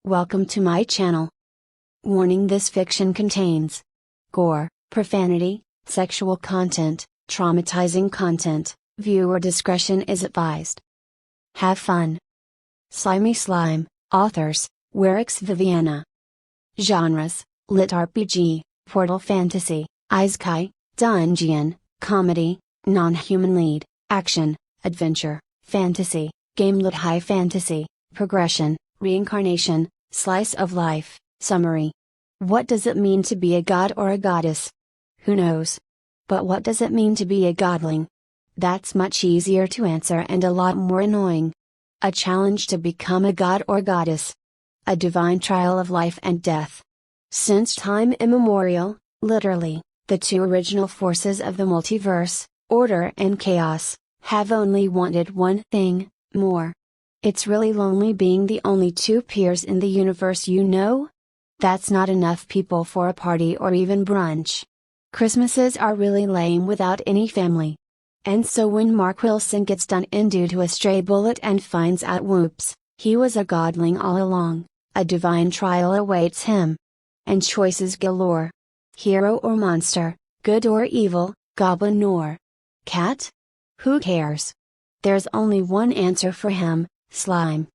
Welcome to my channel. Warning: this fiction contains gore, profanity, sexual content, traumatizing content. Viewer discretion is advised. Have fun. Slimy Slime, authors, Warix, Viviana. Genres: LitRPG, Portal Fantasy, Isekai, Dungeon, Comedy, Non-Human Lead, Action, Adventure, Fantasy, Gamelit High Fantasy, Progression, Reincarnation, Slice of Life. Summary. What does it mean to be a god or a goddess? Who knows? But what does it mean to be a godling? That's much easier to answer and a lot more annoying. A challenge to become a god or goddess. A divine trial of life and death. Since time immemorial, literally, the two original forces of the multiverse, order and chaos, have only wanted one thing, more. It's really lonely being the only two peers in the universe, you know? That's not enough people for a party or even brunch. Christmases are really lame without any family. And so when Mark Wilson gets done in due to a stray bullet and finds out, whoops, he was a godling all along, a divine trial awaits him. And choices galore. Hero or monster, good or evil, goblin or cat? Who cares? There's only one answer for him: slime.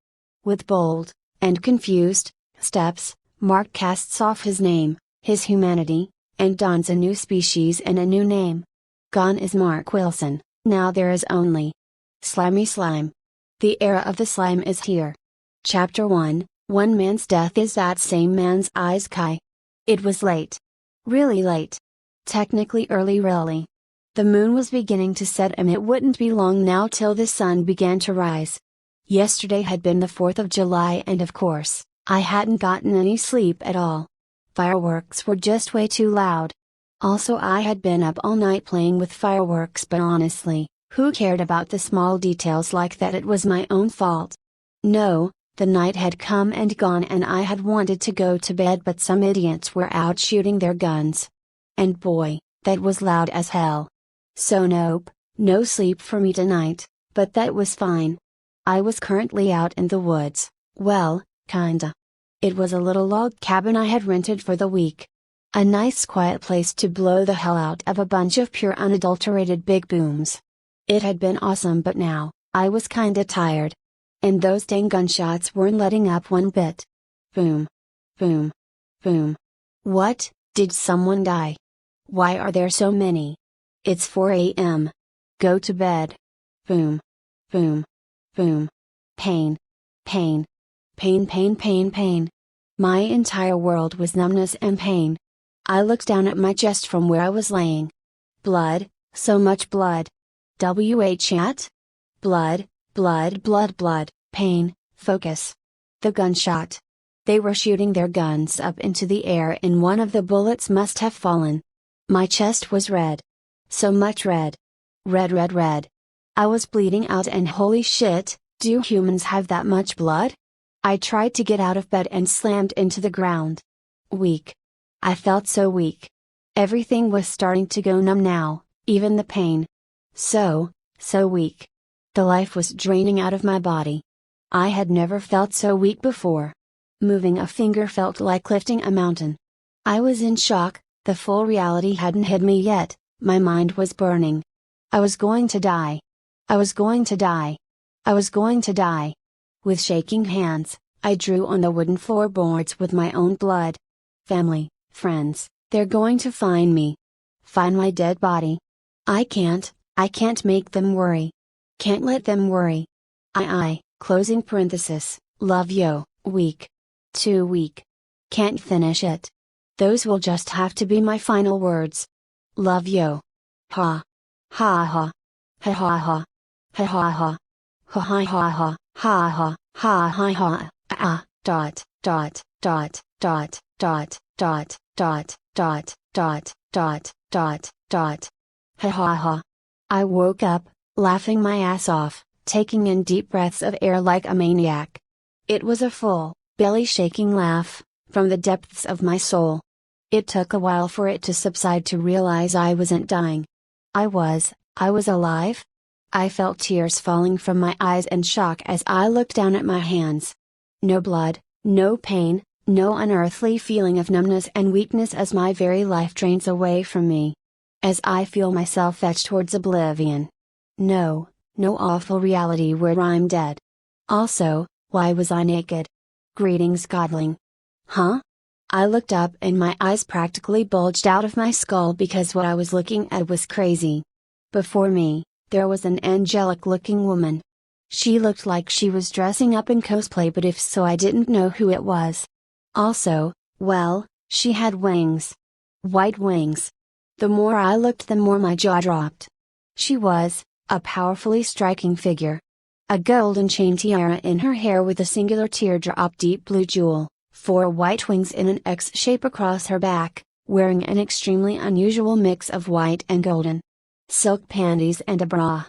With bold, and confused, steps, Mark casts off his name, his humanity, and dons a new species and a new name. Gone is Mark Wilson, now there is only Slimy Slime. The era of the slime is here. Chapter 1, One man's death is that same man's Isekai. It was late. Really late. Technically early, really. The moon was beginning to set and it wouldn't be long now till the sun began to rise. Yesterday had been the 4th of July and of course, I hadn't gotten any sleep at all. Fireworks were just way too loud. Also, I had been up all night playing with fireworks, but honestly, who cared about the small details like that? It was my own fault. No, the night had come and gone and I had wanted to go to bed, but some idiots were out shooting their guns. And boy, that was loud as hell. So nope, no sleep for me tonight, but that was fine. I was currently out in the woods, well, kinda. It was a little log cabin I had rented for the week. A nice quiet place to blow the hell out of a bunch of pure unadulterated big booms. It had been awesome, but now, I was kinda tired. And those dang gunshots weren't letting up one bit. Boom. Boom. Boom. What, did someone die? Why are there so many? It's 4 a.m. Go to bed. Boom. Boom. Boom. Pain. Pain. Pain, pain, pain, pain. My entire world was numbness and pain. I looked down at my chest from where I was laying. Blood, so much blood. Chat? Blood, blood, blood, blood, pain, focus. The gunshot. They were shooting their guns up into the air and one of the bullets must have fallen. My chest was red. So much red. Red, red, red. I was bleeding out and holy shit, do humans have that much blood? I tried to get out of bed and slammed into the ground. Weak. I felt so weak. Everything was starting to go numb now, even the pain. So weak. The life was draining out of my body. I had never felt so weak before. Moving a finger felt like lifting a mountain. I was in shock, the full reality hadn't hit me yet, my mind was burning. I was going to die. I was going to die. I was going to die. With shaking hands, I drew on the wooden floorboards with my own blood. Family, friends, they're going to find me. Find my dead body. I can't make them worry. Can't let them worry. Closing parenthesis, love yo, weak. Too weak. Can't finish it. Those will just have to be my final words. Love yo. Ha. Ha ha. Ha ha ha. Ha ha ha. Ha ha ha ha. Ha ha. Ha ha ha. Dot. Dot. Dot. Dot. Dot. Dot. Dot. Dot. Dot. Dot. Dot. Dot. Ha ha ha. I woke up, laughing my ass off, taking in deep breaths of air like a maniac. It was a full, belly-shaking laugh, from the depths of my soul. It took a while for it to subside to realize I wasn't dying. I was alive? I felt tears falling from my eyes and shock as I looked down at my hands. No blood, No pain, no unearthly feeling of numbness and weakness as my very life drains away from me. As I feel myself fetched towards oblivion. No awful reality where I'm dead. Also, why was I naked? Greetings, godling. Huh? I looked up and my eyes practically bulged out of my skull because what I was looking at was crazy. Before me, there was an angelic-looking woman. She looked like she was dressing up in cosplay, but if so, I didn't know who it was. Also, well, she had wings. White wings. The more I looked, the more my jaw dropped. She was a powerfully striking figure. A golden chain tiara in her hair with a singular teardrop deep blue jewel, 4 white wings in an X shape across her back, wearing an extremely unusual mix of white and golden. Silk panties and a bra.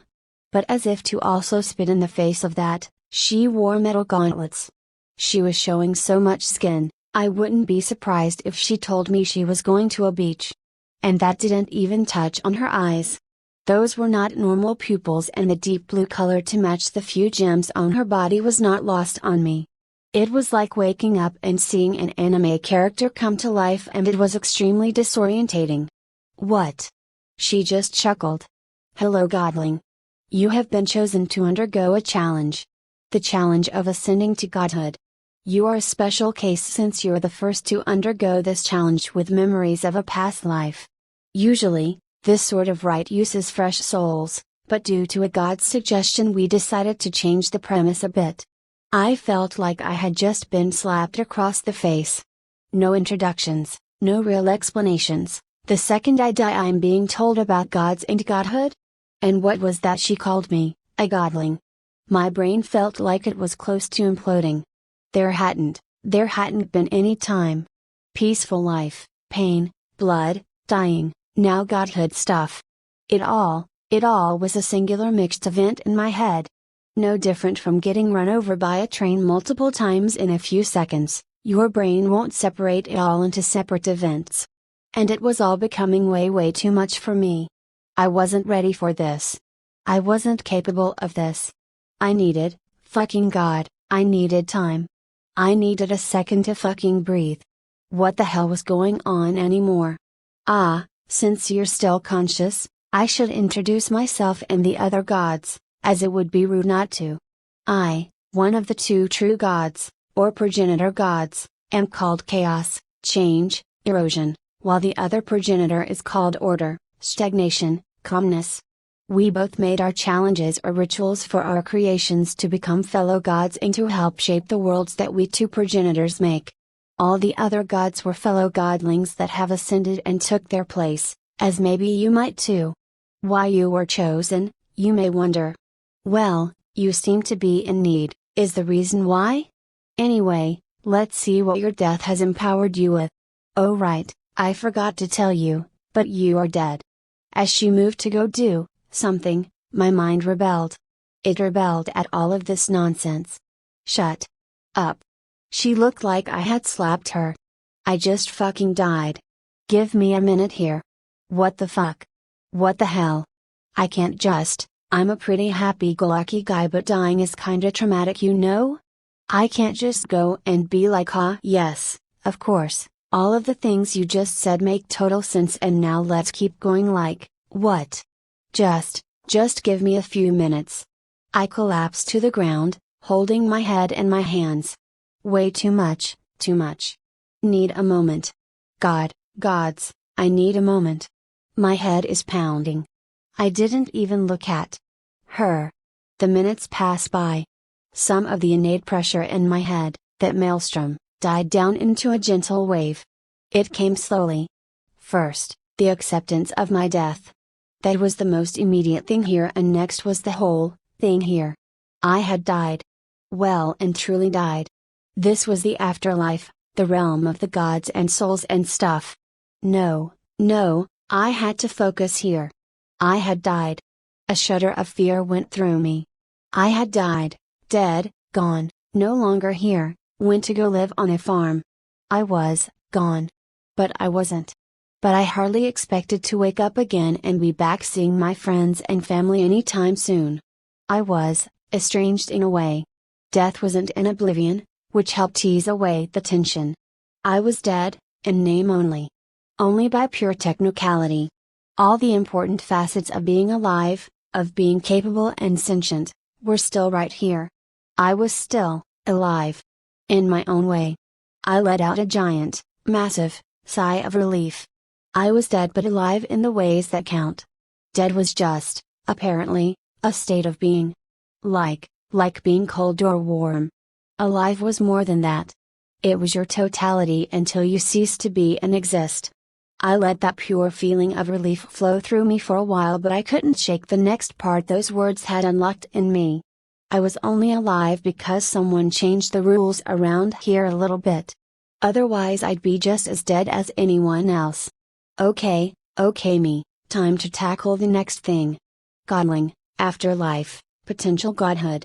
But as if to also spit in the face of that, she wore metal gauntlets. She was showing so much skin, I wouldn't be surprised if she told me she was going to a beach. And that didn't even touch on her eyes. Those were not normal pupils, and the deep blue color to match the few gems on her body was not lost on me. It was like waking up and seeing an anime character come to life, and it was extremely disorientating. What? She just chuckled. Hello, godling. You have been chosen to undergo a challenge. The challenge of ascending to godhood. You are a special case since you're the first to undergo this challenge with memories of a past life. Usually, this sort of rite uses fresh souls, but due to a god's suggestion we decided to change the premise a bit. I felt like I had just been slapped across the face. No introductions, no real explanations. The second I die I'm being told about gods and godhood? And what was that she called me, a godling? My brain felt like it was close to imploding. There hadn't been any time. Peaceful life, pain, blood, dying, now godhood stuff. It all was a singular mixed event in my head. No different from getting run over by a train multiple times in a few seconds, your brain won't separate it all into separate events. And it was all becoming way too much for me. I wasn't ready for this. I wasn't capable of this. I needed, fucking God, I needed time. I needed a second to fucking breathe. What the hell was going on anymore? Since you're still conscious, I should introduce myself and the other gods, as it would be rude not to. I, one of the 2 true gods, or progenitor gods, am called chaos, change, erosion, while the other progenitor is called order, stagnation, calmness. We both made our challenges or rituals for our creations to become fellow gods and to help shape the worlds that we 2 progenitors make. All the other gods were fellow godlings that have ascended and took their place, as maybe you might too. Why you were chosen, you may wonder. Well, you seem to be in need, is the reason why? Anyway, let's see what your death has empowered you with. Oh right, I forgot to tell you, but you are dead. As she moved to go do something, my mind rebelled. It rebelled at all of this nonsense. Shut up. She looked like I had slapped her. I just fucking died. Give me a minute here. What the fuck? What the hell? I can't just, I'm a pretty happy-go-lucky guy, but dying is kinda traumatic, you know? I can't just go and be like, yes, of course, all of the things you just said make total sense, and now let's keep going like, what? Just give me a few minutes. I collapsed to the ground, holding my head in my hands. Way too much. Need a moment. Gods, I need a moment. My head is pounding. I didn't even look at her. The minutes pass by. Some of the innate pressure in my head, that maelstrom, died down into a gentle wave. It came slowly. First, the acceptance of my death. That was the most immediate thing here, and next was the whole thing here. I had died. Well and truly died. This was the afterlife, the realm of the gods and souls and stuff. No, I had to focus here. I had died. A shudder of fear went through me. I had died, dead, gone, no longer here, went to go live on a farm. I was gone. But I wasn't. But I hardly expected to wake up again and be back seeing my friends and family anytime soon. I was estranged in a way. Death wasn't an oblivion, which helped ease away the tension. I was dead, in name only. Only by pure technicality. All the important facets of being alive, of being capable and sentient, were still right here. I was still, alive. In my own way. I let out a giant, massive, sigh of relief. I was dead but alive in the ways that count. Dead was just, apparently, a state of being. Like being cold or warm. Alive was more than that. It was your totality until you ceased to be and exist. I let that pure feeling of relief flow through me for a while, but I couldn't shake the next part those words had unlocked in me. I was only alive because someone changed the rules around here a little bit. Otherwise I'd be just as dead as anyone else. Okay me, time to tackle the next thing. Godling, afterlife, potential godhood.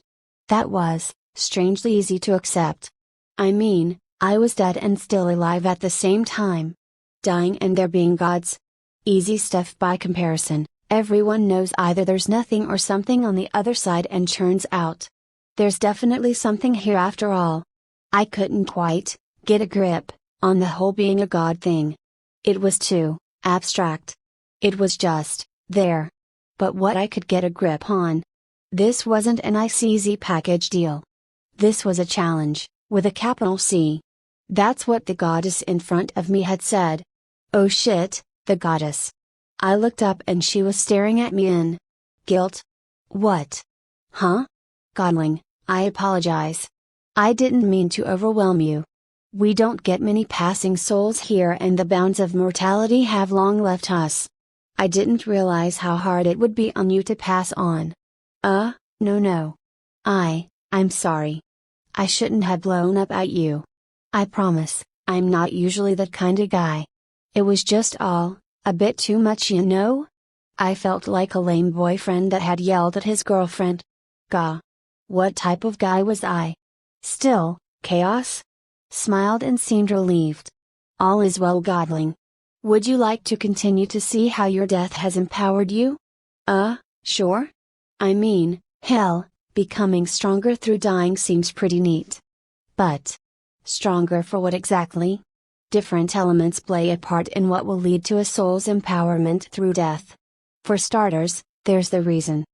That was, strangely easy to accept. I mean, I was dead and still alive at the same time. Dying and there being gods. Easy stuff by comparison. Everyone knows either there's nothing or something on the other side, and turns out there's definitely something here after all. I couldn't quite get a grip on the whole being a god thing. It was too abstract. It was just there. But what I could get a grip on. This wasn't an easy package deal. This was a challenge, with a capital C. That's what the goddess in front of me had said. Oh shit, the goddess. I looked up and she was staring at me in guilt. What? Huh? Godling, I apologize. I didn't mean to overwhelm you. We don't get many passing souls here and the bounds of mortality have long left us. I didn't realize how hard it would be on you to pass on. No. I'm sorry. I shouldn't have blown up at you. I promise, I'm not usually that kind of guy. It was just all a bit too much, you know? I felt like a lame boyfriend that had yelled at his girlfriend. Gah. What type of guy was I? Still, chaos? Smiled and seemed relieved. All is well, Godling. Would you like to continue to see how your death has empowered you? Sure. I mean, hell, becoming stronger through dying seems pretty neat. But stronger for what exactly? Different elements play a part in what will lead to a soul's empowerment through death. For starters, there's the reason.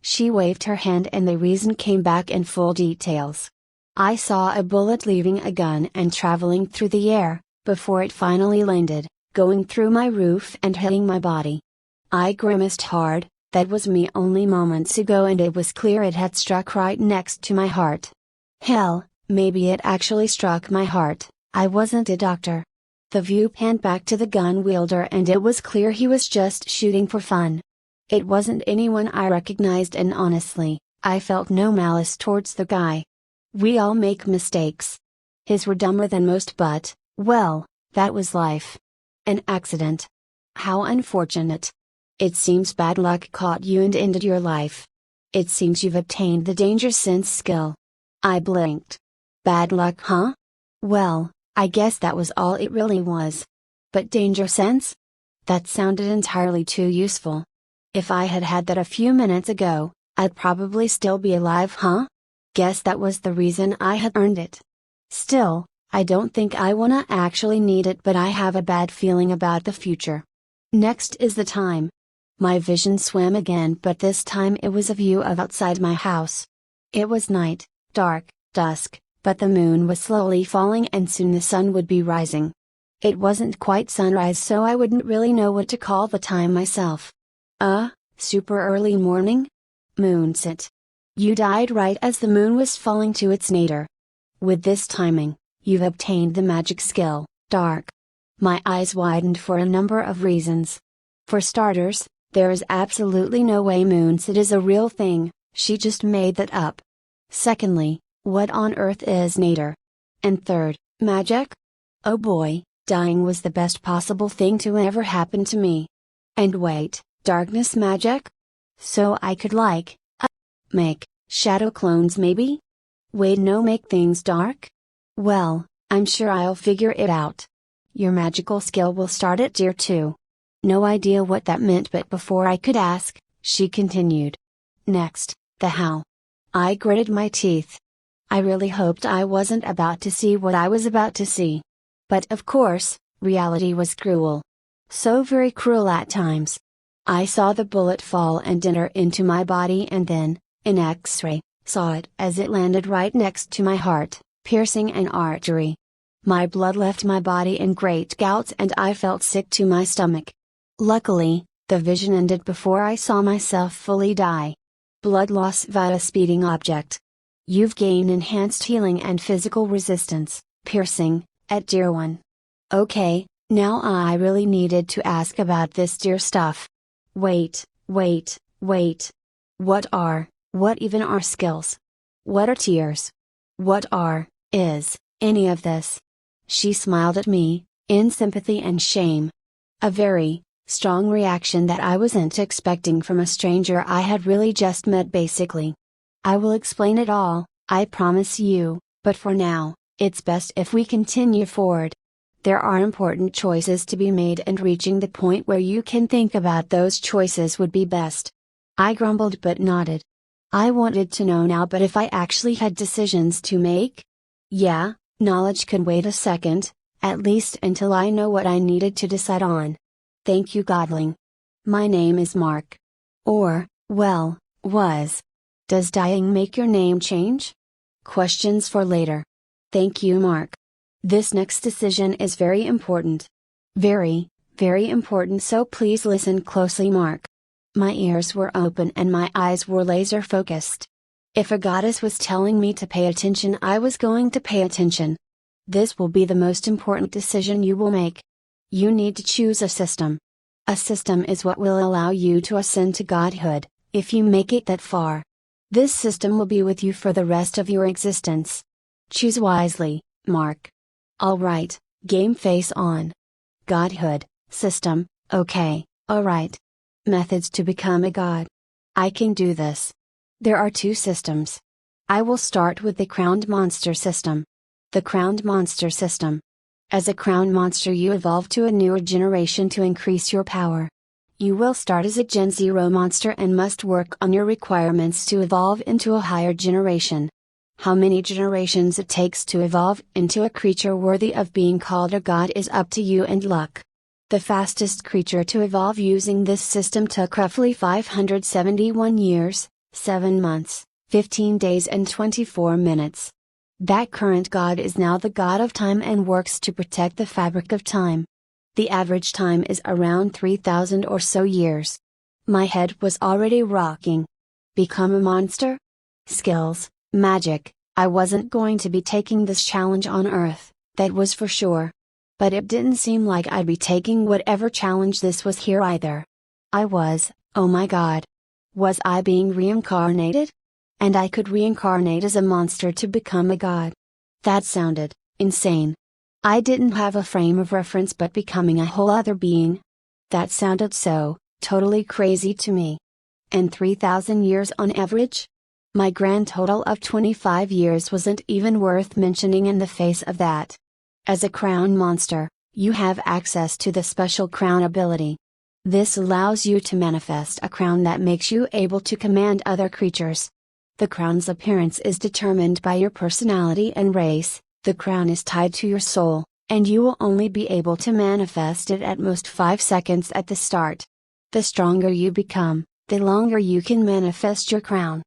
She waved her hand and the reason came back in full details. I saw a bullet leaving a gun and traveling through the air, before it finally landed, going through my roof and hitting my body. I grimaced hard. That was me only moments ago, and it was clear it had struck right next to my heart. Hell, maybe it actually struck my heart. I wasn't a doctor. The view panned back to the gun wielder and it was clear he was just shooting for fun. It wasn't anyone I recognized, and honestly, I felt no malice towards the guy. We all make mistakes. His were dumber than most, but, well, that was life. An accident. How unfortunate. It seems bad luck caught you and ended your life. It seems you've obtained the danger sense skill. I blinked. Bad luck, huh? Well, I guess that was all it really was. But danger sense? That sounded entirely too useful. If I had had that a few minutes ago, I'd probably still be alive, huh? Guess that was the reason I had earned it. Still, I don't think I wanna actually need it, but I have a bad feeling about the future. Next is the time. My vision swam again, but this time it was a view of outside my house. It was night, dark, dusk, but the moon was slowly falling and soon the sun would be rising. It wasn't quite sunrise, so I wouldn't really know what to call the time myself. Super early morning? Moonset. You died right as the moon was falling to its nadir. With this timing, you've obtained the magic skill, Dark. My eyes widened for a number of reasons. For starters, there is absolutely no way Moonset is a real thing, she just made that up. Secondly, what on earth is nadir? And third, magic? Oh boy, dying was the best possible thing to ever happen to me. And wait, darkness magic? So I could make shadow clones maybe? Wait, no, make things dark? Well, I'm sure I'll figure it out. Your magical skill will start at tier 2. No idea what that meant, but before I could ask, she continued. Next, the how. I gritted my teeth. I really hoped I wasn't about to see what I was about to see. But of course, reality was cruel. So very cruel at times. I saw the bullet fall and enter into my body and then, in X-ray, saw it as it landed right next to my heart, piercing an artery. My blood left my body in great gouts and I felt sick to my stomach. Luckily, the vision ended before I saw myself fully die. Blood loss via speeding object. You've gained enhanced healing and physical resistance, piercing, at Tier 1. Okay, now I really needed to ask about this dear stuff. Wait. What even are skills? What are tiers? What is any of this? She smiled at me, in sympathy and shame. A very strong reaction that I wasn't expecting from a stranger I had really just met basically. I will explain it all, I promise you, but for now, it's best if we continue forward. There are important choices to be made and reaching the point where you can think about those choices would be best. I grumbled but nodded. I wanted to know now, but if I actually had decisions to make? Yeah, knowledge could wait a second, at least until I know what I needed to decide on. Thank you, Godling. My name is Mark. Or, well, was. Does dying make your name change? Questions for later. Thank you, Mark. This next decision is very important. Very important, so please listen closely, Mark. My ears were open and my eyes were laser focused. If a goddess was telling me to pay attention, I was going to pay attention. This will be the most important decision you will make. You need to choose a system. A system is what will allow you to ascend to godhood, if you make it that far. This system will be with you for the rest of your existence. Choose wisely, Mark. Alright, game face on. Godhood, system, okay, alright. Methods to become a god. I can do this. There are 2 systems. I will start with the crowned monster system. The crowned monster system. As a crowned monster, you evolve to a newer generation to increase your power. You will start as a Gen 0 monster and must work on your requirements to evolve into a higher generation. How many generations it takes to evolve into a creature worthy of being called a god is up to you and luck. The fastest creature to evolve using this system took roughly 571 years, 7 months, 15 days and 24 minutes. That current god is now the god of time and works to protect the fabric of time. The average time is around 3,000 or so years. My head was already rocking. Become a monster? Skills, magic. I wasn't going to be taking this challenge on Earth, that was for sure. But it didn't seem like I'd be taking whatever challenge this was here either. I was, oh my god. Was I being reincarnated? And I could reincarnate as a monster to become a god. That sounded insane. I didn't have a frame of reference, but becoming a whole other being? That sounded so totally crazy to me. And 3,000 years on average? My grand total of 25 years wasn't even worth mentioning in the face of that. As a crown monster, you have access to the special crown ability. This allows you to manifest a crown that makes you able to command other creatures. The crown's appearance is determined by your personality and race. The crown is tied to your soul, and you will only be able to manifest it at most 5 seconds at the start. The stronger you become, the longer you can manifest your crown.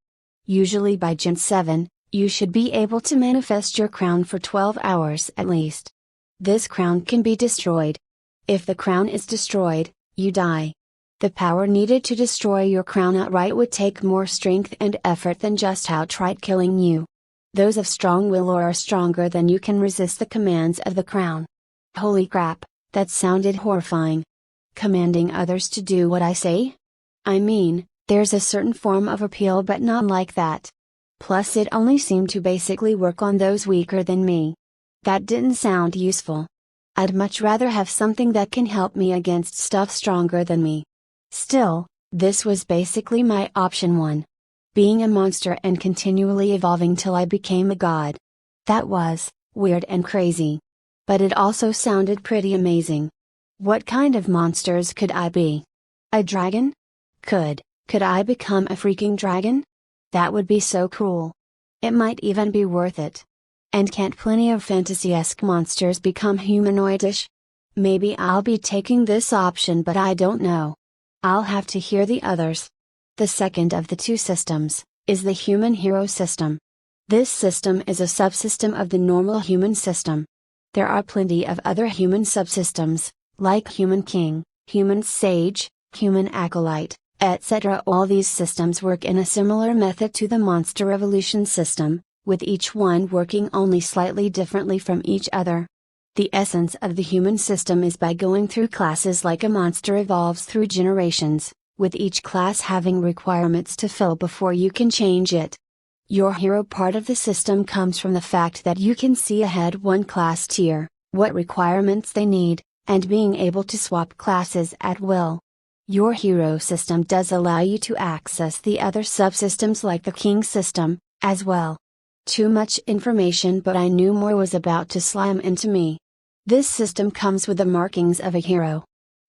Usually by Gen 7, you should be able to manifest your crown for 12 hours at least. This crown can be destroyed. If the crown is destroyed, you die. The power needed to destroy your crown outright would take more strength and effort than just outright killing you. Those of strong will or are stronger than you can resist the commands of the crown. Holy crap, that sounded horrifying. Commanding others to do what I say? I mean, there's a certain form of appeal, but not like that. Plus it only seemed to basically work on those weaker than me. That didn't sound useful. I'd much rather have something that can help me against stuff stronger than me. Still, this was basically my option 1. Being a monster and continually evolving till I became a god. That was weird and crazy. But it also sounded pretty amazing. What kind of monsters could I be? A dragon? Could I become a freaking dragon? That would be so cool. It might even be worth it. And can't plenty of fantasy-esque monsters become humanoidish? Maybe I'll be taking this option, but I don't know. I'll have to hear the others. The second of the two systems is the human hero system. This system is a subsystem of the normal human system. There are plenty of other human subsystems, like human king, human sage, human acolyte, etc. All these systems work in a similar method to the monster evolution system, with each one working only slightly differently from each other. The essence of the human system is by going through classes like a monster evolves through generations, with each class having requirements to fill before you can change it. Your hero part of the system comes from the fact that you can see ahead one class tier, what requirements they need, and being able to swap classes at will. Your hero system does allow you to access the other subsystems like the king system, as well. Too much information, but I knew more was about to slime into me. This system comes with the markings of a hero.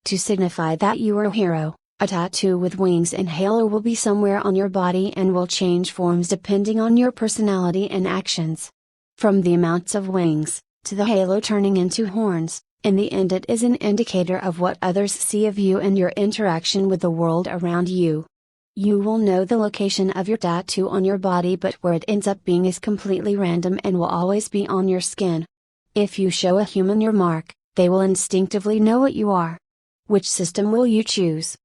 To signify that you are a hero, a tattoo with wings and halo will be somewhere on your body and will change forms depending on your personality and actions. From the amounts of wings, to the halo turning into horns, in the end it is an indicator of what others see of you and your interaction with the world around you. You will know the location of your tattoo on your body, but where it ends up being is completely random and will always be on your skin. If you show a human your mark, they will instinctively know what you are. Which system will you choose?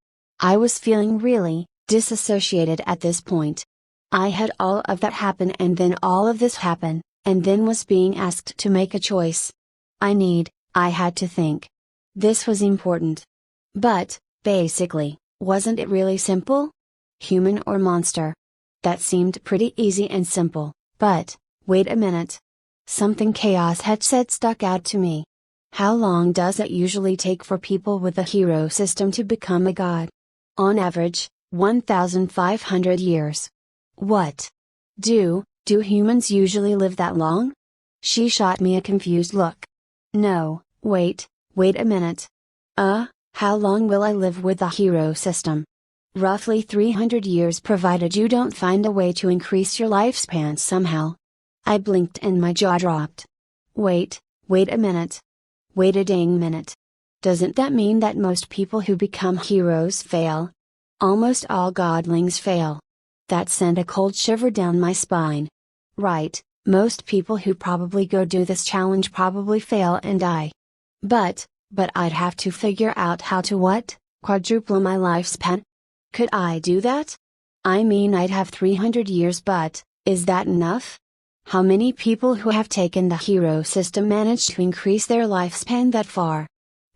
I was feeling really disassociated at this point. I had all of that happen and then all of this happen, and then was being asked to make a choice. I had to think. This was important. But, basically, wasn't it really simple? Human or monster? That seemed pretty easy and simple, but, wait a minute. Something Chaos had said stuck out to me. How long does it usually take for people with a hero system to become a god? On average, 1,500 years. What? Do humans usually live that long? She shot me a confused look. No, wait a minute. How long will I live with the hero system? Roughly 300 years provided you don't find a way to increase your lifespan somehow. I blinked and my jaw dropped. Wait a minute. Wait a dang minute. Doesn't that mean that most people who become heroes fail? Almost all godlings fail. That sent a cold shiver down my spine. Right, most people who probably go do this challenge probably fail and die. But I'd have to figure out how to what? Quadruple my lifespan? Could I do that? I mean, I'd have 300 years, but is that enough? How many people who have taken the hero system manage to increase their lifespan that far?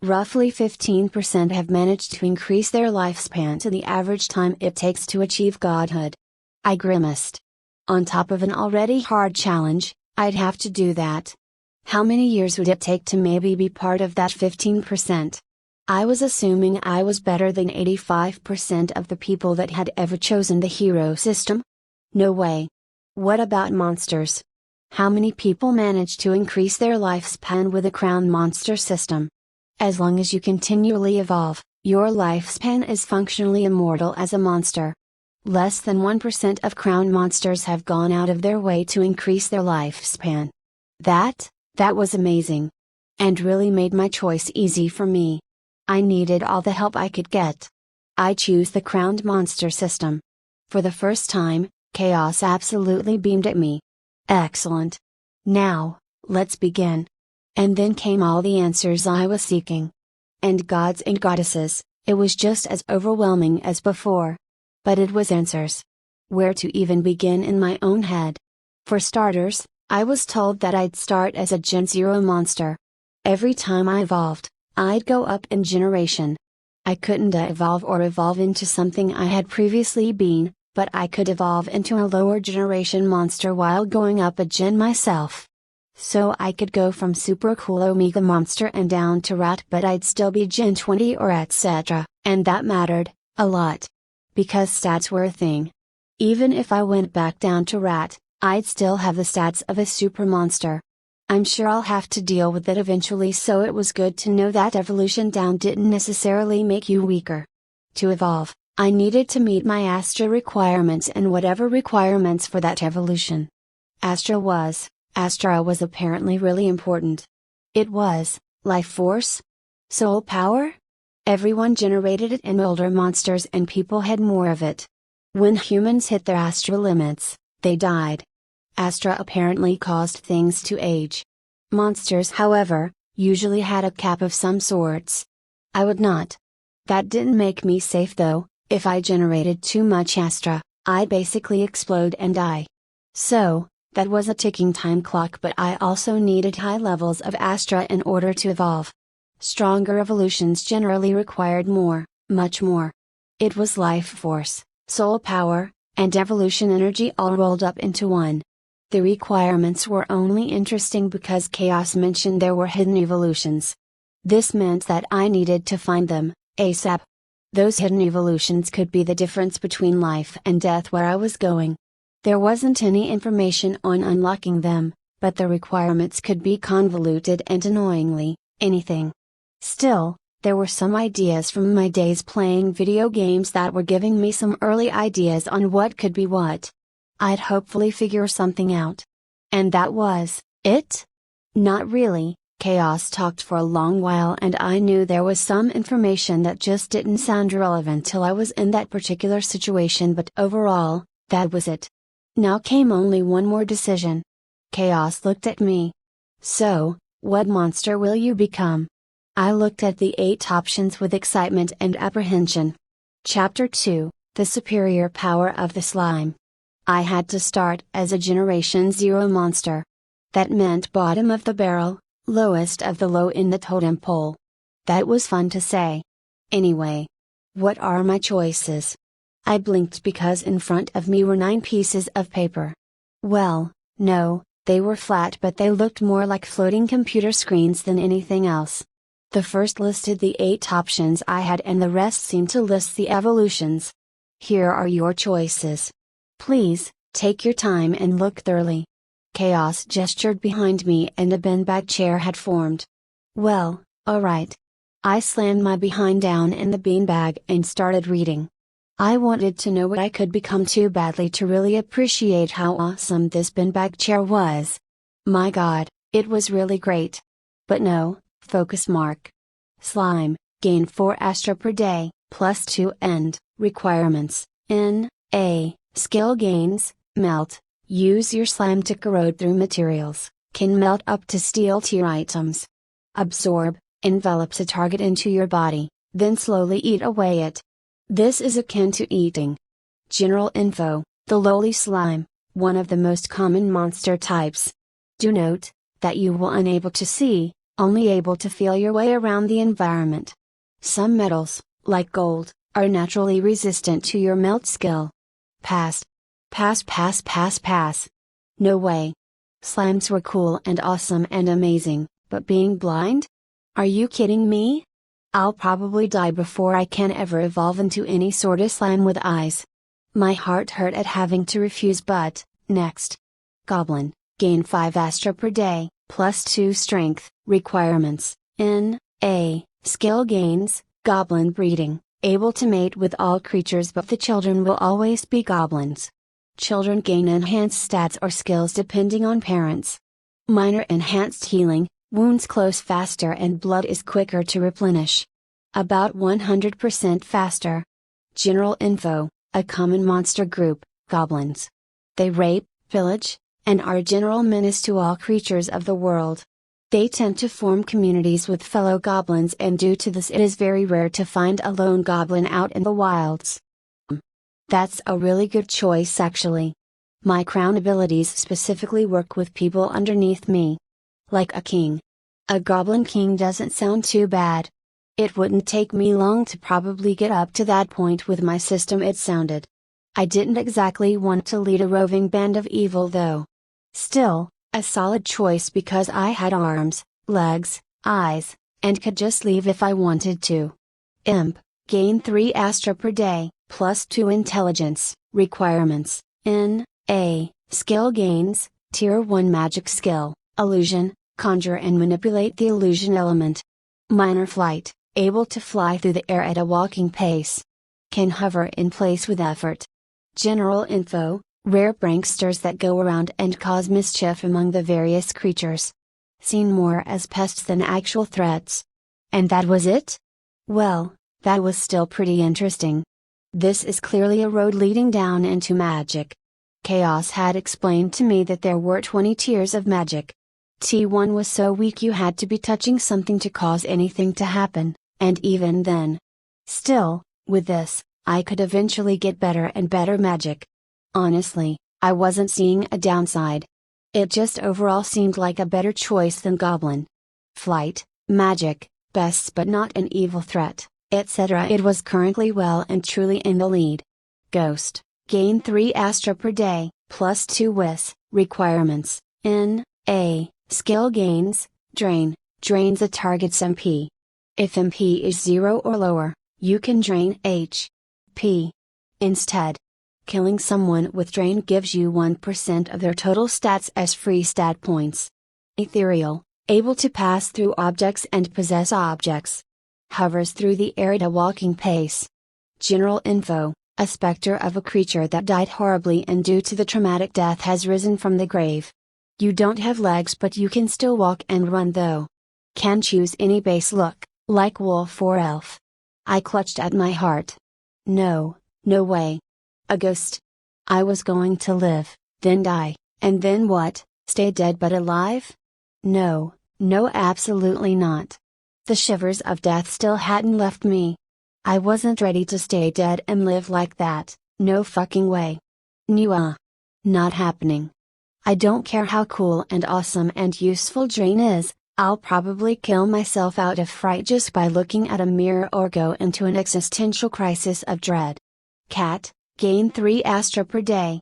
Roughly 15% have managed to increase their lifespan to the average time it takes to achieve godhood. I grimaced. On top of an already hard challenge, I'd have to do that. How many years would it take to maybe be part of that 15%? I was assuming I was better than 85% of the people that had ever chosen the hero system? No way. What about monsters? How many people manage to increase their lifespan with a crown monster system? As long as you continually evolve, your lifespan is functionally immortal as a monster. Less than 1% of crown monsters have gone out of their way to increase their lifespan. That was amazing. And really made my choice easy for me. I needed all the help I could get. I choose the crowned monster system. For the first time, Chaos absolutely beamed at me. Excellent. Now, let's begin. And then came all the answers I was seeking. And gods and goddesses, it was just as overwhelming as before. But it was answers. Where to even begin in my own head? For starters, I was told that I'd start as a Gen 0 monster. Every time I evolved, I'd go up in generation. I couldn't evolve or evolve into something I had previously been, but I could evolve into a lower generation monster while going up a gen myself. So I could go from super cool Omega monster and down to rat, but I'd still be Gen 20 or etc., and that mattered a lot. Because stats were a thing. Even if I went back down to rat, I'd still have the stats of a super monster. I'm sure I'll have to deal with it eventually, so it was good to know that evolution down didn't necessarily make you weaker. To evolve, I needed to meet my Astra requirements and whatever requirements for that evolution. Astra was apparently really important. It was, life force? Soul power? Everyone generated it, and older monsters and people had more of it. When humans hit their Astra limits, they died. Astra apparently caused things to age. Monsters, however, usually had a cap of some sorts. I would not. That didn't make me safe though. If I generated too much Astra, I'd basically explode and die. So, that was a ticking time clock, but I also needed high levels of Astra in order to evolve. Stronger evolutions generally required more, much more. It was life force, soul power, and evolution energy all rolled up into one. The requirements were only interesting because Chaos mentioned there were hidden evolutions. This meant that I needed to find them, ASAP. Those hidden evolutions could be the difference between life and death where I was going. There wasn't any information on unlocking them, but the requirements could be convoluted and annoyingly, anything. Still, there were some ideas from my days playing video games that were giving me some early ideas on what could be what. I'd hopefully figure something out. And that was it? Not really. Chaos talked for a long while and I knew there was some information that just didn't sound relevant till I was in that particular situation, but overall, that was it. Now came only one more decision. Chaos looked at me. So, what monster will you become? I looked at the 8 options with excitement and apprehension. Chapter 2, The Superior Power of the Slime. I had to start as a Generation 0 monster. That meant bottom of the barrel, lowest of the low in the totem pole. That was fun to say. Anyway. What are my choices? I blinked because in front of me were 9 pieces of paper. Well, no, they were flat, but they looked more like floating computer screens than anything else. The first listed the 8 options I had and the rest seemed to list the evolutions. Here are your choices. Please, take your time and look thoroughly. Chaos gestured behind me and a beanbag chair had formed. Well, alright. I slammed my behind down in the beanbag and started reading. I wanted to know what I could become too badly to really appreciate how awesome this beanbag chair was. My god, it was really great. But no, focus mark. Slime, gain 4 Astra per day, +2 end, requirements, N.A., skill gains, melt. Use your slime to corrode through materials, can melt up to steel tier items. Absorb, envelops a target into your body, then slowly eat away it. This is akin to eating. General info, the lowly slime, one of the most common monster types. Do note, that you will unable to see, only able to feel your way around the environment. Some metals, like gold, are naturally resistant to your melt skill. Pass. Pass. No way. Slimes were cool and awesome and amazing, but being blind? Are you kidding me? I'll probably die before I can ever evolve into any sort of slime with eyes. My heart hurt at having to refuse, but, next. Goblin, gain 5 Astra per day, +2 strength, requirements, N.A., skill gains, goblin breeding, able to mate with all creatures but the children will always be goblins. Children gain enhanced stats or skills depending on parents. Minor enhanced healing, wounds close faster and blood is quicker to replenish. About 100% faster. General info, a common monster group, goblins. They rape, pillage, and are a general menace to all creatures of the world. They tend to form communities with fellow goblins, and due to this it is very rare to find a lone goblin out in the wilds. That's a really good choice actually. My crown abilities specifically work with people underneath me. Like a king. A goblin king doesn't sound too bad. It wouldn't take me long to probably get up to that point with my system it sounded. I didn't exactly want to lead a roving band of evil though. Still, a solid choice because I had arms, legs, eyes, and could just leave if I wanted to. Imp, gain 3 Astra per day, +2 intelligence, requirements, N.A., skill gains, tier 1 magic skill, illusion, conjure and manipulate the illusion element. Minor flight, able to fly through the air at a walking pace. Can hover in place with effort. General info, Rare pranksters that go around and cause mischief among the various creatures. Seen more as pests than actual threats. And that was it? Well, that was still pretty interesting. This is clearly a road leading down into magic. Chaos had explained to me that there were 20 tiers of magic. T1 was so weak you had to be touching something to cause anything to happen, and even then. Still, with this, I could eventually get better and better magic. Honestly, I wasn't seeing a downside. It just overall seemed like a better choice than Goblin. Flight, magic, bests but not an evil threat, etc. It was currently well and truly in the lead. Ghost, gain 3 Astra per day, plus 2 Wis, requirements, N.A. Skill gains, drains a target's MP. If MP is 0 or lower, you can drain H.P. Instead, killing someone with drain gives you 1% of their total stats as free stat points. Ethereal, able to pass through objects and possess objects. Hovers through the air at a walking pace. General info, a specter of a creature that died horribly and due to the traumatic death has risen from the grave. You don't have legs but you can still walk and run though. Can choose any base look, like wolf or elf. I clutched at my heart. No way. A ghost. I was going to live, then die, and then what, stay dead but alive? No, absolutely not. The shivers of death still hadn't left me. I wasn't ready to stay dead and live like that, no fucking way. Not happening. I don't care how cool and awesome and useful drain is, I'll probably kill myself out of fright just by looking at a mirror or go into an existential crisis of dread. Cat, gain 3 Astra per day.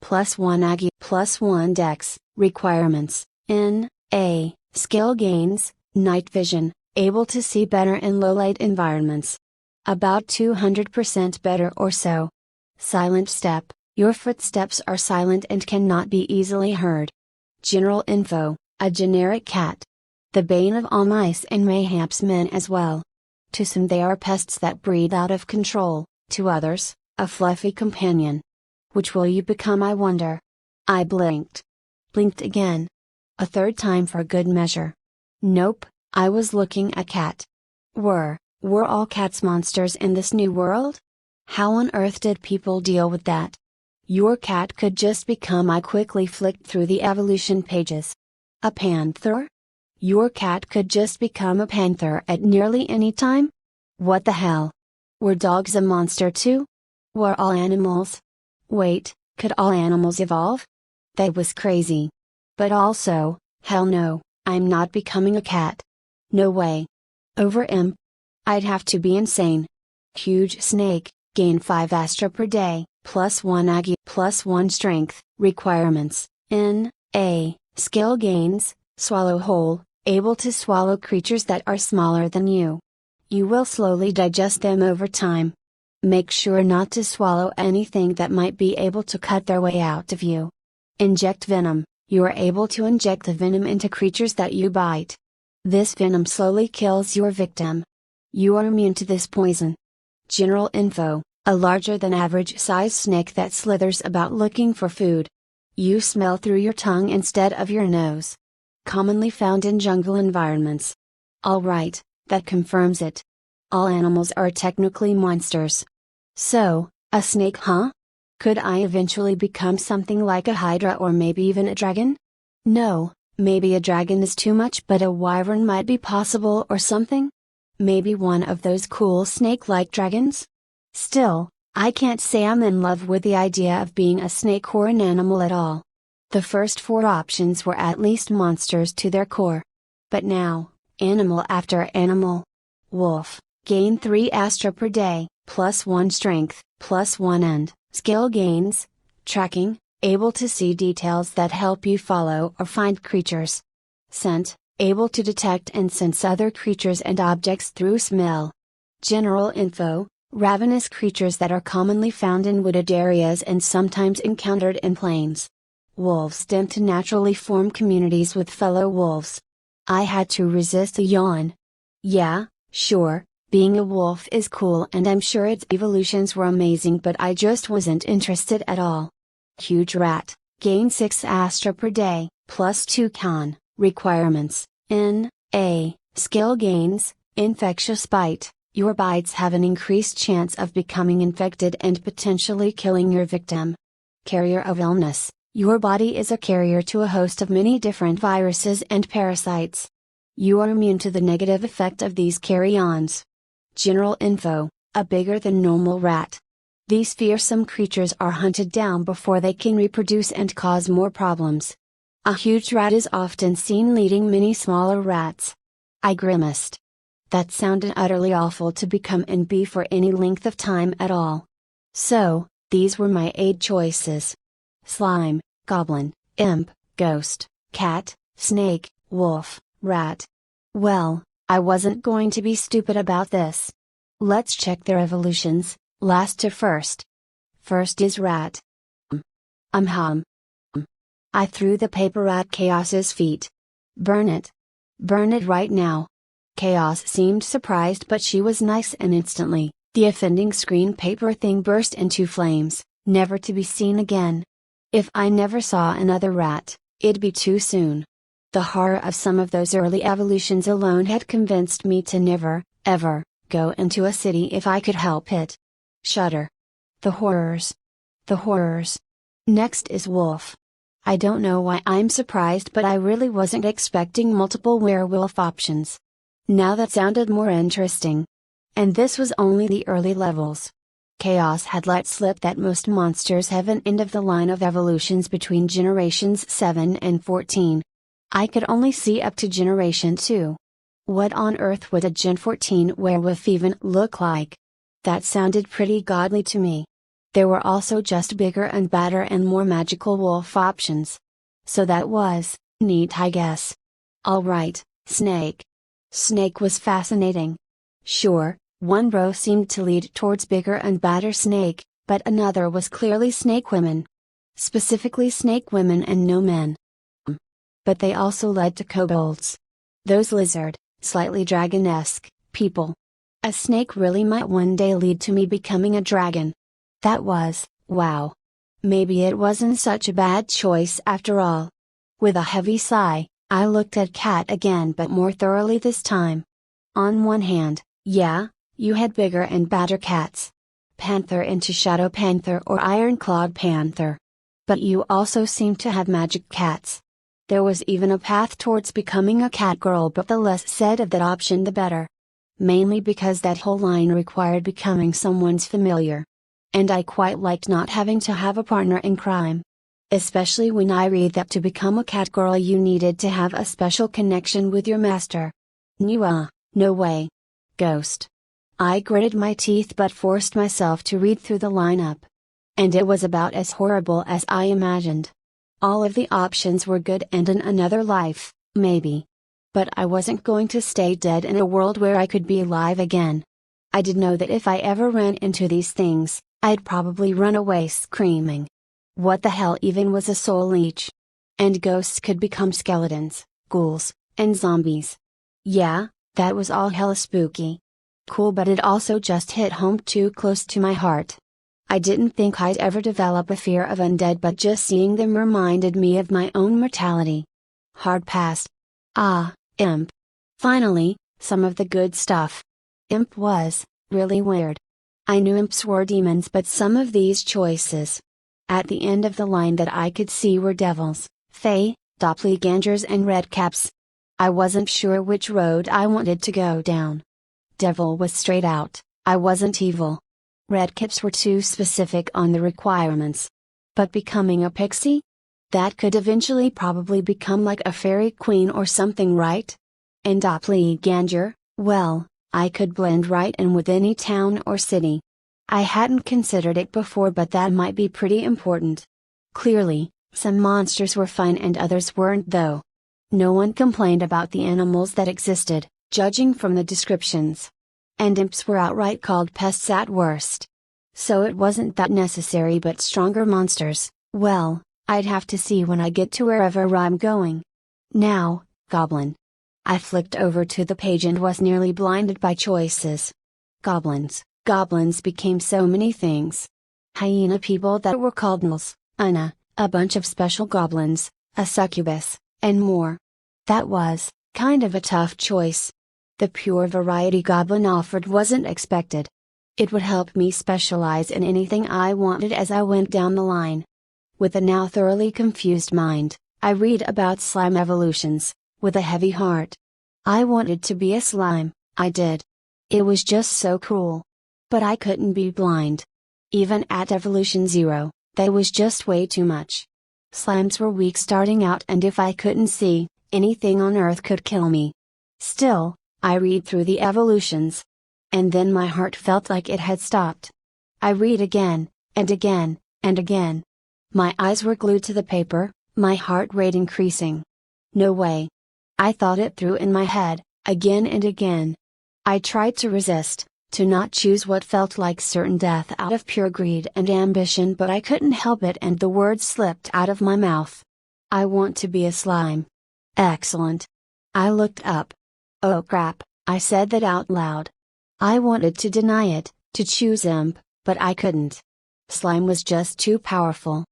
Plus 1 Agi, plus 1 Dex, requirements, N.A. Skill gains, night vision, able to see better in low light environments. About 200% better or so. Silent step. Your footsteps are silent and cannot be easily heard. General info, a generic cat. The bane of all mice and mayhaps men as well. To some they are pests that breed out of control, to others, a fluffy companion. Which will you become, I wonder? I blinked. Blinked again. A third time for good measure. Nope, I was looking at cat. Were all cats monsters in this new world? How on earth did people deal with that? Your cat could just become. I quickly flicked through the evolution pages. A panther? Your cat could just become a panther at nearly any time? What the hell? Were dogs a monster too? Were all animals? Wait, could all animals evolve? That was crazy. But also, hell no, I'm not becoming a cat. No way. Over imp. I'd have to be insane. Huge snake, gain 5 Astra per day. Plus 1 Agi, plus 1 strength, requirements, N.A. Skill gains, swallow whole, able to swallow creatures that are smaller than you. You will slowly digest them over time. Make sure not to swallow anything that might be able to cut their way out of you. Inject venom, you are able to inject the venom into creatures that you bite. This venom slowly kills your victim. You are immune to this poison. General info. A larger than average size snake that slithers about looking for food. You smell through your tongue instead of your nose. Commonly found in jungle environments. Alright, that confirms it. All animals are technically monsters. So, a snake, huh? Could I eventually become something like a hydra or maybe even a dragon? No, maybe a dragon is too much, but a wyvern might be possible or something? Maybe one of those cool snake-like dragons? Still, I can't say I'm in love with the idea of being a snake or an animal at all. The first 4 options were at least monsters to their core. But now, animal after animal. Wolf, gain 3 Astra per day, plus 1 strength, plus 1 and, skill gains, tracking, able to see details that help you follow or find creatures. Scent, able to detect and sense other creatures and objects through smell. General info. Ravenous creatures that are commonly found in wooded areas and sometimes encountered in plains. Wolves tend to naturally form communities with fellow wolves. I had to resist a yawn. Yeah, sure, being a wolf is cool and I'm sure its evolutions were amazing, but I just wasn't interested at all. Huge rat, gain 6 Astra per day, plus 2 con, requirements, N.A., skill gains, infectious bite, your bites have an increased chance of becoming infected and potentially killing your victim. Carrier of illness, your body is a carrier to a host of many different viruses and parasites. You are immune to the negative effect of these carry-ons. General info, a bigger than normal rat. These fearsome creatures are hunted down before they can reproduce and cause more problems. A huge rat is often seen leading many smaller rats. I grimaced. That sounded utterly awful to become and be for any length of time at all. So, these were my 8 choices. Slime, goblin, imp, ghost, cat, snake, wolf, rat. Well, I wasn't going to be stupid about this. Let's check their evolutions, last to first. First is rat. Hum. I threw the paper at Chaos's feet. Burn it. Burn it right now. Chaos seemed surprised, but she was nice, and instantly, the offending screen paper thing burst into flames, never to be seen again. If I never saw another rat, it'd be too soon. The horror of some of those early evolutions alone had convinced me to never, ever, go into a city if I could help it. Shudder. The horrors. The horrors. Next is wolf. I don't know why I'm surprised, but I really wasn't expecting multiple werewolf options. Now that sounded more interesting. And this was only the early levels. Chaos had let slip that most monsters have an end of the line of evolutions between generations 7 and 14. I could only see up to generation 2. What on earth would a Gen 14 werewolf even look like? That sounded pretty godly to me. There were also just bigger and badder and more magical wolf options. So that was neat, I guess. Alright, snake. Snake was fascinating. Sure, one row seemed to lead towards bigger and badder snake, but another was clearly snake women. Specifically snake women and no men. But they also led to kobolds. Those lizard, slightly dragon-esque, people. A snake really might one day lead to me becoming a dragon. That was, wow. Maybe it wasn't such a bad choice after all. With a heavy sigh, I looked at cat again, but more thoroughly this time. On one hand, yeah, you had bigger and badder cats. Panther into Shadow Panther or Iron-clawed Panther. But you also seemed to have magic cats. There was even a path towards becoming a cat girl, but the less said of that option the better. Mainly because that whole line required becoming someone's familiar. And I quite liked not having to have a partner in crime. Especially when I read that to become a cat girl you needed to have a special connection with your master. No way. Ghost. I gritted my teeth but forced myself to read through the lineup. And it was about as horrible as I imagined. All of the options were good and in another life, maybe. But I wasn't going to stay dead in a world where I could be alive again. I did know that if I ever ran into these things, I'd probably run away screaming. What the hell even was a soul leech? And ghosts could become skeletons, ghouls, and zombies. Yeah, that was all hella spooky. Cool, but it also just hit home too close to my heart. I didn't think I'd ever develop a fear of undead, but just seeing them reminded me of my own mortality. Hard pass. Imp. Finally, some of the good stuff. Imp was really weird. I knew imps were demons, but some of these choices. At the end of the line that I could see were devils, fae, doppelgangers and redcaps. I wasn't sure which road I wanted to go down. Devil was straight out, I wasn't evil. Redcaps were too specific on the requirements. But becoming a pixie? That could eventually probably become like a fairy queen or something, right? And doppelganger, well, I could blend right in with any town or city. I hadn't considered it before, but that might be pretty important. Clearly, some monsters were fun and others weren't though. No one complained about the animals that existed, judging from the descriptions. And imps were outright called pests at worst. So it wasn't that necessary, but stronger monsters, well, I'd have to see when I get to wherever I'm going. Now, goblin. I flicked over to the page and was nearly blinded by choices. Goblins became so many things. Hyena people that were called gnolls, a bunch of special goblins, a succubus, and more. That was kind of a tough choice. The pure variety goblin offered wasn't expected. It would help me specialize in anything I wanted as I went down the line. With a now thoroughly confused mind, I read about slime evolutions, with a heavy heart. I wanted to be a slime, I did. It was just so cool. But I couldn't be blind. Even at Evolution 0, that was just way too much. Slimes were weak starting out, and if I couldn't see, anything on earth could kill me. Still, I read through the evolutions. And then my heart felt like it had stopped. I read again, and again, and again. My eyes were glued to the paper, my heart rate increasing. No way. I thought it through in my head, again and again. I tried to resist, to not choose what felt like certain death out of pure greed and ambition, but I couldn't help it and the words slipped out of my mouth. I want to be a slime. Excellent. I looked up. Oh crap, I said that out loud. I wanted to deny it, to choose imp, but I couldn't. Slime was just too powerful.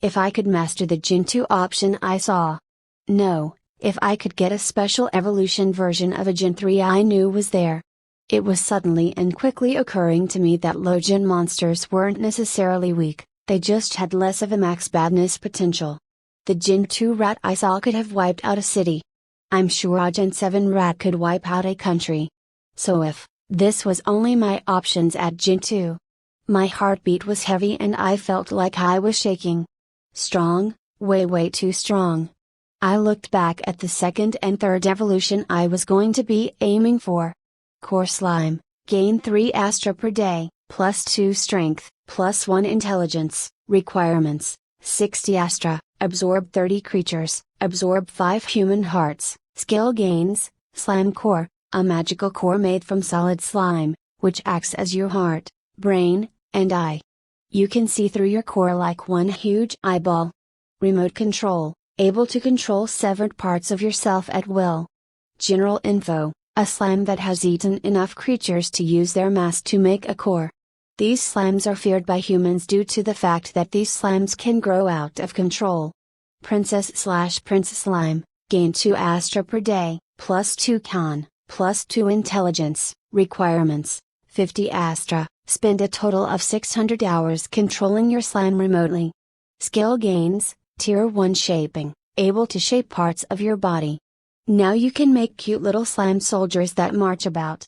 If I could master the Gen 2 option I saw. No, if I could get a special evolution version of a Gen 3 I knew was there. It was suddenly and quickly occurring to me that low Gen monsters weren't necessarily weak, they just had less of a max badness potential. The Gen 2 rat I saw could have wiped out a city. I'm sure a Gen 7 rat could wipe out a country. So if this was only my options at Gen 2. My heartbeat was heavy and I felt like I was shaking. Strong, way too strong. I looked back at the second and third evolution I was going to be aiming for. Core Slime, gain 3 Astra per day, +2 strength, +1 intelligence, requirements, 60 Astra, absorb 30 creatures, absorb 5 human hearts, skill gains, Slime Core, a magical core made from solid slime, which acts as your heart, brain, and eye. You can see through your core like one huge eyeball. Remote control, able to control severed parts of yourself at will. General info, a slime that has eaten enough creatures to use their mass to make a core. These slimes are feared by humans due to the fact that these slimes can grow out of control. Princess/Prince Slime, gain 2 Astra per day, +2 con, +2 intelligence, requirements, 50 Astra, spend a total of 600 hours controlling your slime remotely. Skill gains, Tier 1 shaping, able to shape parts of your body. Now you can make cute little slime soldiers that march about.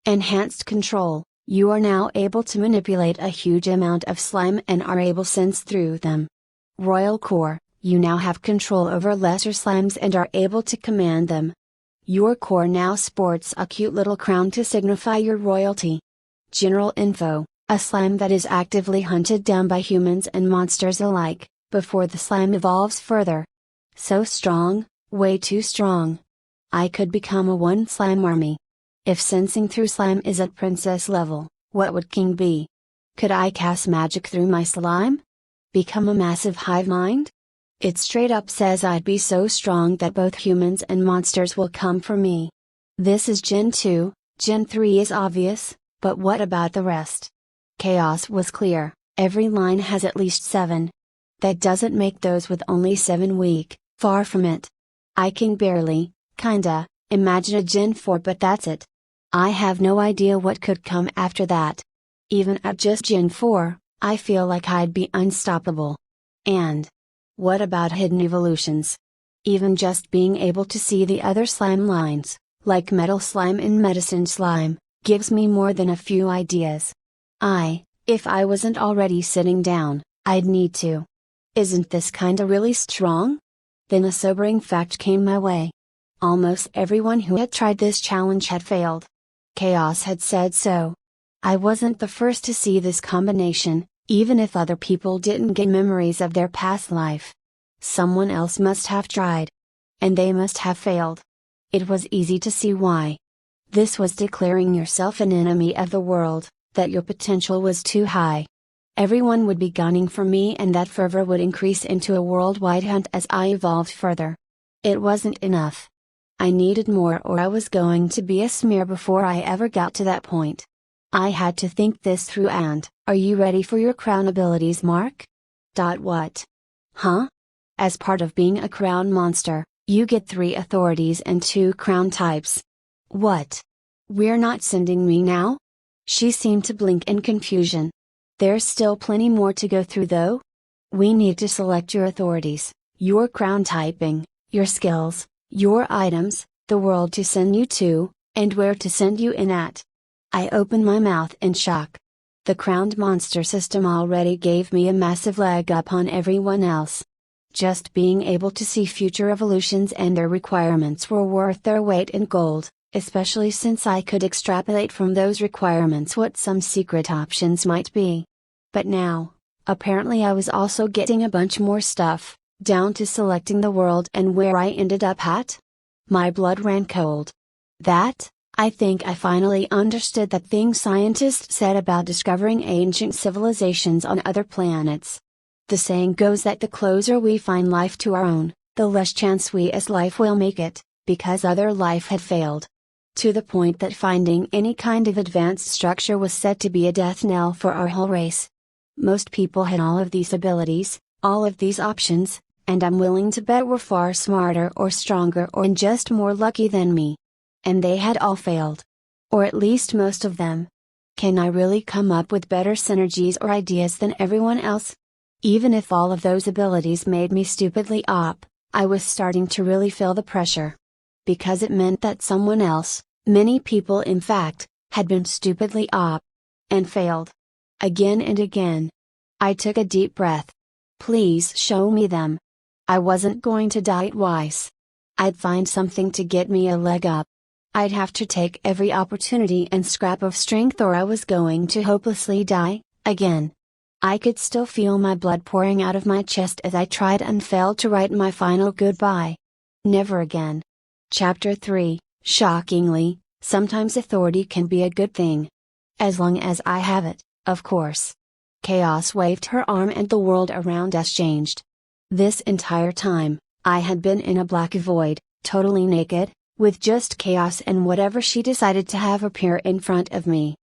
Enhanced control, you are now able to manipulate a huge amount of slime and are able to sense through them. Royal Core, you now have control over lesser slimes and are able to command them. Your core now sports a cute little crown to signify your royalty. General info, a slime that is actively hunted down by humans and monsters alike, before the slime evolves further. So strong, way too strong. I could become a one slime army. If sensing through slime is at princess level, what would king be? Could I cast magic through my slime? Become a massive hive mind? It straight up says I'd be so strong that both humans and monsters will come for me. This is Gen 2, Gen 3 is obvious, but what about the rest? Chaos was clear, every line has at least 7. That doesn't make those with only 7 weak, far from it. I can barely, kinda, imagine a Gen 4, but that's it. I have no idea what could come after that. Even at just Gen 4, I feel like I'd be unstoppable. And what about hidden evolutions? Even just being able to see the other slime lines, like Metal Slime and Medicine Slime, gives me more than a few ideas. If I wasn't already sitting down, I'd need to. Isn't this kinda really strong? Then a sobering fact came my way. Almost everyone who had tried this challenge had failed. Chaos had said so. I wasn't the first to see this combination, even if other people didn't get memories of their past life. Someone else must have tried. And they must have failed. It was easy to see why. This was declaring yourself an enemy of the world, that your potential was too high. Everyone would be gunning for me and that fervor would increase into a worldwide hunt as I evolved further. It wasn't enough. I needed more or I was going to be a smear before I ever got to that point. I had to think this through and, are you ready for your crown abilities, Mark? What? Huh? As part of being a crown monster, you get 3 authorities and 2 crown types. What? We're not sending me now? She seemed to blink in confusion. There's still plenty more to go through though. We need to select your authorities, your crown typing, your skills, your items, the world to send you to, and where to send you in at. I opened my mouth in shock. The crowned monster system already gave me a massive leg up on everyone else. Just being able to see future evolutions and their requirements were worth their weight in gold, especially since I could extrapolate from those requirements what some secret options might be. But now, apparently I was also getting a bunch more stuff, down to selecting the world and where I ended up at. My blood ran cold. I think I finally understood that thing scientists said about discovering ancient civilizations on other planets. The saying goes that the closer we find life to our own, the less chance we as life will make it, because other life had failed. To the point that finding any kind of advanced structure was said to be a death knell for our whole race. Most people had all of these abilities, all of these options, and I'm willing to bet were far smarter or stronger or just more lucky than me. And they had all failed. Or at least most of them. Can I really come up with better synergies or ideas than everyone else? Even if all of those abilities made me stupidly op, I was starting to really feel the pressure. Because it meant that someone else, many people in fact, had been stupidly op. And failed. Again and again. I took a deep breath. Please show me them. I wasn't going to die twice. I'd find something to get me a leg up. I'd have to take every opportunity and scrap of strength or I was going to hopelessly die, again. I could still feel my blood pouring out of my chest as I tried and failed to write my final goodbye. Never again. Chapter 3, shockingly, sometimes authority can be a good thing. As long as I have it, of course. Chaos waved her arm and the world around us changed. This entire time, I had been in a black void, totally naked, with just chaos and whatever she decided to have appear in front of me.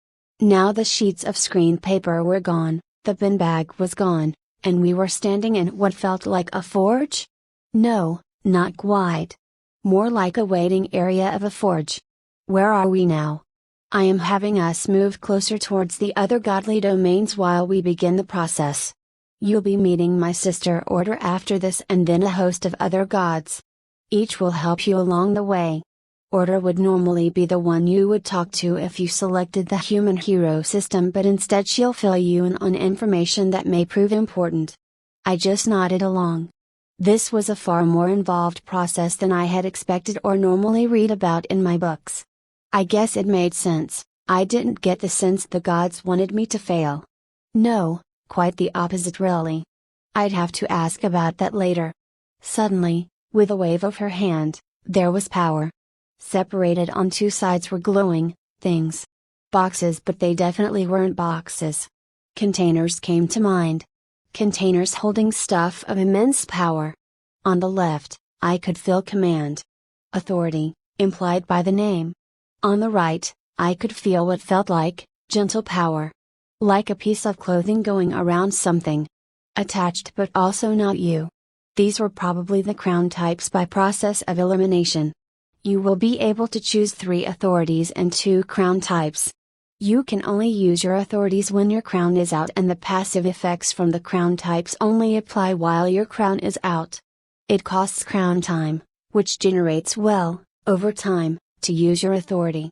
Now the sheets of screen paper were gone, the bin bag was gone, and we were standing in what felt like a forge? No, not quite. More like a waiting area of a forge. Where are we now? I am having us move closer towards the other godly domains while we begin the process. You'll be meeting my sister Order after this and then a host of other gods. Each will help you along the way. Order would normally be the one you would talk to if you selected the human hero system, but instead she'll fill you in on information that may prove important. I just nodded along. This was a far more involved process than I had expected or normally read about in my books. I guess it made sense. I didn't get the sense the gods wanted me to fail. No, quite the opposite really. I'd have to ask about that later. Suddenly, with a wave of her hand, there was power. Separated on 2 sides were glowing things. Boxes, but they definitely weren't boxes. Containers came to mind. Containers holding stuff of immense power. On the left, I could feel command. Authority, implied by the name. On the right, I could feel what felt like gentle power. Like a piece of clothing going around something. Attached but also not you. These were probably the crown types by process of elimination. You will be able to choose 3 authorities and 2 crown types. You can only use your authorities when your crown is out and the passive effects from the crown types only apply while your crown is out. It costs crown time, which generates over time, to use your authority.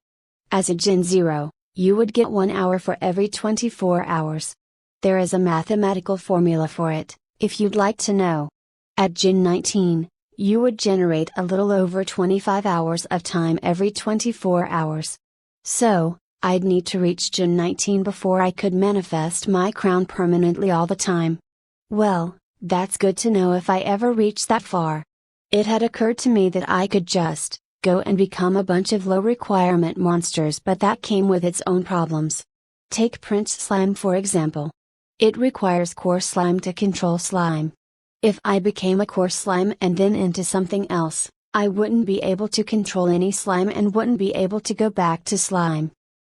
As a Gen 0, you would get 1 hour for every 24 hours. There is a mathematical formula for it, if you'd like to know. At Gen 19, you would generate a little over 25 hours of time every 24 hours. So, I'd need to reach Gen 19 before I could manifest my crown permanently all the time. Well, that's good to know if I ever reach that far. It had occurred to me that I could just go and become a bunch of low requirement monsters, but that came with its own problems. Take Prince Slime for example. It requires core slime to control slime. If I became a core slime and then into something else, I wouldn't be able to control any slime and wouldn't be able to go back to slime.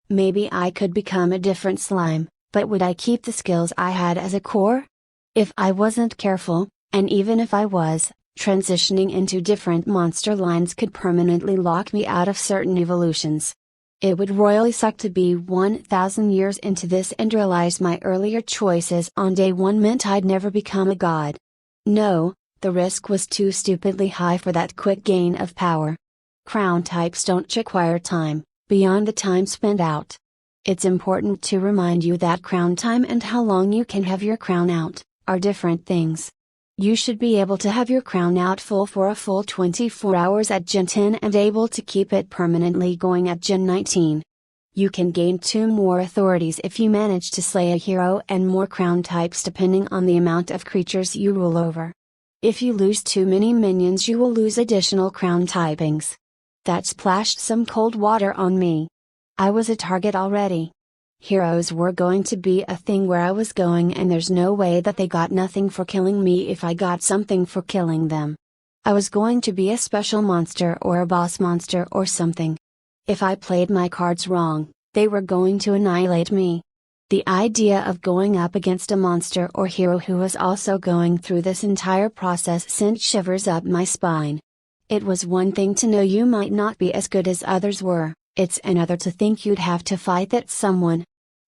Maybe I could become a different slime, but would I keep the skills I had as a core? If I wasn't careful, And even if I was, transitioning into different monster lines could permanently lock me out of certain evolutions. It would royally suck to be 1,000 years into this and realize my earlier choices on day one meant I'd never become a god. No, the risk was too stupidly high for that quick gain of power. Crown types don't require time, beyond the time spent out. It's important to remind you that crown time and how long you can have your crown out are different things. You should be able to have your crown out full for a full 24 hours at Gen 10 and able to keep it permanently going at Gen 19. You can gain 2 more authorities if you manage to slay a hero and more crown types depending on the amount of creatures you rule over. If you lose too many minions you will lose additional crown typings. That splashed some cold water on me. I was a target already. Heroes were going to be a thing where I was going and there's no way that they got nothing for killing me if I got something for killing them. I was going to be a special monster or a boss monster or something. If I played my cards wrong, they were going to annihilate me. The idea of going up against a monster or hero who was also going through this entire process sent shivers up my spine. It was one thing to know you might not be as good as others were, it's another to think you'd have to fight that someone.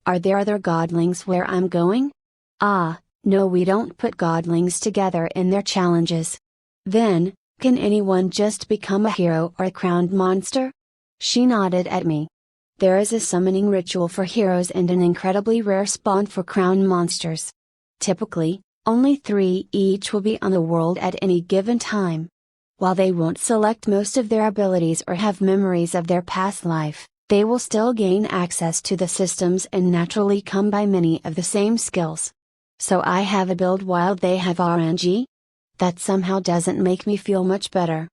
Are there other godlings where I'm going? Ah, no, we don't put godlings together in their challenges. Then, can anyone just become a hero or a crowned monster? She nodded at me. There is a summoning ritual for heroes and an incredibly rare spawn for crowned monsters. Typically, only 3 each will be on the world at any given time. While they won't select most of their abilities or have memories of their past life, they will still gain access to the systems and naturally come by many of the same skills. So I have a build while they have RNG? That somehow doesn't make me feel much better.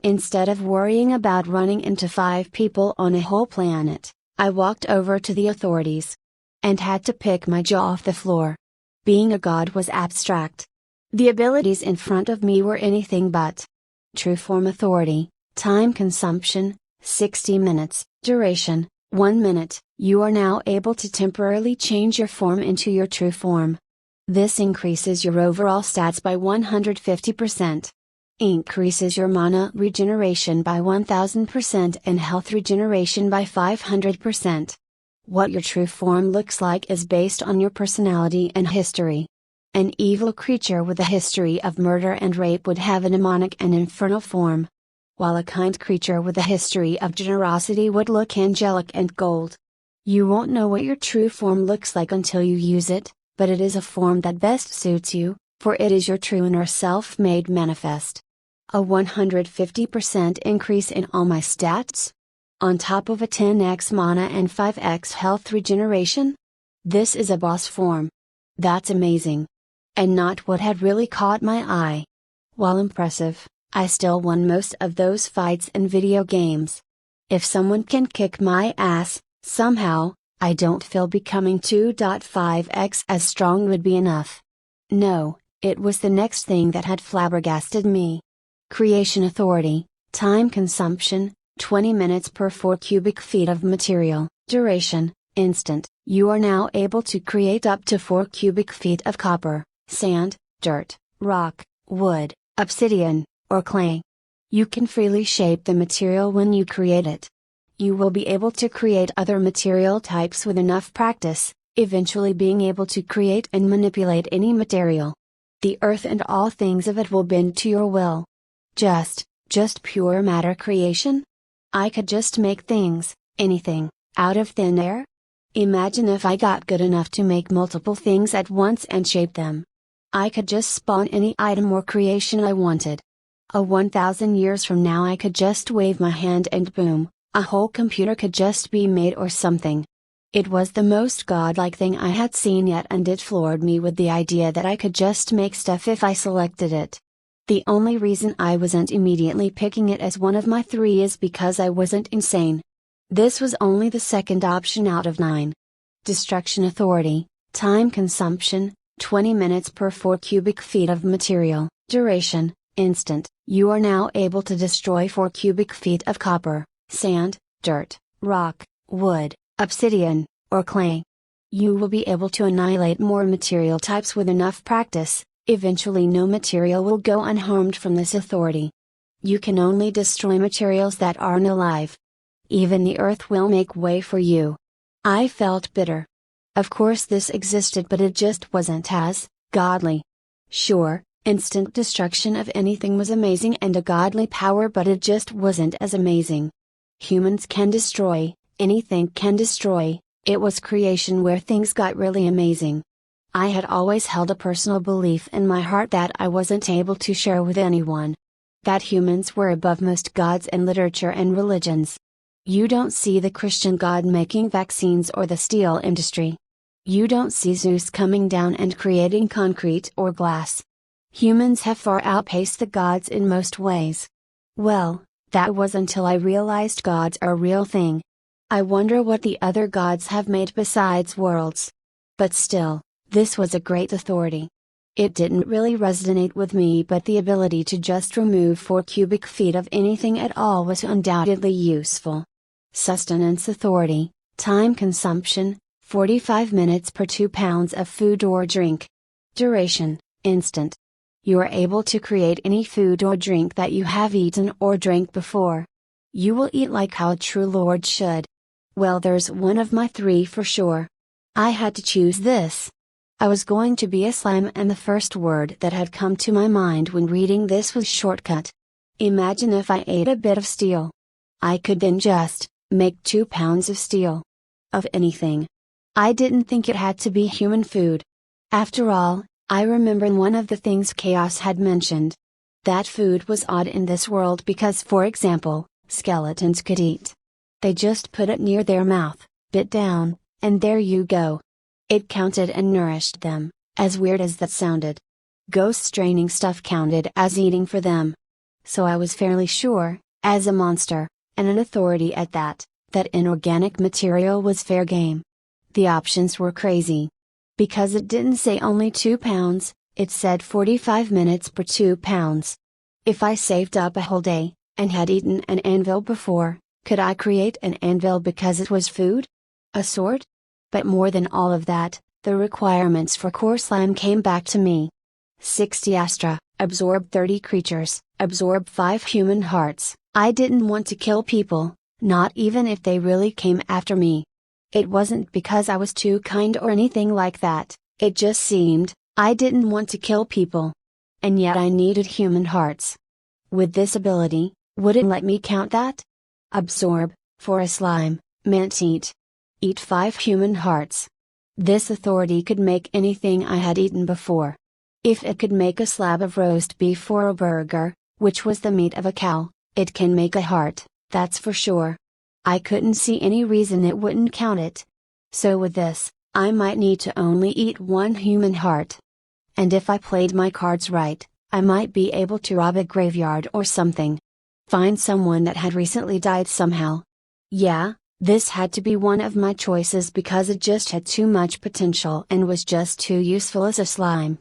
Instead of worrying about running into 5 people on a whole planet, I walked over to the authorities. And had to pick my jaw off the floor. Being a god was abstract. The abilities in front of me were anything but. True form authority, time consumption, 60 minutes, duration, 1 minute, you are now able to temporarily change your form into your true form. This increases your overall stats by 150%. Increases your mana regeneration by 1000% and health regeneration by 500%. What your true form looks like is based on your personality and history. An evil creature with a history of murder and rape would have a demonic and infernal form. While a kind creature with a history of generosity would look angelic and gold. You won't know what your true form looks like until you use it, but it is a form that best suits you, for it is your true inner self made manifest. A 150% increase in all my stats? On top of a 10x mana and 5x health regeneration? This is a boss form. That's amazing. And not what had really caught my eye. While impressive, I still won most of those fights in video games. If someone can kick my ass, somehow, I don't feel becoming 2.5x as strong would be enough. No, it was the next thing that had flabbergasted me. Creation authority, time consumption, 20 minutes per 4 cubic feet of material, duration, instant. You are now able to create up to 4 cubic feet of copper, sand, dirt, rock, wood, obsidian, or clay. You can freely shape the material when you create it. You will be able to create other material types with enough practice, eventually being able to create and manipulate any material. The earth and all things of it will bend to your will. Just pure matter creation? I could just make things, anything, out of thin air? Imagine if I got good enough to make multiple things at once and shape them. I could just spawn any item or creation I wanted. 1,000 years from now I could just wave my hand and boom, a whole computer could just be made or something. It was the most godlike thing I had seen yet, and it floored me with the idea that I could just make stuff if I selected it. The only reason I wasn't immediately picking it as one of my 3 is because I wasn't insane. This was only the second option out of 9. Destruction authority, time consumption, 20 minutes per 4 cubic feet of material, duration, instant. You are now able to destroy 4 cubic feet of copper, sand, dirt, rock, wood, obsidian, or clay. You will be able to annihilate more material types with enough practice, Eventually no material will go unharmed from this authority. You can only destroy materials that aren't alive. Even the earth will make way for you. I felt bitter. Of course this existed, but it just wasn't as godly. Sure, instant destruction of anything was amazing and a godly power, but it just wasn't as amazing. Humans can destroy, anything can destroy, it was creation where things got really amazing. I had always held a personal belief in my heart that I wasn't able to share with anyone. That humans were above most gods in literature and religions. You don't see the Christian God making vaccines or the steel industry. You don't see Zeus coming down and creating concrete or glass. Humans have far outpaced the gods in most ways. Well, that was until I realized gods are a real thing. I wonder what the other gods have made besides worlds. But still, this was a great authority. It didn't really resonate with me, but the ability to just remove 4 cubic feet of anything at all was undoubtedly useful. Sustenance authority, time consumption, 45 minutes per 2 pounds of food or drink. Duration, instant. You are able to create any food or drink that you have eaten or drank before. You will eat like how a true lord should. Well, there's one of my 3 for sure. I had to choose this. I was going to be a slime, and the first word that had come to my mind when reading this was shortcut. Imagine if I ate a bit of steel. I could then just make 2 pounds of steel. Of anything. I didn't think it had to be human food. After all, I remember one of the things Chaos had mentioned. That food was odd in this world because, for example, skeletons could eat. They just put it near their mouth, bit down, and there you go. It counted and nourished them, as weird as that sounded. Ghosts draining stuff counted as eating for them. So I was fairly sure, as a monster, and an authority at that inorganic material was fair game. The options were crazy. Because it didn't say only 2 pounds, it said 45 minutes per 2 pounds. If I saved up a whole day, and had eaten an anvil before, could I create an anvil because it was food? A sword? But more than all of that, the requirements for core slime came back to me. 60 Astra, absorb 30 creatures, absorb 5 human hearts. I didn't want to kill people, not even if they really came after me. It wasn't because I was too kind or anything like that, it just seemed, I didn't want to kill people. And yet I needed human hearts. With this ability, would it let me count that? Absorb, for a slime, meant eat. Eat 5 human hearts. This authority could make anything I had eaten before. If it could make a slab of roast beef for a burger, which was the meat of a cow, it can make a heart, that's for sure. I couldn't see any reason it wouldn't count it. So with this, I might need to only eat 1 human heart. And if I played my cards right, I might be able to rob a graveyard or something. Find someone that had recently died somehow. Yeah, this had to be one of my choices because it just had too much potential and was just too useful as a slime.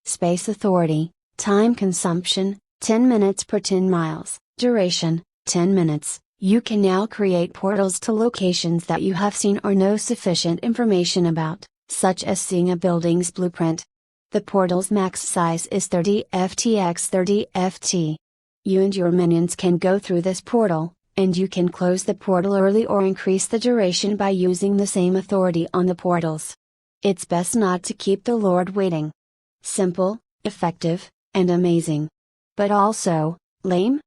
Space authority, time consumption, 10 minutes per 10 miles, duration, 10 minutes. You can now create portals to locations that you have seen or know sufficient information about, such as seeing a building's blueprint. The portal's max size is 30 ft x 30 ft. You and your minions can go through this portal, and you can close the portal early or increase the duration by using the same authority on the portals. It's best not to keep the Lord waiting. Simple, effective, and amazing. But also, lame?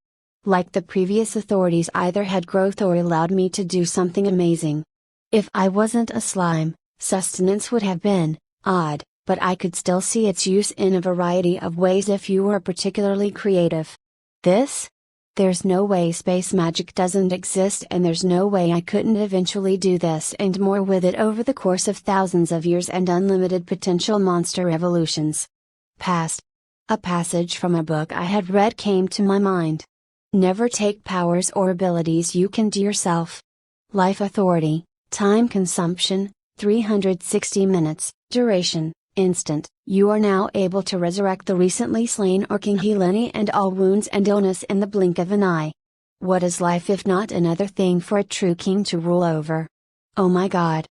Like the previous authorities either had growth or allowed me to do something amazing. If I wasn't a slime, sustenance would have been odd, but I could still see its use in a variety of ways if you were particularly creative. This? There's no way space magic doesn't exist, and there's no way I couldn't eventually do this and more with it over the course of thousands of years and unlimited potential monster evolutions. Past. A passage from a book I had read came to my mind. Never take powers or abilities you can do yourself. Life authority, time consumption, 360 minutes, duration, instant. You are now able to resurrect the recently slain or King Helene and all wounds and illness in the blink of an eye. What is life if not another thing for a true king to rule over? Oh my god.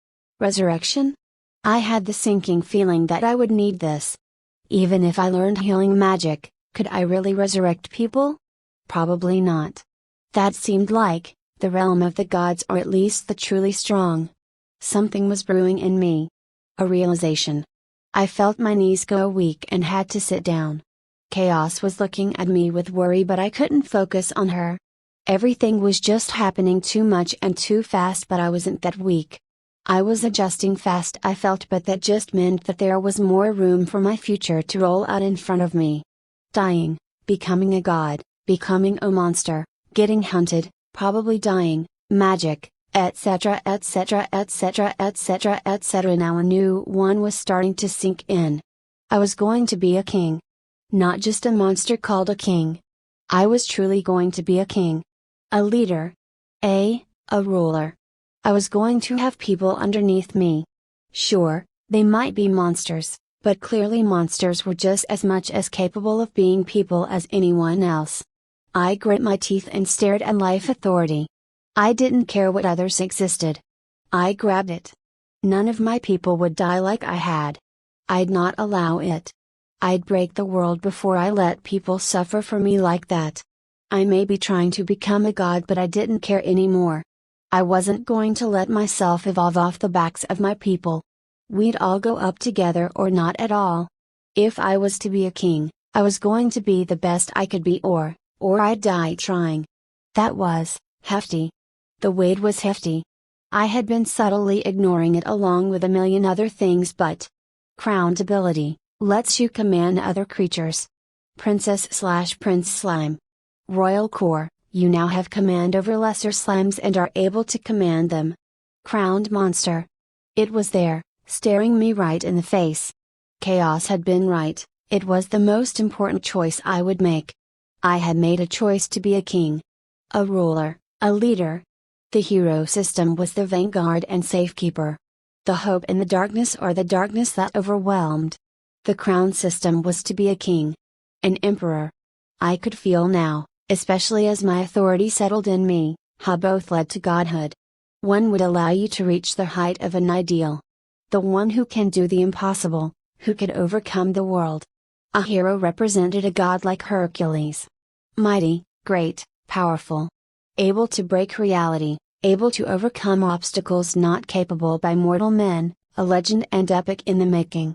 Resurrection? I had the sinking feeling that I would need this. Even if I learned healing magic, could I really resurrect people? Probably not. That seemed like the realm of the gods, or at least the truly strong. Something was brewing in me. A realization. I felt my knees go weak and had to sit down. Chaos was looking at me with worry, but I couldn't focus on her. Everything was just happening too much and too fast, but I wasn't that weak. I was adjusting fast, I felt, but that just meant that there was more room for my future to roll out in front of me. Dying, becoming a god, becoming a monster, getting hunted, probably dying, magic, etc., etc., etc., etc., etc. Now a new one was starting to sink in. I was going to be a king. Not just a monster called a king. I was truly going to be a king. A leader. A ruler. I was going to have people underneath me. Sure, they might be monsters, but clearly monsters were just as much as capable of being people as anyone else. I grit my teeth and stared at life authority. I didn't care what others existed. I grabbed it. None of my people would die like I had. I'd not allow it. I'd break the world before I let people suffer for me like that. I may be trying to become a god, but I didn't care anymore. I wasn't going to let myself evolve off the backs of my people. We'd all go up together or not at all. If I was to be a king, I was going to be the best I could be, or I'd die trying. That was hefty. The weight was hefty. I had been subtly ignoring it along with a million other things, but crowned ability lets you command other creatures. Princess/Prince Slime. Royal Core, you now have command over lesser slimes and are able to command them. Crowned Monster. It was there, staring me right in the face. Chaos had been right, it was the most important choice I would make. I had made a choice to be a king. A ruler, a leader. The hero system was the vanguard and safekeeper. The hope in the darkness, or the darkness that overwhelmed. The crown system was to be a king. An emperor. I could feel now, especially as my authority settled in me, how both led to godhood. One would allow you to reach the height of an ideal. The one who can do the impossible, who could overcome the world. A hero represented a god like Hercules. Mighty, great, powerful. Able to break reality, able to overcome obstacles not capable by mortal men, a legend and epic in the making.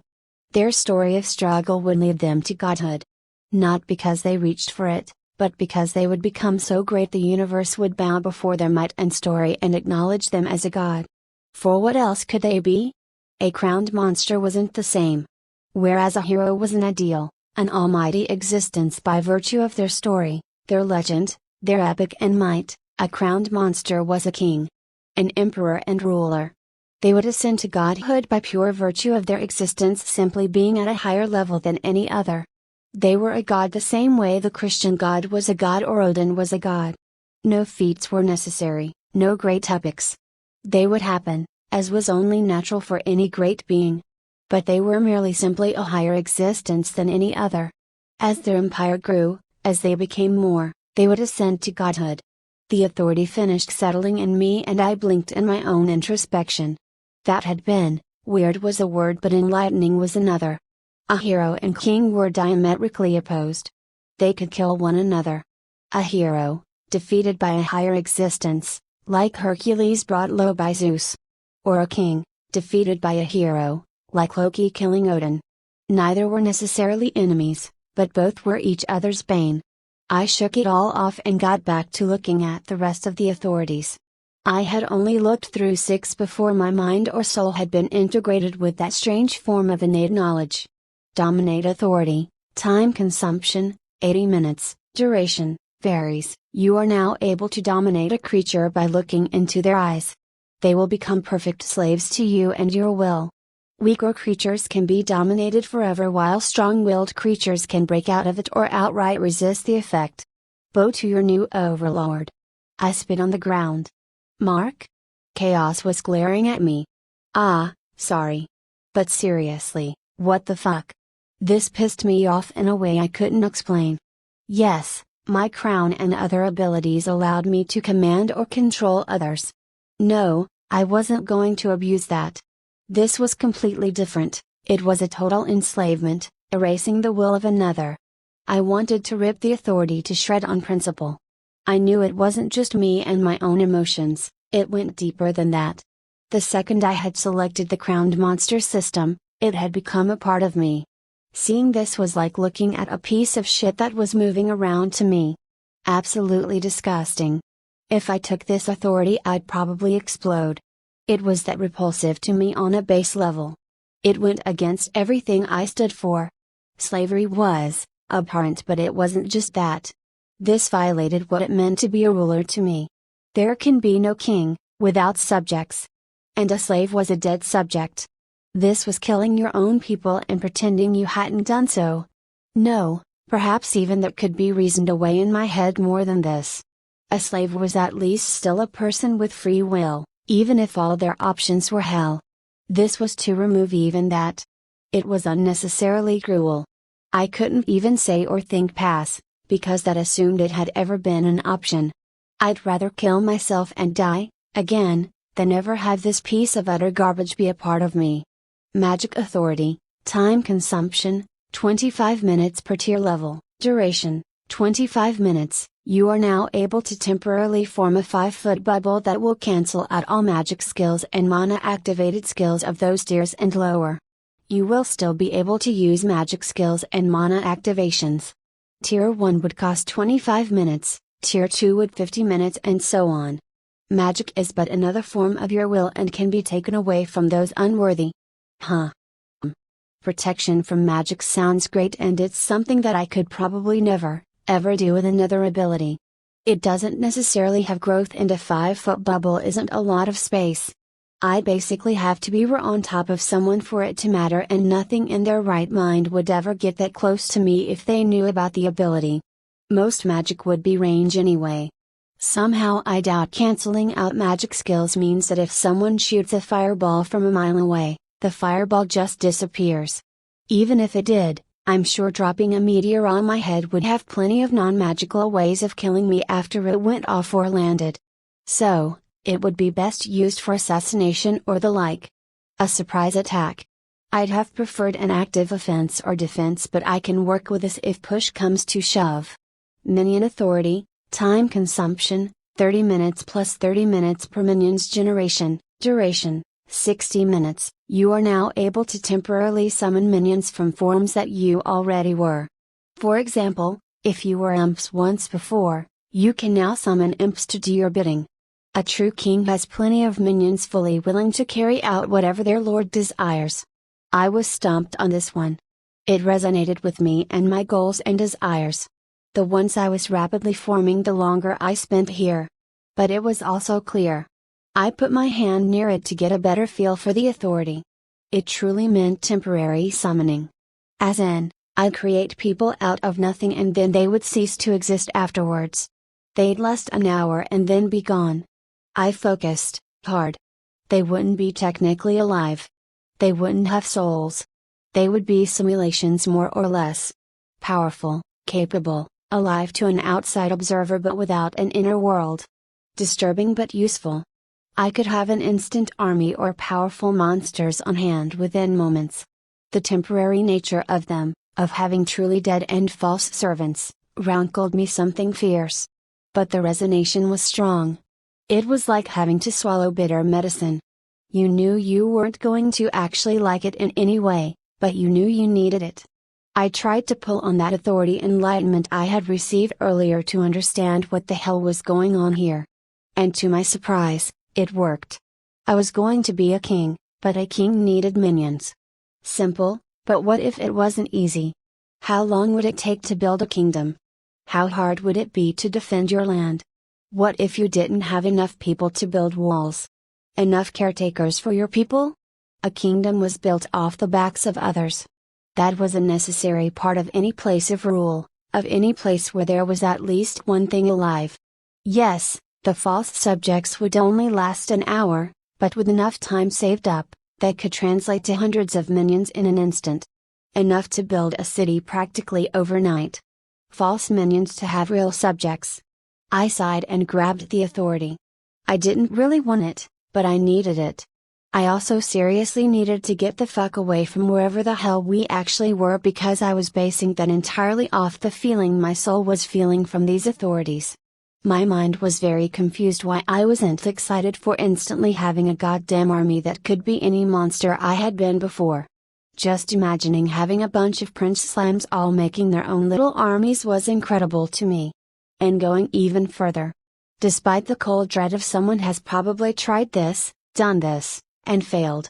Their story of struggle would lead them to godhood. Not because they reached for it, but because they would become so great the universe would bow before their might and story and acknowledge them as a god. For what else could they be? A crowned monster wasn't the same. Whereas a hero was an ideal, an almighty existence by virtue of their story, their legend, their epic and might, a crowned monster was a king. An emperor and ruler. They would ascend to godhood by pure virtue of their existence, simply being at a higher level than any other. They were a god the same way the Christian God was a god or Odin was a god. No feats were necessary, no great epics. They would happen, as was only natural for any great being. But they were merely simply a higher existence than any other. As their empire grew, as they became more, they would ascend to godhood. The authority finished settling in me, and I blinked in my own introspection. That had been, weird was a word, but enlightening was another. A hero and king were diametrically opposed. They could kill one another. A hero, defeated by a higher existence, like Hercules brought low by Zeus. Or a king, defeated by a hero, like Loki killing Odin. Neither were necessarily enemies, but both were each other's bane. I shook it all off and got back to looking at the rest of the authorities. I had only looked through 6 before my mind or soul had been integrated with that strange form of innate knowledge. Dominate authority, time consumption, 80 minutes, duration, varies. You are now able to dominate a creature by looking into their eyes. They will become perfect slaves to you and your will. Weaker creatures can be dominated forever, while strong-willed creatures can break out of it or outright resist the effect. Bow to your new overlord. I spit on the ground. Mark? Chaos was glaring at me. Sorry. But seriously, what the fuck? This pissed me off in a way I couldn't explain. Yes, my crown and other abilities allowed me to command or control others. No, I wasn't going to abuse that. This was completely different. It was a total enslavement, erasing the will of another. I wanted to rip the authority to shred on principle. I knew it wasn't just me and my own emotions, it went deeper than that. The second I had selected the crowned monster system, it had become a part of me. Seeing this was like looking at a piece of shit that was moving around to me. Absolutely disgusting. If I took this authority, I'd probably explode. It was that repulsive to me on a base level. It went against everything I stood for. Slavery was abhorrent, but it wasn't just that. This violated what it meant to be a ruler to me. There can be no king without subjects. And a slave was a dead subject. This was killing your own people and pretending you hadn't done so. No, perhaps even that could be reasoned away in my head more than this. A slave was at least still a person with free will, even if all their options were hell. This was to remove even that. It was unnecessarily cruel. I couldn't even say or think pass, because that assumed it had ever been an option. I'd rather kill myself and die, again, than ever have this piece of utter garbage be a part of me. Magic authority, time consumption, 25 minutes per tier level, duration, 25 minutes. You are now able to temporarily form a 5-foot bubble that will cancel out all magic skills and mana activated skills of those tiers and lower. You will still be able to use magic skills and mana activations. Tier 1 would cost 25 minutes, Tier 2 would 50 minutes, and so on. Magic is but another form of your will and can be taken away from those unworthy. Protection from magic sounds great, and it's something that I could probably never, ever do with another ability. It doesn't necessarily have growth, and a 5-foot bubble isn't a lot of space. I'd basically have to be on top of someone for it to matter, and nothing in their right mind would ever get that close to me if they knew about the ability. Most magic would be range anyway. Somehow I doubt canceling out magic skills means that if someone shoots a fireball from a mile away, the fireball just disappears. Even if it did, I'm sure dropping a meteor on my head would have plenty of non-magical ways of killing me after it went off or landed. So, it would be best used for assassination or the like. A surprise attack. I'd have preferred an active offense or defense, but I can work with this if push comes to shove. Minion authority, time consumption, 30 minutes plus 30 minutes per minion's generation, duration, 60 minutes. You are now able to temporarily summon minions from forms that you already were. For example, if you were imps once before, you can now summon imps to do your bidding. A true king has plenty of minions fully willing to carry out whatever their lord desires. I was stumped on this one. It resonated with me and my goals and desires. The ones I was rapidly forming the longer I spent here. But it was also clear. I put my hand near it to get a better feel for the authority. It truly meant temporary summoning. As in, I'd create people out of nothing and then they would cease to exist afterwards. They'd last an hour and then be gone. I focused hard. They wouldn't be technically alive. They wouldn't have souls. They would be simulations more or less. Powerful, capable, alive to an outside observer but without an inner world. Disturbing but useful. I could have an instant army or powerful monsters on hand within moments. The temporary nature of them, of having truly dead and false servants, rankled me something fierce. But the resonation was strong. It was like having to swallow bitter medicine. You knew you weren't going to actually like it in any way, but you knew you needed it. I tried to pull on that authority enlightenment I had received earlier to understand what the hell was going on here. And to my surprise, it worked. I was going to be a king, but a king needed minions. Simple, but what if it wasn't easy? How long would it take to build a kingdom? How hard would it be to defend your land? What if you didn't have enough people to build walls? Enough caretakers for your people? A kingdom was built off the backs of others. That was a necessary part of any place of rule, of any place where there was at least one thing alive. Yes, the false subjects would only last an hour, but with enough time saved up, that could translate to hundreds of minions in an instant. Enough to build a city practically overnight. False minions to have real subjects. I sighed and grabbed the authority. I didn't really want it, but I needed it. I also seriously needed to get the fuck away from wherever the hell we actually were because I was basing that entirely off the feeling my soul was feeling from these authorities. My mind was very confused why I wasn't excited for instantly having a goddamn army that could be any monster I had been before. Just imagining having a bunch of Prince Slimes all making their own little armies was incredible to me. And going even further. Despite the cold dread of someone has probably tried this, done this, and failed.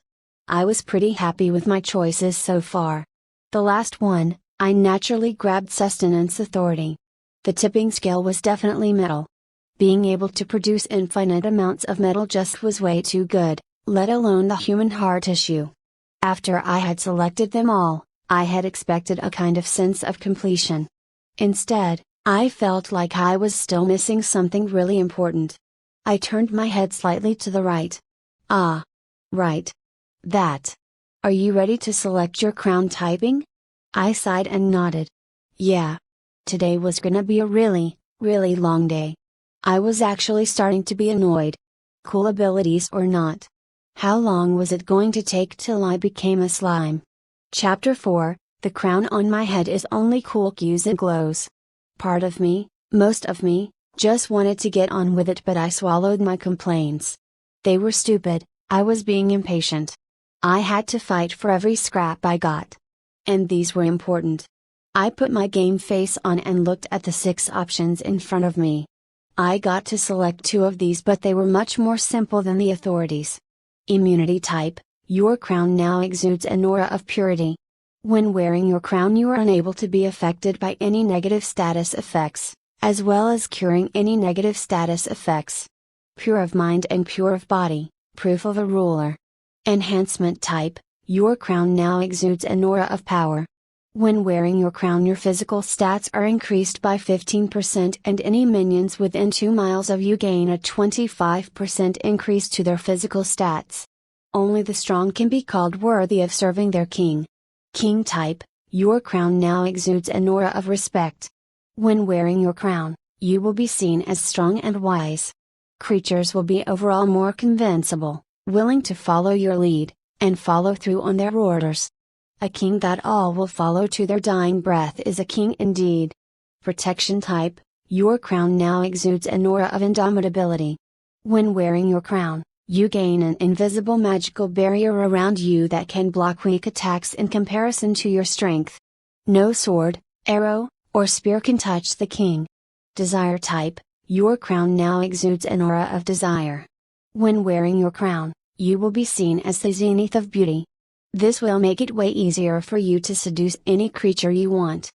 I was pretty happy with my choices so far. The last one, I naturally grabbed Sustenance Authority. The tipping scale was definitely metal. Being able to produce infinite amounts of metal just was way too good, let alone the human heart issue. After I had selected them all, I had expected a kind of sense of completion. Instead, I felt like I was still missing something really important. I turned my head slightly to the right. Ah. Right. That. Are you ready to select your crown typing? I sighed and nodded. Yeah. Today was gonna be a really, really long day. I was actually starting to be annoyed. Cool abilities or not. How long was it going to take till I became a slime? Chapter 4, The crown on my head is only cool cues and glows. Part of me, most of me, just wanted to get on with it, but I swallowed my complaints. They were stupid, I was being impatient. I had to fight for every scrap I got. And these were important. I put my game face on and looked at the 6 options in front of me. I got to select 2 of these, but they were much more simple than the authorities. Immunity type, your crown now exudes an aura of purity. When wearing your crown you are unable to be affected by any negative status effects, as well as curing any negative status effects. Pure of mind and pure of body, proof of a ruler. Enhancement type, your crown now exudes an aura of power. When wearing your crown your physical stats are increased by 15% and any minions within 2 miles of you gain a 25% increase to their physical stats. Only the strong can be called worthy of serving their king. King type, your crown now exudes an aura of respect. When wearing your crown, you will be seen as strong and wise. Creatures will be overall more convincible, willing to follow your lead, and follow through on their orders. A king that all will follow to their dying breath is a king indeed. Protection type, your crown now exudes an aura of indomitability. When wearing your crown, you gain an invisible magical barrier around you that can block weak attacks in comparison to your strength. No sword, arrow, or spear can touch the king. Desire type, your crown now exudes an aura of desire. When wearing your crown, you will be seen as the zenith of beauty. This will make it way easier for you to seduce any creature you want.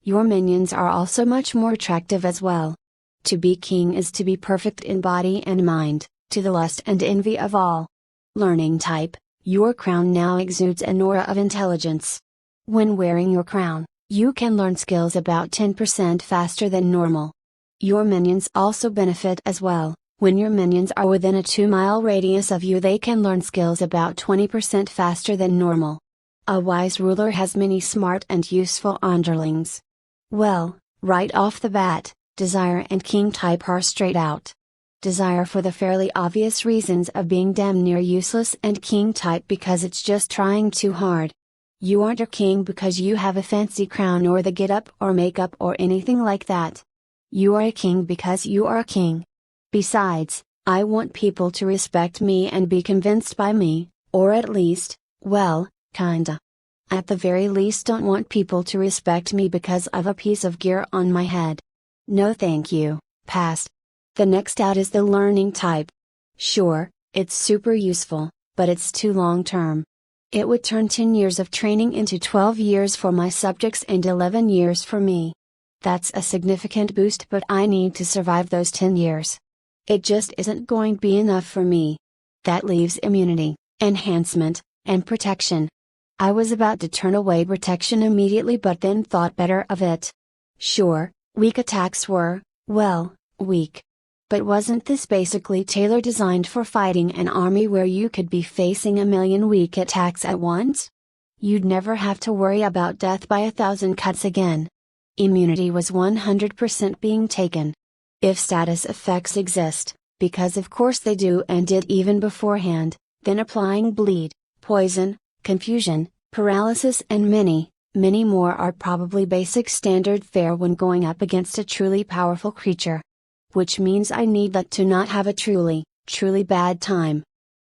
Your minions are also much more attractive as well. To be king is to be perfect in body and mind, to the lust and envy of all. Learning type, your crown now exudes an aura of intelligence. When wearing your crown, you can learn skills about 10% faster than normal. Your minions also benefit as well. When your minions are within a 2-mile radius of you they can learn skills about 20% faster than normal. A wise ruler has many smart and useful underlings. Well, right off the bat, desire and king type are straight out. Desire for the fairly obvious reasons of being damn near useless, and king type because it's just trying too hard. You aren't a king because you have a fancy crown or the get-up or makeup or anything like that. You are a king because you are a king. Besides, I want people to respect me and be convinced by me, or at least, well, kinda. At the very least don't want people to respect me because of a piece of gear on my head. No thank you, pass. The next out is the learning type. Sure, it's super useful, but it's too long term. It would turn 10 years of training into 12 years for my subjects and 11 years for me. That's a significant boost, but I need to survive those 10 years. It just isn't going to be enough for me. That leaves immunity, enhancement, and protection. I was about to turn away protection immediately but then thought better of it. Sure, weak attacks were, well, weak. But wasn't this basically tailor-designed for fighting an army where you could be facing a million weak attacks at once? You'd never have to worry about death by 1,000 cuts again. Immunity was 100% being taken. If status effects exist, because of course they do and did even beforehand, then applying bleed, poison, confusion, paralysis and many, many more are probably basic standard fare when going up against a truly powerful creature. Which means I need that to not have a truly, truly bad time.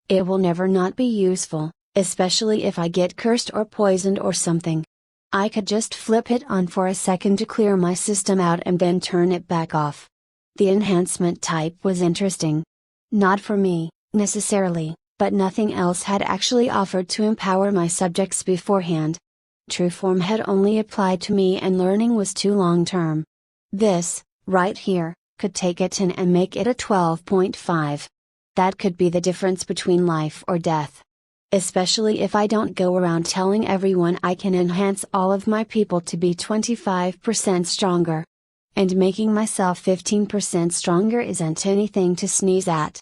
It will never not be useful, especially if I get cursed or poisoned or something. I could just flip it on for a second to clear my system out and then turn it back off. The enhancement type was interesting. Not for me, necessarily, but nothing else had actually offered to empower my subjects beforehand. True form had only applied to me and learning was too long term. This, right here, could take a 10 and make it a 12.5. That could be the difference between life or death. Especially if I don't go around telling everyone I can enhance all of my people to be 25% stronger. And making myself 15% stronger isn't anything to sneeze at.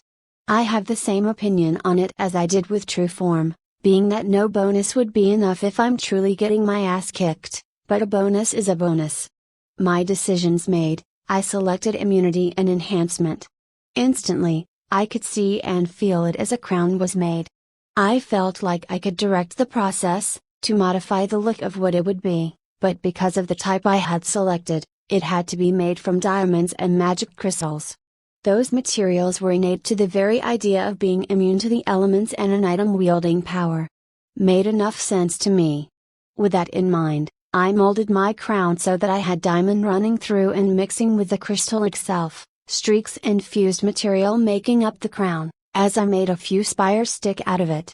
I have the same opinion on it as I did with true form, being that no bonus would be enough if I'm truly getting my ass kicked, but a bonus is a bonus. My decisions made, I selected immunity and enhancement. Instantly, I could see and feel it as a crown was made. I felt like I could direct the process, to modify the look of what it would be, but because of the type I had selected, it had to be made from diamonds and magic crystals. Those materials were innate to the very idea of being immune to the elements and an item wielding power. Made enough sense to me. With that in mind, I molded my crown so that I had diamond running through and mixing with the crystal itself, streaks and fused material making up the crown, as I made a few spires stick out of it.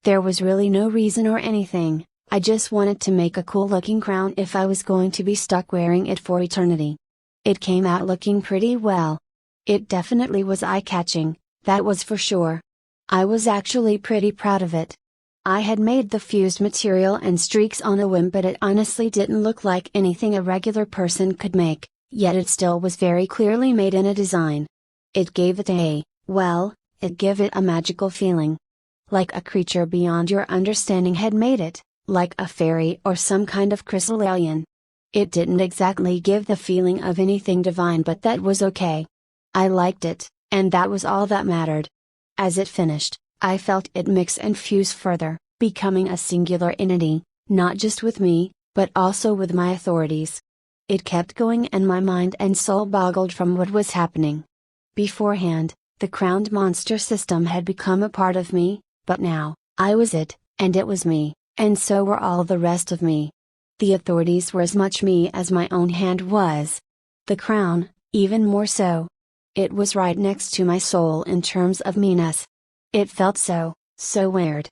There was really no reason or anything, I just wanted to make a cool looking crown if I was going to be stuck wearing it for eternity. It came out looking pretty well. It definitely was eye-catching, that was for sure. I was actually pretty proud of it. I had made the fused material and streaks on a whim, but it honestly didn't look like anything a regular person could make, yet it still was very clearly made in a design. It gave it it gave it a magical feeling. Like a creature beyond your understanding had made it, like a fairy or some kind of crystal alien. It didn't exactly give the feeling of anything divine, but that was okay. I liked it, and that was all that mattered. As it finished, I felt it mix and fuse further, becoming a singular entity, not just with me, but also with my authorities. It kept going and my mind and soul boggled from what was happening. Beforehand, the crowned monster system had become a part of me, but now, I was it, and it was me, and so were all the rest of me. The authorities were as much me as my own hand was. The crown, even more so. It was right next to my soul in terms of meanness. It felt so weird.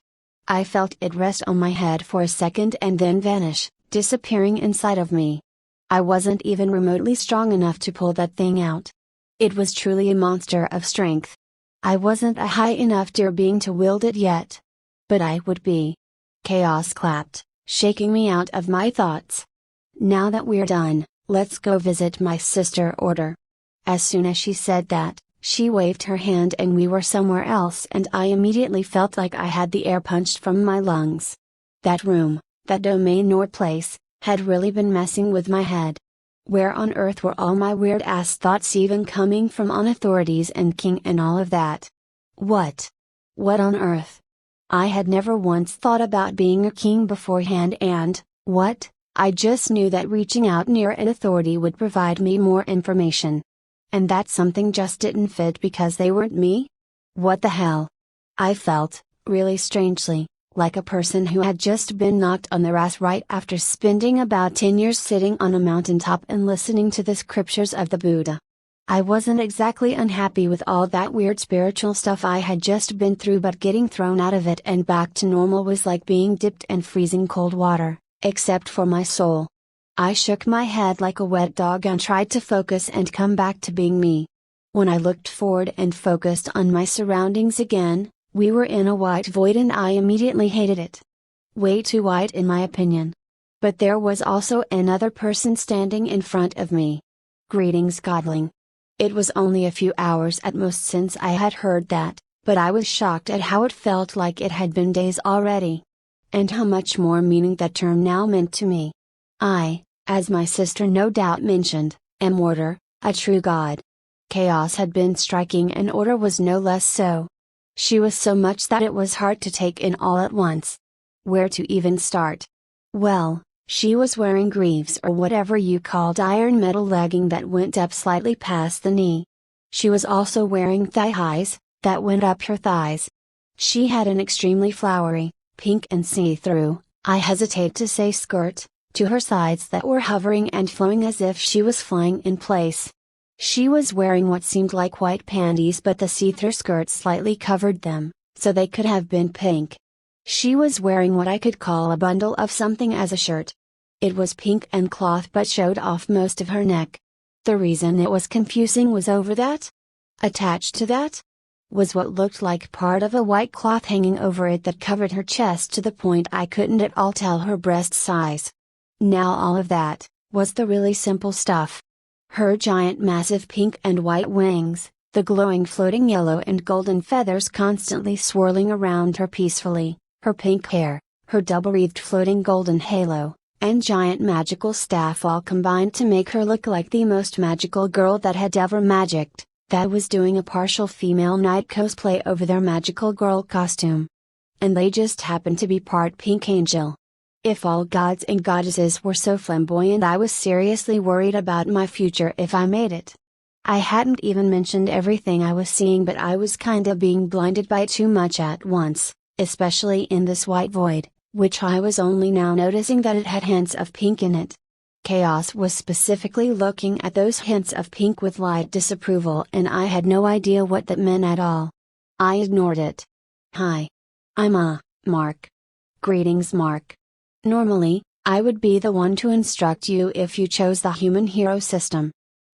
I felt it rest on my head for a second and then vanish, disappearing inside of me. I wasn't even remotely strong enough to pull that thing out. It was truly a monster of strength. I wasn't a high enough dear being to wield it yet. But I would be. Chaos clapped, shaking me out of my thoughts. Now that we're done, let's go visit my sister order. As soon as she said that, she waved her hand and we were somewhere else, and I immediately felt like I had the air punched from my lungs. That room, that domain or place, had really been messing with my head. Where on earth were all my weird ass thoughts even coming from on authorities and king and all of that? What on earth? I had never once thought about being a king beforehand and, I just knew that reaching out near an authority would provide me more information. And that something just didn't fit because they weren't me? What the hell? I felt, really strangely, like a person who had just been knocked on their ass right after spending about 10 years sitting on a mountaintop and listening to the scriptures of the Buddha. I wasn't exactly unhappy with all that weird spiritual stuff I had just been through, but getting thrown out of it and back to normal was like being dipped in freezing cold water, except for my soul. I shook my head like a wet dog and tried to focus and come back to being me. When I looked forward and focused on my surroundings again, we were in a white void and I immediately hated it. Way too white in my opinion. But there was also another person standing in front of me. Greetings, Godling. It was only a few hours at most since I had heard that, but I was shocked at how it felt like it had been days already. And how much more meaning that term now meant to me. I, as my sister no doubt mentioned, am order, a true god. Chaos had been striking and order was no less so. She was so much that it was hard to take in all at once. Where to even start? Well, she was wearing greaves or whatever you called iron metal legging that went up slightly past the knee. She was also wearing thigh highs, that went up her thighs. She had an extremely flowery, pink and see-through, I hesitate to say skirt, to her sides that were hovering and flowing as if she was flying in place. She was wearing what seemed like white panties, but the see-through skirt slightly covered them, so they could have been pink. She was wearing what I could call a bundle of something as a shirt. It was pink and cloth but showed off most of her neck. The reason it was confusing was over that. Attached to that was what looked like part of a white cloth hanging over it that covered her chest to the point I couldn't at all tell her breast size. Now all of that was the really simple stuff. Her giant massive pink and white wings, the glowing floating yellow and golden feathers constantly swirling around her peacefully, her pink hair, her double-wreathed floating golden halo, and giant magical staff all combined to make her look like the most magical girl that had ever magicked, that was doing a partial female night cosplay over their magical girl costume. And they just happened to be part pink angel. If all gods and goddesses were so flamboyant, I was seriously worried about my future if I made it. I hadn't even mentioned everything I was seeing, but I was kinda being blinded by too much at once, especially in this white void, which I was only now noticing that it had hints of pink in it. Chaos was specifically looking at those hints of pink with light disapproval, and I had no idea what that meant at all. I ignored it. Hi. I'm Mark. Greetings, Mark. Normally, I would be the one to instruct you if you chose the human hero system.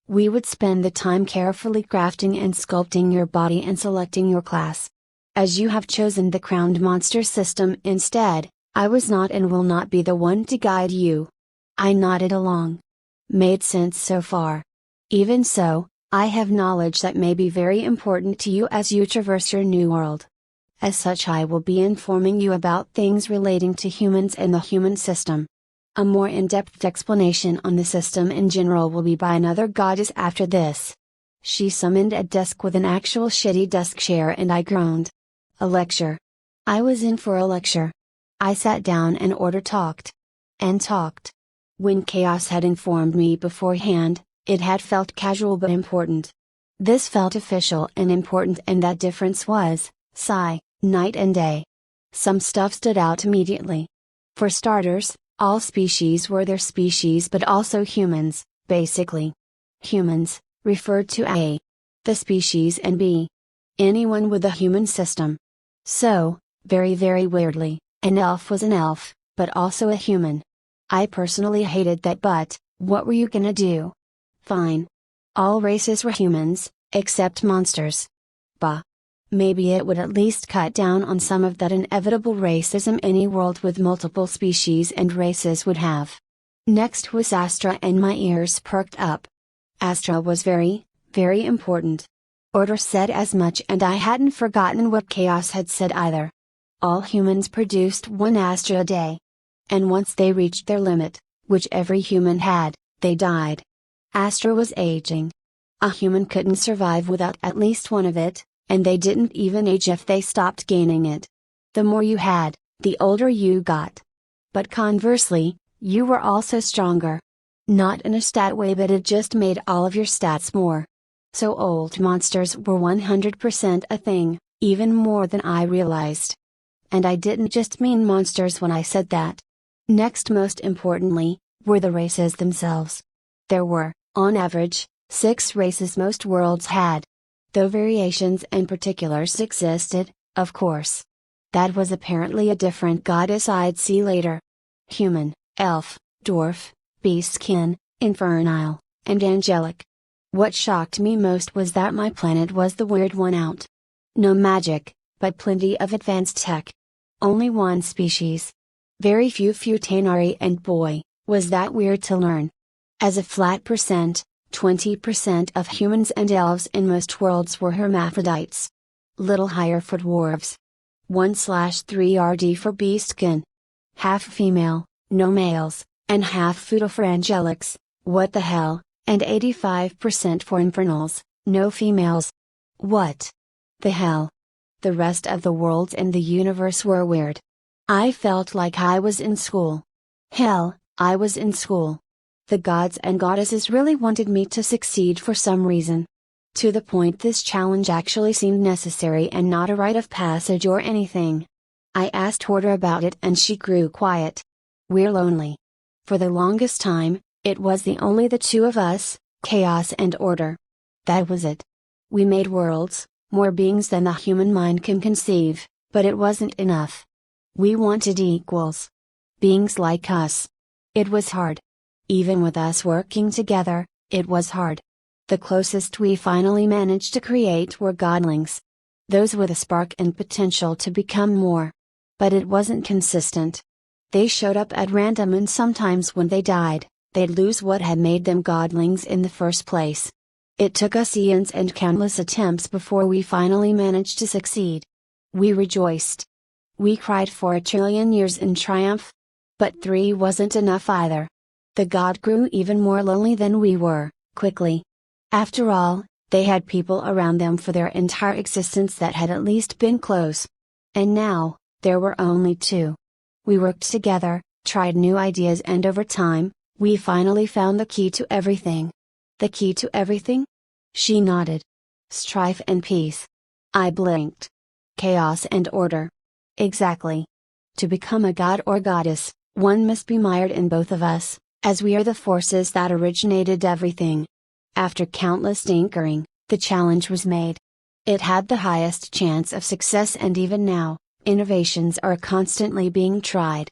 We would spend the time carefully crafting and sculpting your body and selecting your class. As you have chosen the crowned monster system instead, I was not and will not be the one to guide you. I nodded along. Made sense so far. Even so, I have knowledge that may be very important to you as you traverse your new world. As such, I will be informing you about things relating to humans and the human system. A more in-depth explanation on the system in general will be by another goddess after this. She summoned a desk with an actual shitty desk chair and I groaned. A lecture. I was in for a lecture. I sat down and talked. And talked. When Chaos had informed me beforehand, it had felt casual but important. This felt official and important, and that difference was, night and day. Some stuff stood out immediately. For starters, all species were their species, but also humans, basically. Humans, referred to A. the species, and B. anyone with a human system. So, very weirdly, an elf was an elf, but also a human. I personally hated that, but what were you gonna do? Fine. All races were humans, except monsters. Bah. Maybe it would at least cut down on some of that inevitable racism any world with multiple species and races would have. Next was Astra, and my ears perked up. Astra was very important. Order said as much, and I hadn't forgotten what Chaos had said either. All humans produced 1 Astra a day. And once they reached their limit, which every human had, they died. Astra was aging. A human couldn't survive without at least one of it, and they didn't even age if they stopped gaining it. The more you had, the older you got. But conversely, you were also stronger. Not in a stat way, but it just made all of your stats more. So old monsters were 100% a thing, even more than I realized. And I didn't just mean monsters when I said that. Next, most importantly, were the races themselves. There were, on average, 6 races most worlds had. Though variations and particulars existed, of course. That was apparently a different goddess I'd see later. Human, elf, dwarf, beastkin, infernal, and angelic. What shocked me most was that my planet was the weird one out. No magic, but plenty of advanced tech. Only 1 species. Very few Futanari, and boy, was that weird to learn. As a flat percent, 20% of humans and elves in most worlds were hermaphrodites. Little higher for dwarves. 1/3 RD for beastkin. Half female, no males, and half futal for angelics, what the hell, and 85% for infernals, no females. What the hell? The rest of the worlds in the universe were weird. I felt like I was in school. Hell, I was in school. The gods and goddesses really wanted me to succeed for some reason. To the point this challenge actually seemed necessary and not a rite of passage or anything. I asked Order about it and she grew quiet. We're lonely. For the longest time, it was only the two of us, chaos and order. That was it. We made worlds, more beings than the human mind can conceive, but it wasn't enough. We wanted equals. Beings like us. It was hard. Even with us working together, it was hard. The closest we finally managed to create were godlings. Those with a spark and potential to become more. But it wasn't consistent. They showed up at random and sometimes when they died, they'd lose what had made them godlings in the first place. It took us eons and countless attempts before we finally managed to succeed. We rejoiced. We cried for 1,000,000,000 years in triumph. But 3 wasn't enough either. The god grew even more lonely than we were, quickly. After all, they had people around them for their entire existence that had at least been close. And now, there were only 2. We worked together, tried new ideas and over time, we finally found the key to everything. The key to everything? She nodded. Strife and peace. I blinked. Chaos and order. Exactly. To become a god or goddess, one must be mired in both of us, as we are the forces that originated everything. After countless tinkering, the challenge was made. It had the highest chance of success and even now, innovations are constantly being tried.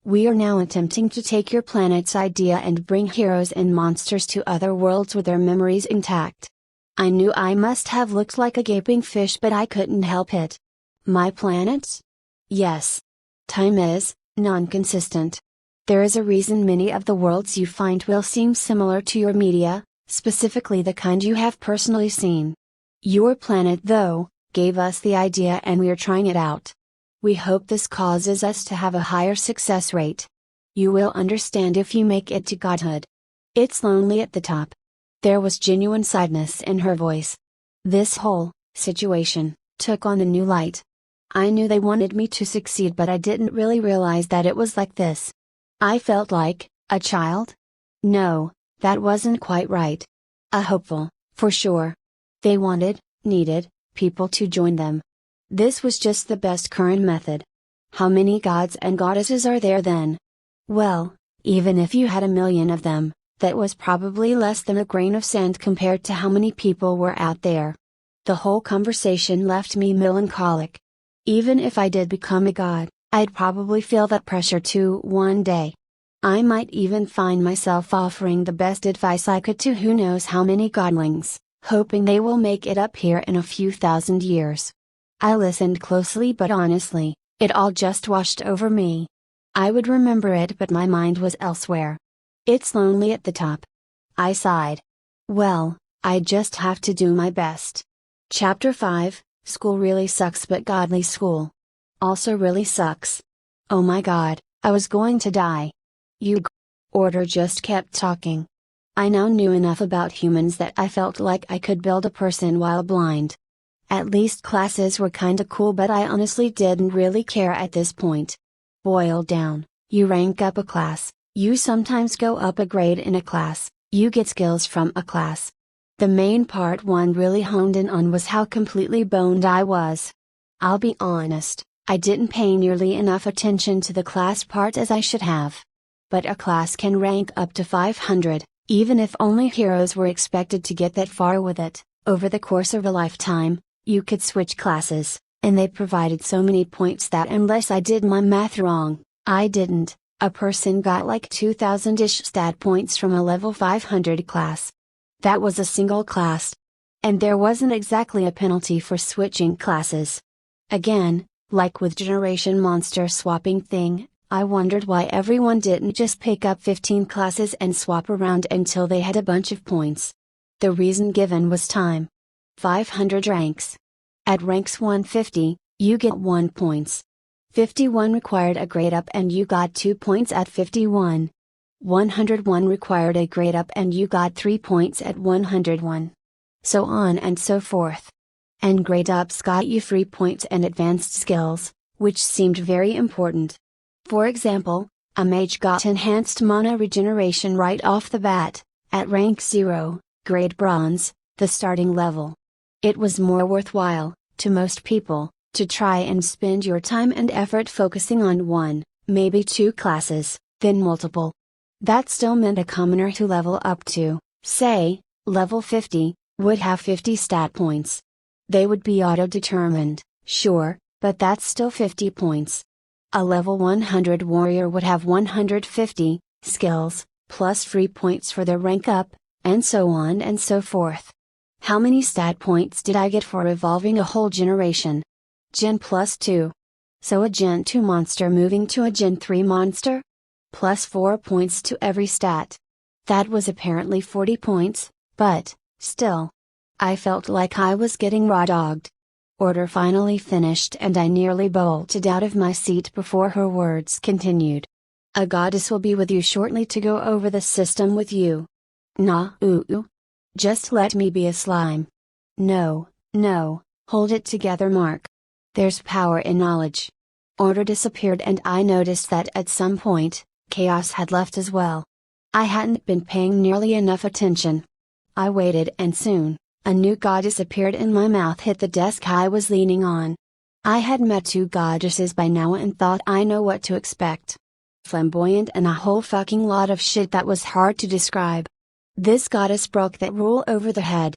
We are now attempting to take your planet's idea and bring heroes and monsters to other worlds with their memories intact. I knew I must have looked like a gaping fish but I couldn't help it. My planets? Yes. Time is non-consistent. There is a reason many of the worlds you find will seem similar to your media, specifically the kind you have personally seen. Your planet though, gave us the idea and we're trying it out. We hope this causes us to have a higher success rate. You will understand if you make it to godhood. It's lonely at the top. There was genuine sadness in her voice. This whole situation took on a new light. I knew they wanted me to succeed but I didn't really realize that it was like this. I felt like a child? No, that wasn't quite right. A hopeful, for sure. They needed, people to join them. This was just the best current method. How many gods and goddesses are there then? Well, even if you had 1,000,000 of them, that was probably less than a grain of sand compared to how many people were out there. The whole conversation left me melancholic. Even if I did become a god, I'd probably feel that pressure too one day. I might even find myself offering the best advice I could to who knows how many godlings, hoping they will make it up here in a few thousand years. I listened closely but honestly, it all just washed over me. I would remember it but my mind was elsewhere. It's lonely at the top. I sighed. Well, I just have to do my best. Chapter 5, School really sucks but godly school. Also really sucks. Oh my god, I was going to die. Order just kept talking. I now knew enough about humans that I felt like I could build a person while blind. At least classes were kinda cool but I honestly didn't really care at this point. Boiled down, you rank up a class, you sometimes go up a grade in a class, you get skills from a class. The main part one really honed in on was how completely boned I was. I'll be honest, I didn't pay nearly enough attention to the class part as I should have. But a class can rank up to 500, even if only heroes were expected to get that far with it. Over the course of a lifetime, you could switch classes, and they provided so many points that unless I did my math wrong, I didn't, a person got like 2,000-ish stat points from a level 500 class. That was a single class. And there wasn't exactly a penalty for switching classes. Again, like with generation monster swapping thing, I wondered why everyone didn't just pick up 15 classes and swap around until they had a bunch of points. The reason given was time. 500 ranks. At ranks 150, you get 1 points. 51 required a grade up and you got 2 points at 51. 101 required a grade up and you got 3 points at 101. So on and so forth. and grade ups got you free points and advanced skills, which seemed very important. For example, a mage got enhanced mana regeneration right off the bat, at rank 0, grade bronze, the starting level. It was more worthwhile, to most people, to try and spend your time and effort focusing on one, maybe two classes, than multiple. That still meant a commoner who level up to, say, level 50, would have 50 stat points. They would be auto-determined, sure, but that's still 50 points. A level 100 warrior would have 150 skills, plus free points for their rank up, and so on and so forth. How many stat points did I get for evolving a whole generation? Gen plus 2. So a Gen 2 monster moving to a Gen 3 monster? Plus 4 points to every stat. That was apparently 40 points, but, still. I felt like I was getting raw-dogged. Order finally finished and I nearly bolted out of my seat before her words continued. A goddess will be with you shortly to go over the system with you. Nah, just let me be a slime. No, hold it together, Mark. There's power in knowledge. Order disappeared and I noticed that at some point, Chaos had left as well. I hadn't been paying nearly enough attention. I waited and soon, a new goddess appeared and my mouth hit the desk I was leaning on. I had met two goddesses by now and thought I know what to expect. Flamboyant and a whole fucking lot of shit that was hard to describe. This goddess broke that rule over the head.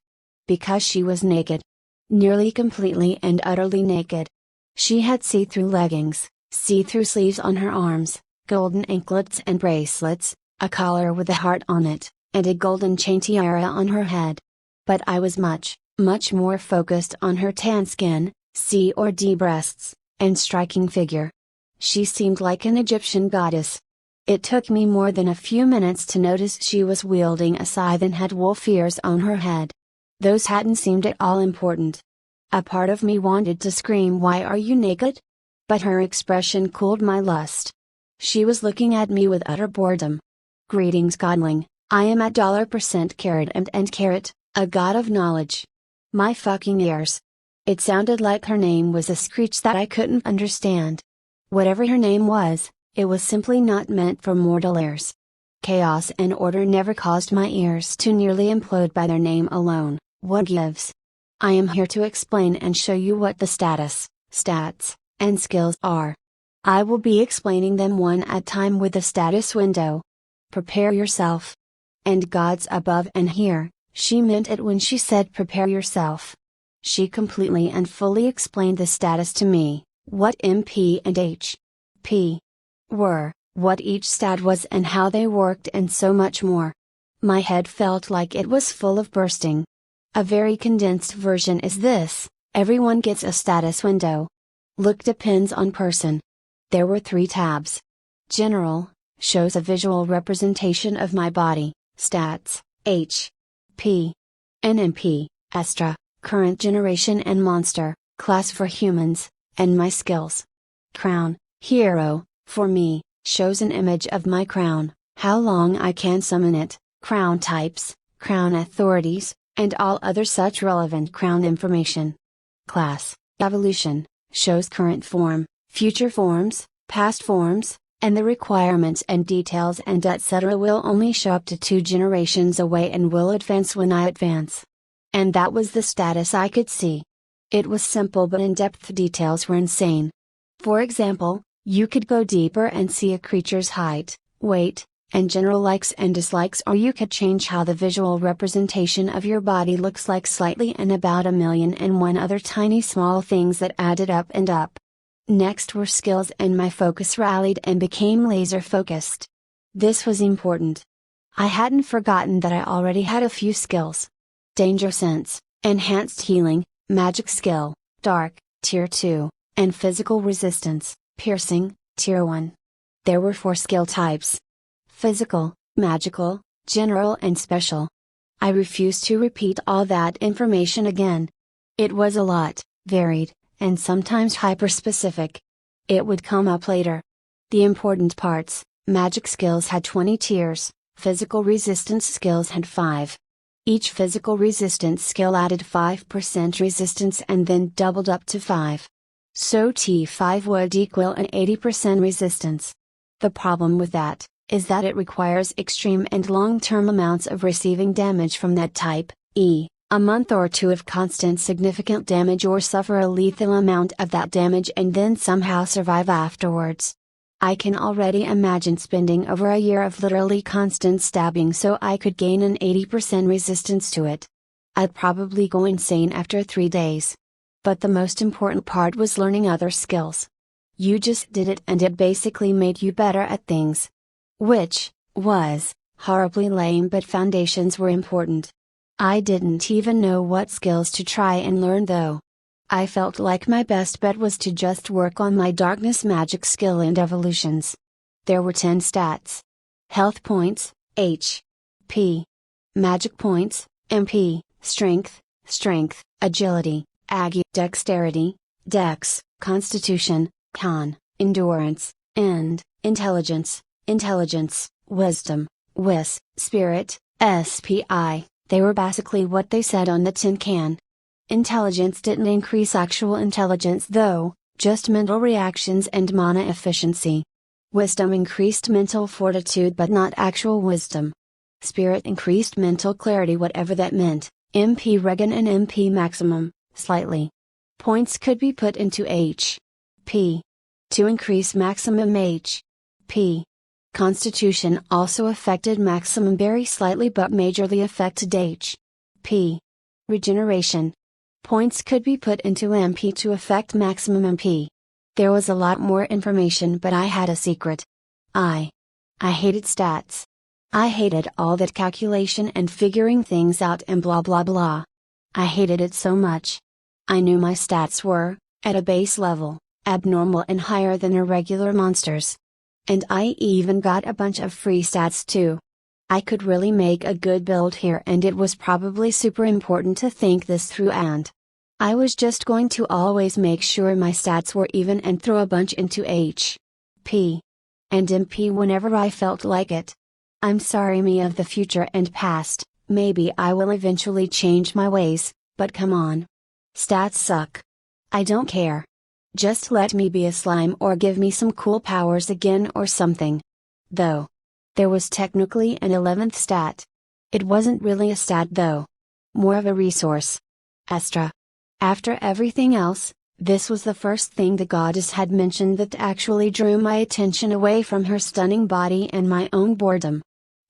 Because she was naked. Nearly completely and utterly naked. She had see-through leggings, see-through sleeves on her arms, golden anklets and bracelets, a collar with a heart on it, and a golden chain tiara on her head. But I was much more focused on her tan skin, C or D breasts, and striking figure. She seemed like an Egyptian goddess. It took me more than a few minutes to notice she was wielding a scythe and had wolf ears on her head. Those hadn't seemed at all important. A part of me wanted to scream, "Why are you naked?" But her expression cooled my lust. She was looking at me with utter boredom. Greetings, godling, I am at $% carrot and carrot, a god of knowledge. My fucking ears. It sounded like her name was a screech that I couldn't understand. Whatever her name was, it was simply not meant for mortal ears. Chaos and order never caused my ears to nearly implode by their name alone. What gives? I am here to explain and show you what the status, stats, and skills are. I will be explaining them one at a time with the status window. Prepare yourself. And gods above and here, she meant it when she said prepare yourself. She completely and fully explained the status to me, what MP and HP were, what each stat was and how they worked and so much more. My head felt like it was full of bursting. A very condensed version is this: everyone gets a status window. Look depends on person. There were 3 tabs. General, shows a visual representation of my body, stats, HP. NMP, Astra, current generation and monster, class for humans, and my skills. Crown, hero, for me, shows an image of my crown, how long I can summon it, crown types, crown authorities, and all other such relevant crown information. Class, evolution, shows current form, future forms, past forms, and the requirements and details and etc. will only show up to 2 generations away and will advance when I advance. And that was the status I could see. It was simple but in-depth details were insane. For example, you could go deeper and see a creature's height, weight, and general likes and dislikes, or you could change how the visual representation of your body looks like slightly and about 1,000,001 other tiny small things that added up and up. Next were skills and my focus rallied and became laser focused. This was important. I hadn't forgotten that I already had a few skills. Danger sense, enhanced healing, magic skill, dark, tier 2, and physical resistance, piercing, tier 1. There were 4 skill types. Physical, magical, general and special. I refuse to repeat all that information again. It was a lot, varied, and sometimes hyper-specific. It would come up later. The important parts: magic skills had 20 tiers, physical resistance skills had 5. Each physical resistance skill added 5% resistance and then doubled up to 5. So T5 would equal an 80% resistance. The problem with that, is that it requires extreme and long-term amounts of receiving damage from that type, a month or two of constant significant damage or suffer a lethal amount of that damage and then somehow survive afterwards. I can already imagine spending over a year of literally constant stabbing so I could gain an 80% resistance to it. I'd probably go insane after 3 days. But the most important part was learning other skills. You just did it and it basically made you better at things. Which was horribly lame, but foundations were important. I didn't even know what skills to try and learn though. I felt like my best bet was to just work on my darkness magic skill and evolutions. There were 10 stats. Health points, HP. Magic points, MP, Strength, Agility, Agi, Dexterity, Dex, Constitution, Con, Endurance, and Intelligence, Wisdom, Wis, Spirit, SPI. They were basically what they said on the tin can. Intelligence didn't increase actual intelligence though, just mental reactions and mana efficiency. Wisdom increased mental fortitude but not actual wisdom. Spirit increased mental clarity, whatever that meant, MP regen and MP maximum, slightly. Points could be put into HP to increase maximum HP. Constitution also affected maximum very slightly but majorly affected HP. Regeneration. Points could be put into MP to affect maximum MP. There was a lot more information, but I had a secret. I hated stats. I hated all that calculation and figuring things out and blah blah blah. I hated it so much. I knew my stats were, at a base level, abnormal and higher than irregular monsters. And I even got a bunch of free stats too. I could really make a good build here, and it was probably super important to think this through, and I was just going to always make sure my stats were even and throw a bunch into HP and MP whenever I felt like it. I'm sorry, me of the future and past, maybe I will eventually change my ways, but come on. Stats suck. I don't care. Just let me be a slime or give me some cool powers again or something. Though. There was technically an 11th stat. It wasn't really a stat though. More of a resource. Astra. After everything else, this was the first thing the goddess had mentioned that actually drew my attention away from her stunning body and my own boredom.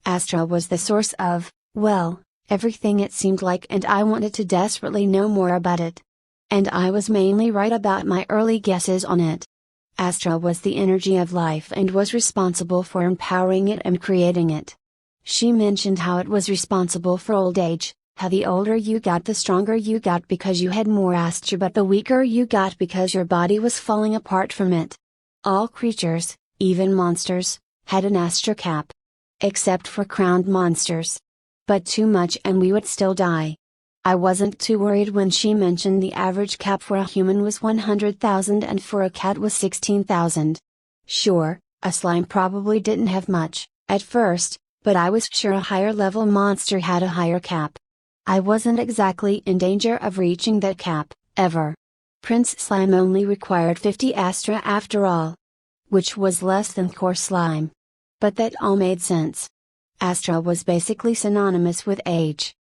Astra was the source of, well, everything it seemed like, and I wanted to desperately know more about it. And I was mainly right about my early guesses on it. Astra was the energy of life and was responsible for empowering it and creating it. She mentioned how it was responsible for old age, how the older you got the stronger you got because you had more Astra, but the weaker you got because your body was falling apart from it. All creatures, even monsters, had an Astra cap. Except for crowned monsters. But too much and we would still die. I wasn't too worried when she mentioned the average cap for a human was 100,000 and for a cat was 16,000. Sure, a slime probably didn't have much, at first, but I was sure a higher level monster had a higher cap. I wasn't exactly in danger of reaching that cap, ever. Prince Slime only required 50 Astra after all. Which was less than Core Slime. But that all made sense. Astra was basically synonymous with age.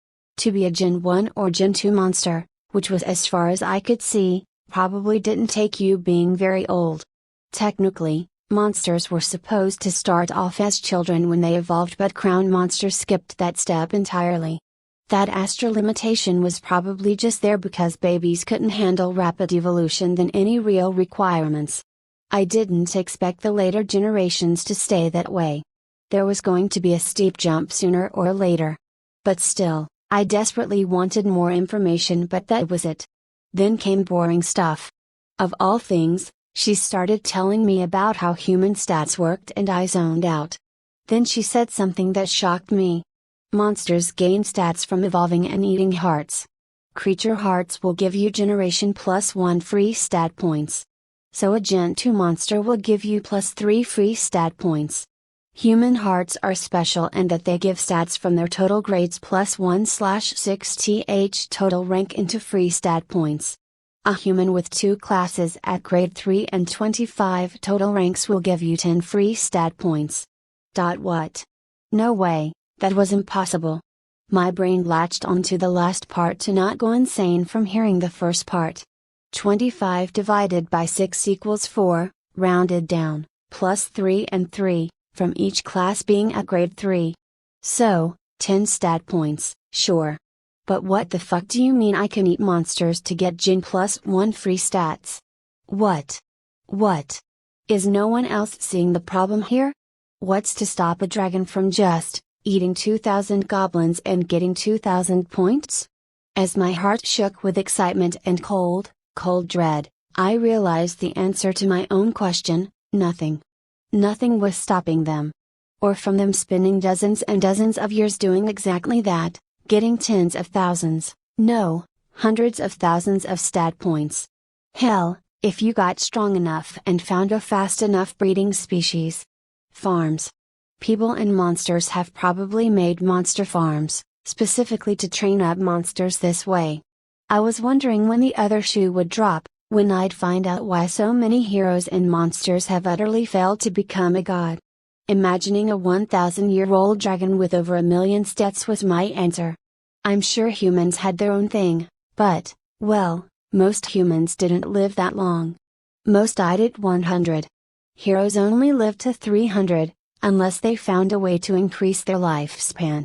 To be a Gen 1 or Gen 2 monster, which was as far as I could see, probably didn't take you being very old. Technically, monsters were supposed to start off as children when they evolved, but crown monsters skipped that step entirely. That Astra limitation was probably just there because babies couldn't handle rapid evolution than any real requirements. I didn't expect the later generations to stay that way. There was going to be a steep jump sooner or later. But still, I desperately wanted more information, but that was it. Then came boring stuff. Of all things, she started telling me about how human stats worked and I zoned out. Then she said something that shocked me. Monsters gain stats from evolving and eating hearts. Creature hearts will give you generation +1 free stat points. So a Gen 2 monster will give you +3 free stat points. Human hearts are special and that they give stats from their total grades plus 1/6th total rank into free stat points. A human with 2 classes at grade 3 and 25 total ranks will give you 10 free stat points. What? No way, that was impossible. My brain latched onto the last part to not go insane from hearing the first part. 25 divided by 6 equals 4, rounded down, plus 3 and 3, from each class being at grade 3. So, 10 stat points, sure. But what the fuck do you mean I can eat monsters to get Jin plus 1 free stats? What? What? Is no one else seeing the problem here? What's to stop a dragon from just eating 2,000 goblins and getting 2,000 points? As my heart shook with excitement and cold dread, I realized the answer to my own question: nothing. Nothing was stopping them. Or from them spending dozens and dozens of years doing exactly that, getting tens of thousands, no, hundreds of thousands of stat points. Hell, if you got strong enough and found a fast enough breeding species. Farms. People and monsters have probably made monster farms, specifically to train up monsters this way. I was wondering when the other shoe would drop, when I'd find out why so many heroes and monsters have utterly failed to become a god. Imagining a 1,000-year-old dragon with over 1 million stats was my answer. I'm sure humans had their own thing, but, well, most humans didn't live that long. Most died at 100. Heroes only lived to 300, unless they found a way to increase their lifespan.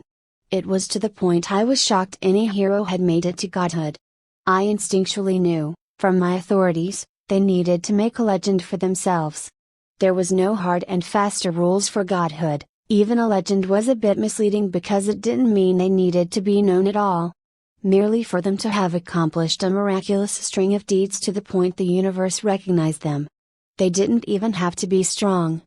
It was to the point I was shocked any hero had made it to godhood. I instinctually knew, from my authorities, they needed to make a legend for themselves. There was no hard and fast rules for godhood. Even a legend was a bit misleading because it didn't mean they needed to be known at all. Merely for them to have accomplished a miraculous string of deeds to the point the universe recognized them. They didn't even have to be strong.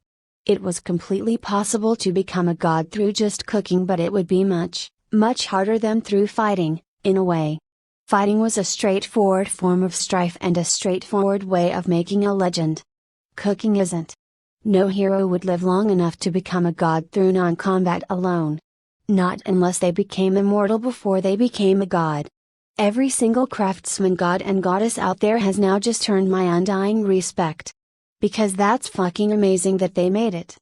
It was completely possible to become a god through just cooking, but it would be much, much harder than through fighting, in a way. Fighting was a straightforward form of strife and a straightforward way of making a legend. Cooking isn't. No hero would live long enough to become a god through non-combat alone. Not unless they became immortal before they became a god. Every single craftsman god and goddess out there has now just earned my undying respect. Because that's fucking amazing that they made it.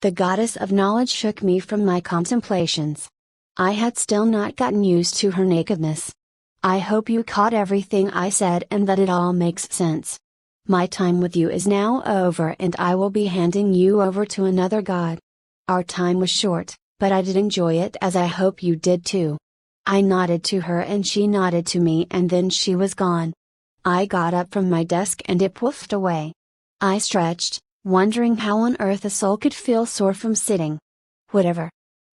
The goddess of knowledge shook me from my contemplations. I had still not gotten used to her nakedness. I hope you caught everything I said and that it all makes sense. My time with you is now over and I will be handing you over to another god. Our time was short, but I did enjoy it, as I hope you did too. I nodded to her and she nodded to me, and then she was gone. I got up from my desk and it poofed away. I stretched, wondering how on earth a soul could feel sore from sitting. Whatever.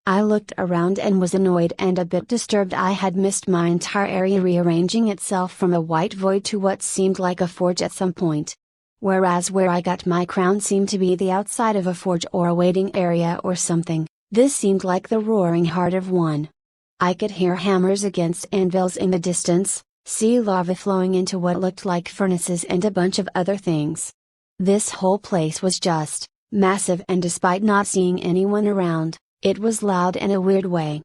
I looked around and was annoyed and a bit disturbed. I had missed my entire area rearranging itself from a white void to what seemed like a forge at some point. Whereas where I got my crown seemed to be the outside of a forge or a waiting area or something, this seemed like the roaring heart of one. I could hear hammers against anvils in the distance, see lava flowing into what looked like furnaces and a bunch of other things. This whole place was just massive, and despite not seeing anyone around, it was loud in a weird way.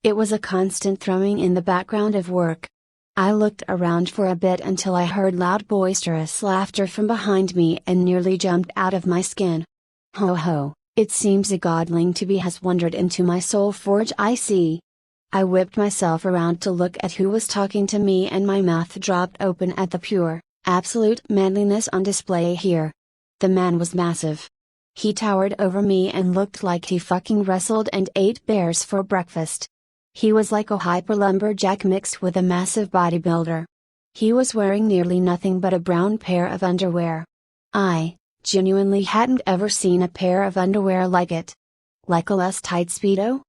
It was a constant thrumming in the background of work. I looked around for a bit until I heard loud boisterous laughter from behind me and nearly jumped out of my skin. Ho ho, it seems a godling to be has wandered into my soul forge, I see. I whipped myself around to look at who was talking to me, and my mouth dropped open at the pure, absolute manliness on display here. The man was massive. He towered over me and looked like he fucking wrestled and ate bears for breakfast. He was like a hyper lumberjack mixed with a massive bodybuilder. He was wearing nearly nothing but a brown pair of underwear. I genuinely hadn't ever seen a pair of underwear like it. Like a less tight Speedo?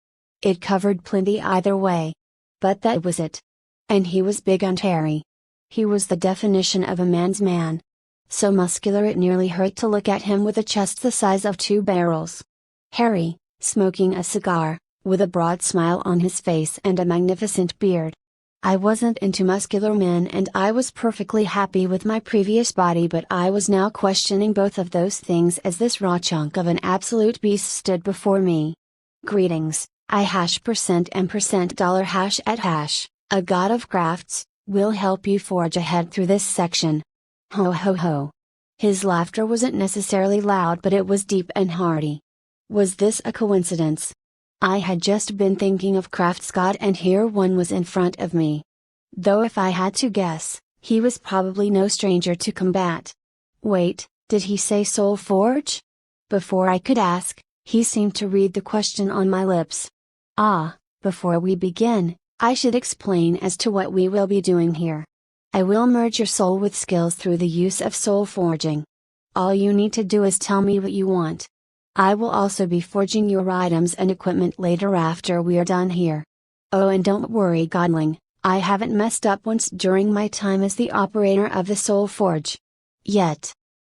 It covered plenty either way. But that was it. And he was big and hairy. He was the definition of a man's man. So muscular it nearly hurt to look at him, with a chest the size of 2 barrels. Hairy, smoking a cigar, with a broad smile on his face and a magnificent beard. I wasn't into muscular men and I was perfectly happy with my previous body, but I was now questioning both of those things as this raw chunk of an absolute beast stood before me. Greetings, I %&% hash at hash, a god of crafts, will help you forge ahead through this section. Ho ho ho. His laughter wasn't necessarily loud, but it was deep and hearty. Was this a coincidence? I had just been thinking of crafts god and here one was in front of me. Though if I had to guess, he was probably no stranger to combat. Wait, did he say Soul Forge? Before I could ask, he seemed to read the question on my lips. Before we begin, I should explain as to what we will be doing here. I will merge your soul with skills through the use of soul forging. All you need to do is tell me what you want. I will also be forging your items and equipment later after we are done here. Oh, and don't worry, Godling, I haven't messed up once during my time as the operator of the Soul Forge. Yet.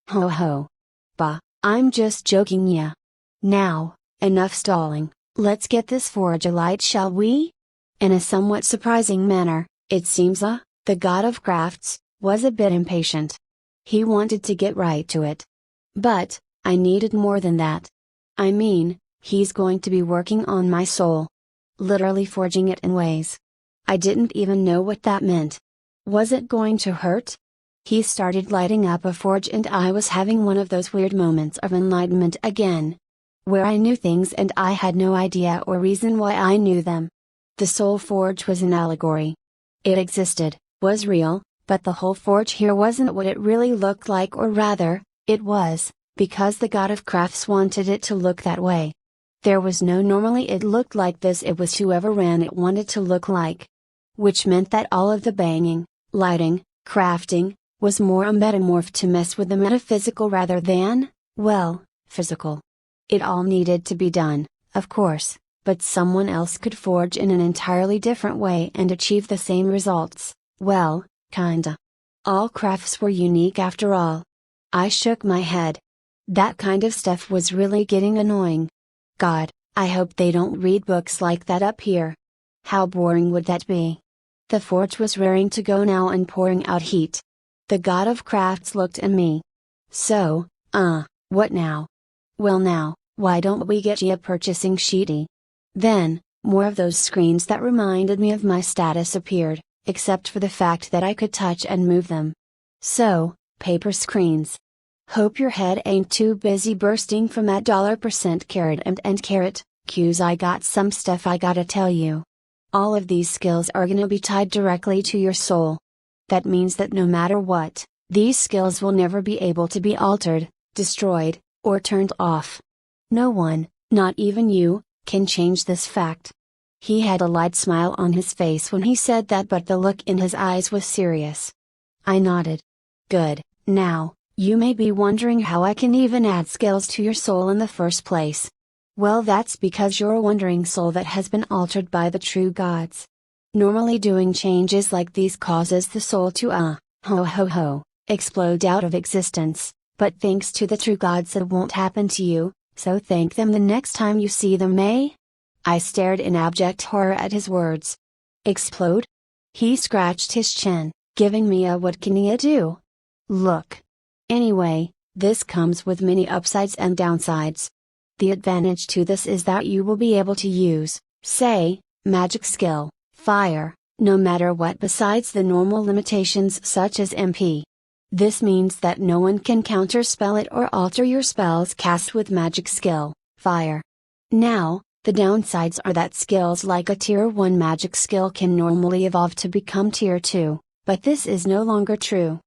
Ho ho. Bah, I'm just joking, yeah. Now, enough stalling, let's get this forge alight, shall we? In a somewhat surprising manner, it seems the god of crafts, was a bit impatient. He wanted to get right to it. But, I needed more than that. I mean, he's going to be working on my soul. Literally forging it in ways. I didn't even know what that meant. Was it going to hurt? He started lighting up a forge and I was having one of those weird moments of enlightenment again. Where I knew things and I had no idea or reason why I knew them. The soul forge was an allegory. It existed, was real, but the whole forge here wasn't what it really looked like, or rather, it was, because the god of crafts wanted it to look that way. There was no normally it looked like this, it was whoever ran it wanted to look like. Which meant that all of the banging, lighting, crafting, was more a metamorph to mess with the metaphysical rather than, well, physical. It all needed to be done, of course, but someone else could forge in an entirely different way and achieve the same results, well, kinda. All crafts were unique after all. I shook my head. That kind of stuff was really getting annoying. God, I hope they don't read books like that up here. How boring would that be? The forge was raring to go now and pouring out heat. The god of crafts looked at me. So, what now? Well now, why don't we get you a purchasing sheety? Then, more of those screens that reminded me of my status appeared, except for the fact that I could touch and move them. So, paper screens. Hope your head ain't too busy bursting from that $% carrot and carrot, cues. I got some stuff I gotta tell you. All of these skills are gonna be tied directly to your soul. That means that no matter what, these skills will never be able to be altered, destroyed, or turned off. No one, not even you, can change this fact. He had a light smile on his face when he said that, but the look in his eyes was serious. I nodded. Good, now, you may be wondering how I can even add skills to your soul in the first place. Well, that's because you're a wandering soul that has been altered by the true gods. Normally doing changes like these causes the soul to explode out of existence, but thanks to the true gods it won't happen to you, so thank them the next time you see them, eh? I stared in abject horror at his words. Explode? He scratched his chin, giving me a what can you do? Look. Anyway, this comes with many upsides and downsides. The advantage to this is that you will be able to use, say, magic skill, fire, no matter what besides the normal limitations such as MP. This means that no one can counterspell it or alter your spells cast with magic skill, fire. Now, the downsides are that skills like a tier 1 magic skill can normally evolve to become tier 2, but this is no longer true.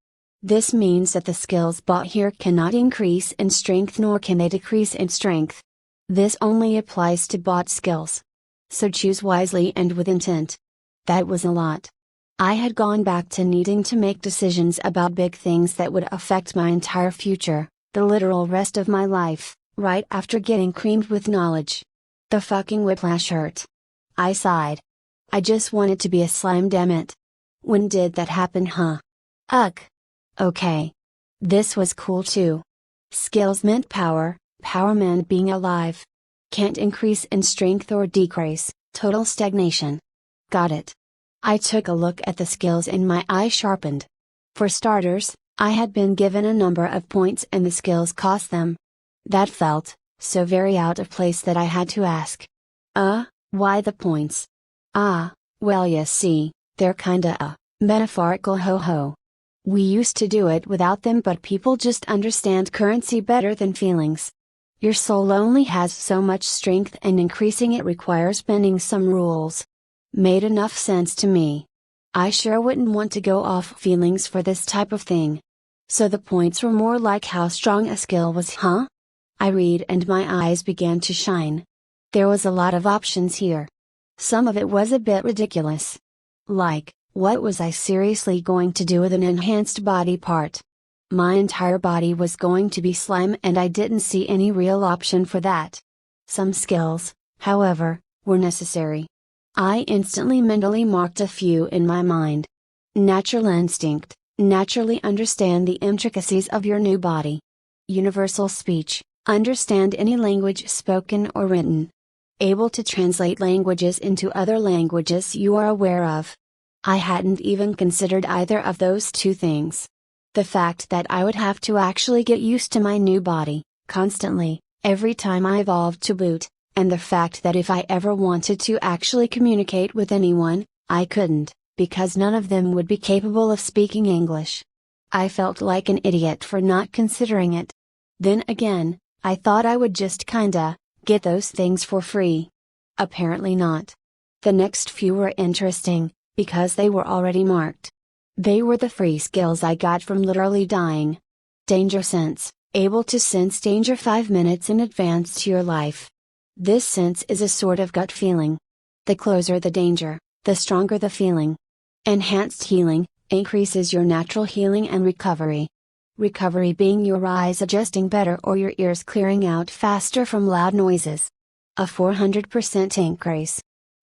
This means that the skills bought here cannot increase in strength nor can they decrease in strength. This only applies to bought skills. So choose wisely and with intent. That was a lot. I had gone back to needing to make decisions about big things that would affect my entire future, the literal rest of my life, right after getting creamed with knowledge. The fucking whiplash hurt. I sighed. I just wanted to be a slime, damn it. When did that happen, huh? Ugh. Okay. This was cool too. Skills meant power, power meant being alive. Can't increase in strength or decrease, total stagnation. Got it. I took a look at the skills and my eye sharpened. For starters, I had been given a number of points and the skills cost them. That felt so very out of place that I had to ask. Why the points? Well, you see, they're kinda metaphorical ho-ho. We used to do it without them, but people just understand currency better than feelings. Your soul only has so much strength and increasing it requires bending some rules. Made enough sense to me. I sure wouldn't want to go off feelings for this type of thing. So the points were more like how strong a skill was, huh? I read and my eyes began to shine. There was a lot of options here. Some of it was a bit ridiculous. Like, what was I seriously going to do with an enhanced body part? My entire body was going to be slime and I didn't see any real option for that. Some skills, however, were necessary. I instantly mentally marked a few in my mind. Natural instinct, naturally understand the intricacies of your new body. Universal speech, understand any language spoken or written. Able to translate languages into other languages you are aware of. I hadn't even considered either of those two things. The fact that I would have to actually get used to my new body, constantly, every time I evolved to boot, and the fact that if I ever wanted to actually communicate with anyone, I couldn't, because none of them would be capable of speaking English. I felt like an idiot for not considering it. Then again, I thought I would just kinda get those things for free. Apparently not. The next few were interesting, because they were already marked. They were the free skills I got from literally dying. Danger sense, able to sense danger 5 minutes in advance to your life. This sense is a sort of gut feeling. The closer the danger, the stronger the feeling. Enhanced healing, increases your natural healing and recovery. Recovery being your eyes adjusting better or your ears clearing out faster from loud noises. A 400% increase.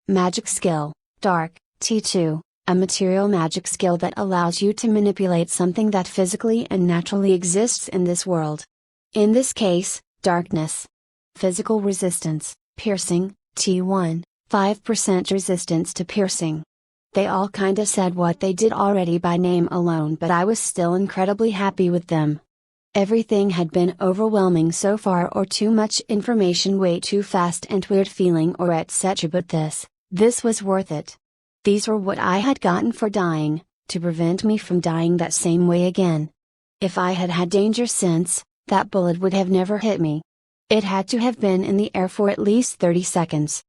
Magic skill, Dark, T2, a material magic skill that allows you to manipulate something that physically and naturally exists in this world. In this case, darkness. Physical resistance, piercing, T1, 5% resistance to piercing. They all kinda said what they did already by name alone, but I was still incredibly happy with them. Everything had been overwhelming so far, or too much information, way too fast and weird feeling, or etc. But this was worth it. These were what I had gotten for dying, to prevent me from dying that same way again. If I had had danger sense, that bullet would have never hit me. It had to have been in the air for at least 30 seconds.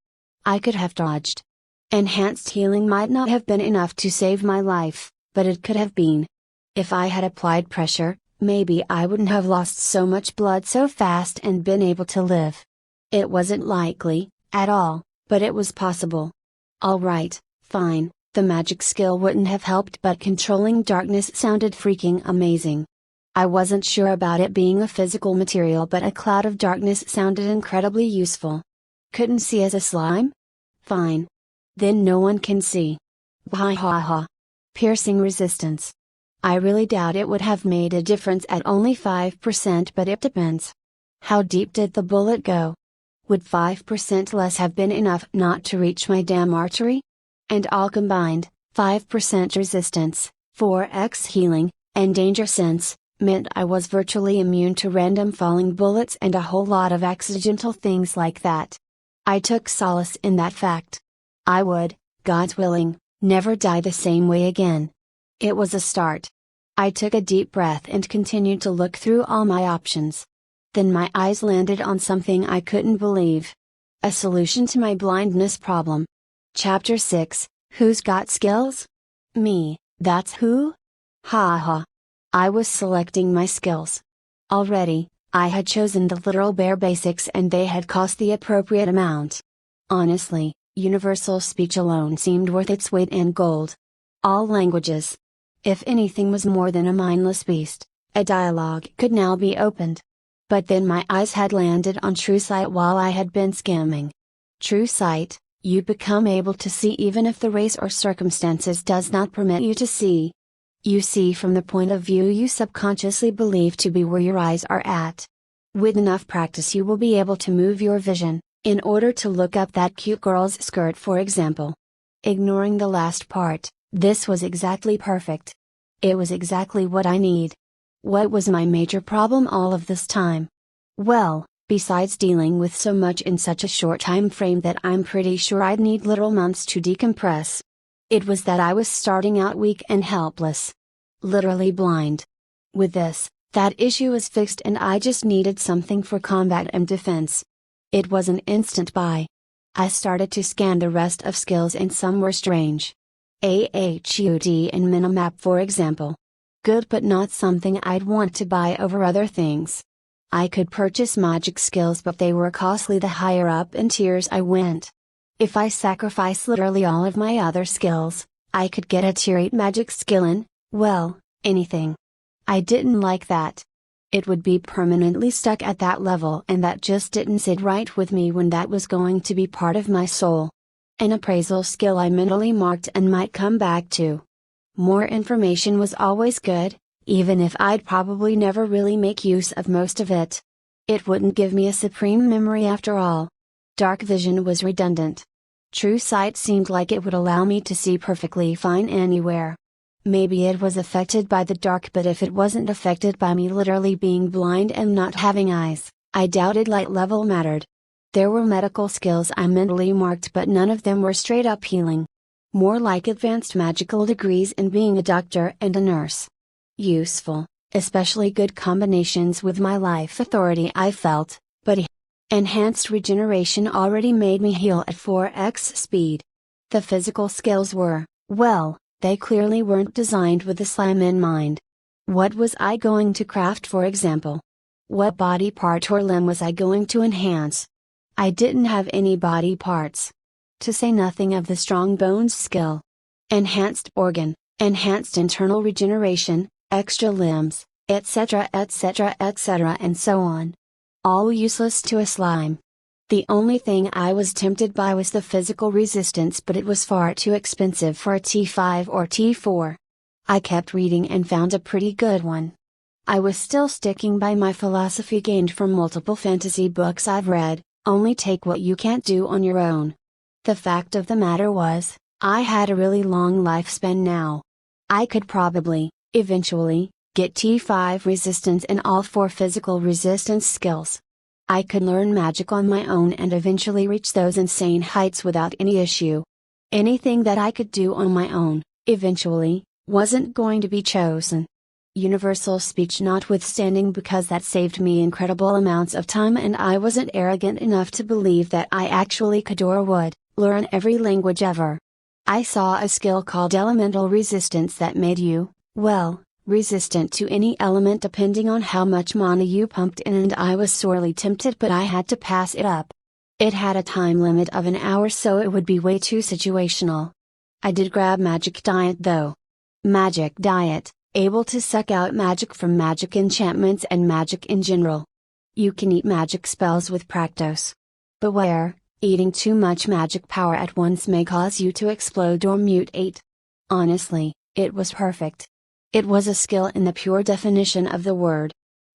I could have dodged. Enhanced healing might not have been enough to save my life, but it could have been. If I had applied pressure, maybe I wouldn't have lost so much blood so fast and been able to live. It wasn't likely, at all, but it was possible. Alright, fine, the magic skill wouldn't have helped, but controlling darkness sounded freaking amazing. I wasn't sure about it being a physical material, but a cloud of darkness sounded incredibly useful. Couldn't see as a slime? Fine. Then no one can see. Ha ha ha. Piercing resistance. I really doubt it would have made a difference at only 5%, but it depends. How deep did the bullet go? Would 5% less have been enough not to reach my damn artery? And all combined, 5% resistance, 4x healing, and danger sense, meant I was virtually immune to random falling bullets and a whole lot of accidental things like that. I took solace in that fact. I would, God willing, never die the same way again. It was a start. I took a deep breath and continued to look through all my options. Then my eyes landed on something I couldn't believe. A solution to my blindness problem. Chapter 6, Who's Got Skills? Me, that's who? Ha ha. I was selecting my skills. Already, I had chosen the literal bare basics and they had cost the appropriate amount. Honestly, universal speech alone seemed worth its weight in gold. All languages. If anything was more than a mindless beast, a dialogue could now be opened. But then my eyes had landed on True Sight while I had been skimming. True Sight, you become able to see even if the race or circumstances does not permit you to see. You see from the point of view you subconsciously believe to be where your eyes are at. With enough practice you will be able to move your vision, in order to look up that cute girl's skirt, for example. Ignoring the last part, this was exactly perfect. It was exactly what I need. What was my major problem all of this time? Well, besides dealing with so much in such a short time frame that I'm pretty sure I'd need literal months to decompress. It was that I was starting out weak and helpless. Literally blind. With this, that issue was fixed and I just needed something for combat and defense. It was an instant buy. I started to scan the rest of skills and some were strange. AHUD and Minimap for example. Good but not something I'd want to buy over other things. I could purchase magic skills but they were costly the higher up in tiers I went. If I sacrificed literally all of my other skills, I could get a tier 8 magic skill in, well, anything. I didn't like that. It would be permanently stuck at that level and that just didn't sit right with me when that was going to be part of my soul. An appraisal skill I mentally marked and might come back to. More information was always good, even if I'd probably never really make use of most of it. It wouldn't give me a supreme memory after all. Dark vision was redundant. True sight seemed like it would allow me to see perfectly fine anywhere. Maybe it was affected by the dark, but if it wasn't affected by me literally being blind and not having eyes, I doubted light level mattered. There were medical skills I mentally marked but none of them were straight up healing. More like advanced magical degrees in being a doctor and a nurse. Useful, especially good combinations with my life authority I felt, but enhanced regeneration already made me heal at 4x speed. The physical skills were, well, they clearly weren't designed with the slime in mind. What was I going to craft for example? What body part or limb was I going to enhance? I didn't have any body parts. To say nothing of the strong bones skill. Enhanced organ, enhanced internal regeneration, extra limbs, etc. etc. etc. and so on. All useless to a slime. The only thing I was tempted by was the physical resistance, but it was far too expensive for a T5 or T4. I kept reading and found a pretty good one. I was still sticking by my philosophy gained from multiple fantasy books I've read, only take what you can't do on your own. The fact of the matter was, I had a really long lifespan now. I could probably, eventually, get T5 resistance in all 4 physical resistance skills. I could learn magic on my own and eventually reach those insane heights without any issue. Anything that I could do on my own, eventually, wasn't going to be chosen. Universal speech notwithstanding, because that saved me incredible amounts of time and I wasn't arrogant enough to believe that I actually could or would learn every language ever. I saw a skill called elemental resistance that made you, well, resistant to any element depending on how much mana you pumped in, and I was sorely tempted but I had to pass it up. It had a time limit of an hour so it would be way too situational. I did grab Magic Diet though. Magic Diet, able to suck out magic from magic enchantments and magic in general. You can eat magic spells with Praktos. Beware, eating too much magic power at once may cause you to explode or mutate. Honestly, it was perfect. It was a skill in the pure definition of the word.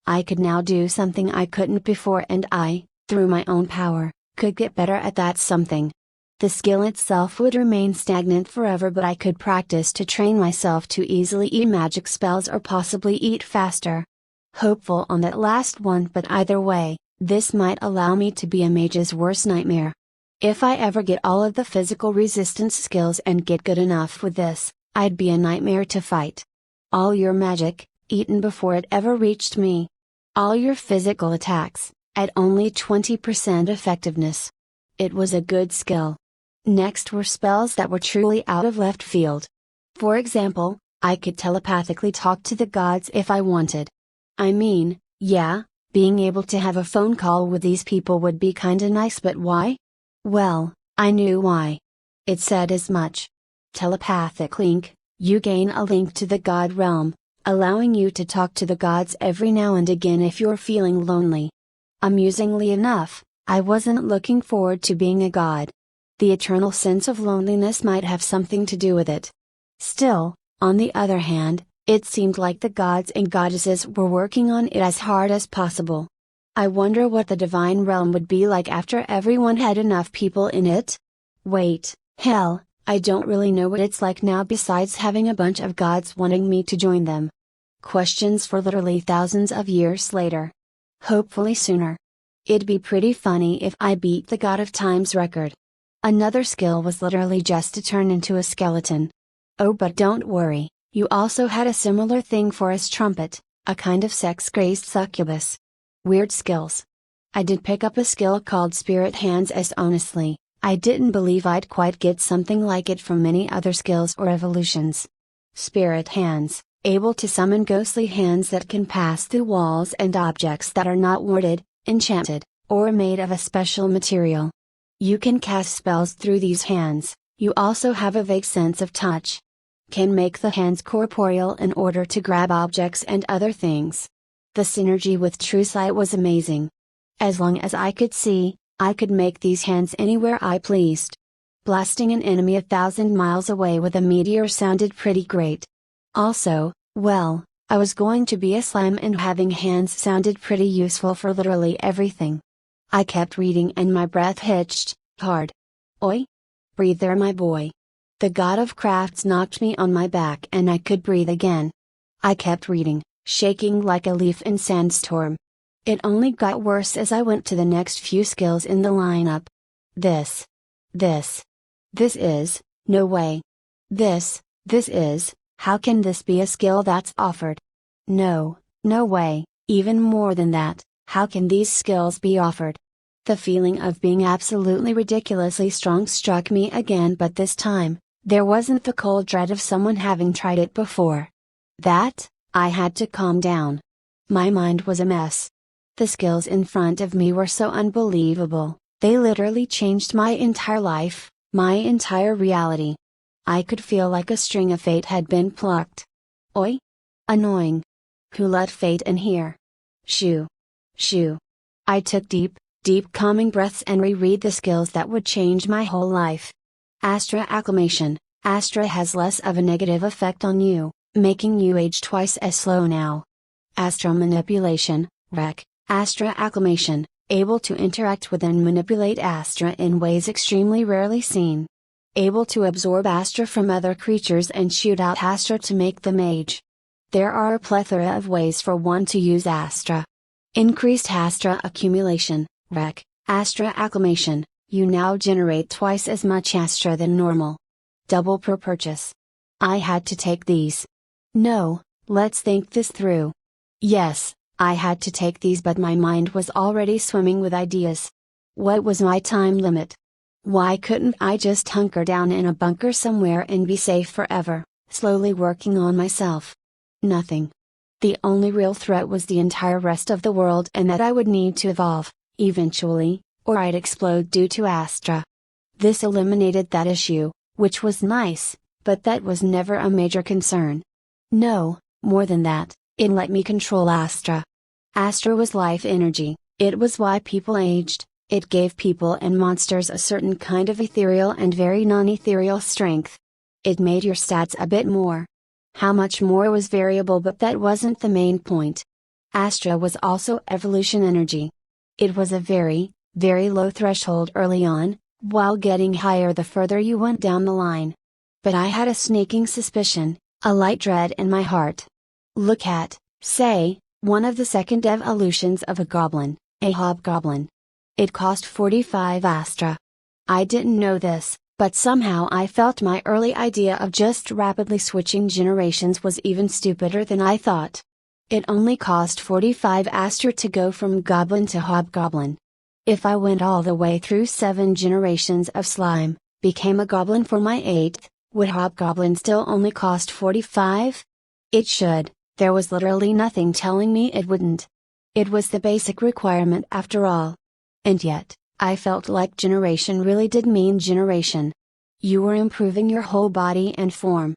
I could now do something I couldn't before and I, through my own power, could get better at that something. The skill itself would remain stagnant forever but I could practice to train myself to easily eat magic spells or possibly eat faster. Hopeful on that last one, but either way, this might allow me to be a mage's worst nightmare. If I ever get all of the physical resistance skills and get good enough with this, I'd be a nightmare to fight. All your magic, eaten before it ever reached me. All your physical attacks, at only 20% effectiveness. It was a good skill. Next were spells that were truly out of left field. For example, I could telepathically talk to the gods if I wanted. I mean, yeah, being able to have a phone call with these people would be kinda nice, but why? Well, I knew why. It said as much. Telepathic link. You gain a link to the god realm, allowing you to talk to the gods every now and again if you're feeling lonely. Amusingly enough, I wasn't looking forward to being a god. The eternal sense of loneliness might have something to do with it. Still, on the other hand, it seemed like the gods and goddesses were working on it as hard as possible. I wonder what the divine realm would be like after everyone had enough people in it? Wait, hell, I don't really know what it's like now besides having a bunch of gods wanting me to join them. Questions for literally thousands of years later. Hopefully sooner. It'd be pretty funny if I beat the God of Time's record. Another skill was literally just to turn into a skeleton. Oh, but don't worry, you also had a similar thing for us trumpet, a kind of sex-crazed succubus. Weird skills. I did pick up a skill called Spirit Hands as honestly, I didn't believe I'd quite get something like it from many other skills or evolutions. Spirit Hands, able to summon ghostly hands that can pass through walls and objects that are not warded, enchanted, or made of a special material. You can cast spells through these hands. You also have a vague sense of touch. Can make the hands corporeal in order to grab objects and other things. The synergy with True Sight was amazing. As long as I could see, I could make these hands anywhere I pleased. Blasting an enemy 1,000 miles away with a meteor sounded pretty great. Also, well, I was going to be a slime and having hands sounded pretty useful for literally everything. I kept reading and my breath hitched hard. Oi! Breathe there, my boy. The god of crafts knocked me on my back and I could breathe again. I kept reading, shaking like a leaf in sandstorm. It only got worse as I went to the next few skills in the lineup. This is, no way. This is, how can this be a skill that's offered? No way, even more than that, how can these skills be offered? The feeling of being absolutely ridiculously strong struck me again, but this time, there wasn't the cold dread of someone having tried it before. I had to calm down. My mind was a mess. The skills in front of me were so unbelievable, they literally changed my entire life, my entire reality. I could feel like a string of fate had been plucked. Oi! Annoying. Who let fate in here? Shoo. I took deep calming breaths and reread the skills that would change my whole life. Astra Acclimation. Astra has less of a negative effect on you, making you age twice as slow now. Astra Manipulation. Rec. Astra Acclimation. Able to interact with and manipulate Astra in ways extremely rarely seen. Able to absorb Astra from other creatures and shoot out Astra to make them age. There are a plethora of ways for one to use Astra. Increased Astra Accumulation. Rec. Astra Acclimation. You now generate twice as much Astra than normal. Double per purchase. I had to take these. No, let's think this through. Yes, I had to take these, but my mind was already swimming with ideas. What was my time limit? Why couldn't I just hunker down in a bunker somewhere and be safe forever, slowly working on myself? Nothing. The only real threat was the entire rest of the world, and that I would need to evolve, eventually, or I'd explode due to Astra. This eliminated that issue, which was nice, but that was never a major concern. No, more than that, it let me control Astra. Astra was life energy, it was why people aged, it gave people and monsters a certain kind of ethereal and very non-ethereal strength. It made your stats a bit more. How much more was variable, but that wasn't the main point. Astra was also evolution energy. It was a very low threshold early on, while getting higher the further you went down the line. But I had a sneaking suspicion, a light dread in my heart. Look at, say, one of the second evolutions of a goblin, a hobgoblin. It cost 45 Astra. I didn't know this, but somehow I felt my early idea of just rapidly switching generations was even stupider than I thought. It only cost 45 Astra to go from goblin to hobgoblin. If I went all the way through 7 generations of slime, became a goblin for my 8th, would hobgoblin still only cost 45? It should, there was literally nothing telling me it wouldn't. It was the basic requirement after all. And yet, I felt like generation really did mean generation. You were improving your whole body and form.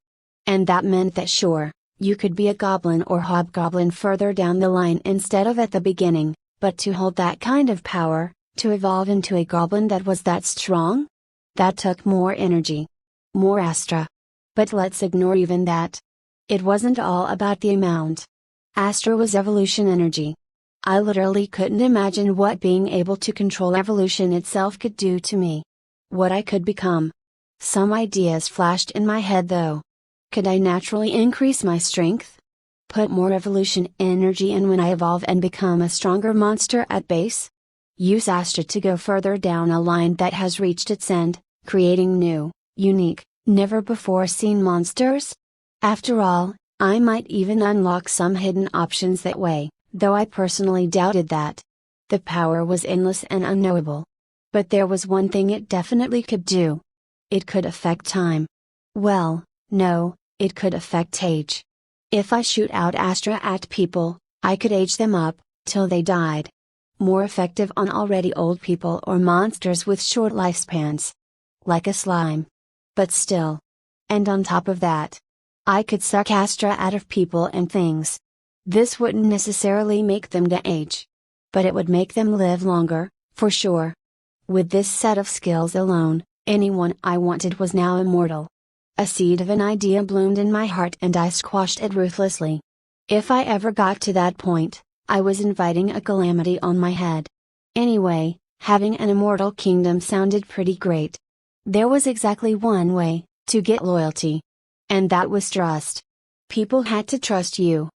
And that meant that sure, you could be a goblin or hobgoblin further down the line instead of at the beginning, but to hold that kind of power, to evolve into a goblin that was that strong? That took more energy. More Astra. But let's ignore even that. It wasn't all about the amount. Astra was evolution energy. I literally couldn't imagine what being able to control evolution itself could do to me. What I could become. Some ideas flashed in my head though. Could I naturally increase my strength? Put more evolution energy in when I evolve and become a stronger monster at base? Use Astra to go further down a line that has reached its end, creating new, unique, never before seen monsters? After all, I might even unlock some hidden options that way, though I personally doubted that. The power was endless and unknowable. But there was one thing it definitely could do. It could affect time. Well, no, it could affect age. If I shoot out Astra at people, I could age them up, till they died. More effective on already old people or monsters with short lifespans. Like a slime. But still. And on top of that, I could suck Astra out of people and things. This wouldn't necessarily make them de-age. But it would make them live longer, for sure. With this set of skills alone, anyone I wanted was now immortal. A seed of an idea bloomed in my heart and I squashed it ruthlessly. If I ever got to that point, I was inviting a calamity on my head. Anyway, having an immortal kingdom sounded pretty great. There was exactly one way, to get loyalty. And that was trust. People had to trust you.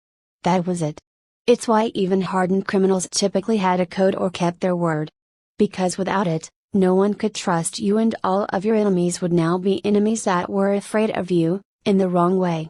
That was it. It's why even hardened criminals typically had a code or kept their word. Because without it, no one could trust you and all of your enemies would now be enemies that were afraid of you, in the wrong way.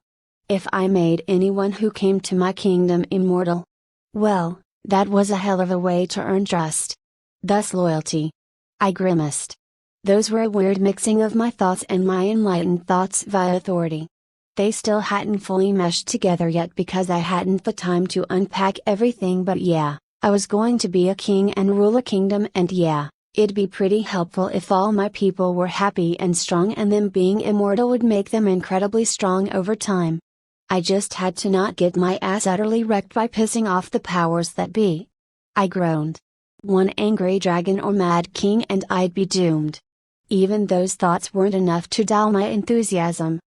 If I made anyone who came to my kingdom immortal, well, that was a hell of a way to earn trust. Thus loyalty. I grimaced. Those were a weird mixing of my thoughts and my enlightened thoughts via authority. They still hadn't fully meshed together yet because I hadn't the time to unpack everything, but yeah, I was going to be a king and rule a kingdom, and yeah, it'd be pretty helpful if all my people were happy and strong, and them being immortal would make them incredibly strong over time. I just had to not get my ass utterly wrecked by pissing off the powers that be. I groaned. One angry dragon or mad king and I'd be doomed. Even those thoughts weren't enough to dull my enthusiasm.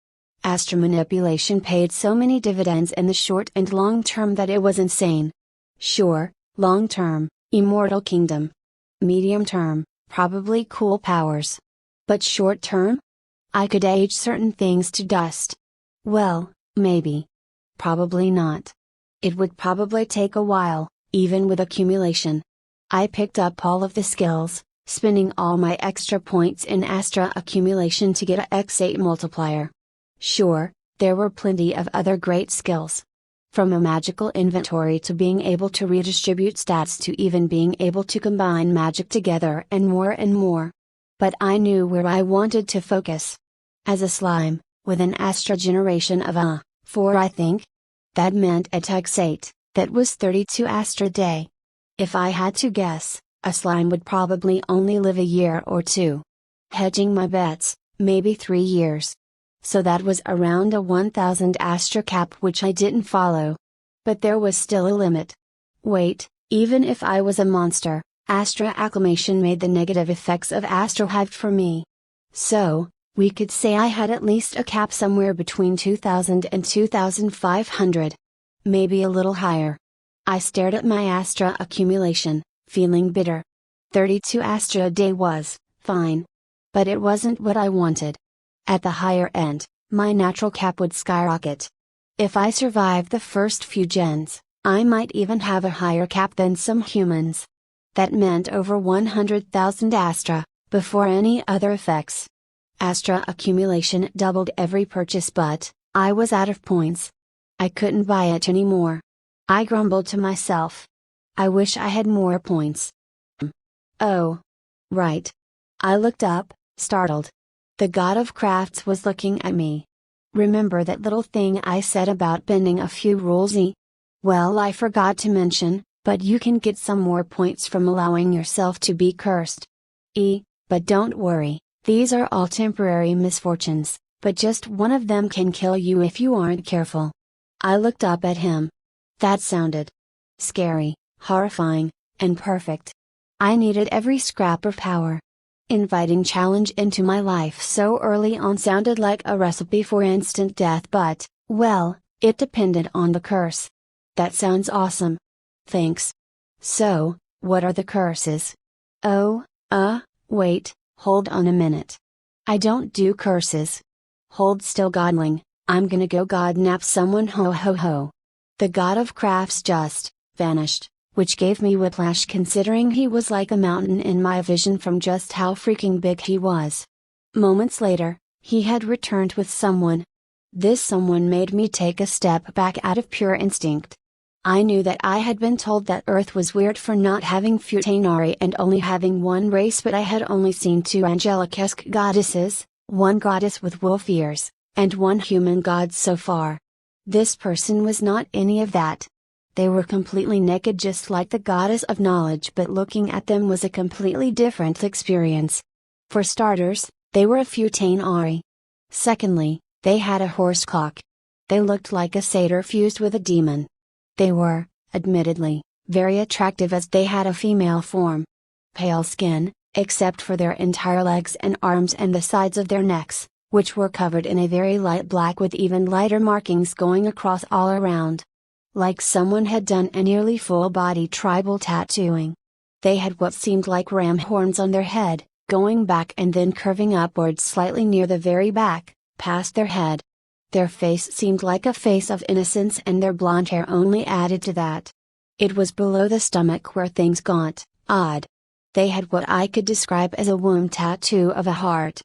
Astra manipulation paid so many dividends in the short and long term that it was insane. Sure, long term, immortal kingdom. Medium term, probably cool powers. But short term? I could age certain things to dust. Well, maybe. Probably not. It would probably take a while, even with accumulation. I picked up all of the skills, spending all my extra points in Astra accumulation to get a x8 multiplier. Sure, there were plenty of other great skills. From a magical inventory to being able to redistribute stats to even being able to combine magic together and more and more. But I knew where I wanted to focus. As a slime, with an Astra generation of 4 I think. That meant at x8, that was 32 Astra day. If I had to guess, a slime would probably only live a year or 2. Hedging my bets, maybe 3 years. So that was around a 1000 Astra cap, which I didn't follow. But there was still a limit. Wait, even if I was a monster, Astra acclimation made the negative effects of Astra halved for me. So, we could say I had at least a cap somewhere between 2000 and 2500. Maybe a little higher. I stared at my Astra accumulation, feeling bitter. 32 Astra a day was fine. But it wasn't what I wanted. At the higher end, my natural cap would skyrocket. If I survived the first few gens, I might even have a higher cap than some humans. That meant over 100,000 Astra, before any other effects. Astra accumulation doubled every purchase, but I was out of points. I couldn't buy it anymore. I grumbled to myself. I wish I had more points. Oh. Right. I looked up, startled. The god of crafts was looking at me. Remember that little thing I said about bending a few rules? Well, I forgot to mention, but you can get some more points from allowing yourself to be cursed. But don't worry, these are all temporary misfortunes, but just one of them can kill you if you aren't careful. I looked up at him. That sounded scary, horrifying, and perfect. I needed every scrap of power. Inviting challenge into my life so early on sounded like a recipe for instant death, but, well, it depended on the curse. That sounds awesome. Thanks. So, what are the curses? Oh, wait, hold on a minute. I don't do curses. Hold still, godling, I'm gonna go god nap someone, ho ho ho. The god of crafts just vanished, which gave me whiplash considering he was like a mountain in my vision from just how freaking big he was. Moments later, he had returned with someone. This someone made me take a step back out of pure instinct. I knew that I had been told that Earth was weird for not having Futanari and only having one race, but I had only seen two angelic-esque goddesses, one goddess with wolf ears, and one human god so far. This person was not any of that. They were completely naked just like the goddess of knowledge, but looking at them was a completely different experience. For starters, they were a Futanari. Secondly, they had a horse cock. They looked like a satyr fused with a demon. They were, admittedly, very attractive as they had a female form. Pale skin, except for their entire legs and arms and the sides of their necks, which were covered in a very light black with even lighter markings going across all around. Like someone had done a nearly full body tribal tattooing. They had what seemed like ram horns on their head, going back and then curving upwards slightly near the very back, past their head. Their face seemed like a face of innocence, and their blonde hair only added to that. It was below the stomach where things got odd. They had what I could describe as a womb tattoo of a heart.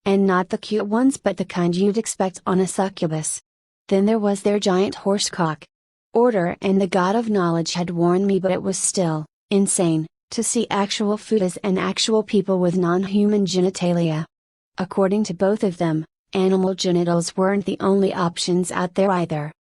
And not the cute ones, but the kind you'd expect on a succubus. Then there was their giant horse cock. Order and the god of knowledge had warned me, but it was still insane to see actual futas and actual people with non-human genitalia. According to both of them, animal genitals weren't the only options out there either.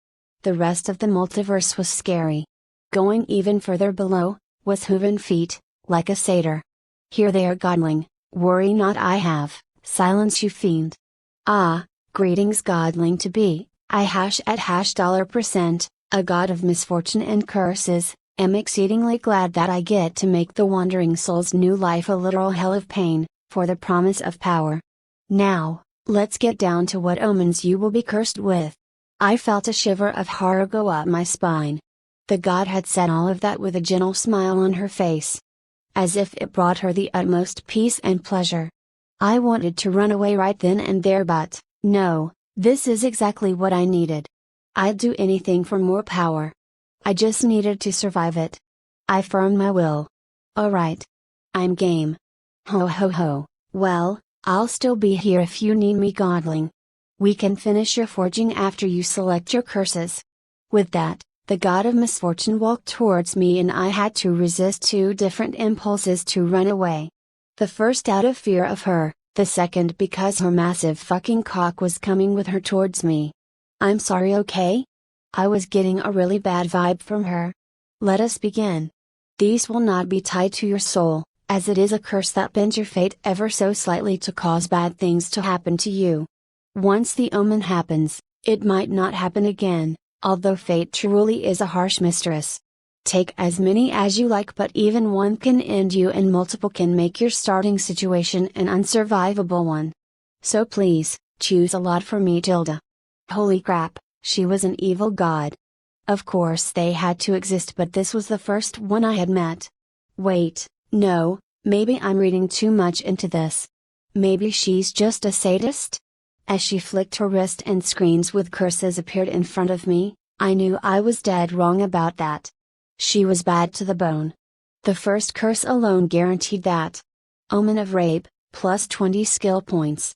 The rest of the multiverse was scary. Going even further below, was hooven feet, like a satyr. Here they are, godling, worry not, I have, silence you fiend. Ah, greetings godling to be, I #, a god of misfortune and curses, am exceedingly glad that I get to make the wandering soul's new life a literal hell of pain, for the promise of power. Now, let's get down to what omens you will be cursed with. I felt a shiver of horror go up my spine. The god had said all of that with a gentle smile on her face. As if it brought her the utmost peace and pleasure. I wanted to run away right then and there, but, no, this is exactly what I needed. I'd do anything for more power. I just needed to survive it. I firmed my will. Alright. I'm game. Ho ho ho, well, I'll still be here if you need me, godling. We can finish your forging after you select your curses. With that, the god of misfortune walked towards me, and I had to resist two different impulses to run away. The first out of fear of her, the second because her massive fucking cock was coming with her towards me. I'm sorry, okay? I was getting a really bad vibe from her. Let us begin. These will not be tied to your soul, as it is a curse that bends your fate ever so slightly to cause bad things to happen to you. Once the omen happens, it might not happen again, although fate truly is a harsh mistress. Take as many as you like, but even one can end you and multiple can make your starting situation an unsurvivable one. So please, choose a lot for me, Tilda. Holy crap, she was an evil god. Of course they had to exist, but this was the first one I had met. Wait, no, maybe I'm reading too much into this. Maybe she's just a sadist? As she flicked her wrist and screens with curses appeared in front of me, I knew I was dead wrong about that. She was bad to the bone. The first curse alone guaranteed that. Omen of rape, plus 20 skill points.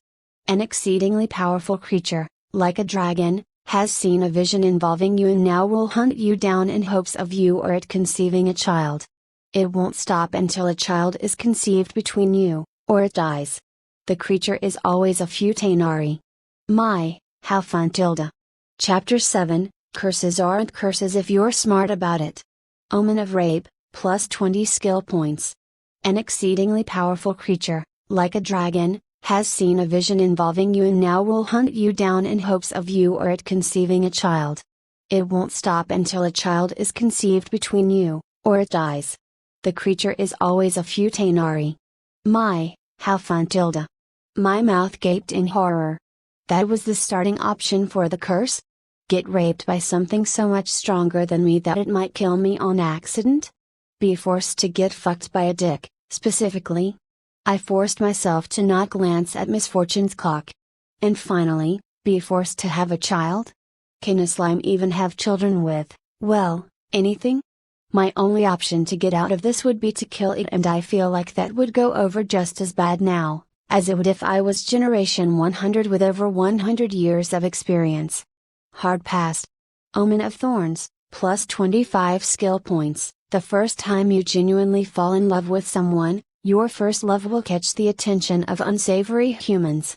An exceedingly powerful creature, like a dragon, has seen a vision involving you and now will hunt you down in hopes of you or it conceiving a child. It won't stop until a child is conceived between you, or it dies. The creature is always a Futanari. My, how fun, Tilda. Chapter 7, Curses aren't curses if you're smart about it. Omen of rape, plus 20 skill points. An exceedingly powerful creature, like a dragon, has seen a vision involving you and now will hunt you down in hopes of you or it conceiving a child. It won't stop until a child is conceived between you, or it dies. The creature is always a Futanari. My, how fun, Tilda. My mouth gaped in horror. That was the starting option for the curse? Get raped by something so much stronger than me that it might kill me on accident? Be forced to get fucked by a dick, specifically? I forced myself to not glance at Misfortune's clock. And finally, be forced to have a child? Can a slime even have children with, well, anything? My only option to get out of this would be to kill it, and I feel like that would go over just as bad now, as it would if I was Generation 100 with over 100 years of experience. Hard pass. Omen of Thorns, plus 25 skill points. The first time you genuinely fall in love with someone, your first love will catch the attention of unsavory humans.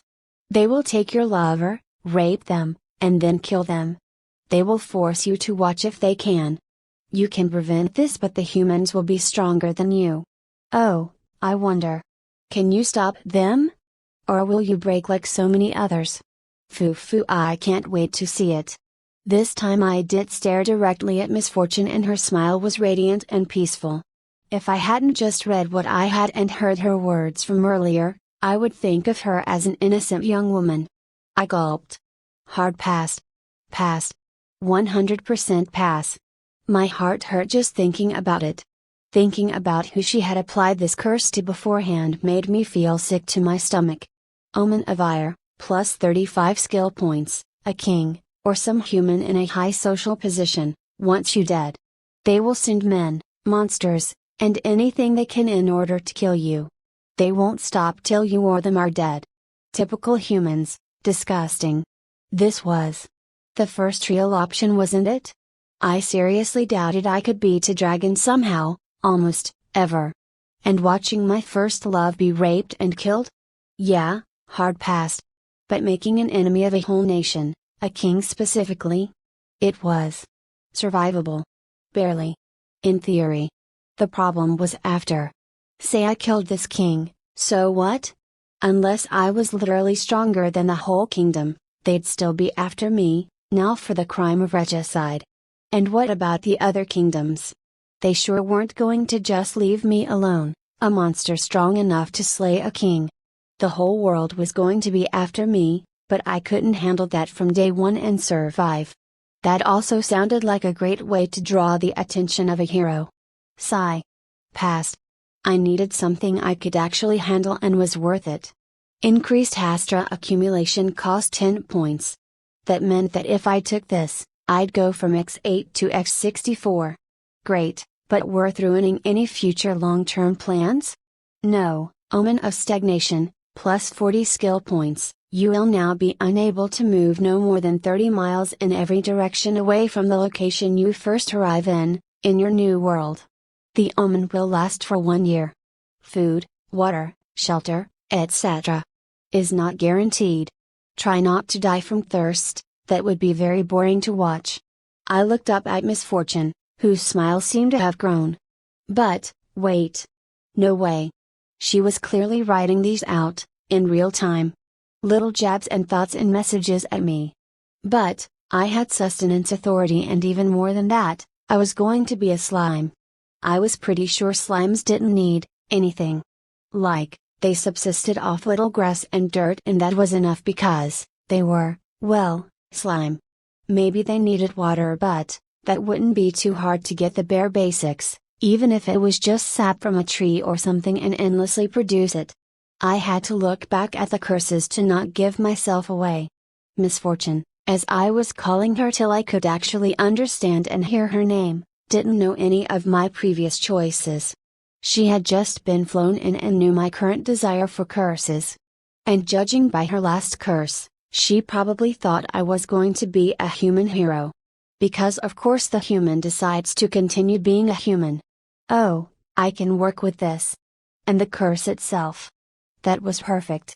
They will take your lover, rape them, and then kill them. They will force you to watch if they can. You can prevent this, but the humans will be stronger than you. Oh, I wonder. Can you stop them? Or will you break like so many others? Foo, I can't wait to see it. This time I did stare directly at Misfortune, and her smile was radiant and peaceful. If I hadn't just read what I had and heard her words from earlier, I would think of her as an innocent young woman. I gulped. Hard pass. Pass. 100% pass. My heart hurt just thinking about it. Thinking about who she had applied this curse to beforehand made me feel sick to my stomach. Omen of Ire, plus 35 skill points, a king, or some human in a high social position, wants you dead. They will send men, monsters, and anything they can in order to kill you. They won't stop till you or them are dead. Typical humans, disgusting. This was the first real option, wasn't it? I seriously doubted I could beat a dragon somehow, almost, ever. And watching my first love be raped and killed? Yeah, hard pass. But making an enemy of a whole nation, a king specifically? It was survivable. Barely. In theory. The problem was after. Say I killed this king, so what? Unless I was literally stronger than the whole kingdom, they'd still be after me, now for the crime of regicide. And what about the other kingdoms? They sure weren't going to just leave me alone, a monster strong enough to slay a king. The whole world was going to be after me, but I couldn't handle that from day one and survive. That also sounded like a great way to draw the attention of a hero. Sigh. Pass. I needed something I could actually handle and was worth it. Increased Astra accumulation cost 10 points. That meant that if I took this, I'd go from X8 to X64. Great, but worth ruining any future long-term plans? No. Omen of Stagnation, plus 40 skill points. You will now be unable to move no more than 30 miles in every direction away from the location you first arrive in your new world. The omen will last for 1 year. Food, water, shelter, etc. is not guaranteed. Try not to die from thirst, that would be very boring to watch. I looked up at Misfortune, whose smile seemed to have grown. But, wait. No way. She was clearly writing these out, in real time. Little jabs and thoughts and messages at me. But, I had sustenance authority, and even more than that, I was going to be a slime. I was pretty sure slimes didn't need anything. Like, they subsisted off little grass and dirt, and that was enough because they were, well, slime. Maybe they needed water, but that wouldn't be too hard to get the bare basics, even if it was just sap from a tree or something, and endlessly produce it. I had to look back at the curses to not give myself away. Misfortune, as I was calling her till I could actually understand and hear her name, didn't know any of my previous choices. She had just been flown in and knew my current desire for curses. And judging by her last curse, she probably thought I was going to be a human hero. Because of course the human decides to continue being a human. Oh, I can work with this. And the curse itself. That was perfect.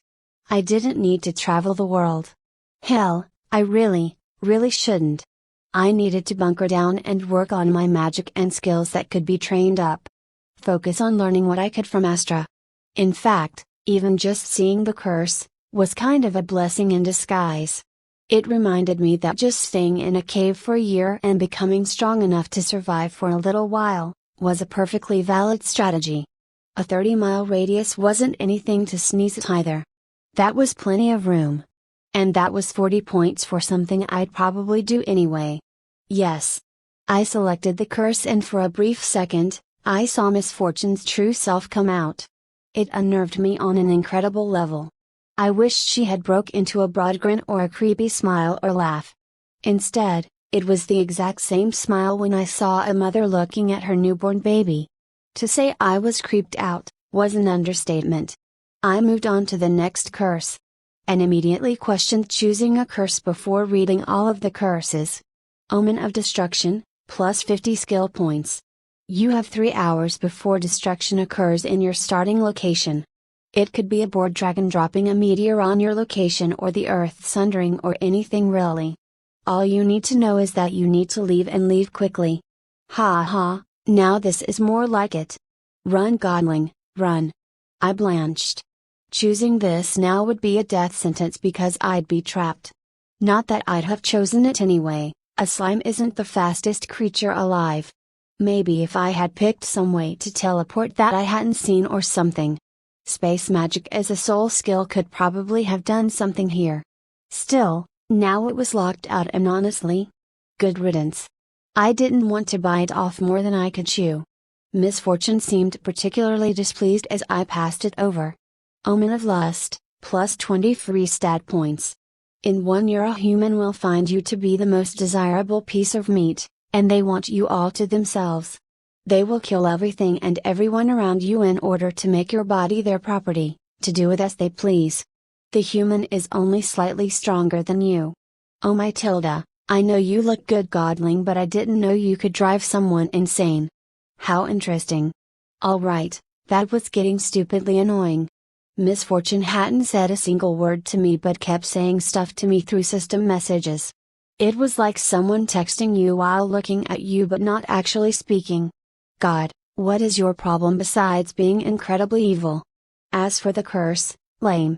I didn't need to travel the world. Hell, I really shouldn't. I needed to bunker down and work on my magic and skills that could be trained up. Focus on learning what I could from Astra. In fact, even just seeing the curse was kind of a blessing in disguise. It reminded me that just staying in a cave for a year and becoming strong enough to survive for a little while was a perfectly valid strategy. A 30-mile radius wasn't anything to sneeze at either. That was plenty of room. And that was 40 points for something I'd probably do anyway. Yes. I selected the curse, and for a brief second, I saw Misfortune's true self come out. It unnerved me on an incredible level. I wished she had broke into a broad grin or a creepy smile or laugh. Instead, it was the exact same smile when I saw a mother looking at her newborn baby. To say I was creeped out was an understatement. I moved on to the next curse. And immediately questioned choosing a curse before reading all of the curses. Omen of Destruction, plus 50 skill points. You have 3 hours before destruction occurs in your starting location. It could be a board dragon dropping a meteor on your location or the earth sundering or anything really. All you need to know is that you need to leave and leave quickly. Ha ha, now this is more like it. Run godling, run. I blanched. Choosing this now would be a death sentence because I'd be trapped. Not that I'd have chosen it anyway, a slime isn't the fastest creature alive. Maybe if I had picked some way to teleport that I hadn't seen or something. Space magic as a soul skill could probably have done something here. Still, now it was locked out and honestly, good riddance. I didn't want to bite off more than I could chew. Misfortune seemed particularly displeased as I passed it over. Omen of Lust, plus 20 free stat points. In 1 year a human will find you to be the most desirable piece of meat, and they want you all to themselves. They will kill everything and everyone around you in order to make your body their property, to do with as they please. The human is only slightly stronger than you. Oh my Tilda, I know you look good godling, but I didn't know you could drive someone insane. How interesting. Alright, that was getting stupidly annoying. Misfortune hadn't said a single word to me but kept saying stuff to me through system messages. It was like someone texting you while looking at you but not actually speaking. God, what is your problem besides being incredibly evil? As for the curse, lame.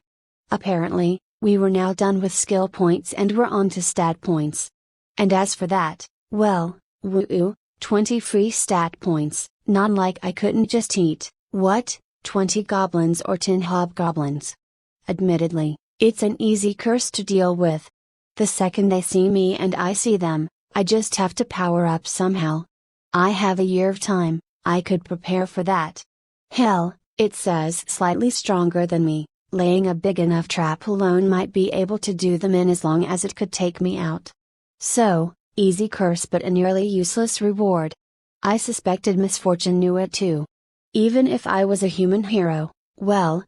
Apparently, we were now done with skill points and we're on to stat points. And as for that, well, woo, 20 free stat points, not like I couldn't just eat, what, 20 goblins or 10 hobgoblins. Admittedly, it's an easy curse to deal with. The second they see me and I see them, I just have to power up somehow. I have a year of time, I could prepare for that. Hell, it says slightly stronger than me, laying a big enough trap alone might be able to do them in as long as it could take me out. So, easy curse but a nearly useless reward. I suspected Misfortune knew it too. Even if I was a human hero, well,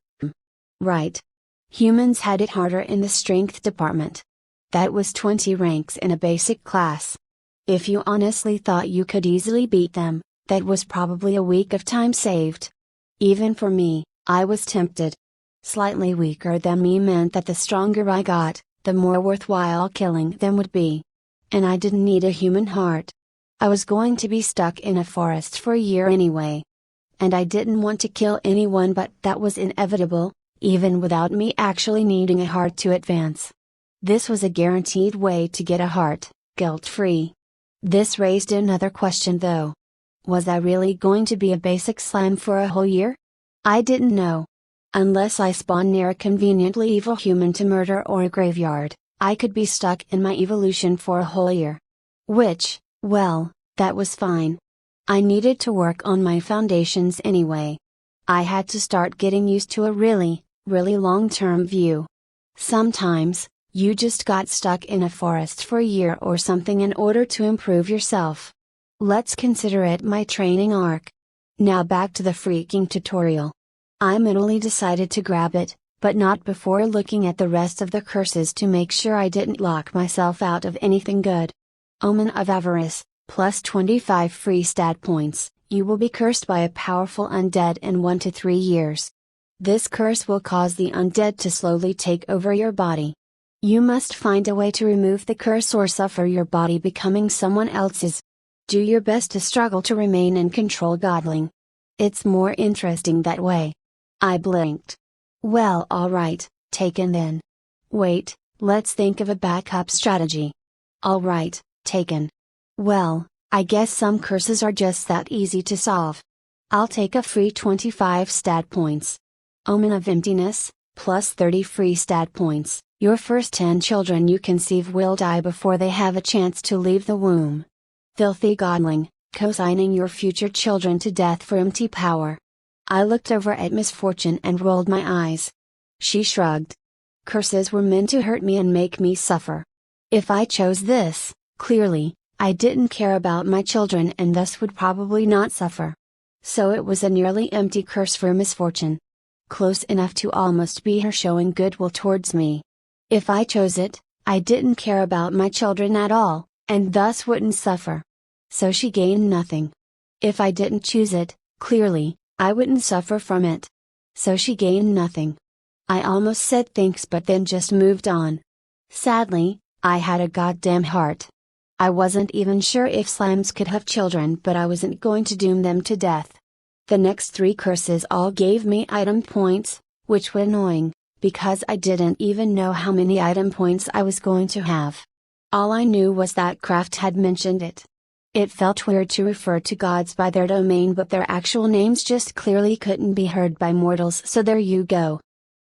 right. Humans had it harder in the strength department. That was 20 ranks in a basic class. If you honestly thought you could easily beat them, that was probably a week of time saved. Even for me, I was tempted. Slightly weaker than me meant that the stronger I got, the more worthwhile killing them would be. And I didn't need a human heart. I was going to be stuck in a forest for a year anyway. And I didn't want to kill anyone, but that was inevitable, even without me actually needing a heart to advance. This was a guaranteed way to get a heart, guilt-free. This raised another question though. Was I really going to be a basic slime for a whole year? I didn't know. Unless I spawned near a conveniently evil human to murder or a graveyard, I could be stuck in my evolution for a whole year. Which, well, that was fine. I needed to work on my foundations anyway. I had to start getting used to a really long-term view. Sometimes, you just got stuck in a forest for a year or something in order to improve yourself. Let's consider it my training arc. Now back to the freaking tutorial. I mentally decided to grab it, but not before looking at the rest of the curses to make sure I didn't lock myself out of anything good. Omen of Avarice, plus 25 free stat points, you will be cursed by a powerful undead in 1 to 3 years. This curse will cause the undead to slowly take over your body. You must find a way to remove the curse or suffer your body becoming someone else's. Do your best to struggle to remain in control godling. It's more interesting that way. I blinked. Well, alright, taken then. Wait, let's think of a backup strategy. Alright, taken. Well, I guess some curses are just that easy to solve. I'll take a free 25 stat points. Omen of Emptiness, plus 30 free stat points. Your first 10 children you conceive will die before they have a chance to leave the womb. Filthy godling, co-signing your future children to death for empty power. I looked over at Misfortune and rolled my eyes. She shrugged. Curses were meant to hurt me and make me suffer. If I chose this, clearly, I didn't care about my children and thus would probably not suffer. So it was a nearly empty curse for Misfortune. Close enough to almost be her showing goodwill towards me. If I chose it, I didn't care about my children at all, and thus wouldn't suffer. So she gained nothing. If I didn't choose it, clearly, I wouldn't suffer from it. So she gained nothing. I almost said thanks but then just moved on. Sadly, I had a goddamn heart. I wasn't even sure if slimes could have children, but I wasn't going to doom them to death. The next 3 curses all gave me item points, which was annoying, because I didn't even know how many item points I was going to have. All I knew was that Kraft had mentioned it. It felt weird to refer to gods by their domain, but their actual names just clearly couldn't be heard by mortals, so there you go.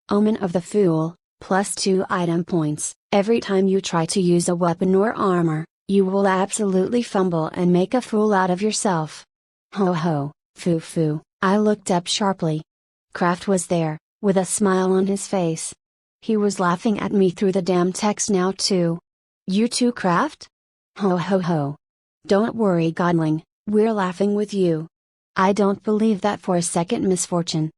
Omen of the Fool, +2 item points. Every time you try to use a weapon or armor, you will absolutely fumble and make a fool out of yourself. Ho ho, foo foo, I looked up sharply. Kraft was there, with a smile on his face. He was laughing at me through the damn text now too. You too, Kraft? Ho ho ho. Don't worry, Godling, we're laughing with you. I don't believe that for a second, Misfortune.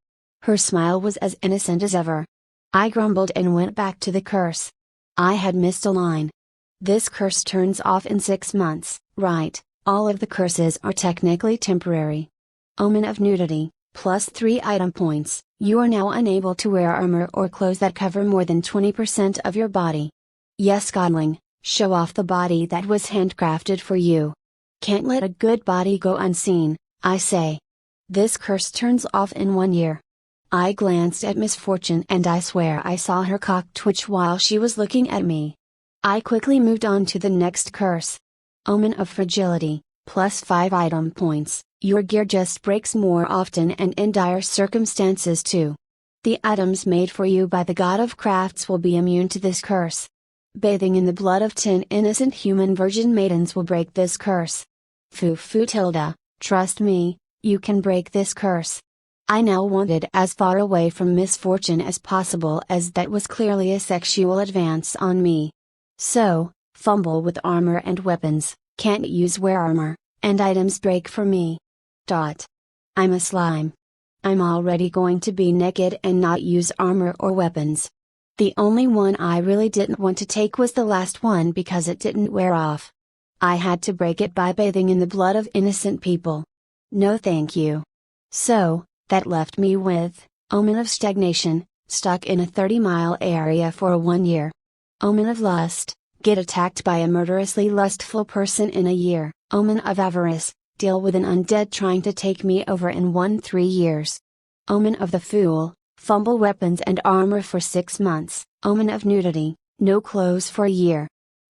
Her smile was as innocent as ever. I grumbled and went back to the curse. I had missed a line. This curse turns off in 6 months, right? All of the curses are technically temporary. Omen of Nudity, +3 item points. You are now unable to wear armor or clothes that cover more than 20% of your body. Yes, Godling, show off the body that was handcrafted for you. Can't let a good body go unseen, I say. This curse turns off in 1 year. I glanced at Misfortune and I swear I saw her cock twitch while she was looking at me. I quickly moved on to the next curse. Omen of Fragility, +5 item points. Your gear just breaks more often and in dire circumstances too. The items made for you by the god of crafts will be immune to this curse. Bathing in the blood of 10 innocent human virgin maidens will break this curse. Foo foo tilde, trust me, you can break this curse. I now wanted as far away from Misfortune as possible, as that was clearly a sexual advance on me. So, fumble with armor and weapons, can't use wear armor, and items break for me. I'm a slime. I'm already going to be naked and not use armor or weapons. The only one I really didn't want to take was the last one because it didn't wear off. I had to break it by bathing in the blood of innocent people. No thank you. So, that left me with, Omen of Stagnation, stuck in a 30-mile area for 1 year. Omen of Lust, get attacked by a murderously lustful person in a year. Omen of Avarice, deal with an undead trying to take me over in 3 years. Omen of the Fool, fumble weapons and armor for 6 months. Omen of Nudity, no clothes for a year.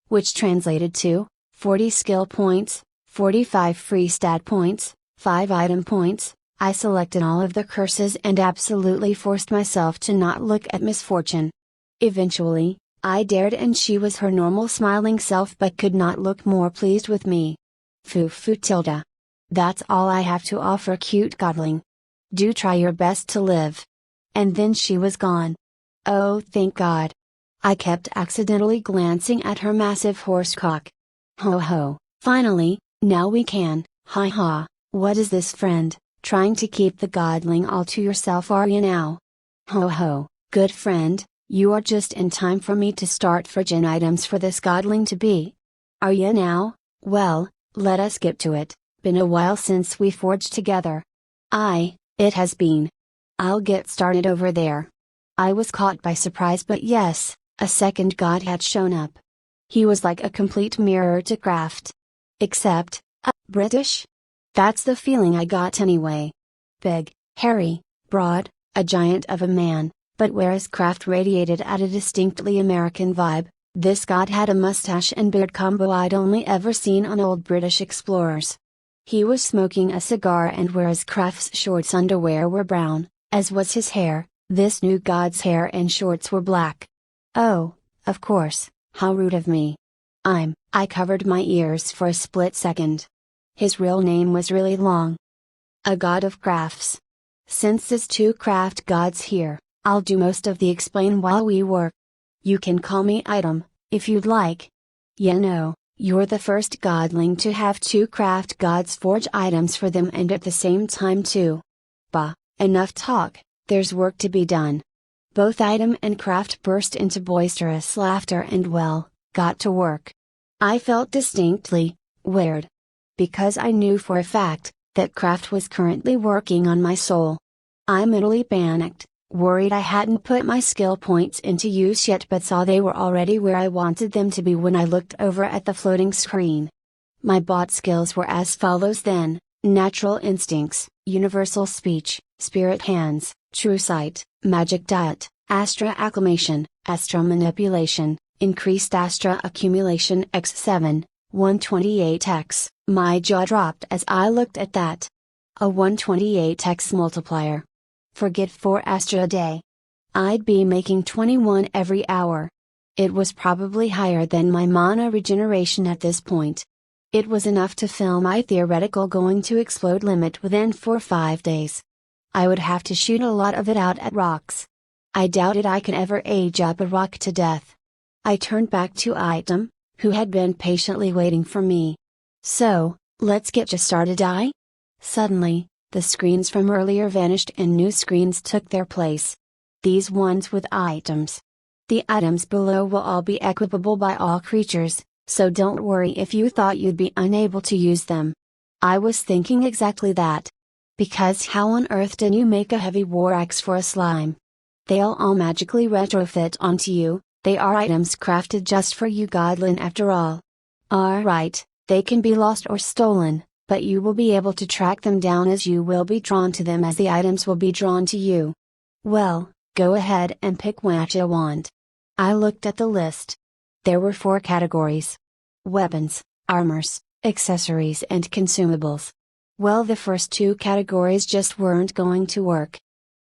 Which translated to, 40 skill points, 45 free stat points, 5 item points. I selected all of the curses and absolutely forced myself to not look at Misfortune. Eventually, I dared and she was her normal smiling self but could not look more pleased with me. Foo foo tilde. That's all I have to offer, cute godling. Do try your best to live. And then she was gone. Oh, thank God. I kept accidentally glancing at her massive horse cock. Ho ho, finally, now we can, ha ha, what is this, friend? Trying to keep the godling all to yourself, are you now? Ho ho, good friend, you are just in time for me to start forging items for this godling to be. Are you now? Well, let us get to it. Been a while since we forged together. It has been. I'll get started over there. I was caught by surprise, but yes, a second god had shown up. He was like a complete mirror to Kraft. Except, British? That's the feeling I got anyway. Big, hairy, broad, a giant of a man, but whereas Kraft radiated at a distinctly American vibe, this god had a mustache and beard combo I'd only ever seen on old British explorers. He was smoking a cigar, and whereas Kraft's shorts underwear were brown, as was his hair, this new god's hair and shorts were black. Oh, of course, how rude of me. I covered my ears for a split second. His real name was really long. A god of crafts. Since there's two craft gods here, I'll do most of the explain while we work. You can call me Item, if you'd like. You're the first godling to have two craft gods forge items for them and at the same time too. Bah, enough talk, there's work to be done. Both Item and Craft burst into boisterous laughter and got to work. I felt distinctly weird. Because I knew for a fact that Craft was currently working on my soul. I mentally panicked, worried I hadn't put my skill points into use yet but saw they were already where I wanted them to be when I looked over at the floating screen. My bot skills were as follows then: Natural Instincts, Universal Speech, Spirit Hands, True Sight, Magic Diet, Astra Acclimation, Astra Manipulation, Increased Astra Accumulation x7, 128x. My jaw dropped as I looked at that. A 128x multiplier. Forget 4 Astra a day. I'd be making 21 every hour. It was probably higher than my mana regeneration at this point. It was enough to fill my theoretical going to explode limit within 4-5 days. I would have to shoot a lot of it out at rocks. I doubted I could ever age up a rock to death. I turned back to Item, who had been patiently waiting for me. So, let's get you started, Suddenly, the screens from earlier vanished and new screens took their place. These ones with items. The items below will all be equipable by all creatures, so don't worry if you thought you'd be unable to use them. I was thinking exactly that. Because how on earth did you make a heavy Warix for a slime? They'll all magically retrofit onto you, they are items crafted just for you godlin after all. Alright, they can be lost or stolen, but you will be able to track them down as you will be drawn to them as the items will be drawn to you. Well, go ahead and pick what you want. I looked at the list. There were 4 categories: weapons, armors, accessories and consumables. Well, the first 2 categories just weren't going to work.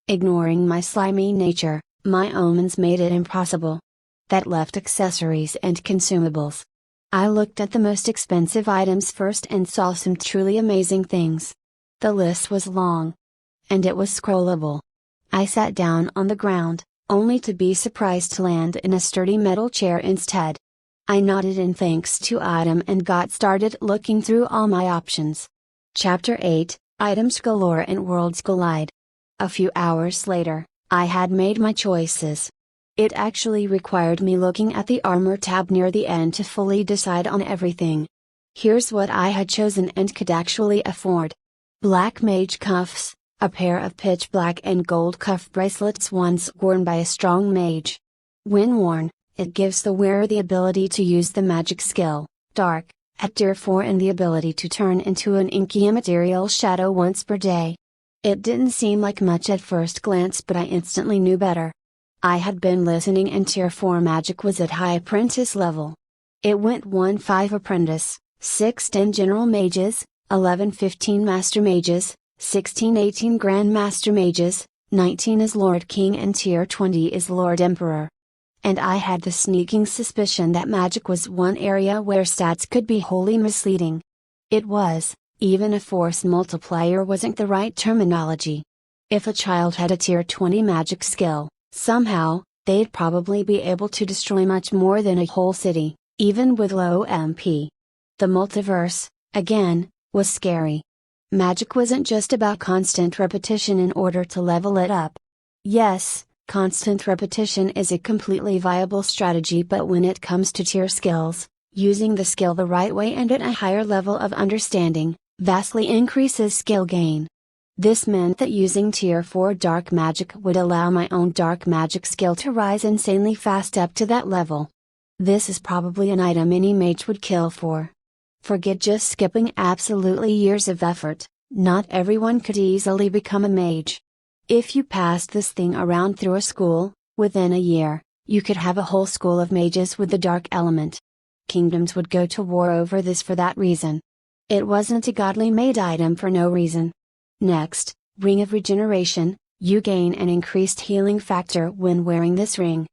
Ignoring my slimy nature, my omens made it impossible. That left accessories and consumables. I looked at the most expensive items first and saw some truly amazing things. The list was long. And it was scrollable. I sat down on the ground, only to be surprised to land in a sturdy metal chair instead. I nodded in thanks to Item and got started looking through all my options. Chapter 8, Items Galore and Worlds Collide. A few hours later, I had made my choices. It actually required me looking at the armor tab near the end to fully decide on everything. Here's what I had chosen and could actually afford. Black mage cuffs, a pair of pitch black and gold cuff bracelets once worn by a strong mage. When worn, it gives the wearer the ability to use the magic skill, Dark, at tier 4 and the ability to turn into an inky immaterial shadow once per day. It didn't seem like much at first glance but I instantly knew better. I had been listening and tier 4 magic was at high apprentice level. It went 1-5 apprentice, 6-10 general mages, 11-15 master mages, 16-18 grand master mages, 19 is Lord King and tier 20 is Lord Emperor. And I had the sneaking suspicion that magic was one area where stats could be wholly misleading. It was, even a force multiplier wasn't the right terminology. If a child had a tier 20 magic skill, somehow, they'd probably be able to destroy much more than a whole city, even with low MP. The multiverse, again, was scary. Magic wasn't just about constant repetition in order to level it up. Yes, constant repetition is a completely viable strategy, but when it comes to tier skills, using the skill the right way and at a higher level of understanding, vastly increases skill gain. This meant that using tier 4 dark magic would allow my own dark magic skill to rise insanely fast up to that level. This is probably an item any mage would kill for. Forget just skipping absolutely years of effort, not everyone could easily become a mage. If you passed this thing around through a school, within a year, you could have a whole school of mages with the dark element. Kingdoms would go to war over this for that reason. It wasn't a godly made item for no reason. Next, Ring of Regeneration, you gain an increased healing factor when wearing this ring.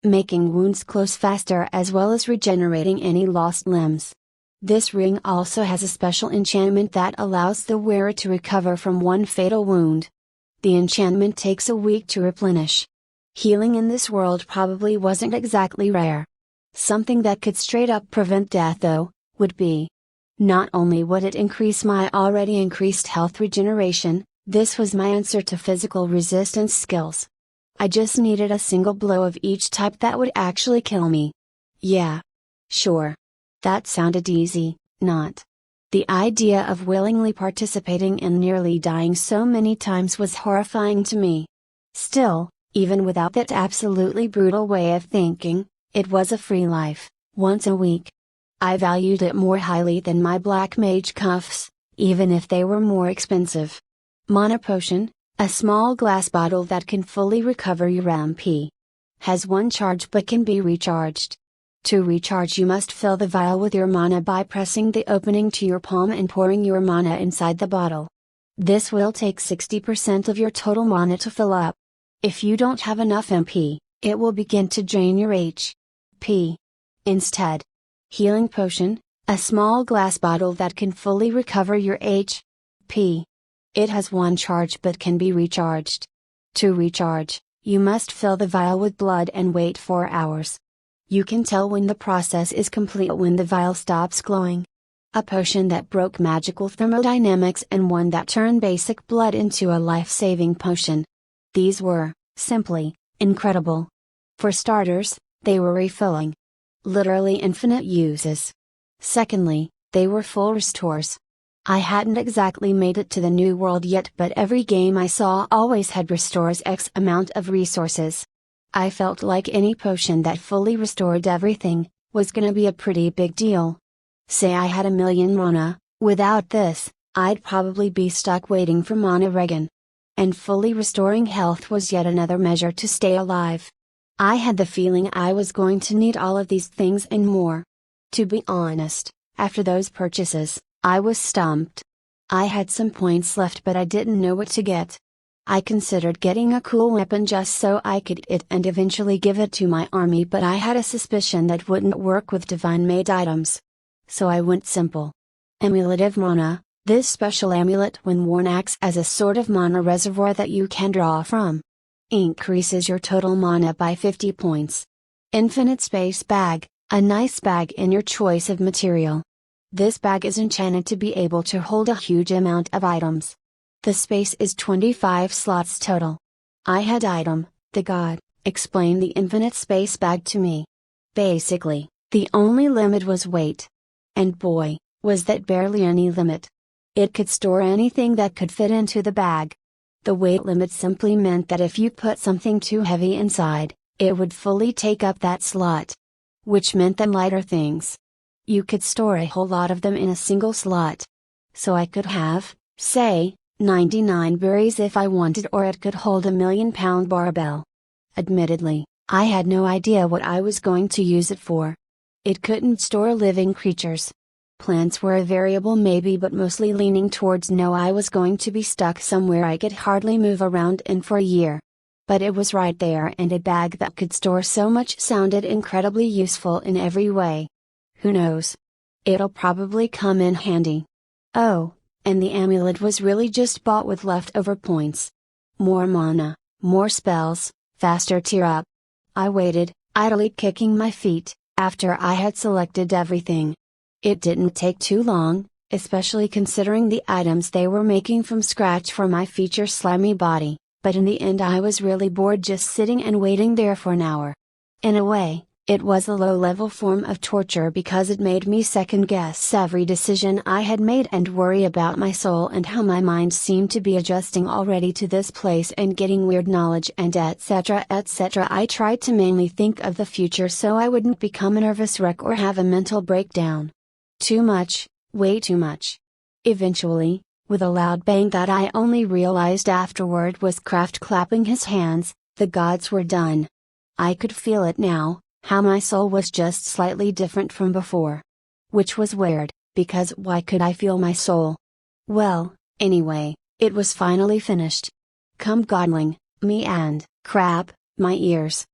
Making wounds close faster as well as regenerating any lost limbs. This ring also has a special enchantment that allows the wearer to recover from one fatal wound. The enchantment takes a week to replenish. Healing in this world probably wasn't exactly rare. Something that could straight up prevent death though, would be. Not only would it increase my already increased health regeneration, this was my answer to physical resistance skills. I just needed a single blow of each type that would actually kill me. Yeah. Sure. That sounded easy, not. The idea of willingly participating in nearly dying so many times was horrifying to me. Still, even without that absolutely brutal way of thinking, it was a free life, once a week. I valued it more highly than my black mage cuffs, even if they were more expensive. Mana potion, a small glass bottle that can fully recover your MP. Has one charge but can be recharged. To recharge you must fill the vial with your mana by pressing the opening to your palm and pouring your mana inside the bottle. This will take 60% of your total mana to fill up. If you don't have enough MP, it will begin to drain your HP. Instead. Healing potion, a small glass bottle that can fully recover your HP. It has one charge but can be recharged. To recharge, you must fill the vial with blood and wait 4 hours. You can tell when the process is complete when the vial stops glowing. A potion that broke magical thermodynamics and one that turned basic blood into a life-saving potion. These were, simply, incredible. For starters, they were refilling. Literally infinite uses. Secondly, they were full restores. I hadn't exactly made it to the new world yet, but every game I saw always had restores X amount of resources. I felt like any potion that fully restored everything, was gonna be a pretty big deal. Say I had 1,000,000 mana, without this, I'd probably be stuck waiting for mana regen. And fully restoring health was yet another measure to stay alive. I had the feeling I was going to need all of these things and more. To be honest, after those purchases, I was stumped. I had some points left but I didn't know what to get. I considered getting a cool weapon just so I could eat it and eventually give it to my army, but I had a suspicion that wouldn't work with divine made items. So I went simple. Amulet of Mana, this special amulet when worn acts as a sort of mana reservoir that you can draw from. Increases your total mana by 50 points. Infinite Space Bag, a nice bag in your choice of material. This bag is enchanted to be able to hold a huge amount of items. The space is 25 slots total. I had item, the god, explain the infinite space bag to me. Basically, the only limit was weight. And boy, was that barely any limit. It could store anything that could fit into the bag. The weight limit simply meant that if you put something too heavy inside, it would fully take up that slot. Which meant that lighter things. You could store a whole lot of them in a single slot. So I could have, say, 99 berries if I wanted, or it could hold a 1,000,000-pound barbell. Admittedly, I had no idea what I was going to use it for. It couldn't store living creatures. Plants were a variable maybe, but mostly leaning towards no. I was going to be stuck somewhere I could hardly move around in for a year. But it was right there, and a bag that could store so much sounded incredibly useful in every way. Who knows? It'll probably come in handy. Oh, and the amulet was really just bought with leftover points. More mana, more spells, faster tier up. I waited, idly kicking my feet, after I had selected everything. It didn't take too long, especially considering the items they were making from scratch for my feature slimy body, but in the end I was really bored just sitting and waiting there for an hour. In a way, it was a low-level form of torture because it made me second-guess every decision I had made and worry about my soul and how my mind seemed to be adjusting already to this place and getting weird knowledge and etc. etc. I tried to mainly think of the future so I wouldn't become a nervous wreck or have a mental breakdown. Too much, way too much. Eventually, with a loud bang that I only realized afterward was Kraft clapping his hands, the gods were done. I could feel it now. How my soul was just slightly different from before. Which was weird, because why could I feel my soul? Well, anyway, it was finally finished. Come godling, me and, crap, my ears.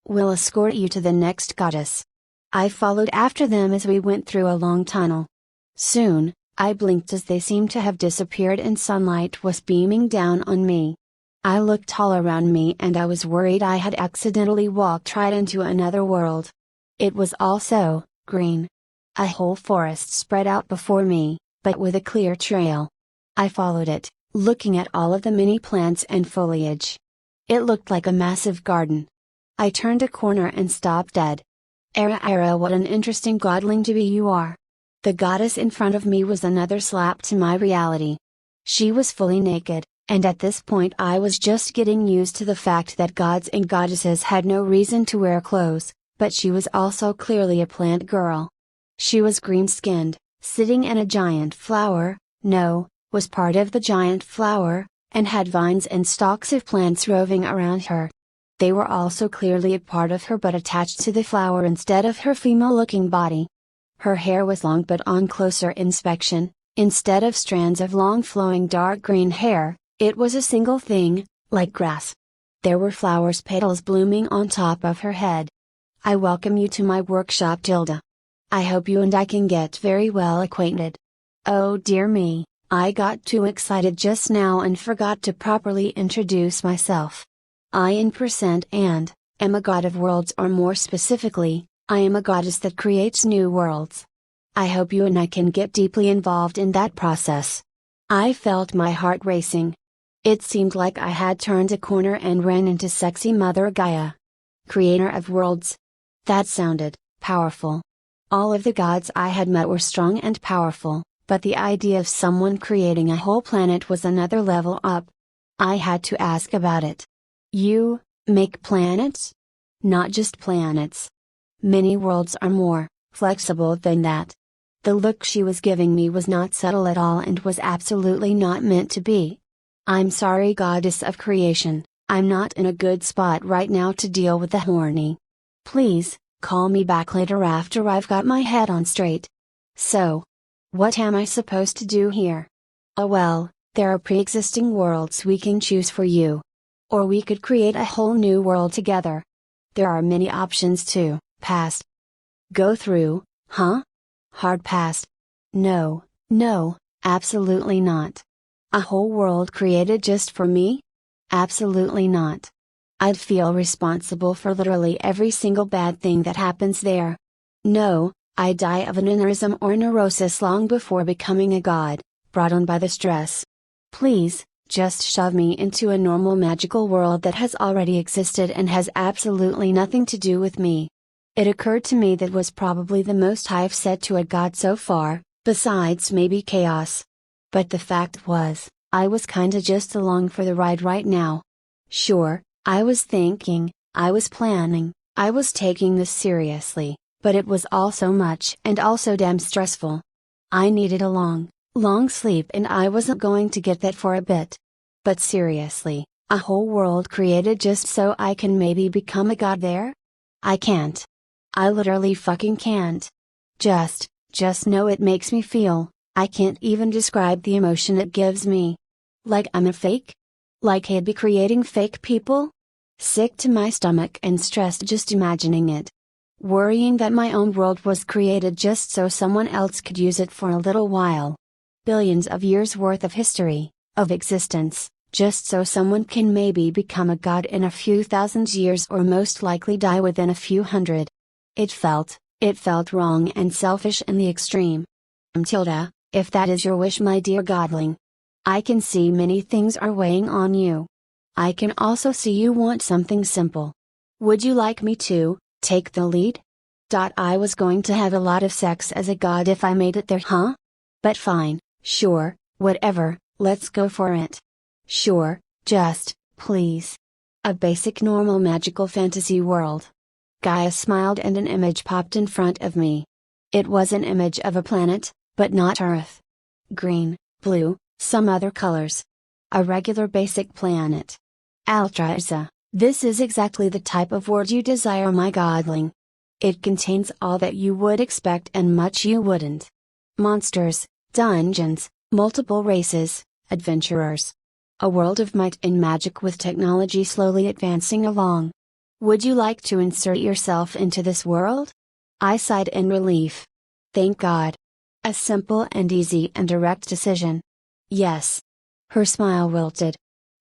We'll escort you to the next goddess. I followed after them as we went through a long tunnel. Soon, I blinked as they seemed to have disappeared and sunlight was beaming down on me. I looked all around me and I was worried I had accidentally walked right into another world. It was all so green. A whole forest spread out before me, but with a clear trail. I followed it, looking at all of the many plants and foliage. It looked like a massive garden. I turned a corner and stopped dead. Era, what an interesting godling to be you are. The goddess in front of me was another slap to my reality. She was fully naked, and at this point I was just getting used to the fact that gods and goddesses had no reason to wear clothes, but she was also clearly a plant girl. She was green-skinned, sitting in a giant flower, was part of the giant flower, and had vines and stalks of plants roving around her. They were also clearly a part of her but attached to the flower instead of her female-looking body. Her hair was long but on closer inspection, instead of strands of long flowing dark green hair, it was a single thing, like grass. There were flowers petals blooming on top of her head. I welcome you to my workshop, Tilda. I hope you and I can get very well acquainted. Oh dear me, I got too excited just now and forgot to properly introduce myself. I am a god of worlds, or more specifically, I am a goddess that creates new worlds. I hope you and I can get deeply involved in that process. I felt my heart racing. It seemed like I had turned a corner and ran into sexy Mother Gaia. Creator of worlds. That sounded powerful. All of the gods I had met were strong and powerful, but the idea of someone creating a whole planet was another level up. I had to ask about it. You make planets? Not just planets. Many worlds are more flexible than that. The look she was giving me was not subtle at all and was absolutely not meant to be. I'm sorry, goddess of creation, I'm not in a good spot right now to deal with the horny. Please, call me back later after I've got my head on straight. So, what am I supposed to do here? Oh well, there are pre-existing worlds we can choose for you. Or we could create a whole new world together. There are many options too. Past. Go through, huh? Hard pass. No, absolutely not. A whole world created just for me? Absolutely not. I'd feel responsible for literally every single bad thing that happens there. No, I'd die of an aneurysm or neurosis long before becoming a god, brought on by the stress. Please, just shove me into a normal magical world that has already existed and has absolutely nothing to do with me. It occurred to me that was probably the most I've said to a god so far, besides maybe chaos. But the fact was, I was kinda just along for the ride right now. Sure, I was thinking, I was planning, I was taking this seriously, but it was all so much and also damn stressful. I needed a long sleep and I wasn't going to get that for a bit. But seriously, a whole world created just so I can maybe become a god there? I can't. I literally fucking can't. Just know it makes me feel, I can't even describe the emotion it gives me. Like I'm a fake? Like I'd be creating fake people? Sick to my stomach and stressed just imagining it. Worrying that my own world was created just so someone else could use it for a little while. Billions of years worth of history, of existence, just so someone can maybe become a god in a few thousand years or most likely die within a few hundred. It felt wrong and selfish in the extreme. Tilda, if that is your wish, my dear godling. I can see many things are weighing on you. I can also see you want something simple. Would you like me to take the lead? I was going to have a lot of sex as a god if I made it there, huh? But fine, sure, whatever, let's go for it. Sure, just, please. A basic normal magical fantasy world. Gaia smiled and an image popped in front of me. It was an image of a planet, but not Earth. Green, blue, some other colors. A regular basic planet. Altraza, this is exactly the type of world you desire, my godling. It contains all that you would expect and much you wouldn't. Monsters, dungeons, multiple races, adventurers. A world of might and magic with technology slowly advancing along. Would you like to insert yourself into this world? I sighed in relief. Thank God. A simple and easy and direct decision. Yes. Her smile wilted.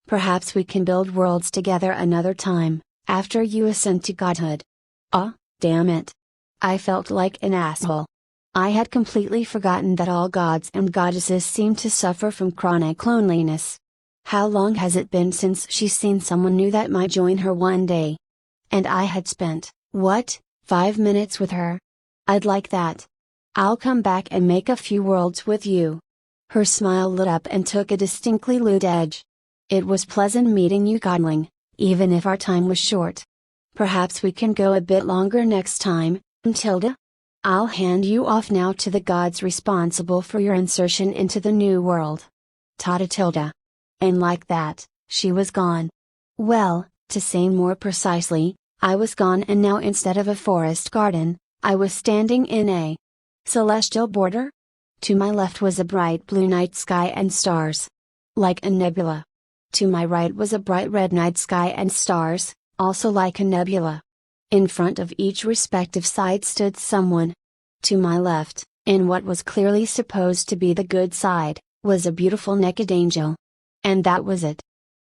Perhaps we can build worlds together another time, after you ascend to godhood. Ah, damn it. I felt like an asshole. I had completely forgotten that all gods and goddesses seem to suffer from chronic loneliness. How long has it been since she's seen someone new that might join her one day? And I had spent, 5 minutes with her? I'd like that. I'll come back and make a few worlds with you. Her smile lit up and took a distinctly lewd edge. It was pleasant meeting you, godling, even if our time was short. Perhaps we can go a bit longer next time, Matilda? I'll hand you off now to the gods responsible for your insertion into the new world. Tata Tilda. And like that, she was gone. Well, to say more precisely, I was gone, and now instead of a forest garden, I was standing in a celestial border. To my left was a bright blue night sky and stars. Like a nebula. To my right was a bright red night sky and stars, also like a nebula. In front of each respective side stood someone. To my left, in what was clearly supposed to be the good side, was a beautiful naked angel. And that was it.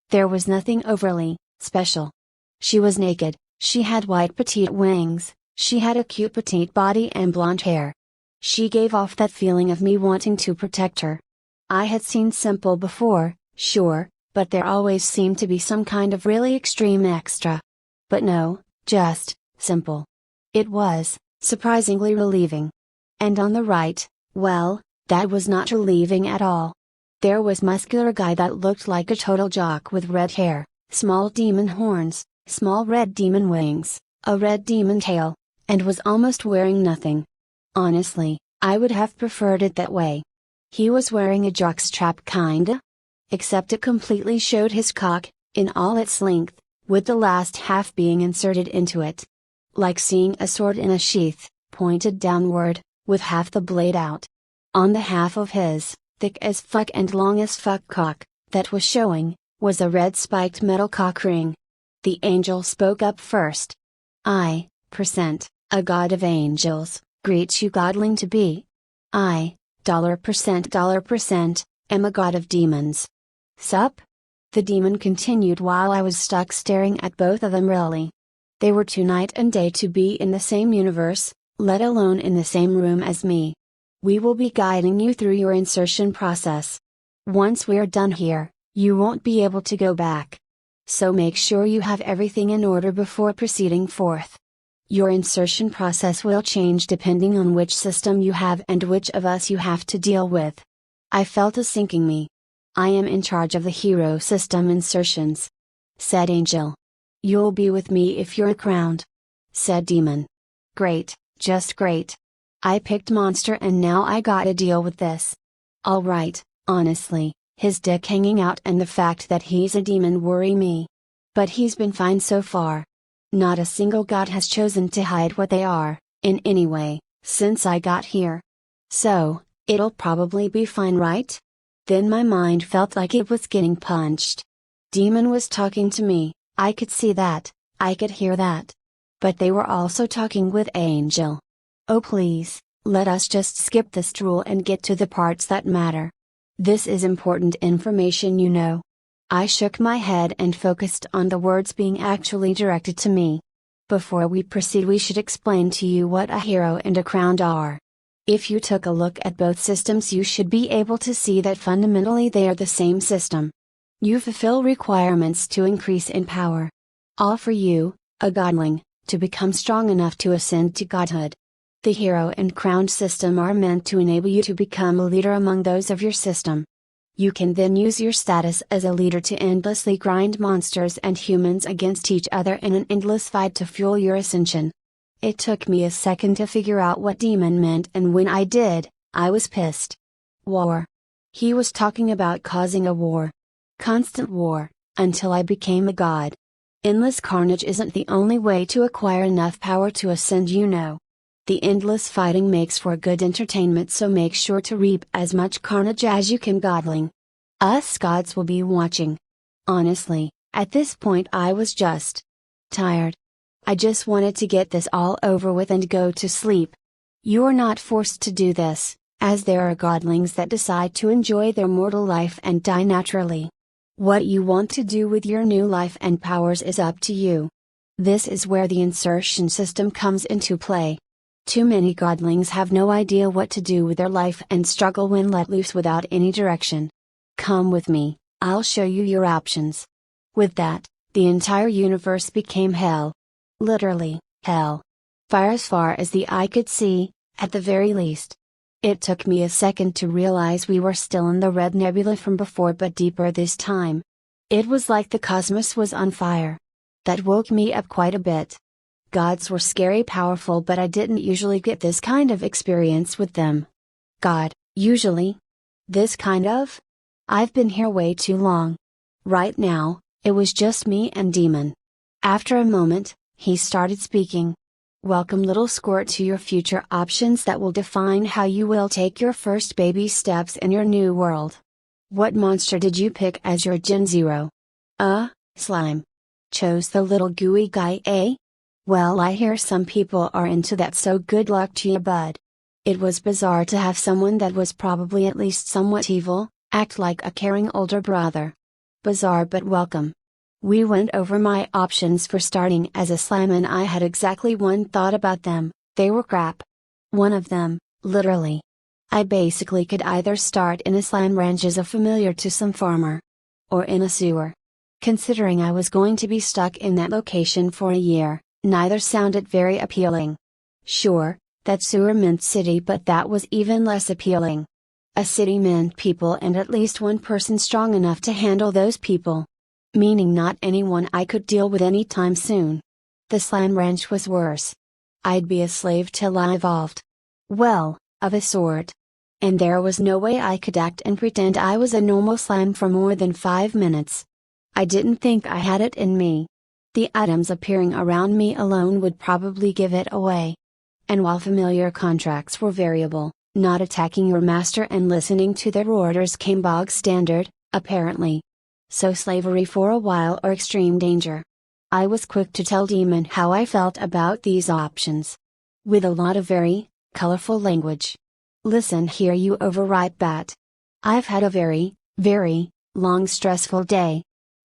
There was nothing overly special. She was naked, she had white petite wings, she had a cute petite body and blonde hair. She gave off that feeling of me wanting to protect her. I had seen simple before, sure, but there always seemed to be some kind of really extreme extra. But no, just simple. It was surprisingly relieving. And on the right, well, that was not relieving at all. There was muscular guy that looked like a total jock with red hair, small demon horns, small red demon wings, a red demon tail, and was almost wearing nothing. Honestly, I would have preferred it that way. He was wearing a jockstrap kinda? Except it completely showed his cock, in all its length, with the last half being inserted into it. Like seeing a sword in a sheath, pointed downward, with half the blade out. On the half of his, thick as fuck and long as fuck cock, that was showing, was a red spiked metal cock ring. The angel spoke up first. I, a god of angels, greet you godling to be. I, $%, am a god of demons. Sup? The demon continued while I was stuck staring at both of them really. They were too night and day to be in the same universe, let alone in the same room as me. We will be guiding you through your insertion process. Once we're done here, you won't be able to go back. So make sure you have everything in order before proceeding forth. Your insertion process will change depending on which system you have and which of us you have to deal with. I felt a sinking me. I am in charge of the hero system insertions. Said Angel. You'll be with me if you're crowned. Said Demon. Great, just great. I picked monster and now I gotta deal with this. Alright, honestly, his dick hanging out and the fact that he's a demon worry me. But he's been fine so far. Not a single god has chosen to hide what they are, in any way, since I got here. So, it'll probably be fine, right? Then my mind felt like it was getting punched. Demon was talking to me, I could see that, I could hear that. But they were also talking with Angel. Oh please, let us just skip this drool and get to the parts that matter. This is important information, you know. I shook my head and focused on the words being actually directed to me. Before we proceed, we should explain to you what a hero and a crowned are. If you took a look at both systems, you should be able to see that fundamentally they are the same system. You fulfill requirements to increase in power. All for you, a godling, to become strong enough to ascend to godhood. The hero and crowned system are meant to enable you to become a leader among those of your system. You can then use your status as a leader to endlessly grind monsters and humans against each other in an endless fight to fuel your ascension. It took me a second to figure out what demon meant, and when I did, I was pissed. War. He was talking about causing a war. Constant war, until I became a god. Endless carnage isn't the only way to acquire enough power to ascend, you know. The endless fighting makes for good entertainment, so make sure to reap as much carnage as you can, godling. Us gods will be watching. Honestly, at this point I was just tired. I just wanted to get this all over with and go to sleep. You are not forced to do this, as there are godlings that decide to enjoy their mortal life and die naturally. What you want to do with your new life and powers is up to you. This is where the insertion system comes into play. Too many godlings have no idea what to do with their life and struggle when let loose without any direction. Come with me, I'll show you your options. With that, the entire universe became hell. Literally, hell. Fire as far as the eye could see, at the very least. It took me a second to realize we were still in the red nebula from before, but deeper this time. It was like the cosmos was on fire. That woke me up quite a bit. Gods were scary powerful, but I didn't usually get this kind of experience with them. God, usually? This kind of? I've been here way too long. Right now, it was just me and Demon. After a moment, he started speaking. Welcome little squirt to your future options that will define how you will take your first baby steps in your new world. What monster did you pick as your Gen 0? Slime. Chose the little gooey guy, eh? Well, I hear some people are into that, so good luck to you, bud. It was bizarre to have someone that was probably at least somewhat evil, act like a caring older brother. Bizarre but welcome. We went over my options for starting as a slime and I had exactly one thought about them: they were crap. One of them, literally. I basically could either start in a slime ranch as a familiar to some farmer. Or in a sewer. Considering I was going to be stuck in that location for a year, neither sounded very appealing. Sure, that sewer meant city, but that was even less appealing. A city meant people and at least one person strong enough to handle those people. Meaning not anyone I could deal with anytime soon. The slime ranch was worse. I'd be a slave till I evolved. Well, of a sort. And there was no way I could act and pretend I was a normal slime for more than 5 minutes. I didn't think I had it in me. The items appearing around me alone would probably give it away. And while familiar contracts were variable, not attacking your master and listening to their orders came bog standard, apparently. So slavery for a while or extreme danger. I was quick to tell Demon how I felt about these options. With a lot of very colorful language. Listen here, you overripe bat. I've had a very, very long stressful day.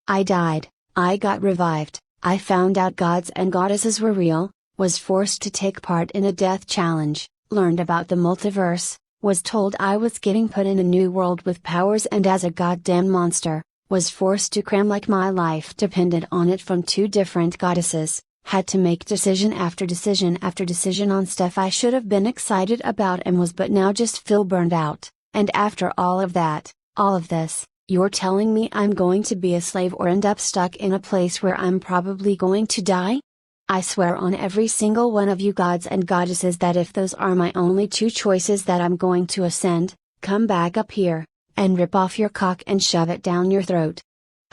I died, I got revived, I found out gods and goddesses were real, was forced to take part in a death challenge, learned about the multiverse, was told I was getting put in a new world with powers and as a goddamn monster. Was forced to cram like my life depended on it from 2 different goddesses, had to make decision after decision after decision on stuff I should have been excited about and was but now just feel burned out, and after all of that, all of this, you're telling me I'm going to be a slave or end up stuck in a place where I'm probably going to die? I swear on every single one of you gods and goddesses that if those are my only 2 choices that I'm going to ascend, come back up here and rip off your cock and shove it down your throat.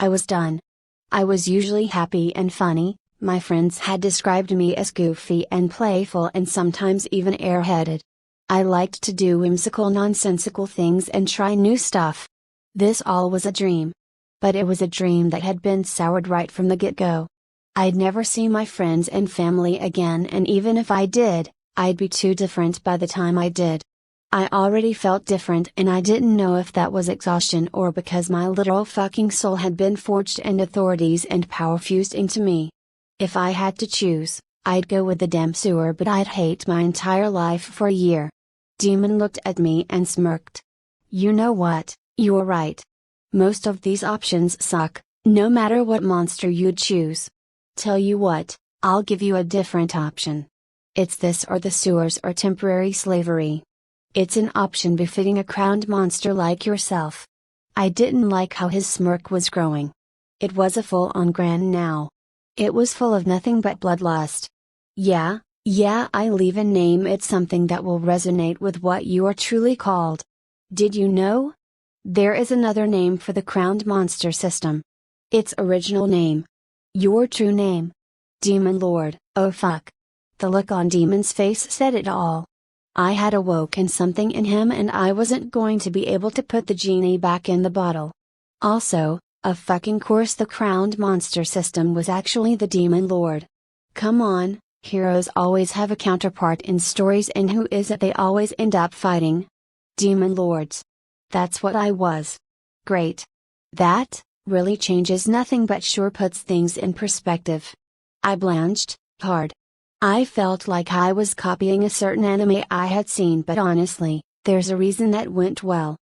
I was done. I was usually happy and funny, my friends had described me as goofy and playful and sometimes even airheaded. I liked to do whimsical nonsensical things and try new stuff. This all was a dream. But it was a dream that had been soured right from the get-go. I'd never see my friends and family again, and even if I did, I'd be too different by the time I did. I already felt different and I didn't know if that was exhaustion or because my literal fucking soul had been forged and authorities and power fused into me. If I had to choose, I'd go with the damn sewer, but I'd hate my entire life for a year. Demon looked at me and smirked. You know what, you're right. Most of these options suck, no matter what monster you'd choose. Tell you what, I'll give you a different option. It's this or the sewers or temporary slavery. It's an option befitting a crowned monster like yourself. I didn't like how his smirk was growing. It was a full-on grin now. It was full of nothing but bloodlust. Yeah, I'll even name it something that will resonate with what you are truly called. Did you know? There is another name for the crowned monster system. Its original name. Your true name. Demon Lord. Oh fuck. The look on Demon's face said it all. I had awoken something in him and I wasn't going to be able to put the genie back in the bottle. Also, of fucking course the crowned monster system was actually the Demon Lord. Come on, heroes always have a counterpart in stories, and who is it they always end up fighting? Demon Lords. That's what I was. Great. That, Really changes nothing but sure puts things in perspective. I blanched, hard. I felt like I was copying a certain anime I had seen, but honestly, there's a reason that went well.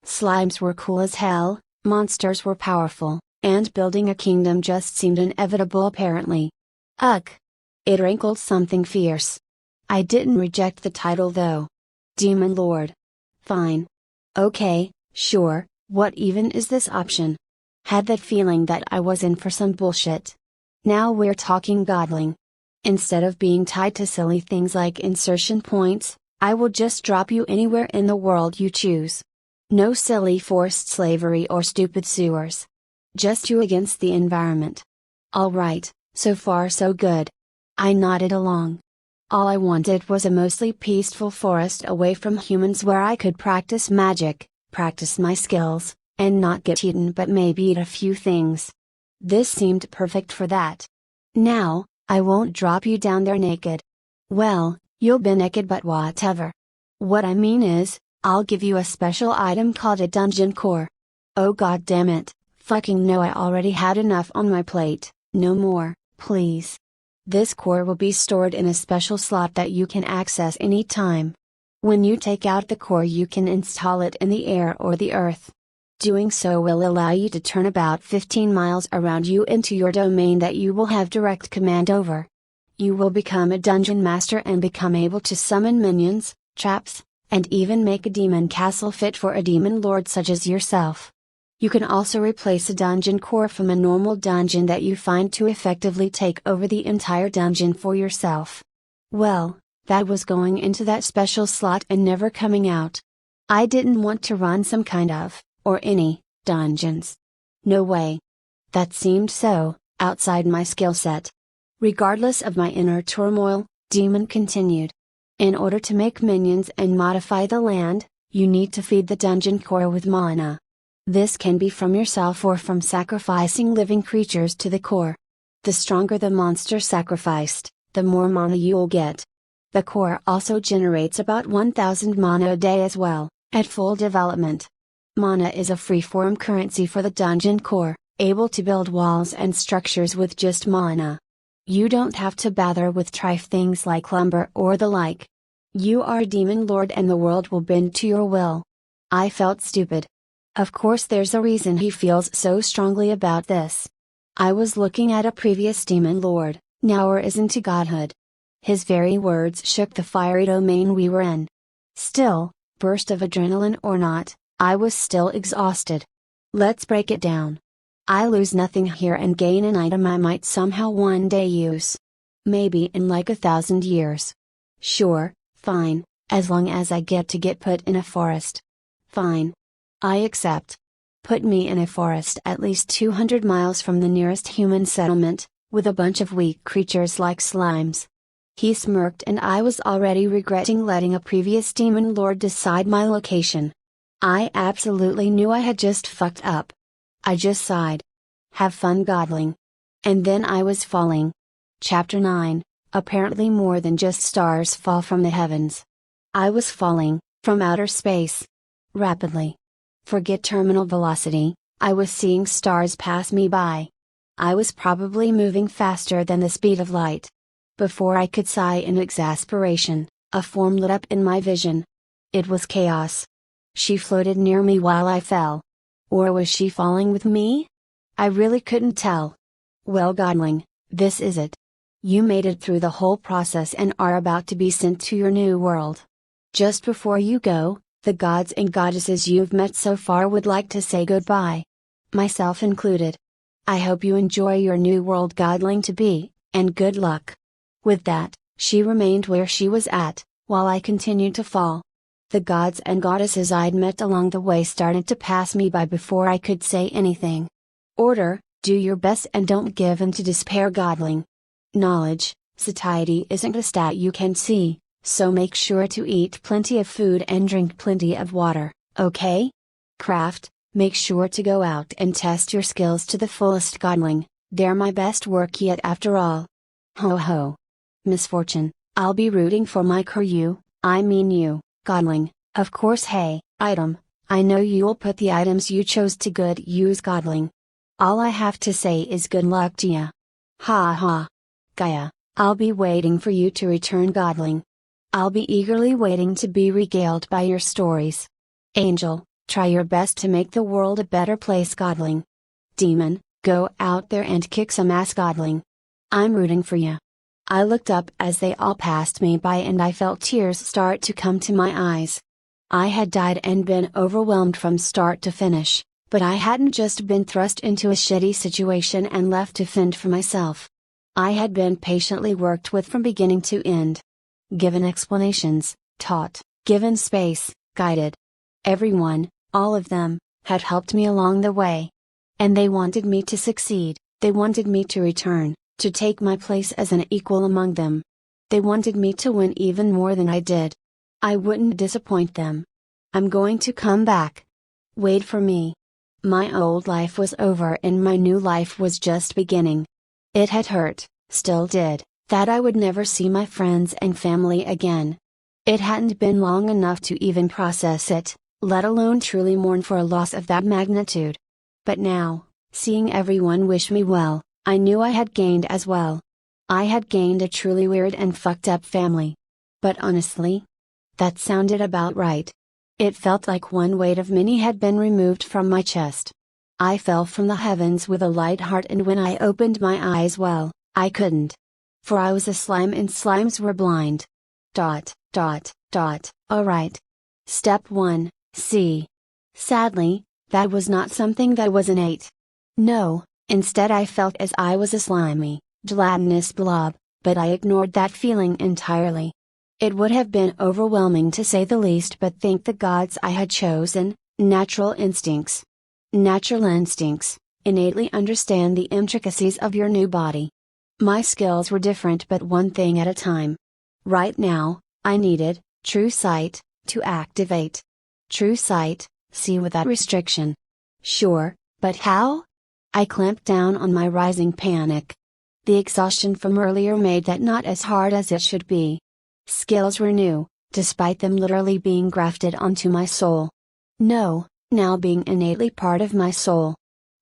Slimes were cool as hell, monsters were powerful, and building a kingdom just seemed inevitable apparently. Ugh! It rankled something fierce. I didn't reject the title though. Demon Lord. Fine. Okay, sure, what even is this option? Had that feeling that I was in for some bullshit. Now we're talking godling. Instead of being tied to silly things like insertion points, I will just drop you anywhere in the world you choose. No silly forced slavery or stupid sewers. Just you against the environment. Alright, so far so good. I nodded along. All I wanted was a mostly peaceful forest away from humans where I could practice magic, practice my skills, and not get eaten but maybe eat a few things. This seemed perfect for that. Now, I won't drop you down there naked. Well, you'll be naked but whatever. What I mean is, I'll give you a special item called a dungeon core. Oh god damn it, fucking no, I already had enough on my plate, no more, please. This core will be stored in a special slot that you can access anytime. When you take out the core you can install it in the air or the earth. Doing so will allow you to turn about 15 miles around you into your domain that you will have direct command over. You will become a dungeon master and become able to summon minions, traps, and even make a demon castle fit for a demon lord such as yourself. You can also replace a dungeon core from a normal dungeon that you find to effectively take over the entire dungeon for yourself. Well, that was going into that special slot and never coming out. I didn't want to run some kind of, or any, dungeons. No way. That seemed so, outside my skill set. Regardless of my inner turmoil, Demon continued. In order to make minions and modify the land, you need to feed the dungeon core with mana. This can be from yourself or from sacrificing living creatures to the core. The stronger the monster sacrificed, the more mana you'll get. The core also generates about 1000 mana a day as well, at full development. Mana is a free-form currency for the dungeon core, able to build walls and structures with just mana. You don't have to bother with trife things like lumber or the like. You are a demon lord and the world will bend to your will. I felt stupid. Of course there's a reason he feels so strongly about this. I was looking at a previous demon lord, now risen to godhood. His very words shook the fiery domain we were in. Still, burst of adrenaline or not, I was still exhausted. Let's break it down. I lose nothing here and gain an item I might somehow one day use. Maybe in like 1,000 years. Sure, fine, as long as I get to get put in a forest. Fine. I accept. Put me in a forest at least 200 miles from the nearest human settlement, with a bunch of weak creatures like slimes. He smirked and I was already regretting letting a previous demon lord decide my location. I absolutely knew I had just fucked up. I just sighed. Have fun godling. And then I was falling. Chapter 9, apparently more than just stars fall from the heavens. I was falling, from outer space. Rapidly. Forget terminal velocity, I was seeing stars pass me by. I was probably moving faster than the speed of light. Before I could sigh in exasperation, a form lit up in my vision. It was Chaos. She floated near me while I fell. Or was she falling with me? I really couldn't tell. Well godling, this is it. You made it through the whole process and are about to be sent to your new world. Just before you go, the gods and goddesses you've met so far would like to say goodbye. Myself included. I hope you enjoy your new world godling to be, and good luck. With that, she remained where she was at, while I continued to fall. The gods and goddesses I'd met along the way started to pass me by before I could say anything. Order, do your best and don't give in to despair godling. Knowledge, satiety isn't a stat you can see. So make sure to eat plenty of food and drink plenty of water, okay? Craft, make sure to go out and test your skills to the fullest godling, they're my best work yet after all. Ho ho. Misfortune, I'll be rooting for my crew, I mean you, godling, of course. Hey, item, I know you'll put the items you chose to good use godling. All I have to say is good luck to ya. Ha ha. Gaia, I'll be waiting for you to return, godling. I'll be eagerly waiting to be regaled by your stories. Angel, try your best to make the world a better place, godling. Demon, go out there and kick some ass, godling. I'm rooting for ya. I looked up as they all passed me by and I felt tears start to come to my eyes. I had died and been overwhelmed from start to finish, but I hadn't just been thrust into a shitty situation and left to fend for myself. I had been patiently worked with from beginning to end. Given explanations, taught, given space, guided. Everyone, all of them, had helped me along the way. And they wanted me to succeed, they wanted me to return, to take my place as an equal among them. They wanted me to win even more than I did. I wouldn't disappoint them. I'm going to come back. Wait for me. My old life was over and my new life was just beginning. It had hurt, still did, that I would never see my friends and family again. It hadn't been long enough to even process it, let alone truly mourn for a loss of that magnitude. But now, seeing everyone wish me well, I knew I had gained as well. I had gained a truly weird and fucked up family. But honestly, that sounded about right. It felt like one weight of many had been removed from my chest. I fell from the heavens with a light heart, and when I opened my eyes, well, I couldn't. For I was a slime and slimes were blind. Alright. Step 1, see. Sadly, that was not something that was innate. No, instead I felt as I was a slimy, gelatinous blob, but I ignored that feeling entirely. It would have been overwhelming to say the least, but thank the gods I had chosen, natural instincts. Natural instincts, innately understand the intricacies of your new body. My skills were different, but one thing at a time. Right now, I needed, true sight, to activate. True sight, see without restriction. Sure, but how? I clamped down on my rising panic. The exhaustion from earlier made that not as hard as it should be. Skills were new, despite them literally being grafted onto my soul. No, now being innately part of my soul.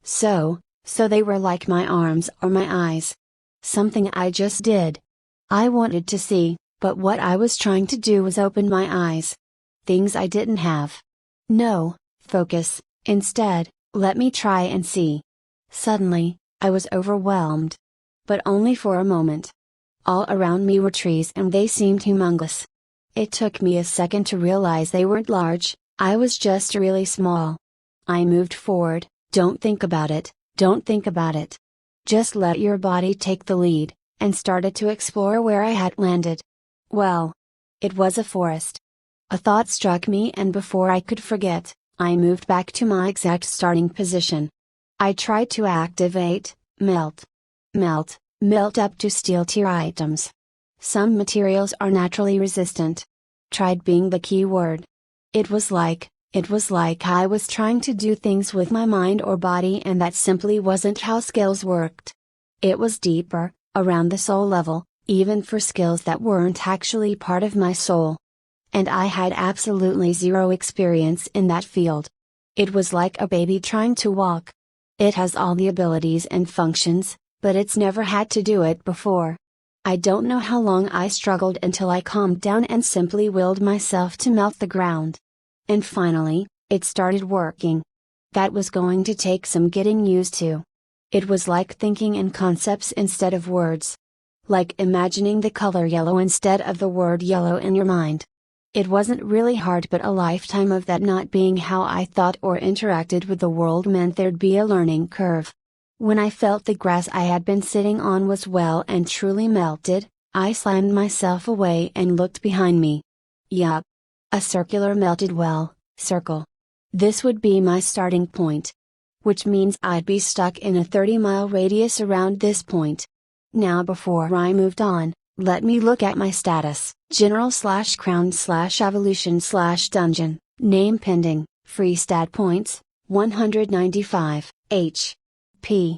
So they were like my arms or my eyes. Something I just did. I wanted to see, but what I was trying to do was open my eyes. Things I didn't have. No, focus, instead, let me try and see. Suddenly, I was overwhelmed. But only for a moment. All around me were trees and they seemed humongous. It took me a second to realize they weren't large, I was just really small. I moved forward. Don't think about it, don't think about it. Just let your body take the lead, and started to explore where I had landed. Well, it was a forest. A thought struck me, and before I could forget, I moved back to my exact starting position. I tried to activate, melt up to steel tier items. Some materials are naturally resistant. Tried being the key word. It was like I was trying to do things with my mind or body, and that simply wasn't how skills worked. It was deeper, around the soul level, even for skills that weren't actually part of my soul. And I had absolutely zero experience in that field. It was like a baby trying to walk. It has all the abilities and functions, but it's never had to do it before. I don't know how long I struggled until I calmed down and simply willed myself to melt the ground. And finally, it started working. That was going to take some getting used to. It was like thinking in concepts instead of words. Like imagining the color yellow instead of the word yellow in your mind. It wasn't really hard, but a lifetime of that not being how I thought or interacted with the world meant there'd be a learning curve. When I felt the grass I had been sitting on was well and truly melted, I slammed myself away and looked behind me. Yup. A circular melted circle. This would be my starting point. Which means I'd be stuck in a 30-mile radius around this point. Now before I moved on, let me look at my status. General/crown/evolution/dungeon, name pending, free stat points, 195, P.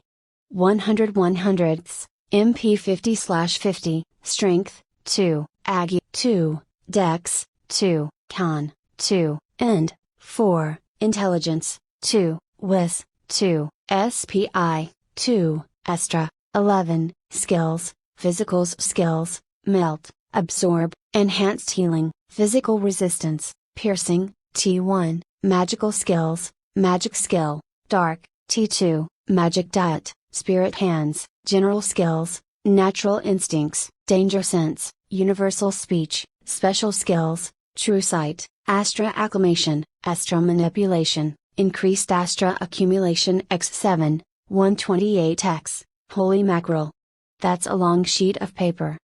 100/100ths, MP 50/50, strength, 2, Agi, 2, Dex, 2, Con, 2, and 4, Intelligence, 2, Wis, 2, SPI, 2, Astra, 11, Skills, Physicals skills, Melt, Absorb, Enhanced Healing, Physical Resistance, Piercing, T1, Magical skills, Magic skill, Dark, T2, Magic diet, Spirit hands, General skills, Natural instincts, Danger sense, Universal speech, Special skills, True sight, Astra acclimation, Astra manipulation, Increased Astra accumulation x7, 128x, Holy mackerel. That's a long sheet of paper.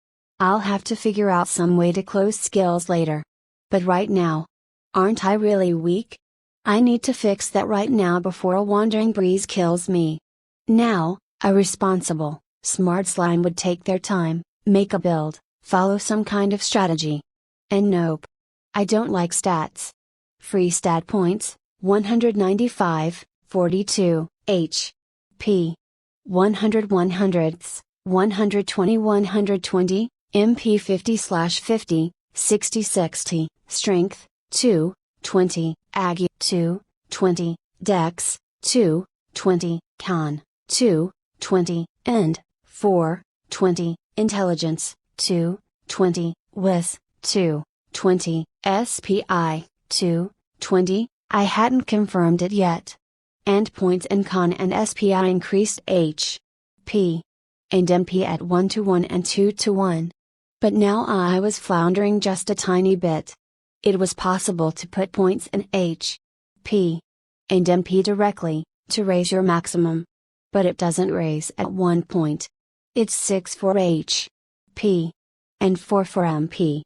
I'll have to figure out some way to close skills later. But right now, aren't I really weak? I need to fix that right now before a wandering breeze kills me. Now, a responsible, smart slime would take their time, make a build, follow some kind of strategy. And nope. I don't like stats. Free stat points, 195, 42, H. P. 100 100ths, 120 120, MP 50/50, 60 60, Strength, 2, 20, Aggie, 2, 20, Dex, 2, 20, Con, 2, 20, and, 4, 20, Intelligence, 2, 20, Wis, 2, 20, SPI, 2, 20, I hadn't confirmed it yet. And points in Con and SPI increased H. P. and MP at 1:1 and 2:1. But now I was floundering just a tiny bit. It was possible to put points in H. P. and MP directly, to raise your maximum. But it doesn't raise at 1 point. It's 6 for H. P. and 4 for MP.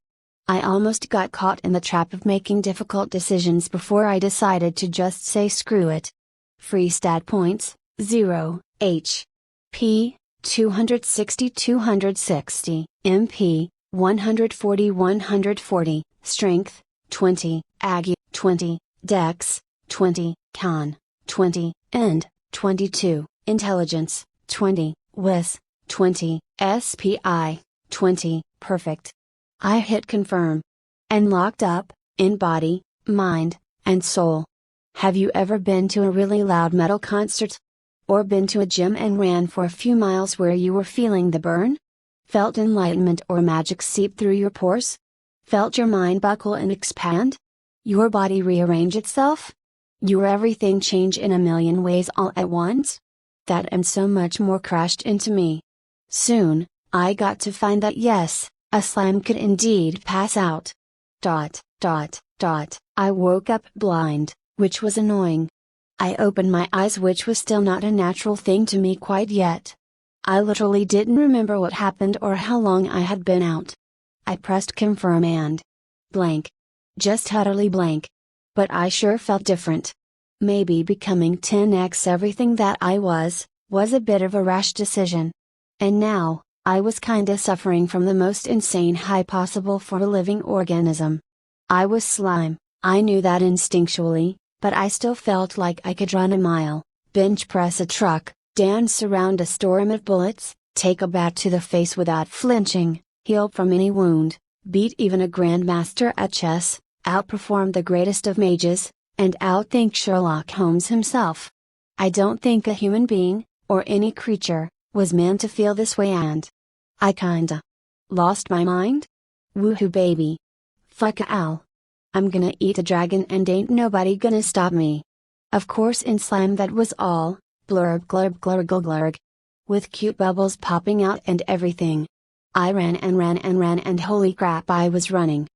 I almost got caught in the trap of making difficult decisions before I decided to just say screw it. Free stat points, 0, H. P, 260 260, MP, 140 140, Strength, 20, Aggie, 20, Dex, 20, Con, 20, and, 22, Intelligence, 20, Wis, 20, SPI, 20, Perfect. I hit confirm. And locked up, in body, mind, and soul. Have you ever been to a really loud metal concert? Or been to a gym and ran for a few miles where you were feeling the burn? Felt enlightenment or magic seep through your pores? Felt your mind buckle and expand? Your body rearrange itself? Your everything change in a million ways all at once? That and so much more crashed into me. Soon, I got to find that yes, a slime could indeed pass out. I woke up blind, which was annoying. I opened my eyes, which was still not a natural thing to me quite yet. I literally didn't remember what happened or how long I had been out. I pressed confirm and blank. Just utterly blank. But I sure felt different. Maybe becoming 10x everything that I was a bit of a rash decision. And now, I was kinda suffering from the most insane high possible for a living organism. I was slime, I knew that instinctually, but I still felt like I could run a mile, bench press a truck, dance around a storm of bullets, take a bat to the face without flinching, heal from any wound, beat even a grandmaster at chess, outperform the greatest of mages, and outthink Sherlock Holmes himself. I don't think a human being, or any creature, was meant to feel this way, and I kinda lost my mind? Woohoo baby. Fuck Al. I'm gonna eat a dragon and ain't nobody gonna stop me. Of course in slime that was all, blurb glurb glurg glurg. With cute bubbles popping out and everything. I ran and holy crap I was running.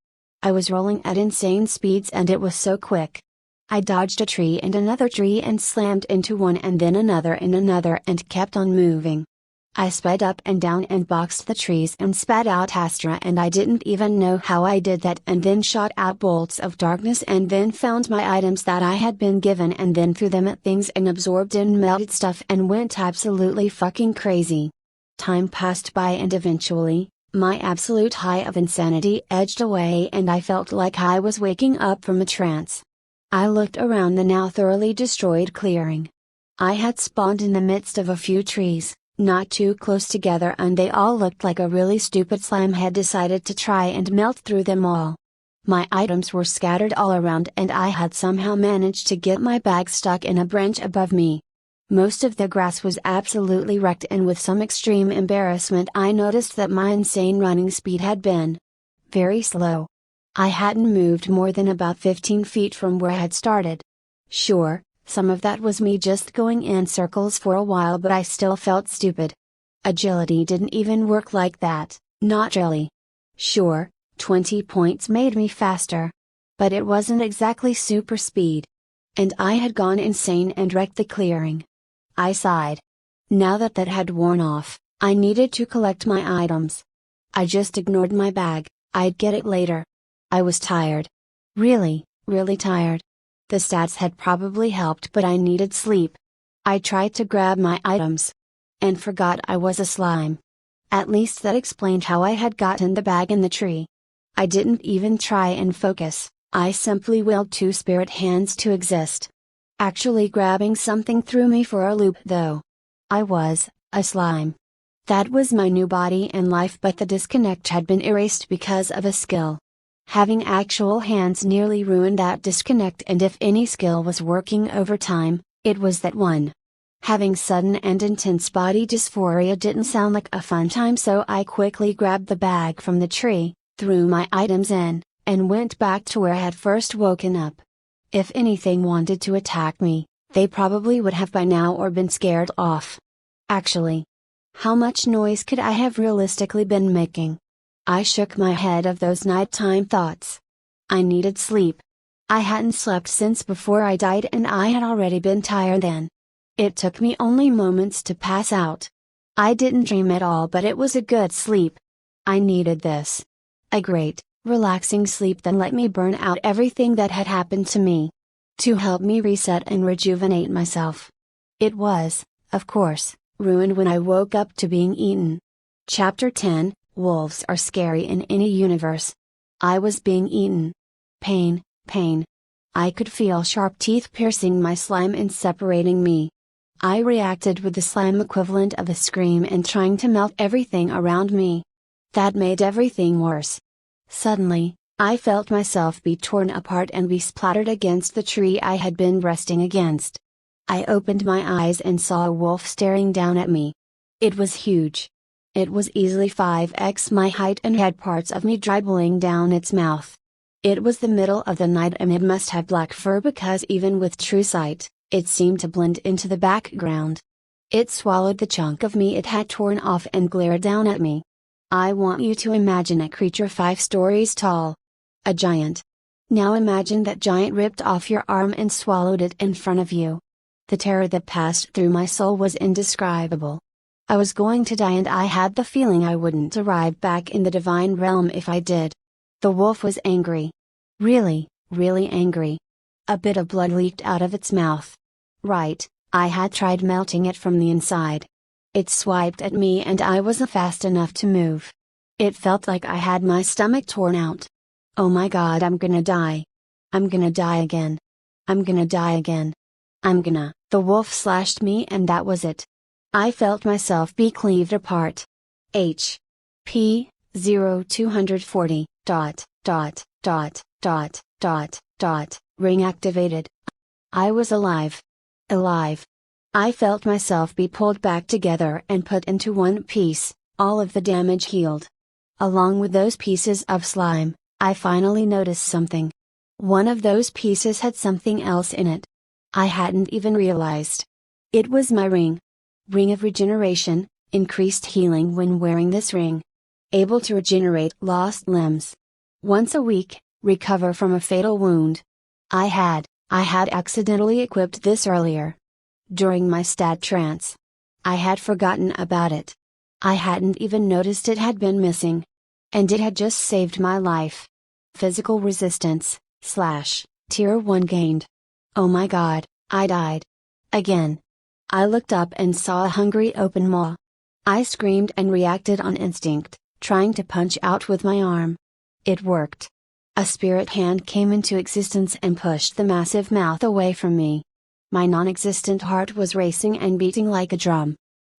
I was rolling at insane speeds and it was so quick. I dodged a tree and another tree and slammed into one and then another and kept on moving. I sped up and down and boxed the trees and spat out Astra, and I didn't even know how I did that, and then shot out bolts of darkness and then found my items that I had been given and then threw them at things and absorbed and melted stuff and went absolutely fucking crazy. Time passed by and eventually, my absolute high of insanity edged away and I felt like I was waking up from a trance. I looked around the now thoroughly destroyed clearing. I had spawned in the midst of a few trees, not too close together, and they all looked like a really stupid slime had decided to try and melt through them all. My items were scattered all around and I had somehow managed to get my bag stuck in a branch above me. Most of the grass was absolutely wrecked, and with some extreme embarrassment I noticed that my insane running speed had been very slow. I hadn't moved more than about 15 feet from where I had started. Sure, some of that was me just going in circles for a while, but I still felt stupid. Agility didn't even work like that, not really. Sure, 20 points made me faster. But it wasn't exactly super speed. And I had gone insane and wrecked the clearing. I sighed. Now that had worn off, I needed to collect my items. I just ignored my bag, I'd get it later. I was tired. Really, really tired. The stats had probably helped, but I needed sleep. I tried to grab my items. And forgot I was a slime. At least that explained how I had gotten the bag in the tree. I didn't even try and focus, I simply willed two spirit hands to exist. Actually grabbing something threw me for a loop though. I was a slime. That was my new body and life, but the disconnect had been erased because of a skill. Having actual hands nearly ruined that disconnect, and if any skill was working overtime, it was that one. Having sudden and intense body dysphoria didn't sound like a fun time, so I quickly grabbed the bag from the tree, threw my items in, and went back to where I had first woken up. If anything wanted to attack me, they probably would have by now or been scared off. Actually, how much noise could I have realistically been making? I shook my head of those nighttime thoughts. I needed sleep. I hadn't slept since before I died, and I had already been tired then. It took me only moments to pass out. I didn't dream at all, but it was a good sleep. I needed this. A great, relaxing sleep that let me burn out everything that had happened to me. To help me reset and rejuvenate myself. It was, of course, ruined when I woke up to being eaten. Chapter 10, Wolves are scary in any universe. I was being eaten. Pain, pain. I could feel sharp teeth piercing my slime and separating me. I reacted with the slime equivalent of a scream and trying to melt everything around me. That made everything worse. Suddenly, I felt myself be torn apart and be splattered against the tree I had been resting against. I opened my eyes and saw a wolf staring down at me. It was huge. It was easily 5x my height and had parts of me dribbling down its mouth. It was the middle of the night and it must have black fur, because even with true sight, it seemed to blend into the background. It swallowed the chunk of me it had torn off and glared down at me. I want you to imagine a creature 5 stories tall. A giant. Now imagine that giant ripped off your arm and swallowed it in front of you. The terror that passed through my soul was indescribable. I was going to die, and I had the feeling I wouldn't arrive back in the divine realm if I did. The wolf was angry. Really, really angry. A bit of blood leaked out of its mouth. Right, I had tried melting it from the inside. It swiped at me and I wasn't fast enough to move. It felt like I had my stomach torn out. Oh my god, I'm gonna die. I'm gonna die again. I'm gonna die again. The wolf slashed me and that was it. I felt myself be cleaved apart. P 0240, ring activated. I was alive. Alive. I felt myself be pulled back together and put into one piece, all of the damage healed. Along with those pieces of slime, I finally noticed something. One of those pieces had something else in it. I hadn't even realized. It was my ring. Ring of regeneration, increased healing when wearing this ring. Able to regenerate lost limbs. Once a week, recover from a fatal wound. I had accidentally equipped this earlier. During my stat trance. I had forgotten about it. I hadn't even noticed it had been missing. And it had just saved my life. Physical resistance, / tier 1 gained. Oh my god, I died. Again. I looked up and saw a hungry open maw. I screamed and reacted on instinct, trying to punch out with my arm. It worked. A spirit hand came into existence and pushed the massive mouth away from me. My non-existent heart was racing and beating like a drum.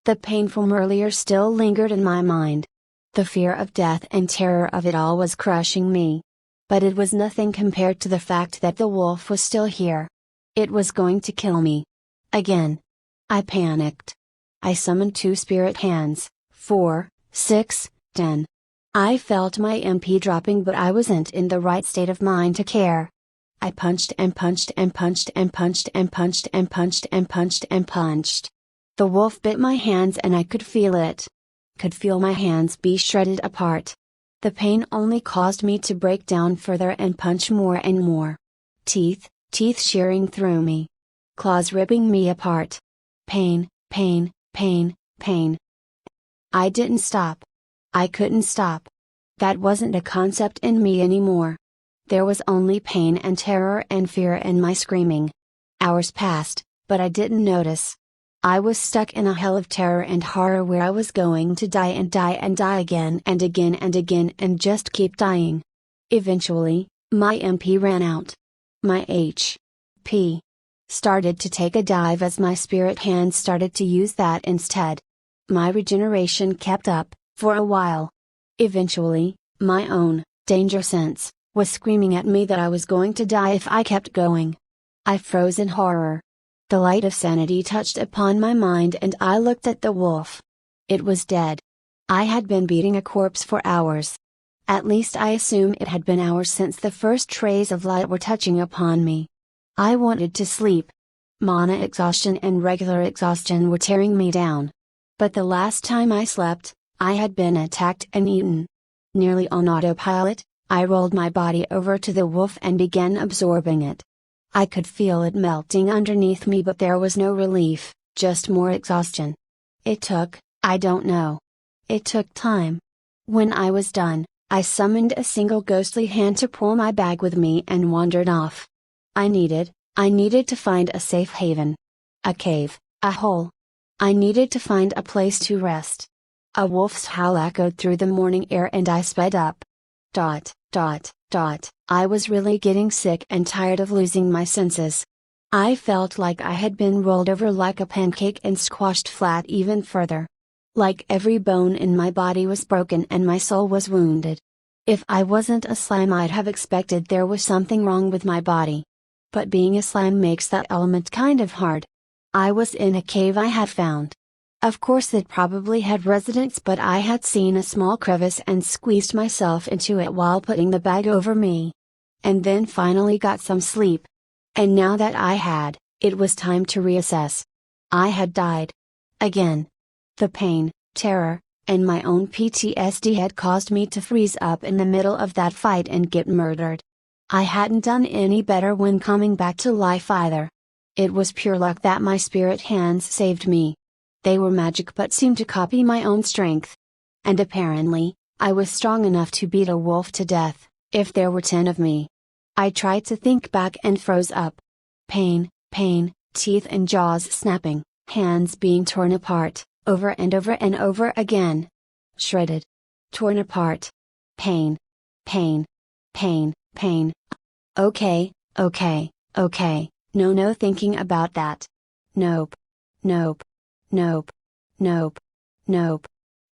The pain from earlier still lingered in my mind. The fear of death and terror of it all was crushing me. But it was nothing compared to the fact that the wolf was still here. It was going to kill me. Again. I panicked. I summoned 2 spirit hands, 4, 6, 10. I felt my MP dropping, but I wasn't in the right state of mind to care. I punched and punched and punched and punched and punched and punched and punched and punched. The wolf bit my hands and I could feel it. Could feel my hands be shredded apart. The pain only caused me to break down further and punch more and more. Teeth shearing through me. Claws ripping me apart. Pain, pain, pain, pain. I didn't stop. I couldn't stop. That wasn't a concept in me anymore. There was only pain and terror and fear in my screaming. Hours passed, but I didn't notice. I was stuck in a hell of terror and horror where I was going to die and die and die again and again and again and just keep dying. Eventually, my MP ran out. My HP started to take a dive as my spirit hands started to use that instead. My regeneration kept up, for a while. Eventually, my own danger sense was screaming at me that I was going to die if I kept going. I froze in horror. The light of sanity touched upon my mind and I looked at the wolf. It was dead. I had been beating a corpse for hours. At least I assume it had been hours since the first rays of light were touching upon me. I wanted to sleep. Mana exhaustion and regular exhaustion were tearing me down. But the last time I slept, I had been attacked and eaten. Nearly on autopilot, I rolled my body over to the wolf and began absorbing it. I could feel it melting underneath me, but there was no relief, just more exhaustion. It took, I don't know. It took time. When I was done, I summoned a single ghostly hand to pull my bag with me and wandered off. I needed to find a safe haven. A cave, a hole. I needed to find a place to rest. A wolf's howl echoed through the morning air and I sped up. I was really getting sick and tired of losing my senses. I felt like I had been rolled over like a pancake and squashed flat even further. Like every bone in my body was broken and my soul was wounded. If I wasn't a slime, I'd have expected there was something wrong with my body. But being a slime makes that element kind of hard. I was in a cave I had found. Of course it probably had residents, but I had seen a small crevice and squeezed myself into it while putting the bag over me. And then finally got some sleep. And now that I had, it was time to reassess. I had died. Again. The pain, terror, and my own PTSD had caused me to freeze up in the middle of that fight and get murdered. I hadn't done any better when coming back to life either. It was pure luck that my spirit hands saved me. They were magic but seemed to copy my own strength. And apparently, I was strong enough to beat a wolf to death, if there were 10 of me. I tried to think back and froze up. Pain, teeth and jaws snapping, hands being torn apart, over and over and over again. Shredded. Torn apart. Pain. Okay, no thinking about that. Nope.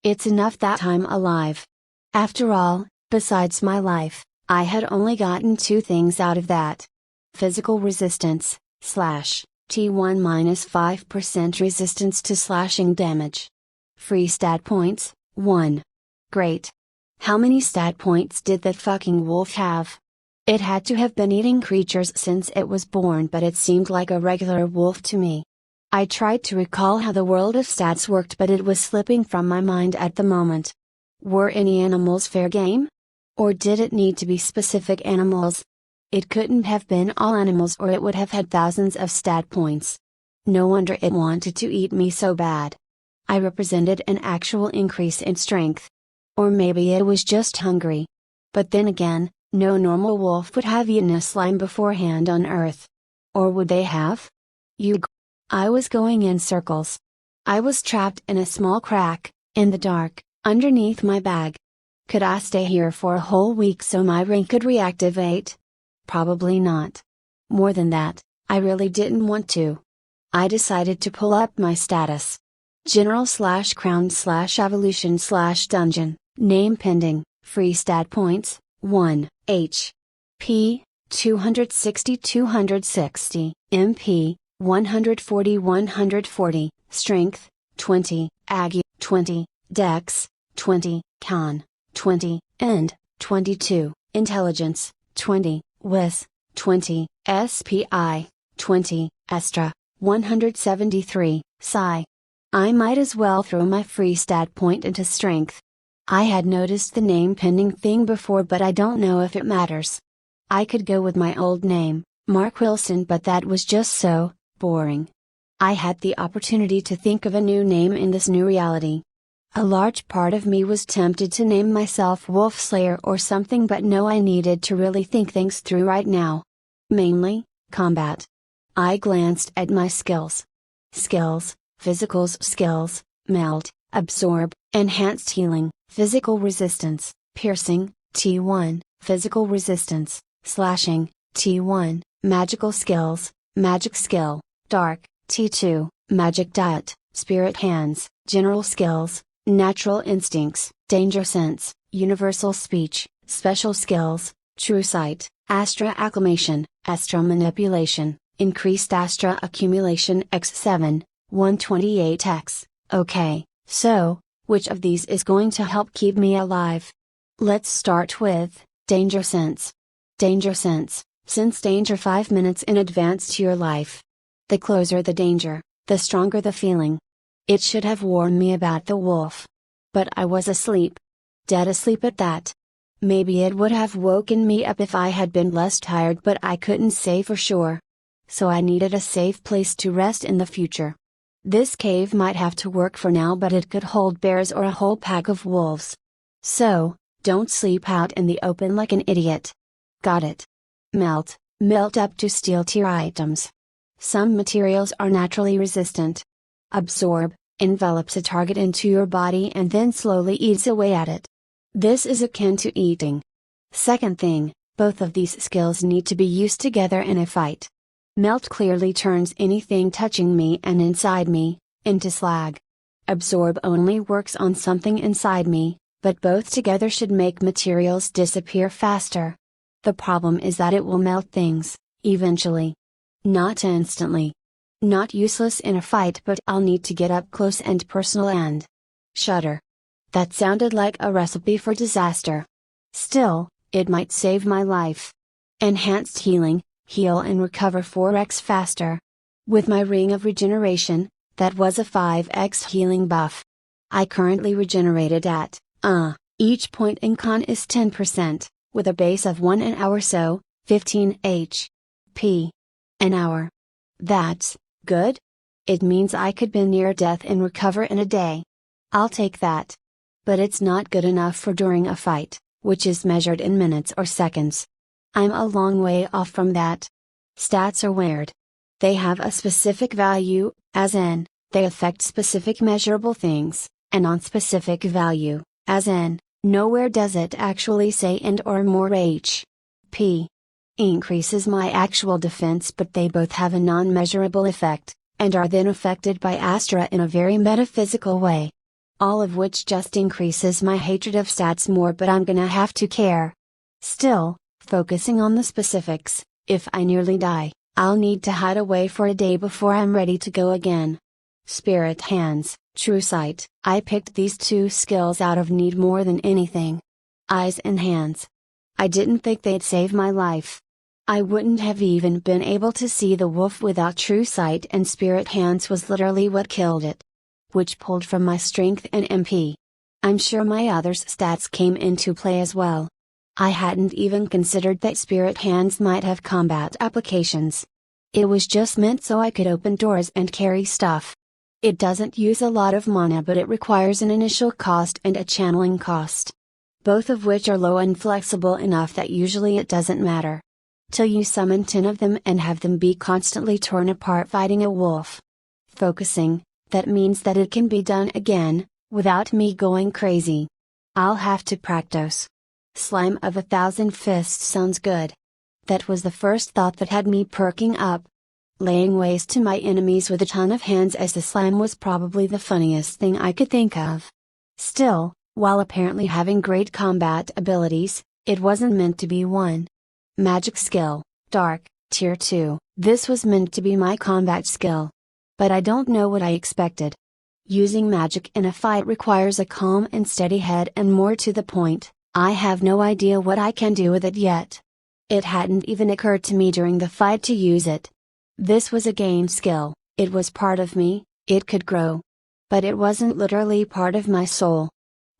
It's enough that I'm alive. After all, besides my life, I had only gotten 2 things out of that. Physical resistance, T1 minus 5% resistance to slashing damage. Free stat points, 1. Great. How many stat points did that fucking wolf have? It had to have been eating creatures since it was born, but it seemed like a regular wolf to me. I tried to recall how the world of stats worked, but it was slipping from my mind at the moment. Were any animals fair game? Or did it need to be specific animals? It couldn't have been all animals or it would have had thousands of stat points. No wonder it wanted to eat me so bad. I represented an actual increase in strength. Or maybe it was just hungry. But then again, no normal wolf would have eaten a slime beforehand on Earth. Or would they have? I was going in circles. I was trapped in a small crack, in the dark, underneath my bag. Could I stay here for a whole week so my ring could reactivate? Probably not. More than that, I really didn't want to. I decided to pull up my status. General/crown/evolution/dungeon, name pending, free stat points, 1, HP, 260 MP, 140, Strength, 20, Agi, 20, Dex, 20, Con, 20, End, 22, Intelligence, 20, Wis, 20, SPI, 20, Estra, 173, Psi. I might as well throw my free stat point into Strength. I had noticed the name pending thing before, but I don't know if it matters. I could go with my old name, Mark Wilson, but that was just so boring. I had the opportunity to think of a new name in this new reality. A large part of me was tempted to name myself Wolfslayer or something, but no, I needed to really think things through right now. Mainly, combat. I glanced at my skills. Physicals skills, Melt, Absorb, Enhanced Healing, Physical Resistance, Piercing, T1, Physical Resistance, Slashing, T1, Magical Skills, Magic Skill, Dark, T2, Magic Diet, Spirit Hands, General Skills, Natural Instincts, Danger Sense, Universal Speech, Special Skills, True Sight, Astra Acclimation, Astra Manipulation, Increased Astra Accumulation x7, 128x. Okay, so, which of these is going to help keep me alive? Let's start with Danger Sense. Danger Sense, sense danger 5 minutes in advance to your life. The closer the danger, the stronger the feeling. It should have warned me about the wolf. But I was asleep. Dead asleep at that. Maybe it would have woken me up if I had been less tired, but I couldn't say for sure. So I needed a safe place to rest in the future. This cave might have to work for now, but it could hold bears or a whole pack of wolves. So, don't sleep out in the open like an idiot. Got it. Melt up to steel tier items. Some materials are naturally resistant. Absorb, envelops a target into your body and then slowly eats away at it. This is akin to eating. Second thing, both of these skills need to be used together in a fight. Melt clearly turns anything touching me and inside me, into slag. Absorb only works on something inside me, but both together should make materials disappear faster. The problem is that it will melt things, eventually. Not instantly. Not useless in a fight, but I'll need to get up close and personal and shudder. That sounded like a recipe for disaster. Still, it might save my life. Enhanced Healing, heal and recover 4x faster. With my Ring of Regeneration, that was a 5x healing buff. I currently regenerated at, each point in con is 10%, with a base of 1 an hour, so, 15 HP an hour. That's good? It means I could be near death and recover in a day. I'll take that. But it's not good enough for during a fight, which is measured in minutes or seconds. I'm a long way off from that. Stats are weird. They have a specific value, as in, they affect specific measurable things, and on specific value, as in, nowhere does it actually say and or more HP. Increases my actual defense, but they both have a non-measurable effect, and are then affected by Astra in a very metaphysical way. All of which just increases my hatred of stats more, but I'm gonna have to care. Still, focusing on the specifics, if I nearly die, I'll need to hide away for a day before I'm ready to go again. Spirit Hands, True Sight. I picked these two skills out of need more than anything. Eyes and Hands. I didn't think they'd save my life. I wouldn't have even been able to see the wolf without True Sight, and Spirit Hands was literally what killed it. Which pulled from my strength and MP. I'm sure my others' stats came into play as well. I hadn't even considered that Spirit Hands might have combat applications. It was just meant so I could open doors and carry stuff. It doesn't use a lot of mana, but it requires an initial cost and a channeling cost. Both of which are low and flexible enough that usually it doesn't matter. Till you summon 10 of them and have them be constantly torn apart fighting a wolf. Focusing, that means that it can be done again, without me going crazy. I'll have to practice. Slime of 1,000 Fists sounds good. That was the first thought that had me perking up. Laying waste to my enemies with a ton of hands as the slime was probably the funniest thing I could think of. Still, while apparently having great combat abilities, it wasn't meant to be one. Magic Skill, Dark, Tier 2, this was meant to be my combat skill. But I don't know what I expected. Using magic in a fight requires a calm and steady head, and more to the point, I have no idea what I can do with it yet. It hadn't even occurred to me during the fight to use it. This was a gained skill, it was part of me, it could grow. But it wasn't literally part of my soul.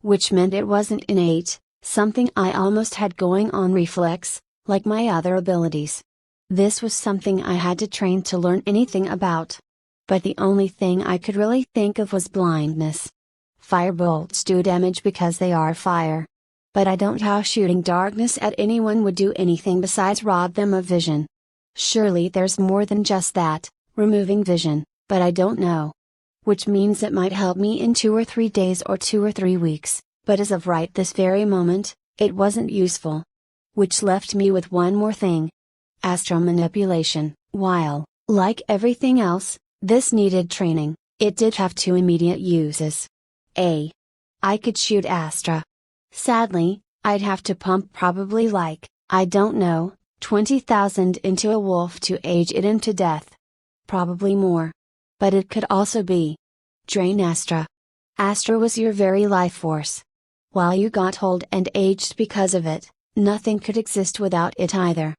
Which meant it wasn't innate, something I almost had going on reflex, like my other abilities. This was something I had to train to learn anything about. But the only thing I could really think of was blindness. Firebolts do damage because they are fire. But I don't know how shooting darkness at anyone would do anything besides rob them of vision. Surely there's more than just that, removing vision, but I don't know. Which means it might help me in 2 or 3 days or 2 or 3 weeks, but as of right this very moment, it wasn't useful. Which left me with one more thing. Astral manipulation. While, like everything else, this needed training, it did have 2 immediate uses. A. I could shoot Astra. Sadly, I'd have to pump probably like, I don't know, 20,000 into a wolf to age it into death. Probably more. But it could also be drain Astra. Astra was your very life force. While you got old and aged because of it, nothing could exist without it either.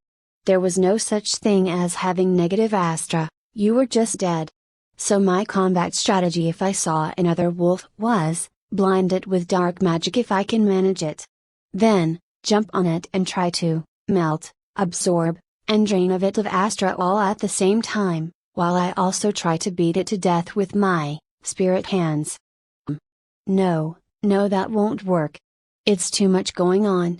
There was no such thing as having negative Astra, you were just dead. So my combat strategy if I saw another wolf was, blind it with dark magic if I can manage it. Then, jump on it and try to melt, absorb, and drain of it of Astra all at the same time, while I also try to beat it to death with my spirit hands. No, that won't work. It's too much going on.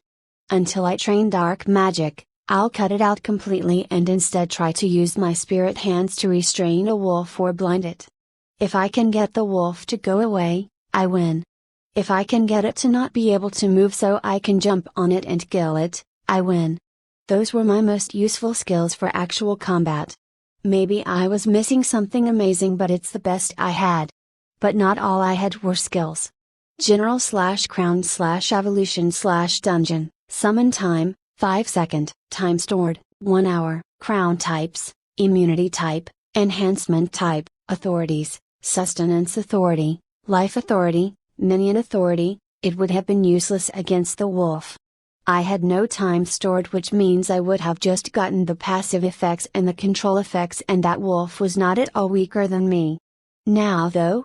Until I train dark magic, I'll cut it out completely and instead try to use my spirit hands to restrain a wolf or blind it. If I can get the wolf to go away, I win. If I can get it to not be able to move so I can jump on it and kill it, I win. Those were my most useful skills for actual combat. Maybe I was missing something amazing, but it's the best I had. But not all I had were skills. General/crown/evolution/dungeon, summon time, 5 second, time stored, 1 hour, crown types, immunity type, enhancement type, authorities, sustenance authority, life authority, minion authority. It would have been useless against the wolf. I had no time stored, which means I would have just gotten the passive effects and the control effects, and that wolf was not at all weaker than me. Now though,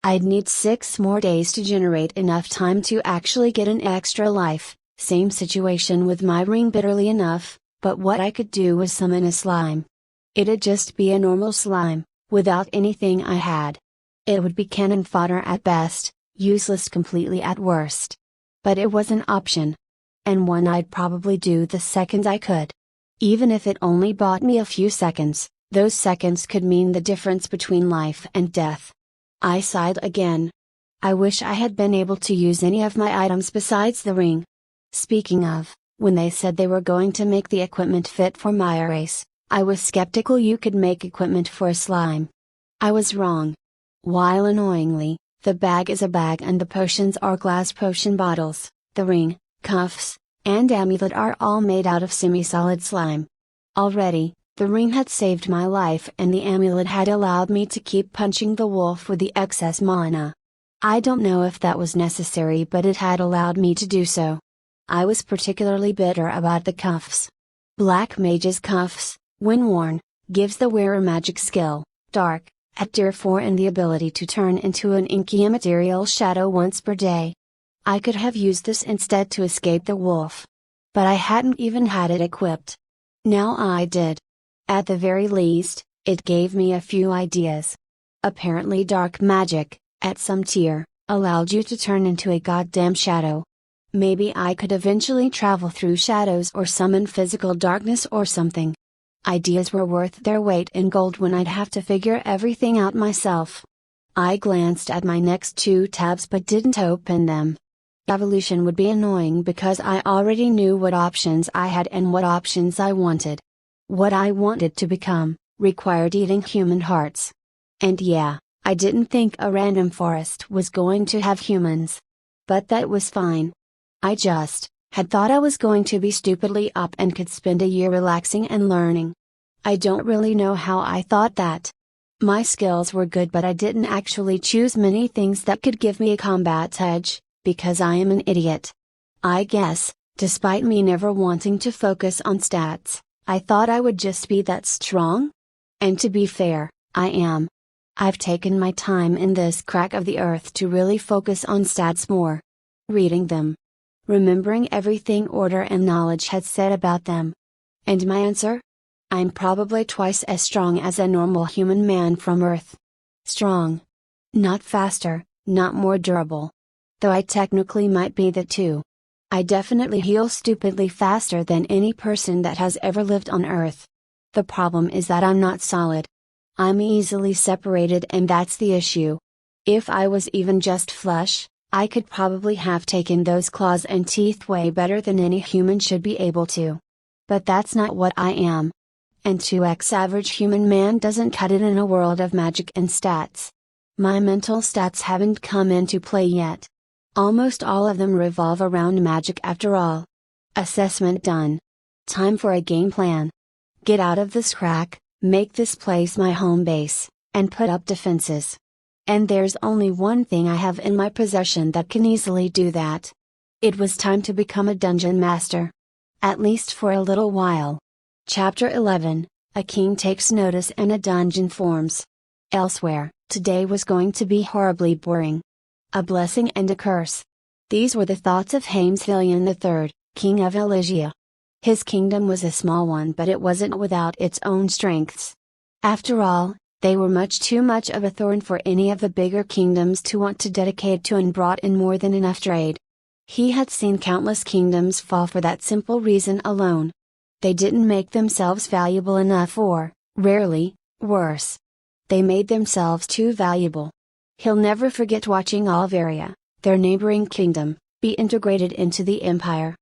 I'd need 6 more days to generate enough time to actually get an extra life. Same situation with my ring bitterly enough, but what I could do was summon a slime. It'd just be a normal slime, without anything I had. It would be cannon fodder at best, useless completely at worst. But it was an option. And one I'd probably do the second I could. Even if it only bought me a few seconds, those seconds could mean the difference between life and death. I sighed again. I wish I had been able to use any of my items besides the ring. Speaking of, when they said they were going to make the equipment fit for my race, I was skeptical you could make equipment for a slime. I was wrong. While annoyingly, the bag is a bag and the potions are glass potion bottles, the ring, cuffs, and amulet are all made out of semi-solid slime. Already, the ring had saved my life and the amulet had allowed me to keep punching the wolf with the excess mana. I don't know if that was necessary, but it had allowed me to do so. I was particularly bitter about the cuffs. Black Mage's cuffs, when worn, gives the wearer magic skill, dark, at tier 4 and the ability to turn into an inky immaterial shadow once per day. I could have used this instead to escape the wolf. But I hadn't even had it equipped. Now I did. At the very least, it gave me a few ideas. Apparently dark magic, at some tier, allowed you to turn into a goddamn shadow. Maybe I could eventually travel through shadows or summon physical darkness or something. Ideas were worth their weight in gold when I'd have to figure everything out myself. I glanced at my next 2 tabs but didn't open them. Evolution would be annoying because I already knew what options I had and what options I wanted. What I wanted to become, required eating human hearts. And yeah, I didn't think a random forest was going to have humans. But that was fine. I just had thought I was going to be stupidly up and could spend a year relaxing and learning. I don't really know how I thought that. My skills were good, but I didn't actually choose many things that could give me a combat edge, because I am an idiot. I guess, despite me never wanting to focus on stats, I thought I would just be that strong? And to be fair, I am. I've taken my time in this crack of the earth to really focus on stats more. Reading them. Remembering everything order and knowledge had said about them. And my answer? I'm probably twice as strong as a normal human man from Earth. Strong. Not faster, not more durable. Though I technically might be that too. I definitely heal stupidly faster than any person that has ever lived on Earth. The problem is that I'm not solid. I'm easily separated, and that's the issue. If I was even just flesh, I could probably have taken those claws and teeth way better than any human should be able to. But that's not what I am. And 2x average human man doesn't cut it in a world of magic and stats. My mental stats haven't come into play yet. Almost all of them revolve around magic after all. Assessment done. Time for a game plan. Get out of this crack, make this place my home base, and put up defenses. And there's only one thing I have in my possession that can easily do that. It was time to become a dungeon master. At least for a little while. Chapter 11, A King Takes Notice and a Dungeon Forms. Elsewhere, today was going to be horribly boring. A blessing and a curse. These were the thoughts of Heimskillian III, king of Elysia. His kingdom was a small one, but it wasn't without its own strengths. After all, they were much too much of a thorn for any of the bigger kingdoms to want to dedicate to, and brought in more than enough trade. He had seen countless kingdoms fall for that simple reason alone. They didn't make themselves valuable enough, or, rarely, worse. They made themselves too valuable. He'll never forget watching Alvaria, their neighboring kingdom, be integrated into the empire.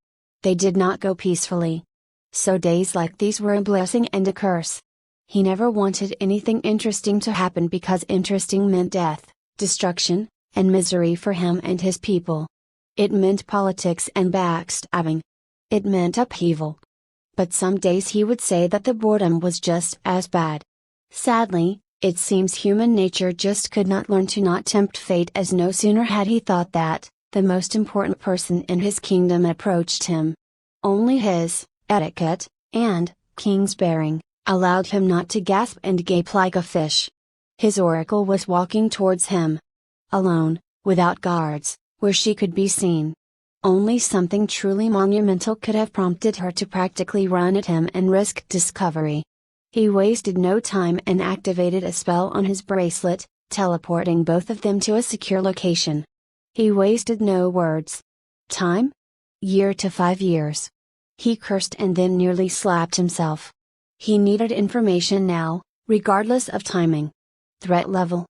They did not go peacefully. So days like these were a blessing and a curse. He never wanted anything interesting to happen, because interesting meant death, destruction, and misery for him and his people. It meant politics and backstabbing. It meant upheaval. But some days he would say that the boredom was just as bad. Sadly, it seems human nature just could not learn to not tempt fate, as no sooner had he thought that, the most important person in his kingdom approached him. Only his etiquette, and king's bearing, allowed him not to gasp and gape like a fish. His oracle was walking towards him. Alone, without guards, where she could be seen. Only something truly monumental could have prompted her to practically run at him and risk discovery. He wasted no time and activated a spell on his bracelet, teleporting both of them to a secure location. He wasted no words. Time? Year to 5 years. He cursed and then nearly slapped himself. He needed information now, regardless of timing. Threat level?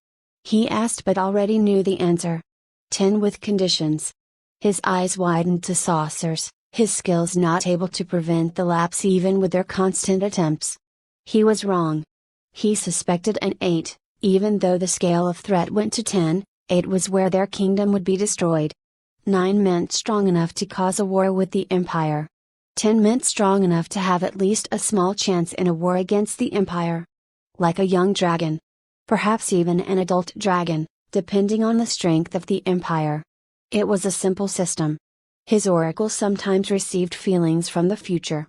He asked but already knew the answer. 10 with conditions. His eyes widened to saucers, his skills not able to prevent the lapse even with their constant attempts. He was wrong. He suspected an 8, even though the scale of threat went to 10, 8 was where their kingdom would be destroyed. 9 meant strong enough to cause a war with the Empire. 10 meant strong enough to have at least a small chance in a war against the Empire. Like a young dragon. Perhaps even an adult dragon, depending on the strength of the Empire. It was a simple system. His oracle sometimes received feelings from the future.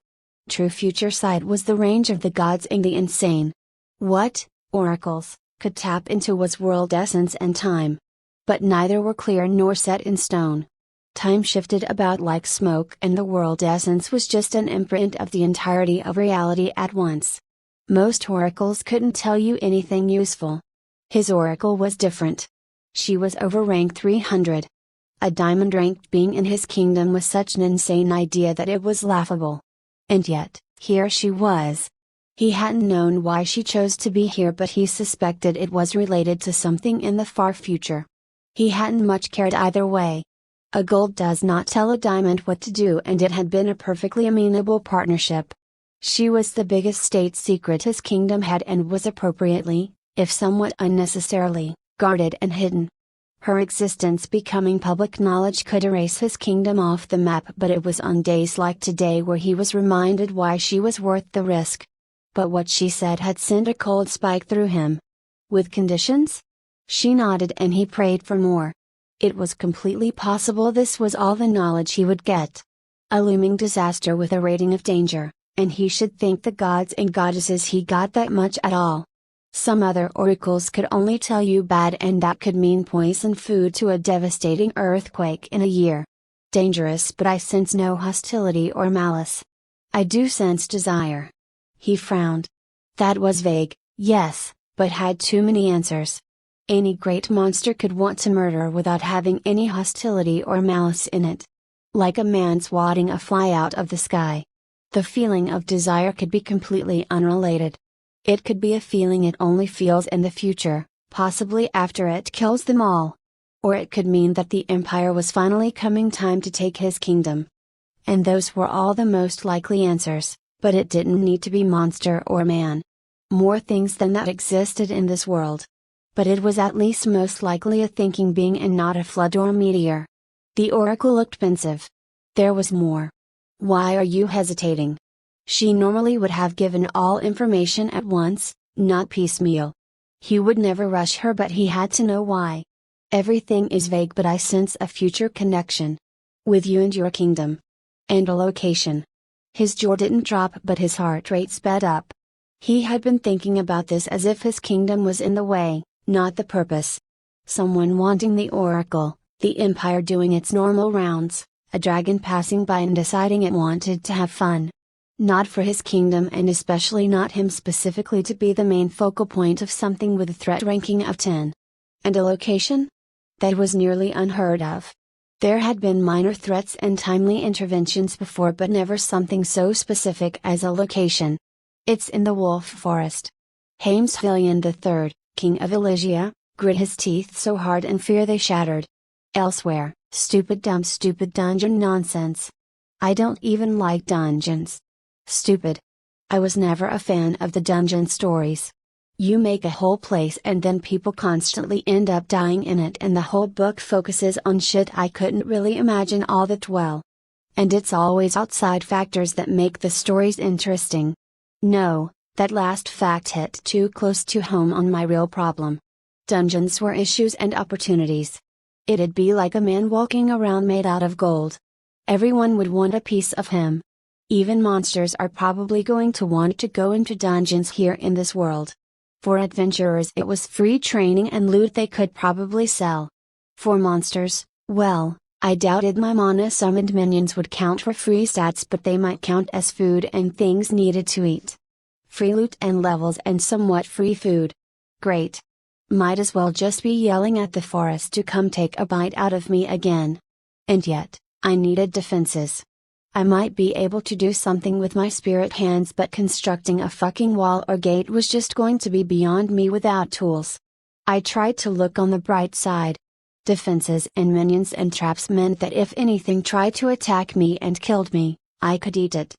True future sight was the range of the gods and the insane. What, oracles, could tap into was world essence and time. But neither were clear nor set in stone. Time shifted about like smoke, and the world essence was just an imprint of the entirety of reality at once. Most oracles couldn't tell you anything useful. His oracle was different. She was over rank 300. A diamond ranked being in his kingdom was such an insane idea that it was laughable. And yet, here she was. He hadn't known why she chose to be here, but he suspected it was related to something in the far future. He hadn't much cared either way. A gold does not tell a diamond what to do, and it had been a perfectly amenable partnership. She was the biggest state secret his kingdom had, and was appropriately, if somewhat unnecessarily, guarded and hidden. Her existence becoming public knowledge could erase his kingdom off the map, but it was on days like today where he was reminded why she was worth the risk. But what she said had sent a cold spike through him. With conditions? She nodded and he prayed for more. It was completely possible this was all the knowledge he would get. A looming disaster with a rating of danger, and he should thank the gods and goddesses he got that much at all. Some other oracles could only tell you bad, and that could mean poison food to a devastating earthquake in a year. Dangerous, but I sense no hostility or malice. I do sense desire. He frowned. That was vague, yes, but had too many answers. Any great monster could want to murder without having any hostility or malice in it. Like a man swatting a fly out of the sky. The feeling of desire could be completely unrelated. It could be a feeling it only feels in the future, possibly after it kills them all. Or it could mean that the Empire was finally coming time to take his kingdom. And those were all the most likely answers, but it didn't need to be monster or man. More things than that existed in this world. But it was at least most likely a thinking being and not a flood or a meteor. The oracle looked pensive. There was more. Why are you hesitating? She normally would have given all information at once, not piecemeal. He would never rush her, but he had to know why. Everything is vague, but I sense a future connection. With you and your kingdom. And a location. His jaw didn't drop, but his heart rate sped up. He had been thinking about this as if his kingdom was in the way, not the purpose. Someone wanting the oracle, the Empire doing its normal rounds, a dragon passing by and deciding it wanted to have fun. Not for his kingdom, and especially not him specifically to be the main focal point of something with a threat ranking of 10. And a location? That was nearly unheard of. There had been minor threats and timely interventions before, but never something so specific as a location. It's in the Wolf Forest. Haemsvillian III, King of Elysia, grit his teeth so hard in fear they shattered. Elsewhere, stupid dungeon nonsense. I don't even like dungeons. Stupid. I was never a fan of the dungeon stories. You make a whole place and then people constantly end up dying in it, and the whole book focuses on shit I couldn't really imagine all that well. And it's always outside factors that make the stories interesting. No, that last fact hit too close to home on my real problem. Dungeons were issues and opportunities. It'd be like a man walking around made out of gold. Everyone would want a piece of him. Even monsters are probably going to want to go into dungeons here in this world. For adventurers it was free training and loot they could probably sell. For monsters, well, I doubted my mana summoned minions would count for free stats, but they might count as food and things needed to eat. Free loot and levels and somewhat free food. Great. Might as well just be yelling at the forest to come take a bite out of me again. And yet, I needed defenses. I might be able to do something with my spirit hands, but constructing a fucking wall or gate was just going to be beyond me without tools. I tried to look on the bright side. Defenses and minions and traps meant that if anything tried to attack me and killed me, I could eat it.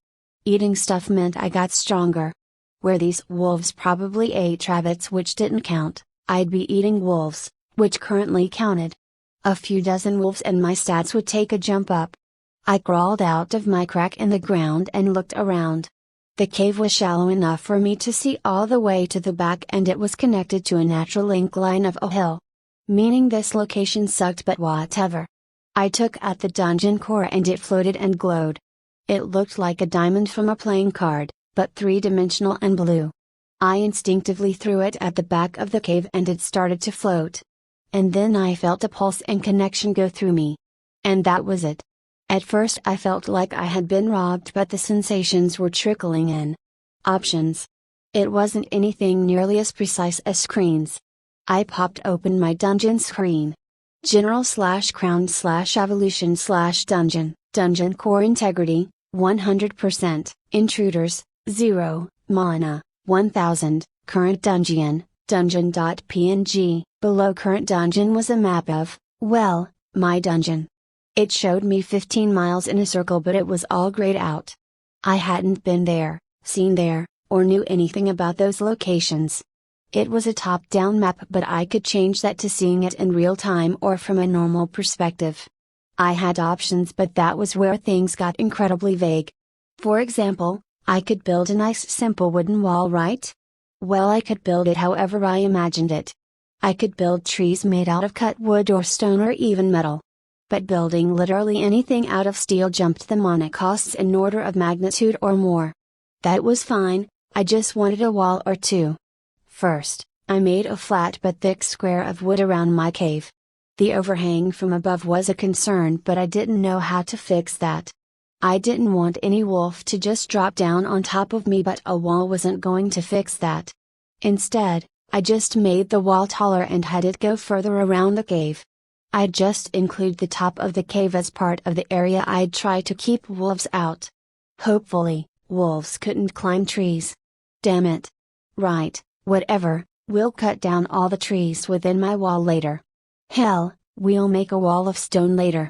Eating stuff meant I got stronger. Where these wolves probably ate rabbits, which didn't count, I'd be eating wolves, which currently counted. A few dozen wolves and my stats would take a jump up. I crawled out of my crack in the ground and looked around. The cave was shallow enough for me to see all the way to the back, and it was connected to a natural incline of a hill. Meaning this location sucked, but whatever. I took out the dungeon core and it floated and glowed. It looked like a diamond from a playing card, but three-dimensional and blue. I instinctively threw it at the back of the cave and it started to float. And then I felt a pulse and connection go through me. And that was it. At first I felt like I had been robbed, but the sensations were trickling in. Options. It wasn't anything nearly as precise as screens. I popped open my dungeon screen. General/crown/evolution/dungeon, dungeon core integrity, 100%, intruders, 0, mana, 1000, current dungeon, dungeon.png, below current dungeon was a map of, well, my dungeon. It showed me 15 miles in a circle, but it was all grayed out. I hadn't been there, seen there, or knew anything about those locations. It was a top-down map, but I could change that to seeing it in real time or from a normal perspective. I had options, but that was where things got incredibly vague. For example, I could build a nice simple wooden wall, right? Well, I could build it however I imagined it. I could build trees made out of cut wood or stone or even metal. But building literally anything out of steel jumped the mana costs an order of magnitude or more. That was fine, I just wanted a wall or two. First, I made a flat but thick square of wood around my cave. The overhang from above was a concern, but I didn't know how to fix that. I didn't want any wolf to just drop down on top of me, but a wall wasn't going to fix that. Instead, I just made the wall taller and had it go further around the cave. I'd just include the top of the cave as part of the area I'd try to keep wolves out. Hopefully, wolves couldn't climb trees. Damn it. Right, whatever, we'll cut down all the trees within my wall later. Hell, we'll make a wall of stone later.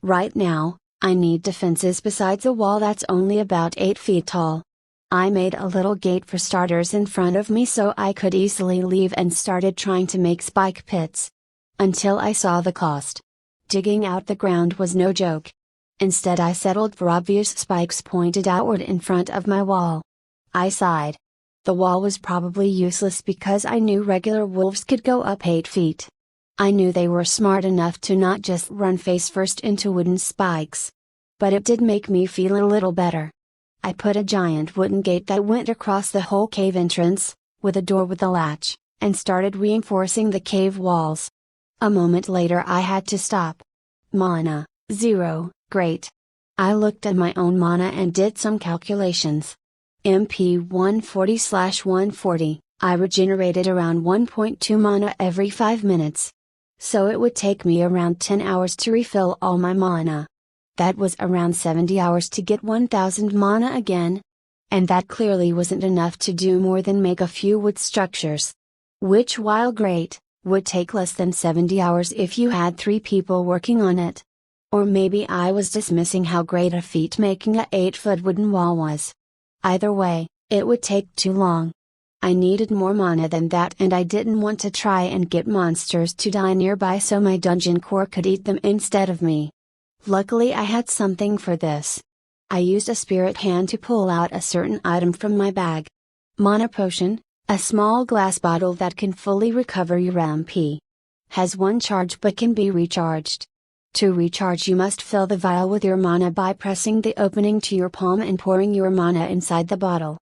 Right now, I need defenses besides a wall that's only about 8 feet tall. I made a little gate for starters in front of me so I could easily leave and started trying to make spike pits. Until I saw the cost. Digging out the ground was no joke. Instead, I settled for obvious spikes pointed outward in front of my wall. I sighed. The wall was probably useless because I knew regular wolves could go up 8 feet. I knew they were smart enough to not just run face first into wooden spikes. But it did make me feel a little better. I put a giant wooden gate that went across the whole cave entrance, with a door with a latch, and started reinforcing the cave walls. A moment later I had to stop. Mana, 0, great. I looked at my own mana and did some calculations. MP 140/140, I regenerated around 1.2 mana every 5 minutes. So it would take me around 10 hours to refill all my mana. That was around 70 hours to get 1000 mana again. And that clearly wasn't enough to do more than make a few wood structures. Which, while great, would take less than 70 hours if you had 3 people working on it. Or maybe I was dismissing how great a feat making a 8-foot wooden wall was. Either way, it would take too long. I needed more mana than that, and I didn't want to try and get monsters to die nearby so my dungeon core could eat them instead of me. Luckily I had something for this. I used a spirit hand to pull out a certain item from my bag. Mana potion, a small glass bottle that can fully recover your MP. Has 1 charge but can be recharged. To recharge, you must fill the vial with your mana by pressing the opening to your palm and pouring your mana inside the bottle.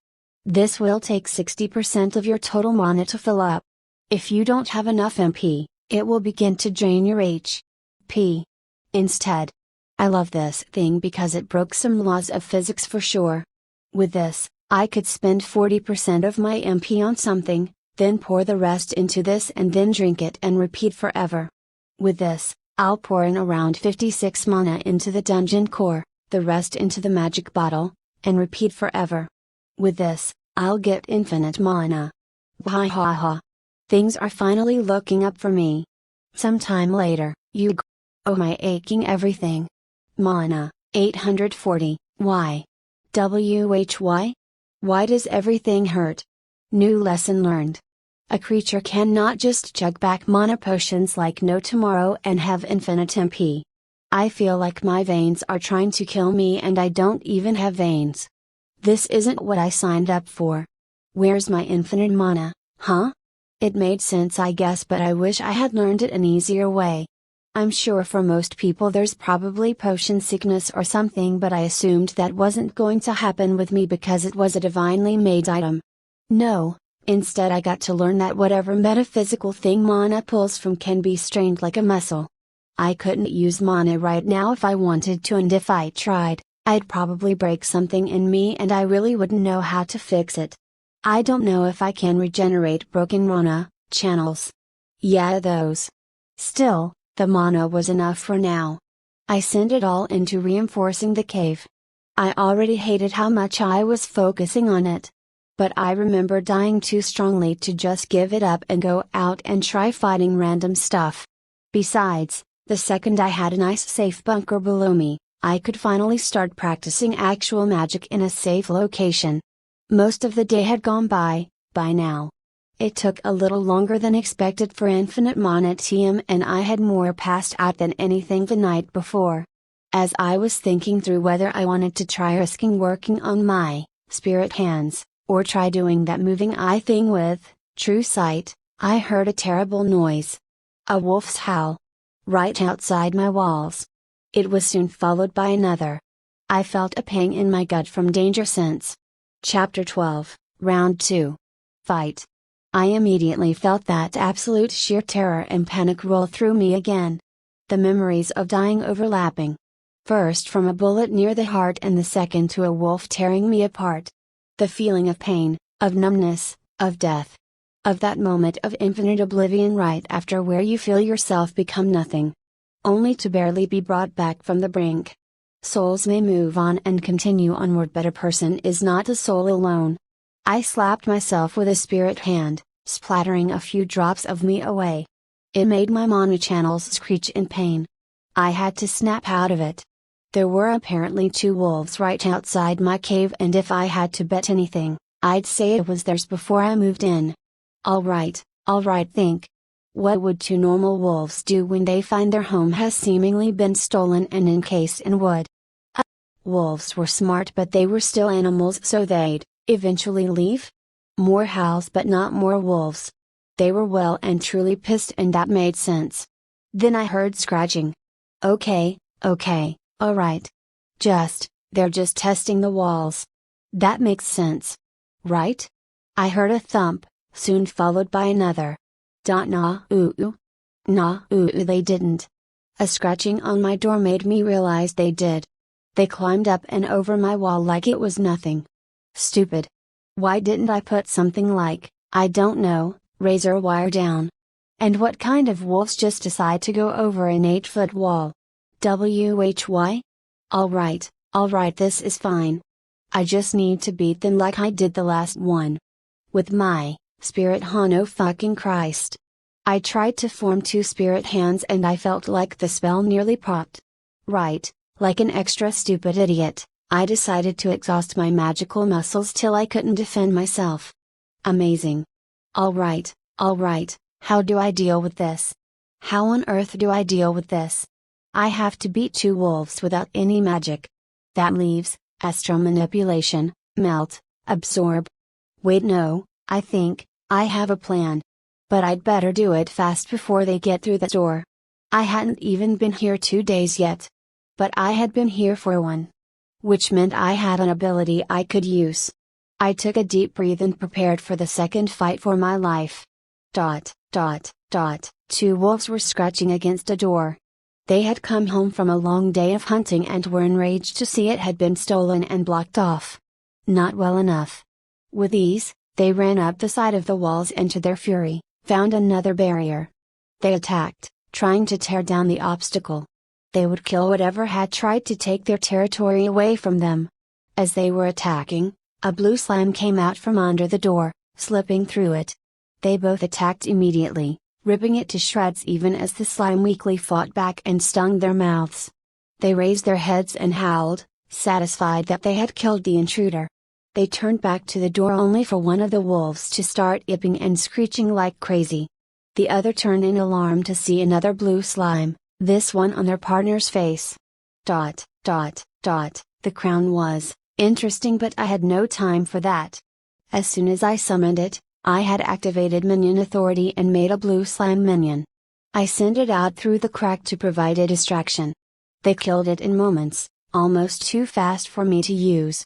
This will take 60% of your total mana to fill up. If you don't have enough MP, it will begin to drain your HP. Instead. I love this thing because it broke some laws of physics for sure. With this, I could spend 40% of my MP on something, then pour the rest into this and then drink it and repeat forever. With this, I'll pour in around 56 mana into the dungeon core, the rest into the magic bottle, and repeat forever. With this, I'll get infinite mana. Ha ha ha. Things are finally looking up for me. Sometime later, oh my aching everything. Mana, 840, why? WHY? Why does everything hurt? New lesson learned. A creature cannot just chug back mana potions like no tomorrow and have infinite MP. I feel like my veins are trying to kill me and I don't even have veins. This isn't what I signed up for. Where's my infinite mana, huh? It made sense I guess, but I wish I had learned it an easier way. I'm sure for most people there's probably potion sickness or something, but I assumed that wasn't going to happen with me because it was a divinely made item. No, instead I got to learn that whatever metaphysical thing mana pulls from can be strained like a muscle. I couldn't use mana right now if I wanted to, and if I tried, I'd probably break something in me and I really wouldn't know how to fix it. I don't know if I can regenerate broken mana channels. Yeah, those. Still, the mana was enough for now. I sent it all into reinforcing the cave. I already hated how much I was focusing on it. But I remember dying too strongly to just give it up and go out and try fighting random stuff. Besides, the second I had a nice safe bunker below me, I could finally start practicing actual magic in a safe location. Most of the day had gone by now. It took a little longer than expected for infinite mana TM, and I had more passed out than anything the night before. As I was thinking through whether I wanted to try risking working on my spirit hands, or try doing that moving eye thing with true sight, I heard a terrible noise. A wolf's howl. Right outside my walls. It was soon followed by another. I felt a pang in my gut from danger sense. Chapter 12, Round 2. Fight. I immediately felt that absolute sheer terror and panic roll through me again. The memories of dying overlapping. First from a bullet near the heart and the second to a wolf tearing me apart. The feeling of pain, of numbness, of death. Of that moment of infinite oblivion right after where you feel yourself become nothing. Only to barely be brought back from the brink. Souls may move on and continue onward, but a person is not a soul alone. I slapped myself with a spirit hand, splattering a few drops of me away. It made my mana channels screech in pain. I had to snap out of it. There were apparently 2 wolves right outside my cave, and if I had to bet anything, I'd say it was theirs before I moved in. Alright, think. What would 2 normal wolves do when they find their home has seemingly been stolen and encased in wood? Wolves were smart, but they were still animals, so they'd eventually leave? More howls, but not more wolves. They were well and truly pissed, and that made sense. Then I heard scratching. Okay, alright. They're just testing the walls. That makes sense. Right? I heard a thump, soon followed by another. They didn't. A scratching on my door made me realize they did. They climbed up and over my wall like it was nothing. Stupid. Why didn't I put something like, I don't know, razor wire down? And what kind of wolves just decide to go over an 8-foot wall? Why? Alright, this is fine. I just need to beat them like I did the last one. With my spirit Hano fucking Christ. I tried to form 2 spirit hands and I felt like the spell nearly popped. Right, like an extra stupid idiot, I decided to exhaust my magical muscles till I couldn't defend myself. Amazing. Alright, how do I deal with this? How on earth do I deal with this? I have to beat 2 wolves without any magic. That leaves, astral manipulation, melt, absorb. Wait, no, I think, I have a plan. But I'd better do it fast before they get through the door. I hadn't even been here 2 days yet. But I had been here for 1. Which meant I had an ability I could use. I took a deep breath and prepared for the second fight for my life. 2 wolves were scratching against a door. They had come home from a long day of hunting and were enraged to see it had been stolen and blocked off. Not well enough. With ease, they ran up the side of the walls and to their fury, found another barrier. They attacked, trying to tear down the obstacle. They would kill whatever had tried to take their territory away from them. As they were attacking, a blue slime came out from under the door, slipping through it. They both attacked immediately, ripping it to shreds even as the slime weakly fought back and stung their mouths. They raised their heads and howled, satisfied that they had killed the intruder. They turned back to the door only for one of the wolves to start yipping and screeching like crazy. The other turned in alarm to see another blue slime, this one on their partner's face. The crown was interesting, but I had no time for that. As soon as I summoned it, I had activated minion authority and made a blue slime minion. I sent it out through the crack to provide a distraction. They killed it in moments, almost too fast for me to use.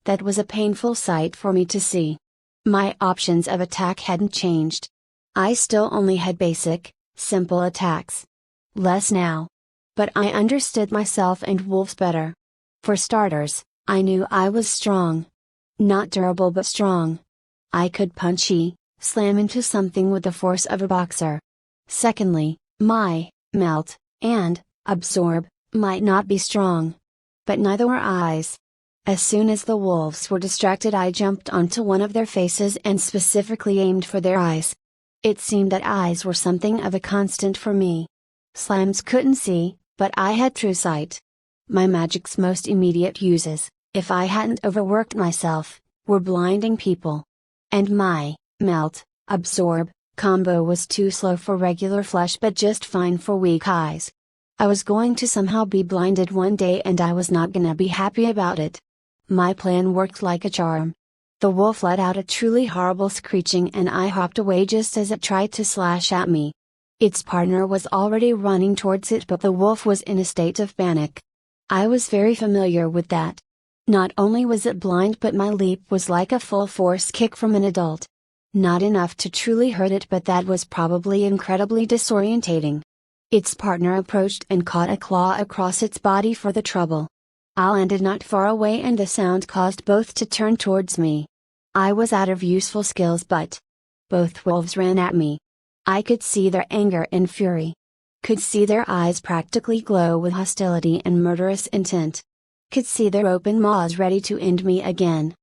That was a painful sight for me to see. My options of attack hadn't changed. I still only had basic, simple attacks. Less now. But I understood myself and wolves better. For starters, I knew I was strong. Not durable but strong. I could slam into something with the force of a boxer. Secondly, my melt and absorb might not be strong. But neither were eyes. As soon as the wolves were distracted, I jumped onto one of their faces and specifically aimed for their eyes. It seemed that eyes were something of a constant for me. Slimes couldn't see, but I had true sight. My magic's most immediate uses, if I hadn't overworked myself, were blinding people. And my melt, absorb combo was too slow for regular flesh but just fine for weak eyes. I was going to somehow be blinded one day and I was not gonna be happy about it. My plan worked like a charm. The wolf let out a truly horrible screeching and I hopped away just as it tried to slash at me. Its partner was already running towards it, but the wolf was in a state of panic. I was very familiar with that. Not only was it blind, but my leap was like a full force kick from an adult. Not enough to truly hurt it, but that was probably incredibly disorientating. Its partner approached and caught a claw across its body for the trouble. I landed not far away and the sound caused both to turn towards me. I was out of useful skills, but both wolves ran at me. I could see their anger and fury. Could see their eyes practically glow with hostility and murderous intent. Could see their open maws ready to end me again.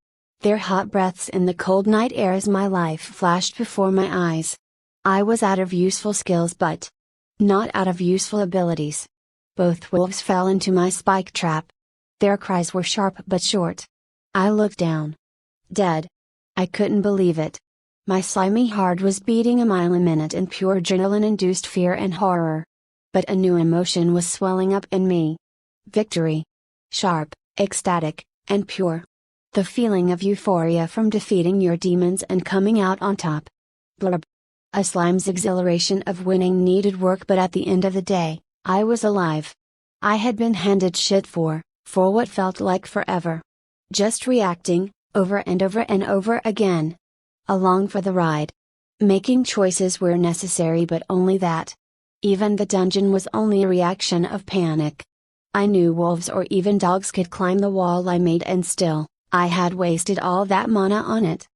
Their hot breaths in the cold night air as my life flashed before my eyes. I was out of useful skills, but not out of useful abilities. Both wolves fell into my spike trap. Their cries were sharp but short. I looked down. Dead. I couldn't believe it. My slimy heart was beating a mile a minute in pure adrenaline-induced fear and horror. But a new emotion was swelling up in me. Victory. Sharp, ecstatic, and pure. The feeling of euphoria from defeating your demons and coming out on top. Blurb. A slime's exhilaration of winning needed work, but at the end of the day, I was alive. I had been handed shit for what felt like forever. Just reacting, over and over and over again. Along for the ride. Making choices where necessary, but only that. Even the dungeon was only a reaction of panic. I knew wolves or even dogs could climb the wall I made, and still, I had wasted all that mana on it.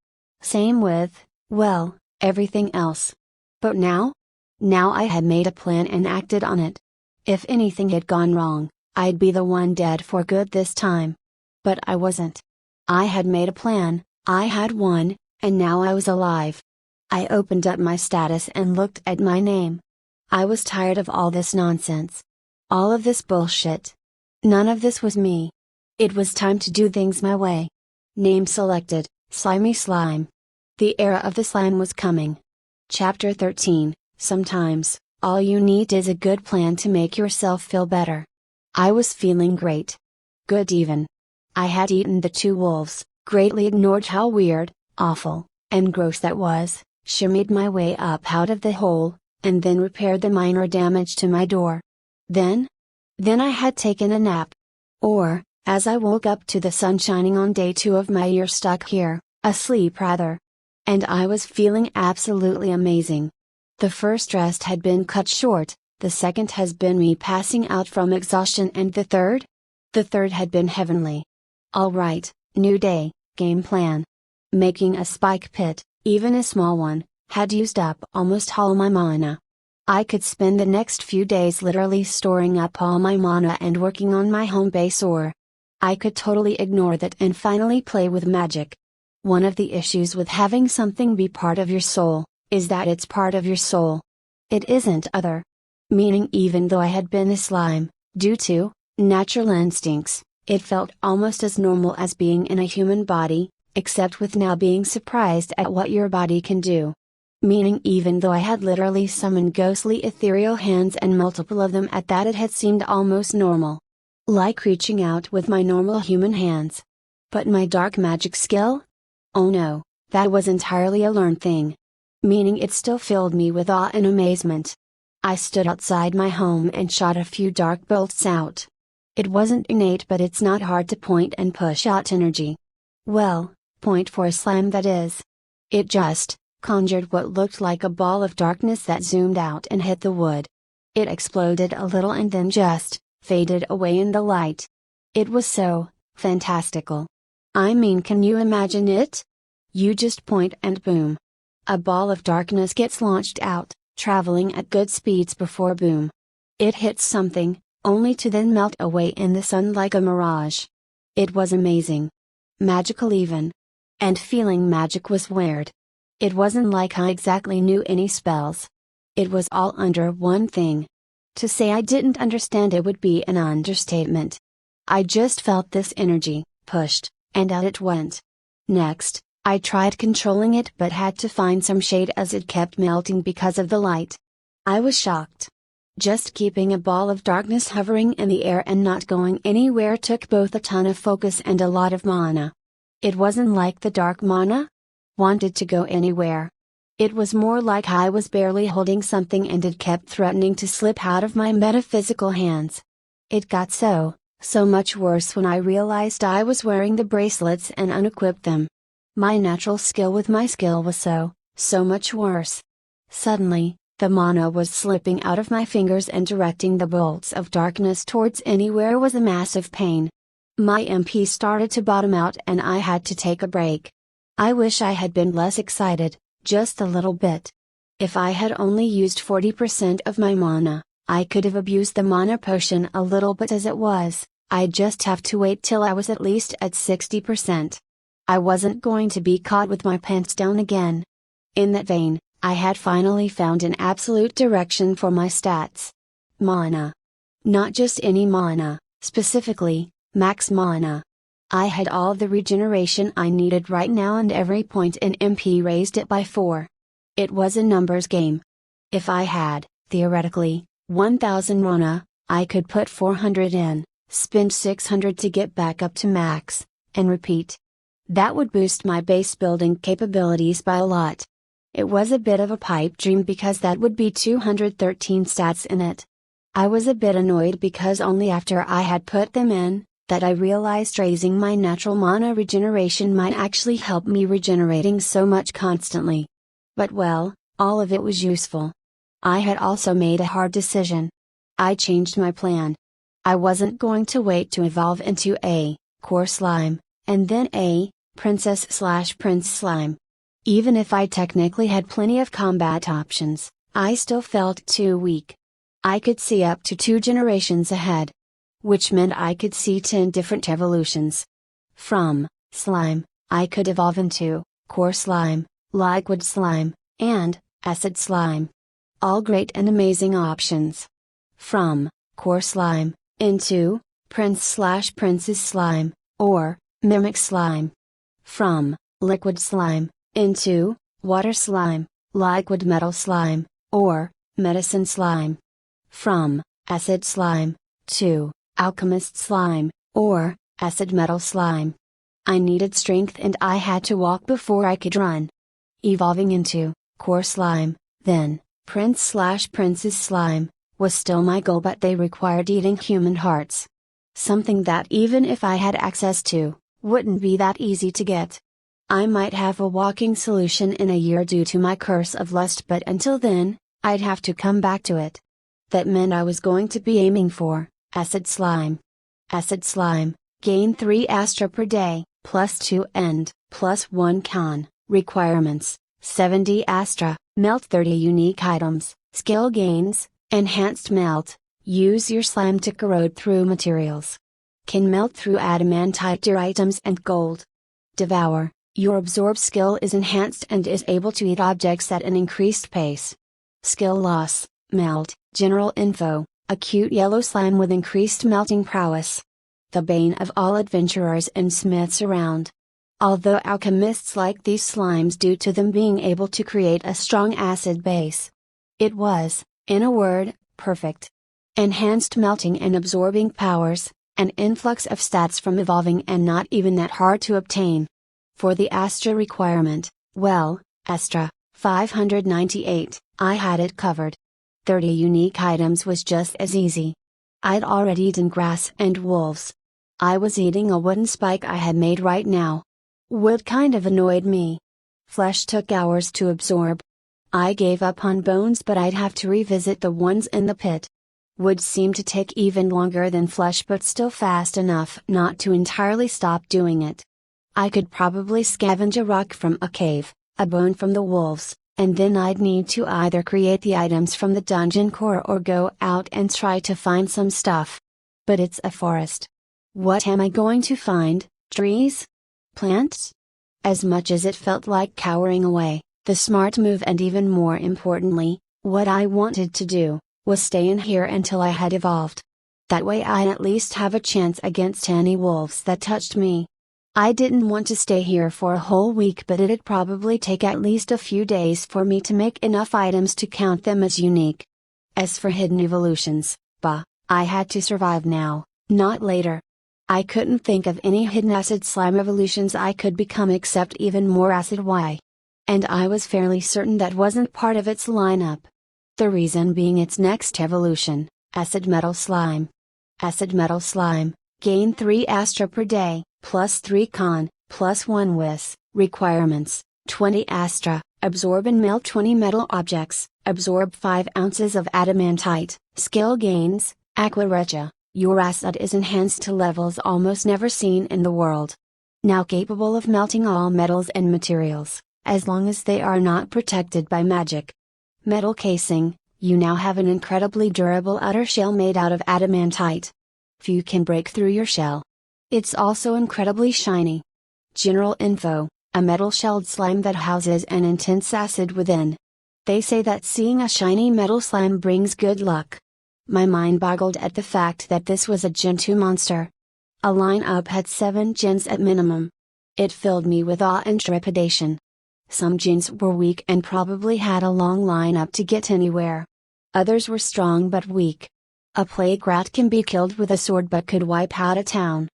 Same with, well, everything else. But now? Now I had made a plan and acted on it. If anything had gone wrong, I'd be the one dead for good this time. But I wasn't. I had made a plan, I had won, and now I was alive. I opened up my status and looked at my name. I was tired of all this nonsense. All of this bullshit. None of this was me. It was time to do things my way. Name selected, Slimy Slime. The era of the slime was coming. Chapter 13, Sometimes, all you need is a good plan to make yourself feel better. I was feeling great. Good even. I had eaten the 2 wolves, greatly ignored how weird, awful, and gross that was, shimmied my way up out of the hole, and then repaired the minor damage to my door. Then I had taken a nap. Or, as I woke up to the sun shining on day 2 of my year stuck here, asleep rather. And I was feeling absolutely amazing. The first rest had been cut short, the second has been me passing out from exhaustion, and the third? The third had been heavenly. Alright, new day, game plan. Making a spike pit, even a small one, had used up almost all my mana. I could spend the next few days literally storing up all my mana and working on my home base, or I could totally ignore that and finally play with magic. One of the issues with having something be part of your soul, is that it's part of your soul. It isn't other. Meaning, even though I had been a slime, due to natural instincts, it felt almost as normal as being in a human body, except with now being surprised at what your body can do. Meaning, even though I had literally summoned ghostly ethereal hands and multiple of them at that, it had seemed almost normal. Like reaching out with my normal human hands. But my dark magic skill? Oh no, that was entirely a learned thing. Meaning it still filled me with awe and amazement. I stood outside my home and shot a few dark bolts out. It wasn't innate, but it's not hard to point and push out energy. Well, point for a slime, that is. It just conjured what looked like a ball of darkness that zoomed out and hit the wood. It exploded a little and then just faded away in the light. It was so fantastical. I mean, can you imagine it? You just point and boom. A ball of darkness gets launched out, traveling at good speeds before boom. It hits something, only to then melt away in the sun like a mirage. It was amazing. Magical even. And feeling magic was weird. It wasn't like I exactly knew any spells. It was all under one thing. To say I didn't understand it would be an understatement. I just felt this energy, pushed, and out it went. Next, I tried controlling it but had to find some shade as it kept melting because of the light. I was shocked. Just keeping a ball of darkness hovering in the air and not going anywhere took both a ton of focus and a lot of mana. It wasn't like the dark mana wanted to go anywhere. It was more like I was barely holding something and it kept threatening to slip out of my metaphysical hands. It got so much worse when I realized I was wearing the bracelets and unequipped them. My natural skill with my skill was so much worse. Suddenly, the mana was slipping out of my fingers and directing the bolts of darkness towards anywhere was a massive pain. My MP started to bottom out and I had to take a break. I wish I had been less excited, just a little bit. If I had only used 40% of my mana, I could have abused the mana potion a little, but as it was, I'd just have to wait till I was at least at 60%. I wasn't going to be caught with my pants down again. In that vein, I had finally found an absolute direction for my stats. Mana. Not just any mana, specifically, max mana. I had all the regeneration I needed right now and every point in MP raised it by 4. It was a numbers game. If I had, theoretically, 1000 mana, I could put 400 in, spend 600 to get back up to max, and repeat. That would boost my base building capabilities by a lot. It was a bit of a pipe dream because that would be 213 stats in it. I was a bit annoyed because only after I had put them in, that I realized raising my natural mana regeneration might actually help me regenerating so much constantly. But well, all of it was useful. I had also made a hard decision. I changed my plan. I wasn't going to wait to evolve into a core slime, and then a princess/prince slime. Even if I technically had plenty of combat options, I still felt too weak. I could see up to 2 generations ahead. Which meant I could see 10 different evolutions. From slime, I could evolve into core slime, liquid slime, and acid slime. All great and amazing options. From core slime, into prince/princess slime, or mimic slime. From liquid slime, into water slime, liquid metal slime, or medicine slime. From acid slime, to alchemist slime, or acid metal slime. I needed strength and I had to walk before I could run. Evolving into core slime, then prince/princess slime, was still my goal, but they required eating human hearts. Something that even if I had access to, wouldn't be that easy to get. I might have a walking solution in a year due to my curse of lust, but until then, I'd have to come back to it. That meant I was going to be aiming for acid slime. Acid slime, gain 3 Astra per day, +2 and +1 con. Requirements, 70 Astra, melt 30 unique items, skill gains, enhanced melt, use your slime to corrode through materials. Can melt through adamantite items and gold. Devour, your absorb skill is enhanced and is able to eat objects at an increased pace. Skill loss, melt, general info, acute yellow slime with increased melting prowess. The bane of all adventurers and smiths around. Although alchemists like these slimes due to them being able to create a strong acid base. It was, in a word, perfect. Enhanced melting and absorbing powers, an influx of stats from evolving, and not even that hard to obtain. For the Astra requirement, well, Astra, 598, I had it covered. 30 unique items was just as easy. I'd already eaten grass and wolves. I was eating a wooden spike I had made right now. Wood kind of annoyed me. Flesh took hours to absorb. I gave up on bones, but I'd have to revisit the ones in the pit. Wood seemed to take even longer than flesh, but still fast enough not to entirely stop doing it. I could probably scavenge a rock from a cave, a bone from the wolves, and then I'd need to either create the items from the dungeon core or go out and try to find some stuff. But it's a forest. What am I going to find? Trees? Plants? As much as it felt like cowering away, the smart move, and even more importantly, what I wanted to do, was stay in here until I had evolved. That way I'd at least have a chance against any wolves that touched me. I didn't want to stay here for a whole week, but it'd probably take at least a few days for me to make enough items to count them as unique. As for hidden evolutions, I had to survive now, not later. I couldn't think of any hidden acid slime evolutions I could become except even more acid Y. And I was fairly certain that wasn't part of its lineup. The reason being its next evolution, acid metal slime. Acid metal slime, gain 3 Astra per day, plus 3 Con, plus 1 Wis, requirements, 20 Astra, absorb and melt 20 metal objects, absorb 5 ounces of adamantite, skill gains, Aquaregia, your acid is enhanced to levels almost never seen in the world. Now capable of melting all metals and materials, as long as they are not protected by magic. Metal casing, you now have an incredibly durable outer shell made out of adamantite. Few can break through your shell. It's also incredibly shiny. General info, a metal-shelled slime that houses an intense acid within. They say that seeing a shiny metal slime brings good luck. My mind boggled at the fact that this was a Gen 2 monster. A lineup had 7 gens at minimum. It filled me with awe and trepidation. Some gens were weak and probably had a long lineup to get anywhere. Others were strong but weak. A plague rat can be killed with a sword but could wipe out a town.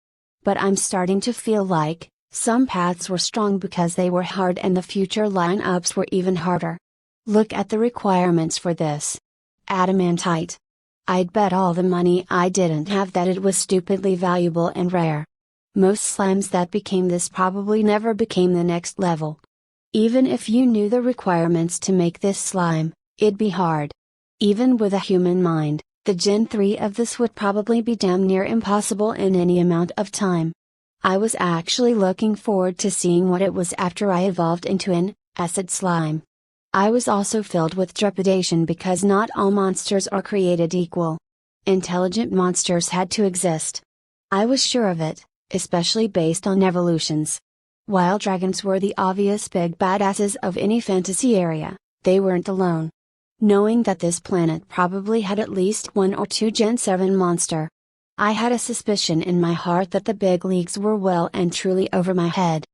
But I'm starting to feel like, some paths were strong because they were hard and the future lineups were even harder. Look at the requirements for this. Adamantite. I'd bet all the money I didn't have that it was stupidly valuable and rare. Most slimes that became this probably never became the next level. Even if you knew the requirements to make this slime, it'd be hard. Even with a human mind, the Gen 3 of this would probably be damn near impossible in any amount of time. I was actually looking forward to seeing what it was after I evolved into an acid slime. I was also filled with trepidation because not all monsters are created equal. Intelligent monsters had to exist. I was sure of it, especially based on evolutions. While dragons were the obvious big badasses of any fantasy area, they weren't alone. Knowing that this planet probably had at least 1 or 2 Gen 7 monster, I had a suspicion in my heart that the big leagues were well and truly over my head.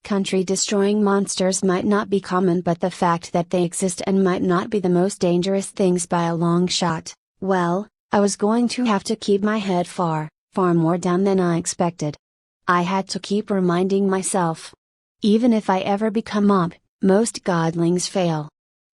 Country-destroying monsters might not be common, but the fact that they exist and might not be the most dangerous things by a long shot, well, I was going to have to keep my head far, far more down than I expected. I had to keep reminding myself. Even if I ever become up, most godlings fail.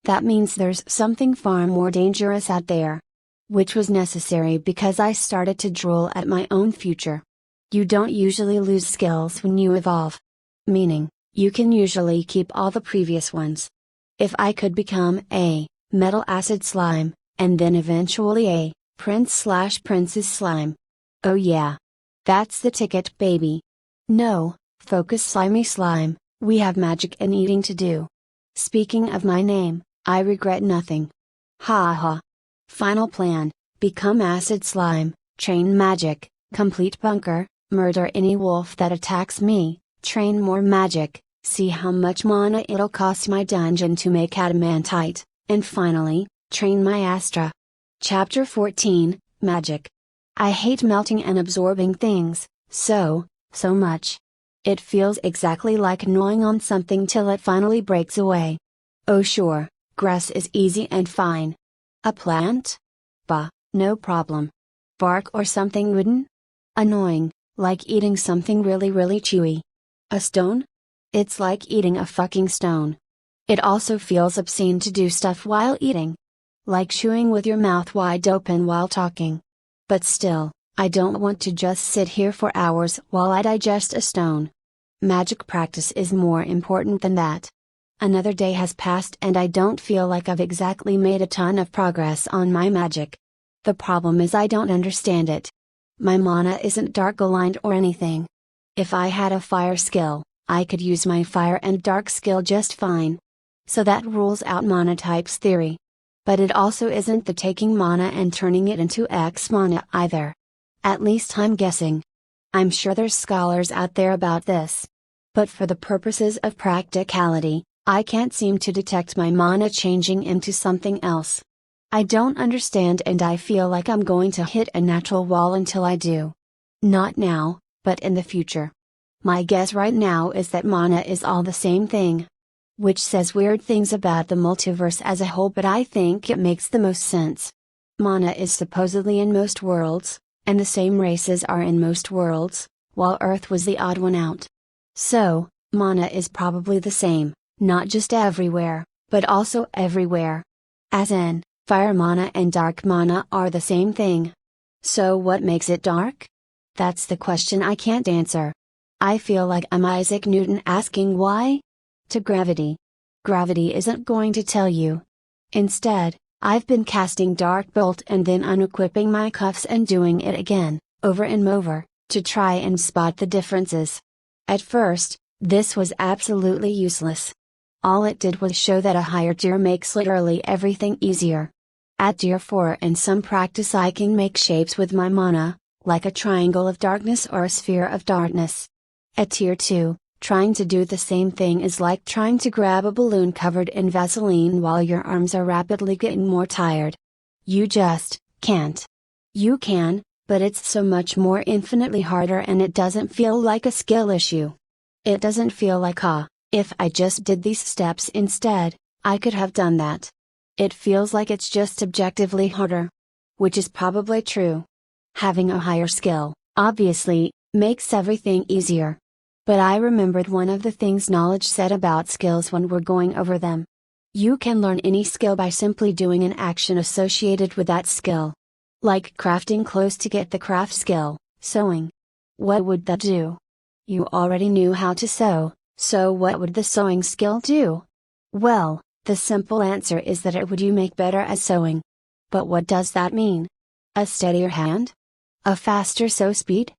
That means there's something far more dangerous out there. Which was necessary because I started to drool at my own future. You don't usually lose skills when you evolve. Meaning, you can usually keep all the previous ones. If I could become a metal acid slime, and then eventually a prince/princess slime. Oh yeah. That's the ticket, baby. No, focus Slimy Slime, we have magic and eating to do. Speaking of my name, I regret nothing. Ha ha. Final plan, become acid slime, train magic, complete bunker, murder any wolf that attacks me, train more magic, see how much mana it'll cost my dungeon to make adamantite, and finally, train my Astra. Chapter 14, Magic. I hate melting and absorbing things, so much. It feels exactly like gnawing on something till it finally breaks away. Oh sure, grass is easy and fine. A plant? Bah, no problem. Bark or something wooden? Annoying, like eating something really chewy. A stone? It's like eating a fucking stone. It also feels obscene to do stuff while eating. Like chewing with your mouth wide open while talking. But still, I don't want to just sit here for hours while I digest a stone. Magic practice is more important than that. Another day has passed and I don't feel like I've exactly made a ton of progress on my magic. The problem is I don't understand it. My mana isn't dark aligned or anything. If I had a fire skill, I could use my fire and dark skill just fine. So that rules out mana types theory. But it also isn't the taking mana and turning it into X mana either. At least I'm guessing. I'm sure there's scholars out there about this. But for the purposes of practicality, I can't seem to detect my mana changing into something else. I don't understand and I feel like I'm going to hit a natural wall until I do. Not now, but in the future. My guess right now is that mana is all the same thing. Which says weird things about the multiverse as a whole, but I think it makes the most sense. Mana is supposedly in most worlds, and the same races are in most worlds, while Earth was the odd one out. So, mana is probably the same, not just everywhere, but also everywhere. As in, fire mana and dark mana are the same thing. So what makes it dark? That's the question I can't answer. I feel like I'm Isaac Newton asking why? To gravity. Gravity isn't going to tell you. Instead, I've been casting Dark Bolt and then unequipping my cuffs and doing it again, over and over, to try and spot the differences. At first, this was absolutely useless. All it did was show that a higher tier makes literally everything easier. At tier 4 and some practice I can make shapes with my mana, like a triangle of darkness or a sphere of darkness. At tier 2, trying to do the same thing is like trying to grab a balloon covered in Vaseline while your arms are rapidly getting more tired. You just can't. You can, but it's so much more infinitely harder and it doesn't feel like a skill issue. It doesn't feel like if I just did these steps instead, I could have done that. It feels like it's just objectively harder. Which is probably true. Having a higher skill, obviously, makes everything easier. But I remembered one of the things knowledge said about skills when we're going over them. You can learn any skill by simply doing an action associated with that skill. Like crafting clothes to get the craft skill, sewing. What would that do? You already knew how to sew, so what would the sewing skill do? Well, the simple answer is that it would you make better at sewing. But what does that mean? A steadier hand? A faster sew speed?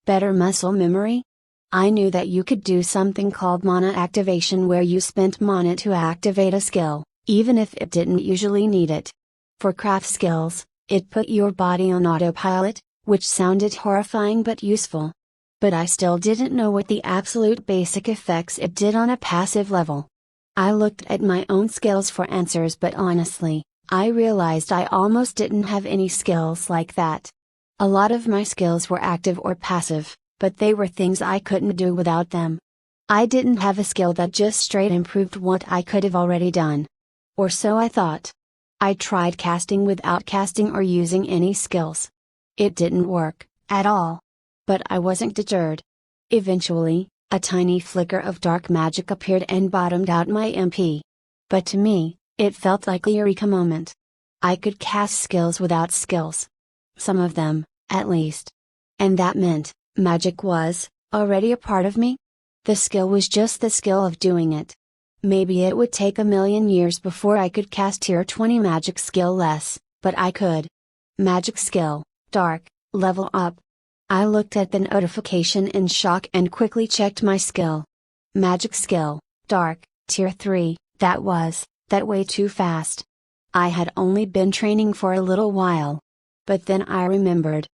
Better muscle memory? I knew that you could do something called mana activation where you spent mana to activate a skill, even if it didn't usually need it. For craft skills, it put your body on autopilot, which sounded horrifying but useful. But I still didn't know what the absolute basic effects it did on a passive level. I looked at my own skills for answers, but honestly, I realized I almost didn't have any skills like that. A lot of my skills were active or passive, but they were things I couldn't do without them. I didn't have a skill that just straight improved what I could have already done. Or so I thought. I tried casting without casting or using any skills. It didn't work, at all. But I wasn't deterred. Eventually, a tiny flicker of dark magic appeared and bottomed out my MP. But to me, it felt like a eureka moment. I could cast skills without skills. Some of them, at least. And that meant, magic was, already a part of me? The skill was just the skill of doing it. Maybe it would take a million years before I could cast tier 20 magic skill less, but I could. Magic skill, dark, level up. I looked at the notification in shock and quickly checked my skill. Magic skill, dark, tier 3, that way too fast. I had only been training for a little while. But then I remembered.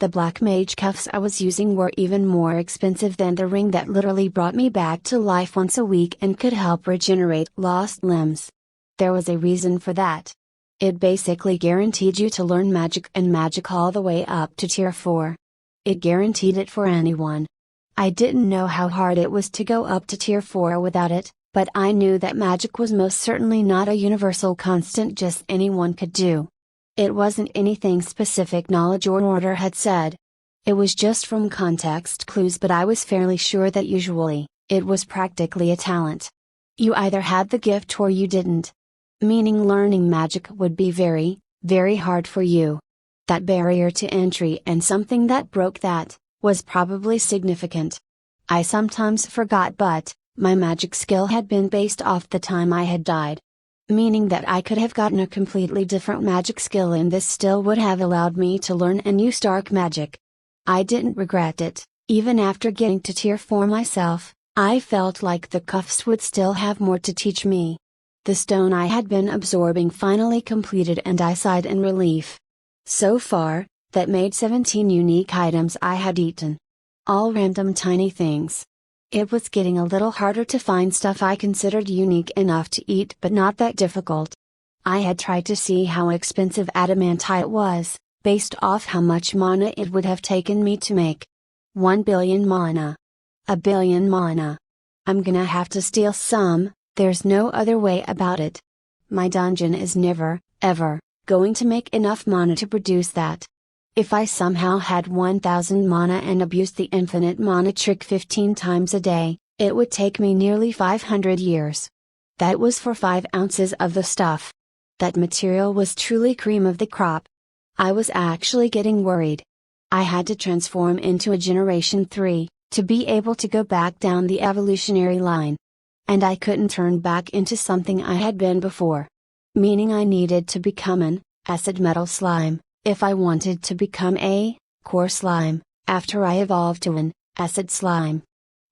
The black mage cuffs I was using were even more expensive than the ring that literally brought me back to life once a week and could help regenerate lost limbs. There was a reason for that. It basically guaranteed you to learn magic and magic all the way up to tier 4. It guaranteed it for anyone. I didn't know how hard it was to go up to tier 4 without it, but I knew that magic was most certainly not a universal constant just anyone could do. It wasn't anything specific knowledge or order had said. It was just from context clues, but I was fairly sure that usually, it was practically a talent. You either had the gift or you didn't. Meaning learning magic would be very, very hard for you. That barrier to entry and something that broke that, was probably significant. I sometimes forgot, but, my magic skill had been based off the time I had died. Meaning that I could have gotten a completely different magic skill and this still would have allowed me to learn and use dark magic. I didn't regret it, even after getting to tier 4 myself, I felt like the cuffs would still have more to teach me. The stone I had been absorbing finally completed and I sighed in relief. So far, that made 17 unique items I had eaten. All random tiny things. It was getting a little harder to find stuff I considered unique enough to eat but not that difficult. I had tried to see how expensive adamantite was, based off how much mana it would have taken me to make. 1 billion mana. A billion mana. I'm gonna have to steal some, there's no other way about it. My dungeon is never, ever, going to make enough mana to produce that. If I somehow had 1000 mana and abused the infinite mana trick 15 times a day, it would take me nearly 500 years. That was for 5 ounces of the stuff. That material was truly cream of the crop. I was actually getting worried. I had to transform into a Generation 3, to be able to go back down the evolutionary line. And I couldn't turn back into something I had been before. Meaning I needed to become an acid metal slime, if I wanted to become a core slime, after I evolved to an acid slime.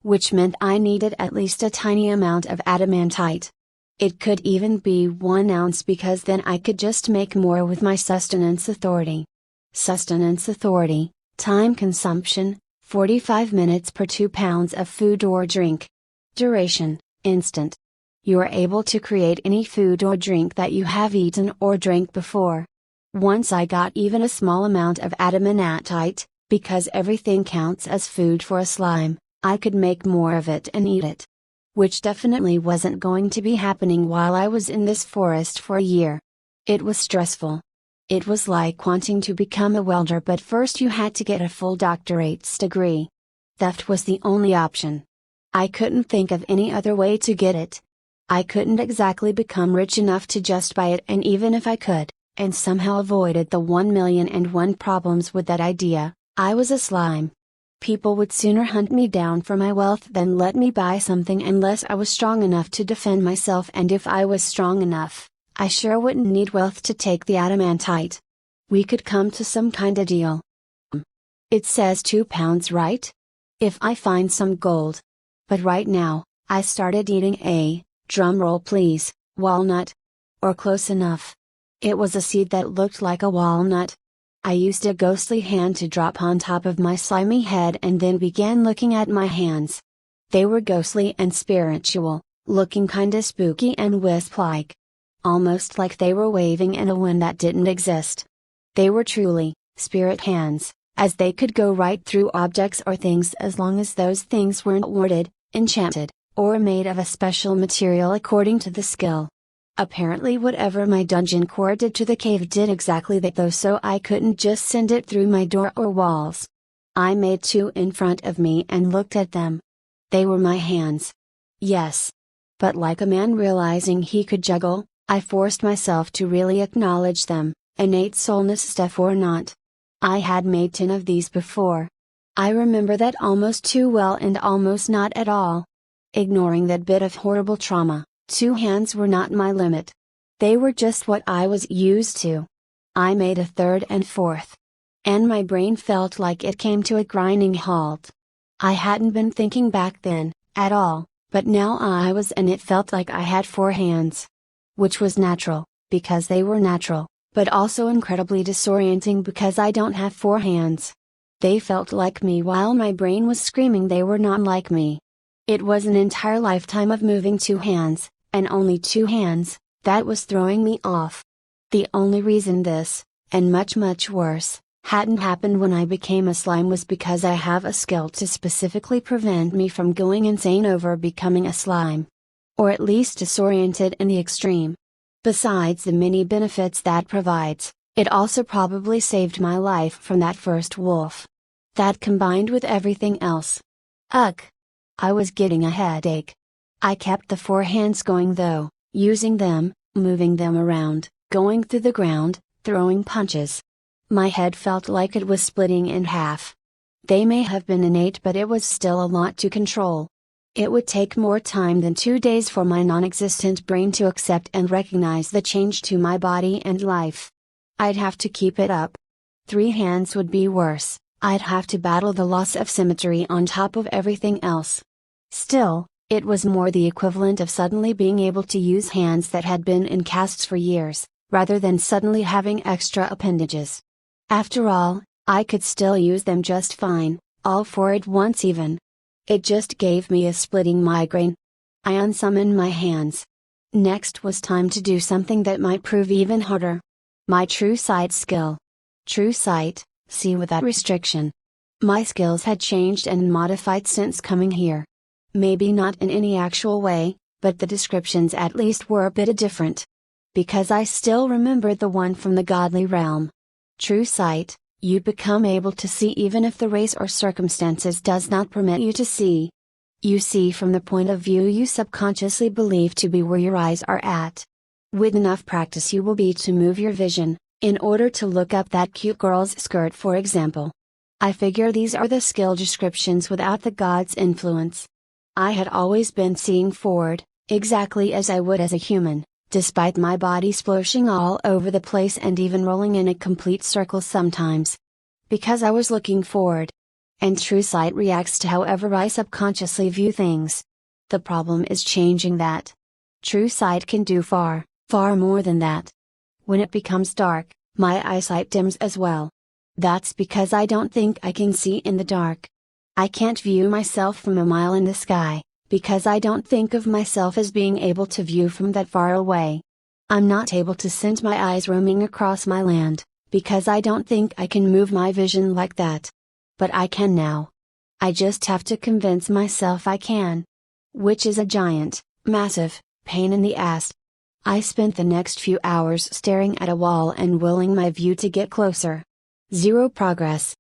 Which meant I needed at least a tiny amount of adamantite. It could even be 1 ounce because then I could just make more with my sustenance authority. Sustenance authority, time consumption, 45 minutes per 2 pounds of food or drink. Duration, instant. You are able to create any food or drink that you have eaten or drank before. Once I got even a small amount of adamantite, because everything counts as food for a slime, I could make more of it and eat it. Which definitely wasn't going to be happening while I was in this forest for a year. It was stressful. It was like wanting to become a welder, but first you had to get a full doctorate's degree. Theft was the only option. I couldn't think of any other way to get it. I couldn't exactly become rich enough to just buy it, and even if I could, and somehow avoided the 1,000,001 problems with that idea, I was a slime. People would sooner hunt me down for my wealth than let me buy something unless I was strong enough to defend myself, and if I was strong enough, I sure wouldn't need wealth to take the adamantite. We could come to some kinda deal. It says 2 pounds, right? If I find some gold. But right now, I started eating a, drumroll please, walnut. Or close enough. It was a seed that looked like a walnut. I used a ghostly hand to drop on top of my slimy head and then began looking at my hands. They were ghostly and spiritual, looking kinda spooky and wisp-like. Almost like they were waving in a wind that didn't exist. They were truly spirit hands, as they could go right through objects or things as long as those things weren't warded, enchanted, or made of a special material according to the skill. Apparently whatever my dungeon core did to the cave did exactly that, though, so I couldn't just send it through my door or walls. I made 2 in front of me and looked at them. They were my hands. Yes. But like a man realizing he could juggle, I forced myself to really acknowledge them, innate soulness stuff or not. I had made 10 of these before. I remember that almost too well and almost not at all. Ignoring that bit of horrible trauma, 2 hands were not my limit. They were just what I was used to. I made a 3rd and 4th. And my brain felt like it came to a grinding halt. I hadn't been thinking back then, at all, but now I was, and it felt like I had 4 hands. Which was natural, because they were natural, but also incredibly disorienting because I don't have 4 hands. They felt like me while my brain was screaming they were not like me. It was an entire lifetime of moving 2 hands, and only 2 hands, that was throwing me off. The only reason this, and much worse, hadn't happened when I became a slime was because I have a skill to specifically prevent me from going insane over becoming a slime. Or at least disoriented in the extreme. Besides the many benefits that provides, it also probably saved my life from that first wolf. That combined with everything else. Ugh! I was getting a headache. I kept the 4 hands going though, using them, moving them around, going through the ground, throwing punches. My head felt like it was splitting in half. They may have been innate, but it was still a lot to control. It would take more time than 2 days for my non-existent brain to accept and recognize the change to my body and life. I'd have to keep it up. 3 hands would be worse, I'd have to battle the loss of symmetry on top of everything else. Still, it was more the equivalent of suddenly being able to use hands that had been in casts for years, rather than suddenly having extra appendages. After all, I could still use them just fine, all 4 at once even. It just gave me a splitting migraine. I unsummoned my hands. Next was time to do something that might prove even harder. My true sight skill. True sight, see without restriction. My skills had changed and modified since coming here. Maybe not in any actual way, but the descriptions at least were a bit different. because I still remembered the one from the godly realm. True sight, you become able to see even if the race or circumstances does not permit you to see. You see from the point of view you subconsciously believe to be where your eyes are at. With enough practice you will be to move your vision, in order to look up that cute girl's skirt for example. I figure these are the skill descriptions without the god's influence. I had always been seeing forward, exactly as I would as a human, despite my body splashing all over the place and even rolling in a complete circle sometimes. Because I was looking forward. And true sight reacts to however I subconsciously view things. The problem is changing that. True sight can do far, far more than that. When it becomes dark, my eyesight dims as well. That's because I don't think I can see in the dark. I can't view myself from a mile in the sky, because I don't think of myself as being able to view from that far away. I'm not able to send my eyes roaming across my land, because I don't think I can move my vision like that. But I can now. I just have to convince myself I can. Which is a giant, massive, pain in the ass. I spent the next few hours staring at a wall and willing my view to get closer. Zero progress.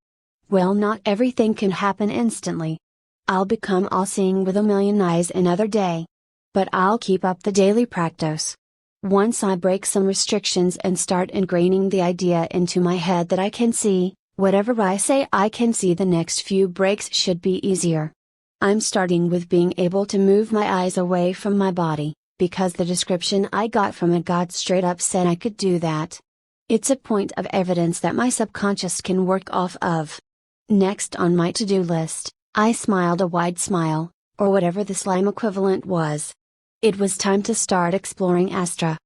Well, not everything can happen instantly. I'll become all-seeing with a million eyes another day. But I'll keep up the daily practice. Once I break some restrictions and start ingraining the idea into my head that I can see, whatever I say I can see, the next few breaks should be easier. I'm starting with being able to move my eyes away from my body, because the description I got from a god straight up said I could do that. It's a point of evidence that my subconscious can work off of. Next on my to-do list, I smiled a wide smile, or whatever the slime equivalent was. It was time to start exploring Astra.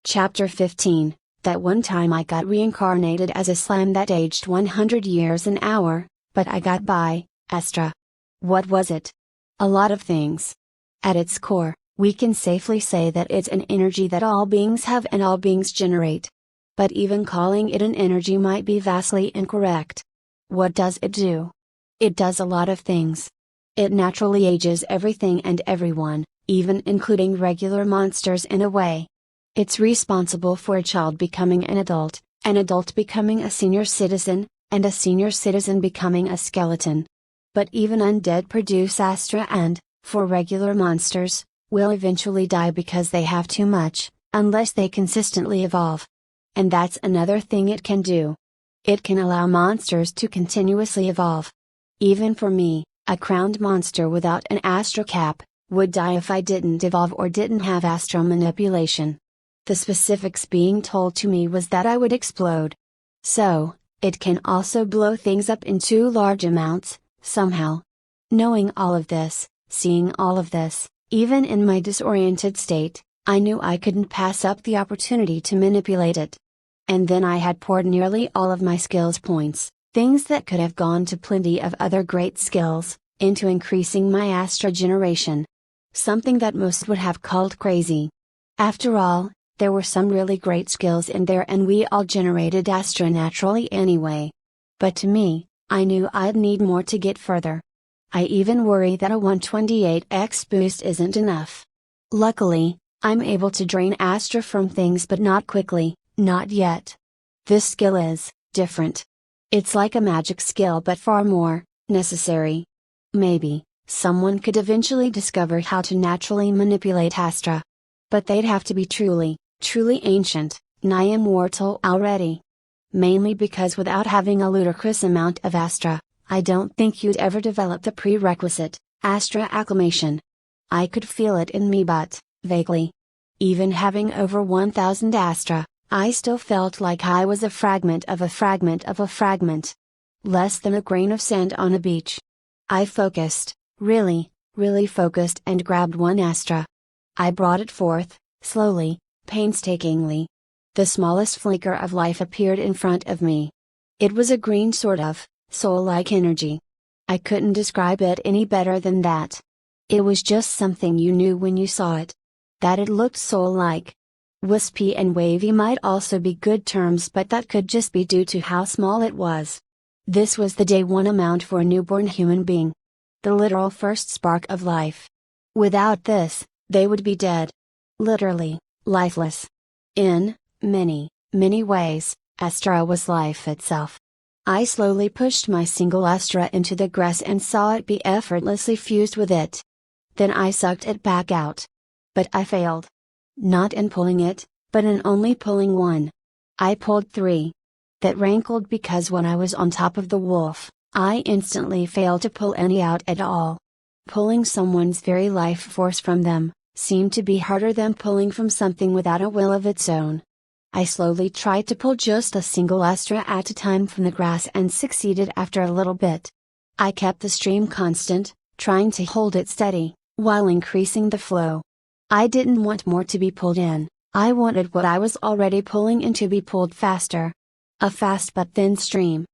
Chapter 15. That one time I got reincarnated as a slime that aged 100 years an hour, but I got by. Astra. What was it? A lot of things. At its core, we can safely say that it's an energy that all beings have and all beings generate. But even calling it an energy might be vastly incorrect. What does it do? It does a lot of things. It naturally ages everything and everyone, even including regular monsters in a way. It's responsible for a child becoming an adult becoming a senior citizen, and a senior citizen becoming a skeleton. But even undead produce Astra and, for regular monsters, will eventually die because they have too much, unless they consistently evolve. And that's another thing it can do. It can allow monsters to continuously evolve. Even for me, a crowned monster without an Astra cap, would die if I didn't evolve or didn't have Astra manipulation. The specifics being told to me was that I would explode. So, it can also blow things up in too large amounts, somehow. Knowing all of this, seeing all of this, even in my disoriented state, I knew I couldn't pass up the opportunity to manipulate it. And then I had poured nearly all of my skills points, things that could have gone to plenty of other great skills, into increasing my Astra generation. Something that most would have called crazy. After all, there were some really great skills in there and we all generated Astra naturally anyway. But to me, I knew I'd need more to get further. I even worry that a 128x boost isn't enough. Luckily, I'm able to drain Astra from things but not quickly, not yet. This skill is different. It's like a magic skill but far more necessary. Maybe someone could eventually discover how to naturally manipulate Astra. But they'd have to be truly ancient, nigh immortal already. Mainly because without having a ludicrous amount of Astra, I don't think you'd ever develop the prerequisite, Astra acclimation. I could feel it in me but, vaguely. Even having over 1000 Astra, I still felt like I was a fragment of a fragment of a fragment. Less than a grain of sand on a beach. I focused, really focused and grabbed one Astra. I brought it forth, slowly, painstakingly. The smallest flicker of life appeared in front of me. It was a green sort of, soul-like energy. I couldn't describe it any better than that. It was just something you knew when you saw it. That it looked soul-like. Wispy and wavy might also be good terms, but that could just be due to how small it was. This was the day one amount for a newborn human being. The literal first spark of life. Without this, they would be dead. Literally, lifeless. In many, many ways, Astra was life itself. I slowly pushed my single Astra into the grass and saw it be effortlessly fused with it. Then I sucked it back out. But I failed. Not in pulling it, but in only pulling one. I pulled three. That rankled because when I was on top of the wolf, I instantly failed to pull any out at all. Pulling someone's very life force from them seemed to be harder than pulling from something without a will of its own. I slowly tried to pull just a single Astra at a time from the grass and succeeded after a little bit. I kept the stream constant, trying to hold it steady, while increasing the flow. I didn't want more to be pulled in, I wanted what I was already pulling in to be pulled faster. A fast but thin stream.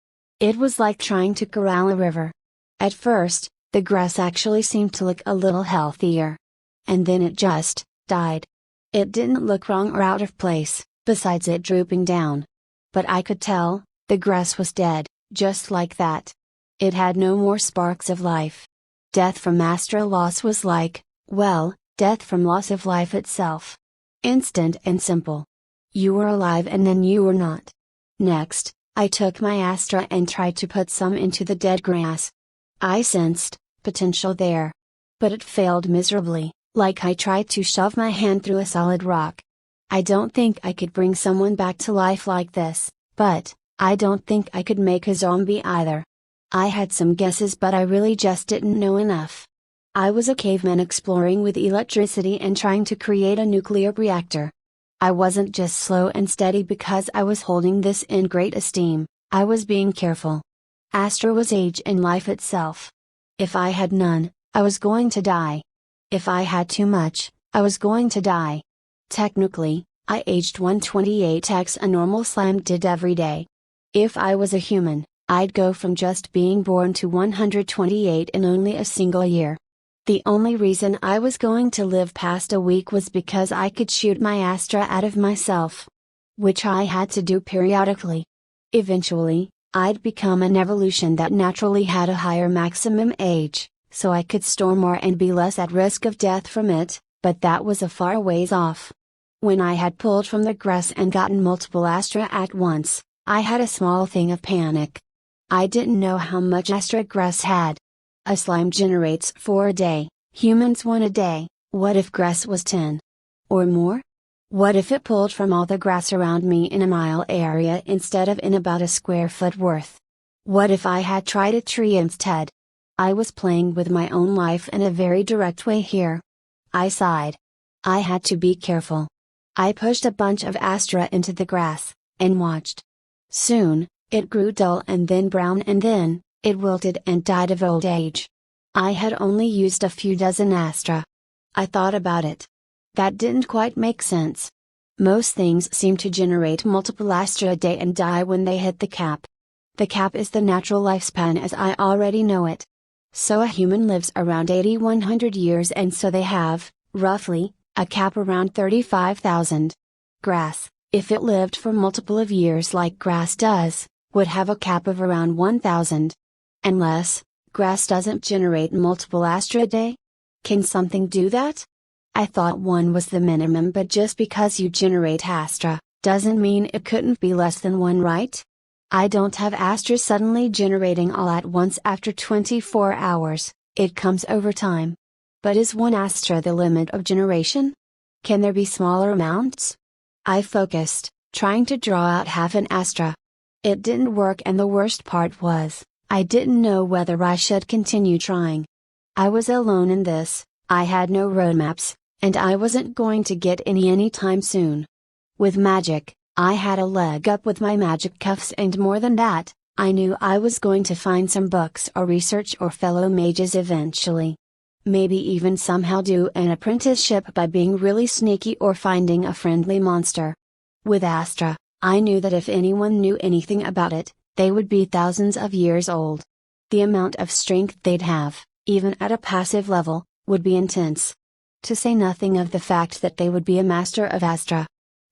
It was like trying to corral a river. At first, the grass actually seemed to look a little healthier. And then it just died. It didn't look wrong or out of place, besides it drooping down. But I could tell, the grass was dead, just like that. It had no more sparks of life. Death from Astra loss was like, well, death from loss of life itself. Instant and simple. You were alive and then you were not. Next, I took my Astra and tried to put some into the dead grass. I sensed potential there. But it failed miserably, like I tried to shove my hand through a solid rock. I don't think I could bring someone back to life like this, but I don't think I could make a zombie either. I had some guesses but I really just didn't know enough. I was a caveman exploring with electricity and trying to create a nuclear reactor. I wasn't just slow and steady because I was holding this in great esteem, I was being careful. Astra was age and life itself. If I had none, I was going to die. If I had too much, I was going to die. Technically, I aged 128x a normal slime did every day. If I was a human, I'd go from just being born to 128 in only a single year. The only reason I was going to live past a week was because I could shoot my Astra out of myself. Which I had to do periodically. Eventually, I'd become an evolution that naturally had a higher maximum age, so I could store more and be less at risk of death from it, but that was a far ways off. When I had pulled from the grass and gotten multiple Astra at once, I had a small thing of panic. I didn't know how much Astra grass had. A slime generates 4 a day, humans 1 a day, what if grass was 10? Or more? What if it pulled from all the grass around me in a mile area instead of in about a square foot worth? What if I had tried a tree instead? I was playing with my own life in a very direct way here. I sighed. I had to be careful. I pushed a bunch of Astra into the grass, and watched. Soon, it grew dull and then brown and then, it wilted and died of old age. I had only used a few dozen Astra. I thought about it. That didn't quite make sense. Most things seem to generate multiple Astra a day and die when they hit the cap. The cap is the natural lifespan as I already know it. So a human lives around 8,100 years and so they have, roughly, a cap around 35,000. Grass, if it lived for multiple of years like grass does, would have a cap of around 1,000. Unless, grass doesn't generate multiple Astra a day? Can something do that? I thought 1 was the minimum but just because you generate Astra, doesn't mean it couldn't be less than 1, right? I don't have Astra suddenly generating all at once after 24 hours, it comes over time. But is 1 Astra the limit of generation? Can there be smaller amounts? I focused, trying to draw out half an Astra. It didn't work and the worst part was, I didn't know whether I should continue trying. I was alone in this, I had no roadmaps, and I wasn't going to get any time soon. With magic, I had a leg up with my magic cuffs and more than that, I knew I was going to find some books or research or fellow mages eventually. Maybe even somehow do an apprenticeship by being really sneaky or finding a friendly monster. With Astra, I knew that if anyone knew anything about it, they would be thousands of years old. The amount of strength they'd have, even at a passive level, would be intense. To say nothing of the fact that they would be a master of Astra.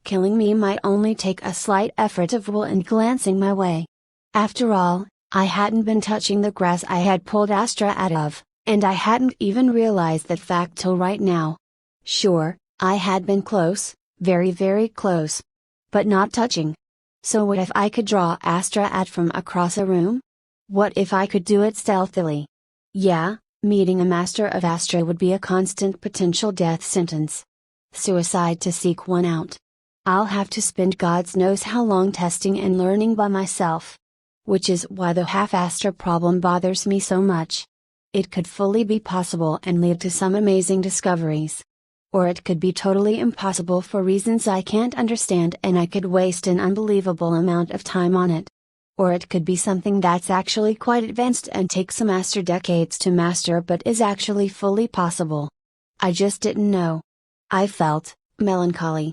Killing me might only take a slight effort of will and glancing my way. After all, I hadn't been touching the grass I had pulled Astra out of, and I hadn't even realized that fact till right now. Sure, I had been close, very close. But not touching. So what if I could draw Astra at from across a room? What if I could do it stealthily? Yeah, meeting a master of Astra would be a constant potential death sentence. Suicide to seek one out. I'll have to spend God knows how long testing and learning by myself. Which is why the half-Astra problem bothers me so much. It could fully be possible and lead to some amazing discoveries. Or it could be totally impossible for reasons I can't understand and I could waste an unbelievable amount of time on it. Or it could be something that's actually quite advanced and takes a master decades to master but is actually fully possible. I just didn't know. I felt melancholy.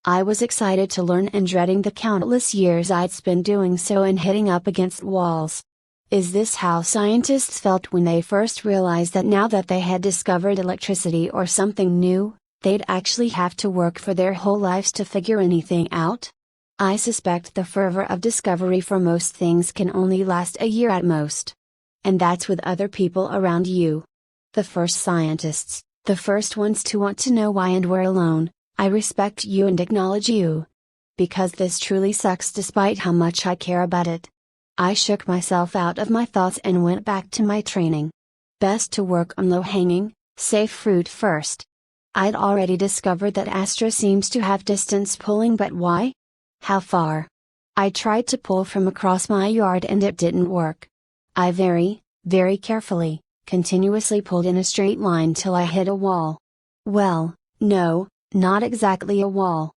I was excited to learn and dreading the countless years I'd spent doing so and hitting up against walls. Is this how scientists felt when they first realized that now that they had discovered electricity or something new, they'd actually have to work for their whole lives to figure anything out? I suspect the fervor of discovery for most things can only last a year at most. And that's with other people around you. The first scientists, the first ones to want to know why and where alone. I respect you and acknowledge you. Because this truly sucks despite how much I care about it. I shook myself out of my thoughts and went back to my training. Best to work on low-hanging, safe fruit first. I'd already discovered that Astra seems to have distance pulling, but why? How far? I tried to pull from across my yard and it didn't work. I very carefully, continuously pulled in a straight line till I hit a wall. Well, no. Not exactly a wall.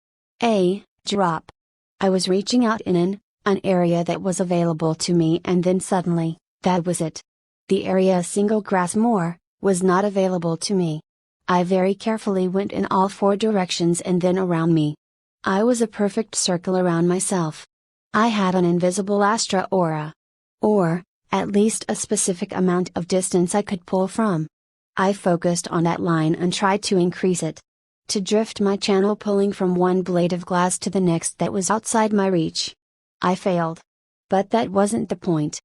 A drop. I was reaching out in an area that was available to me and then suddenly, that was it. The area a single grass more, was not available to me. I very carefully went in all four directions and then around me. I was a perfect circle around myself. I had an invisible Astra aura. Or, at least a specific amount of distance I could pull from. I focused on that line and tried to increase it. To drift my channel pulling from one blade of glass to the next that was outside my reach. I failed. But that wasn't the point.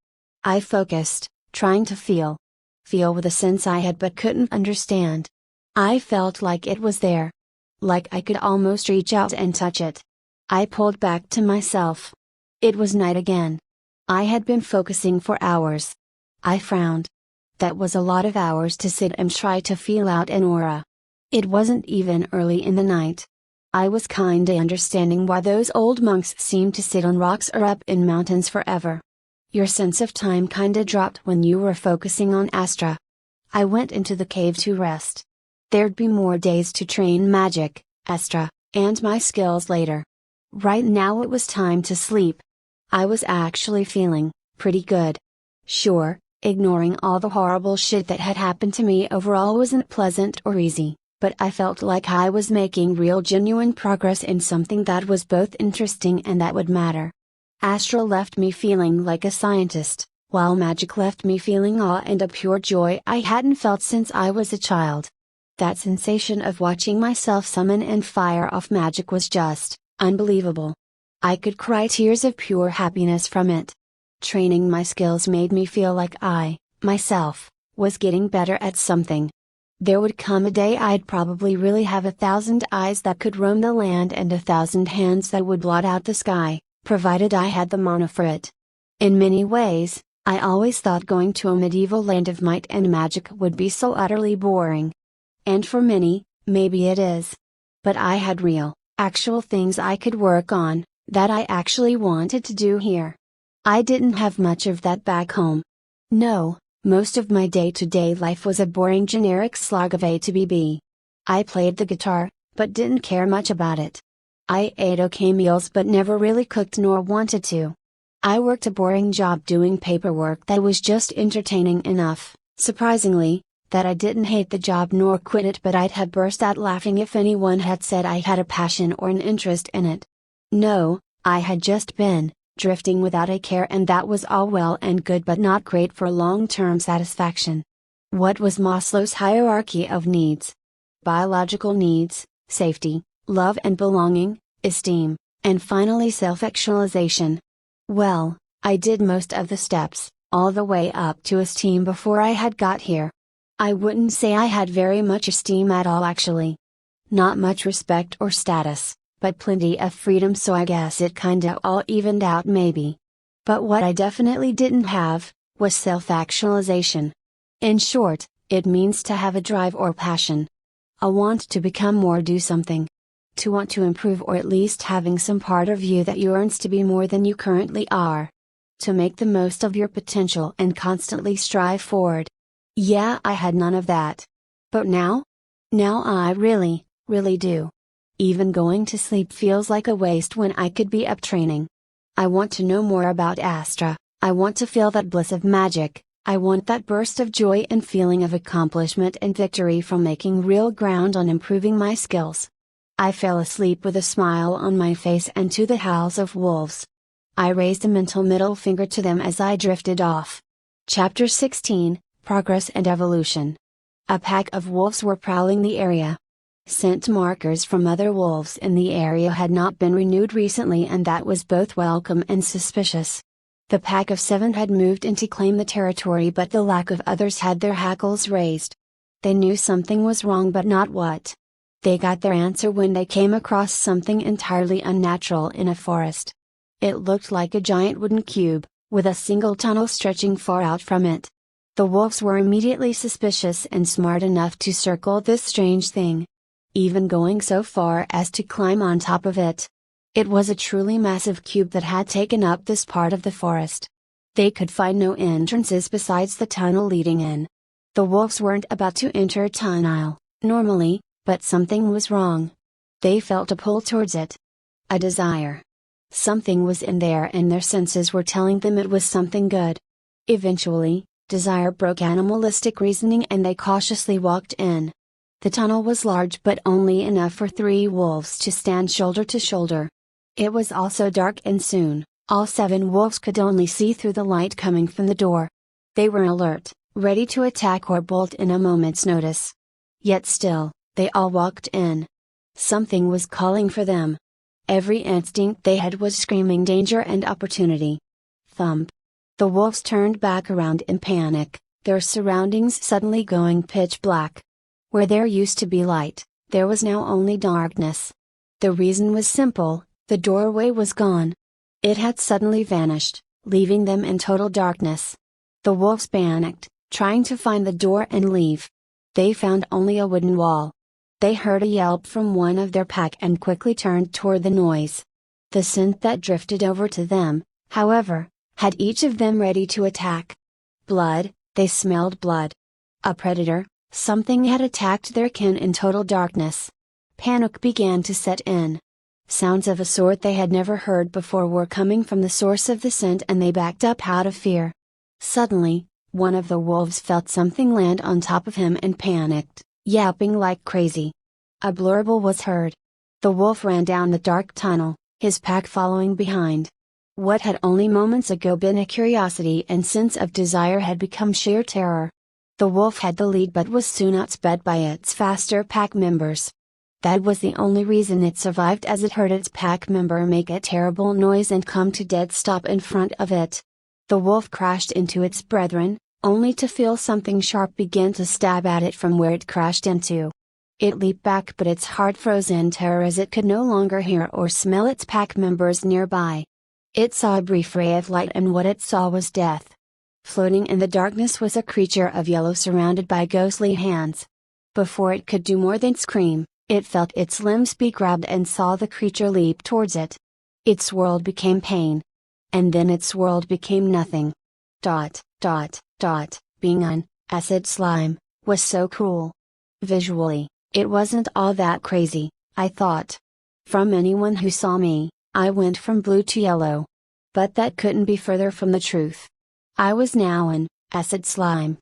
I focused, trying to feel. Feel with a sense I had but couldn't understand. I felt like it was there. Like I could almost reach out and touch it. I pulled back to myself. It was night again. I had been focusing for hours. I frowned. That was a lot of hours to sit and try to feel out an aura. It wasn't even early in the night. I was kinda understanding why those old monks seemed to sit on rocks or up in mountains forever. Your sense of time kinda dropped when you were focusing on Astra. I went into the cave to rest. There'd be more days to train magic, Astra, and my skills later. Right now it was time to sleep. I was actually feeling pretty good. Sure, ignoring all the horrible shit that had happened to me overall wasn't pleasant or easy. But I felt like I was making real genuine progress in something that was both interesting and that would matter. Astra left me feeling like a scientist, while magic left me feeling awe and a pure joy I hadn't felt since I was a child. That sensation of watching myself summon and fire off magic was just unbelievable. I could cry tears of pure happiness from it. Training my skills made me feel like I, myself, was getting better at something. There would come a day I'd probably really have 1,000 eyes that could roam the land and 1,000 hands that would blot out the sky, provided I had the mana for it. In many ways, I always thought going to a medieval land of might and magic would be so utterly boring. And for many, maybe it is. But I had real, actual things I could work on, that I actually wanted to do here. I didn't have much of that back home. No. Most of my day-to-day life was a boring generic slog of A to B. I played the guitar, but didn't care much about it. I ate okay meals but never really cooked nor wanted to. I worked a boring job doing paperwork that was just entertaining enough, surprisingly, that I didn't hate the job nor quit it, but I'd have burst out laughing if anyone had said I had a passion or an interest in it. No, I had just been drifting without a care, and that was all well and good but not great for long-term satisfaction. What was Maslow's hierarchy of needs? Biological needs, safety, love and belonging, esteem, and finally self-actualization. Well, I did most of the steps, all the way up to esteem before I had got here. I wouldn't say I had very much esteem at all actually. Not much respect or status, but plenty of freedom, so I guess it kinda all evened out maybe. But what I definitely didn't have, was self-actualization. In short, it means to have a drive or passion. A want to become more, do something. To want to improve, or at least having some part of you that yearns to be more than you currently are. To make the most of your potential and constantly strive forward. Yeah, I had none of that. But now? Now I really, really do. Even going to sleep feels like a waste when I could be up training. I want to know more about Astra, I want to feel that bliss of magic, I want that burst of joy and feeling of accomplishment and victory from making real ground on improving my skills. I fell asleep with a smile on my face and to the howls of wolves. I raised a mental middle finger to them as I drifted off. Chapter 16, Progress and Evolution. A pack of wolves were prowling the area. Scent markers from other wolves in the area had not been renewed recently, and that was both welcome and suspicious. The pack of 7 had moved in to claim the territory, but the lack of others had their hackles raised. They knew something was wrong, but not what. They got their answer when they came across something entirely unnatural in a forest. It looked like a giant wooden cube, with a single tunnel stretching far out from it. The wolves were immediately suspicious and smart enough to circle this strange thing. Even going so far as to climb on top of it. It was a truly massive cube that had taken up this part of the forest. They could find no entrances besides the tunnel leading in. The wolves weren't about to enter a tunnel, normally, but something was wrong. They felt a pull towards it. A desire. Something was in there, and their senses were telling them it was something good. Eventually, desire broke animalistic reasoning and they cautiously walked in. The tunnel was large, but only enough for 3 wolves to stand shoulder to shoulder. It was also dark, and soon, all 7 wolves could only see through the light coming from the door. They were alert, ready to attack or bolt in a moment's notice. Yet still, they all walked in. Something was calling for them. Every instinct they had was screaming danger and opportunity. Thump. The wolves turned back around in panic, their surroundings suddenly going pitch black. Where there used to be light, there was now only darkness. The reason was simple, the doorway was gone. It had suddenly vanished, leaving them in total darkness. The wolves panicked, trying to find the door and leave. They found only a wooden wall. They heard a yelp from one of their pack and quickly turned toward the noise. The scent that drifted over to them, however, had each of them ready to attack. Blood, they smelled blood. A predator, something had attacked their kin in total darkness. Panic began to set in. Sounds of a sort they had never heard before were coming from the source of the scent, and they backed up out of fear. Suddenly, one of the wolves felt something land on top of him and panicked, yapping like crazy. A blurble was heard. The wolf ran down the dark tunnel, his pack following behind. What had only moments ago been a curiosity and sense of desire had become sheer terror. The wolf had the lead but was soon outsped by its faster pack members. That was the only reason it survived, as it heard its pack member make a terrible noise and come to dead stop in front of it. The wolf crashed into its brethren, only to feel something sharp begin to stab at it from where it crashed into. It leaped back, but its heart froze in terror as it could no longer hear or smell its pack members nearby. It saw a brief ray of light, and what it saw was death. Floating in the darkness was a creature of yellow surrounded by ghostly hands. Before it could do more than scream, it felt its limbs be grabbed and saw the creature leap towards it. Its world became pain. And then its world became nothing. Being an acid slime was so cruel. Visually, it wasn't all that crazy, I thought. From anyone who saw me, I went from blue to yellow. But that couldn't be further from the truth. I was now an acid slime.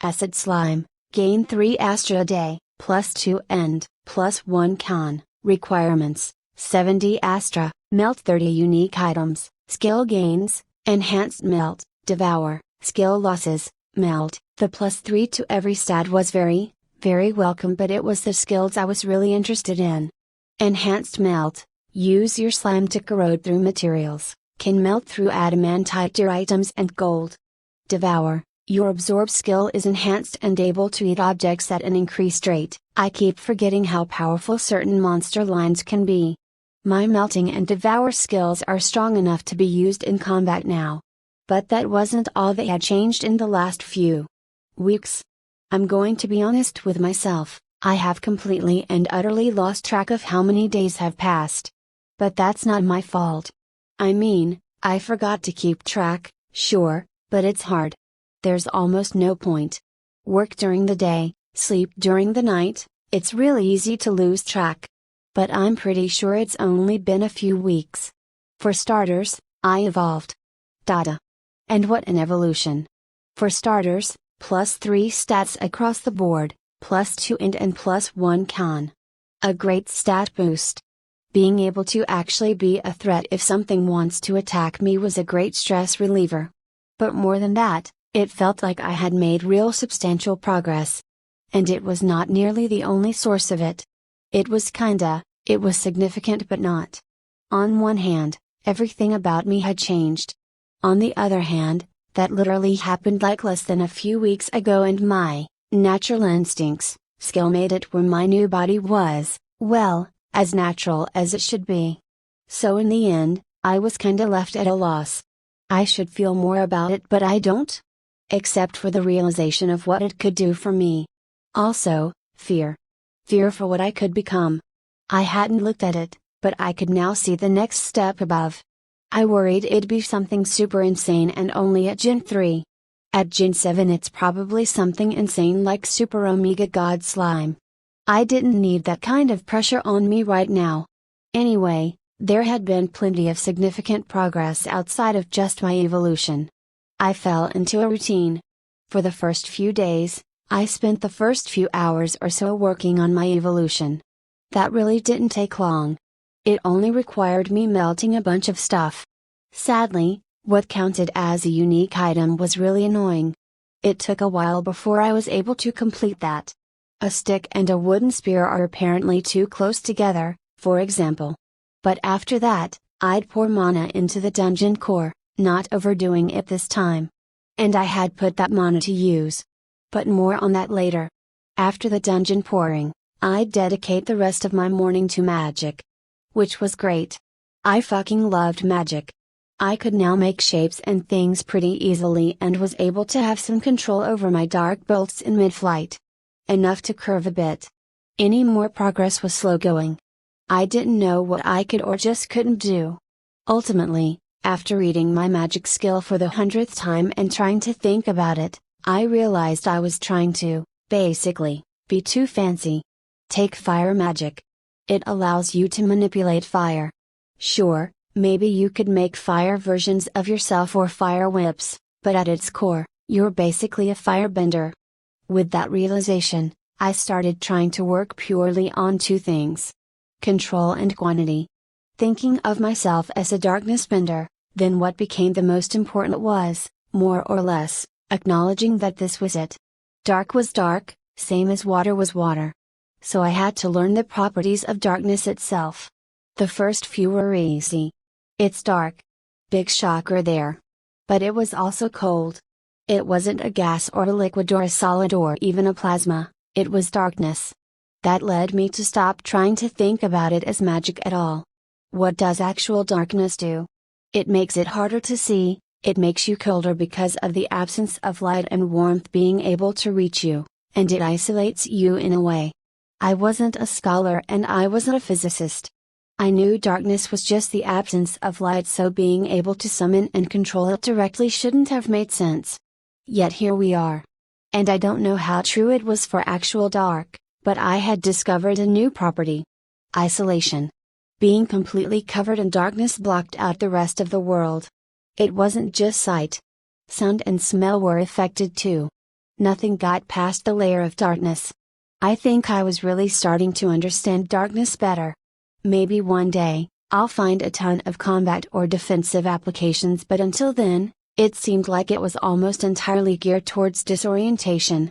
Acid slime, gain 3 Astra a day, +2 and +1 con, requirements, 70 Astra, melt 30 unique items, skill gains, enhanced melt, devour, skill losses, melt. The +3 to every stat was very, very welcome, but it was the skills I was really interested in. Enhanced melt, use your slime to corrode through materials, can melt through adamantite items and gold. Devour, your absorb skill is enhanced and able to eat objects at an increased rate. I keep forgetting how powerful certain monster lines can be. My melting and devour skills are strong enough to be used in combat now. But that wasn't all that had changed in the last few weeks. I'm going to be honest with myself, I have completely and utterly lost track of how many days have passed. But that's not my fault. I mean, I forgot to keep track, sure, but it's hard. There's almost no point. Work during the day, sleep during the night, it's really easy to lose track. But I'm pretty sure it's only been a few weeks. For starters, I evolved. Data. And what an evolution. For starters, +3 stats across the board, +2 int and +1 con. A great stat boost. Being able to actually be a threat if something wants to attack me was a great stress reliever. But more than that, it felt like I had made real substantial progress. And it was not nearly the only source of it. It was significant but not. On one hand, everything about me had changed. On the other hand, that literally happened like less than a few weeks ago and my natural instincts skill made it where my new body was, well, as natural as it should be. So in the end, I was kinda left at a loss. I should feel more about it but I don't. Except for the realization of what it could do for me. Also, fear. Fear for what I could become. I hadn't looked at it, but I could now see the next step above. I worried it'd be something super insane and only at Gen 3. At Gen 7 it's probably something insane like Super Omega God Slime. I didn't need that kind of pressure on me right now. Anyway, there had been plenty of significant progress outside of just my evolution. I fell into a routine. For the first few days, I spent the first few hours or so working on my evolution. That really didn't take long. It only required me melting a bunch of stuff. Sadly, what counted as a unique item was really annoying. It took a while before I was able to complete that. A stick and a wooden spear are apparently too close together, for example. But after that, I'd pour mana into the dungeon core, not overdoing it this time. And I had put that mana to use. But more on that later. After the dungeon pouring, I'd dedicate the rest of my morning to magic. Which was great. I fucking loved magic. I could now make shapes and things pretty easily and was able to have some control over my dark bolts in mid-flight. Enough to curve a bit. Any more progress was slow going. I didn't know what I could or just couldn't do. Ultimately, after reading my magic skill for the 100th time and trying to think about it, I realized I was trying to, basically, be too fancy. Take fire magic. It allows you to manipulate fire. Sure, maybe you could make fire versions of yourself or fire whips, but at its core, you're basically a firebender. With that realization, I started trying to work purely on two things. Control and quantity. Thinking of myself as a darkness bender, then what became the most important was, more or less, acknowledging that this was it. Dark was dark, same as water was water. So I had to learn the properties of darkness itself. The first few were easy. It's dark. Big shocker there. But it was also cold. It wasn't a gas or a liquid or a solid or even a plasma, it was darkness. That led me to stop trying to think about it as magic at all. What does actual darkness do? It makes it harder to see, it makes you colder because of the absence of light and warmth being able to reach you, and it isolates you in a way. I wasn't a scholar and I wasn't a physicist. I knew darkness was just the absence of light, so being able to summon and control it directly shouldn't have made sense. Yet here we are. And I don't know how true it was for actual dark, but I had discovered a new property. Isolation. Being completely covered in darkness blocked out the rest of the world. It wasn't just sight. Sound and smell were affected too. Nothing got past the layer of darkness. I think I was really starting to understand darkness better. Maybe one day, I'll find a ton of combat or defensive applications, but until then, it seemed like it was almost entirely geared towards disorientation.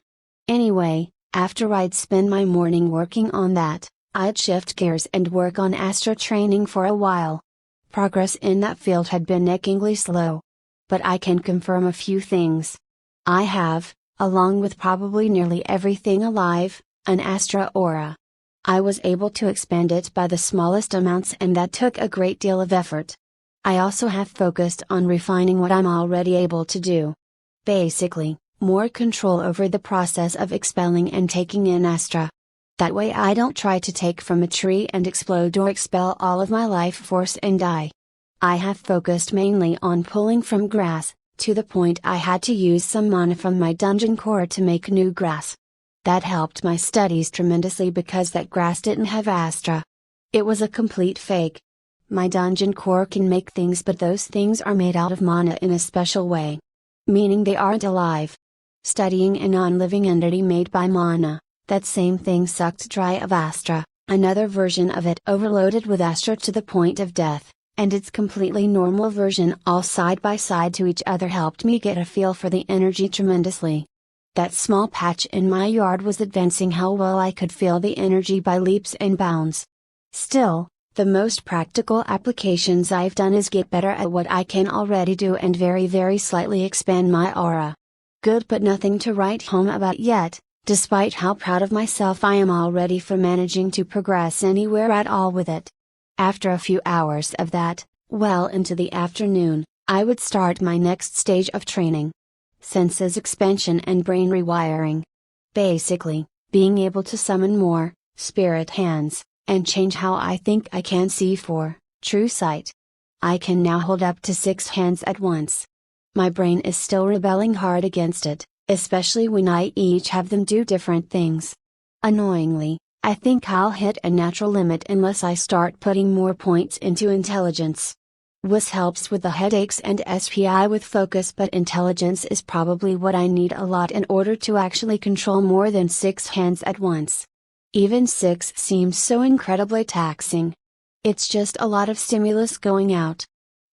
Anyway, after I'd spend my morning working on that, I'd shift gears and work on astro training for a while. Progress in that field had been neckingly slow. But I can confirm a few things. I have, along with probably nearly everything alive, an Astra aura. I was able to expand it by the smallest amounts, and that took a great deal of effort. I also have focused on refining what I'm already able to do. Basically, more control over the process of expelling and taking in Astra. That way I don't try to take from a tree and explode or expel all of my life force and die. I have focused mainly on pulling from grass, to the point I had to use some mana from my dungeon core to make new grass. That helped my studies tremendously because that grass didn't have Astra. It was a complete fake. My dungeon core can make things, but those things are made out of mana in a special way. Meaning they aren't alive. Studying a non-living entity made by mana, that same thing sucked dry of Astra, another version of it overloaded with Astra to the point of death, and its completely normal version all side by side to each other helped me get a feel for the energy tremendously. That small patch in my yard was advancing how well I could feel the energy by leaps and bounds. Still, the most practical applications I've done is get better at what I can already do and very slightly expand my aura. Good, but nothing to write home about yet, despite how proud of myself I am already for managing to progress anywhere at all with it. After a few hours of that, well into the afternoon, I would start my next stage of training. Senses expansion and brain rewiring. Basically, being able to summon more spirit hands, and change how I think I can see for true sight. I can now hold up to 6 hands at once. My brain is still rebelling hard against it, especially when I each have them do different things. Annoyingly, I think I'll hit a natural limit unless I start putting more points into intelligence. WIS helps with the headaches and SPI with focus, but intelligence is probably what I need a lot in order to actually control more than 6 hands at once. Even 6 seems so incredibly taxing. It's just a lot of stimulus going out.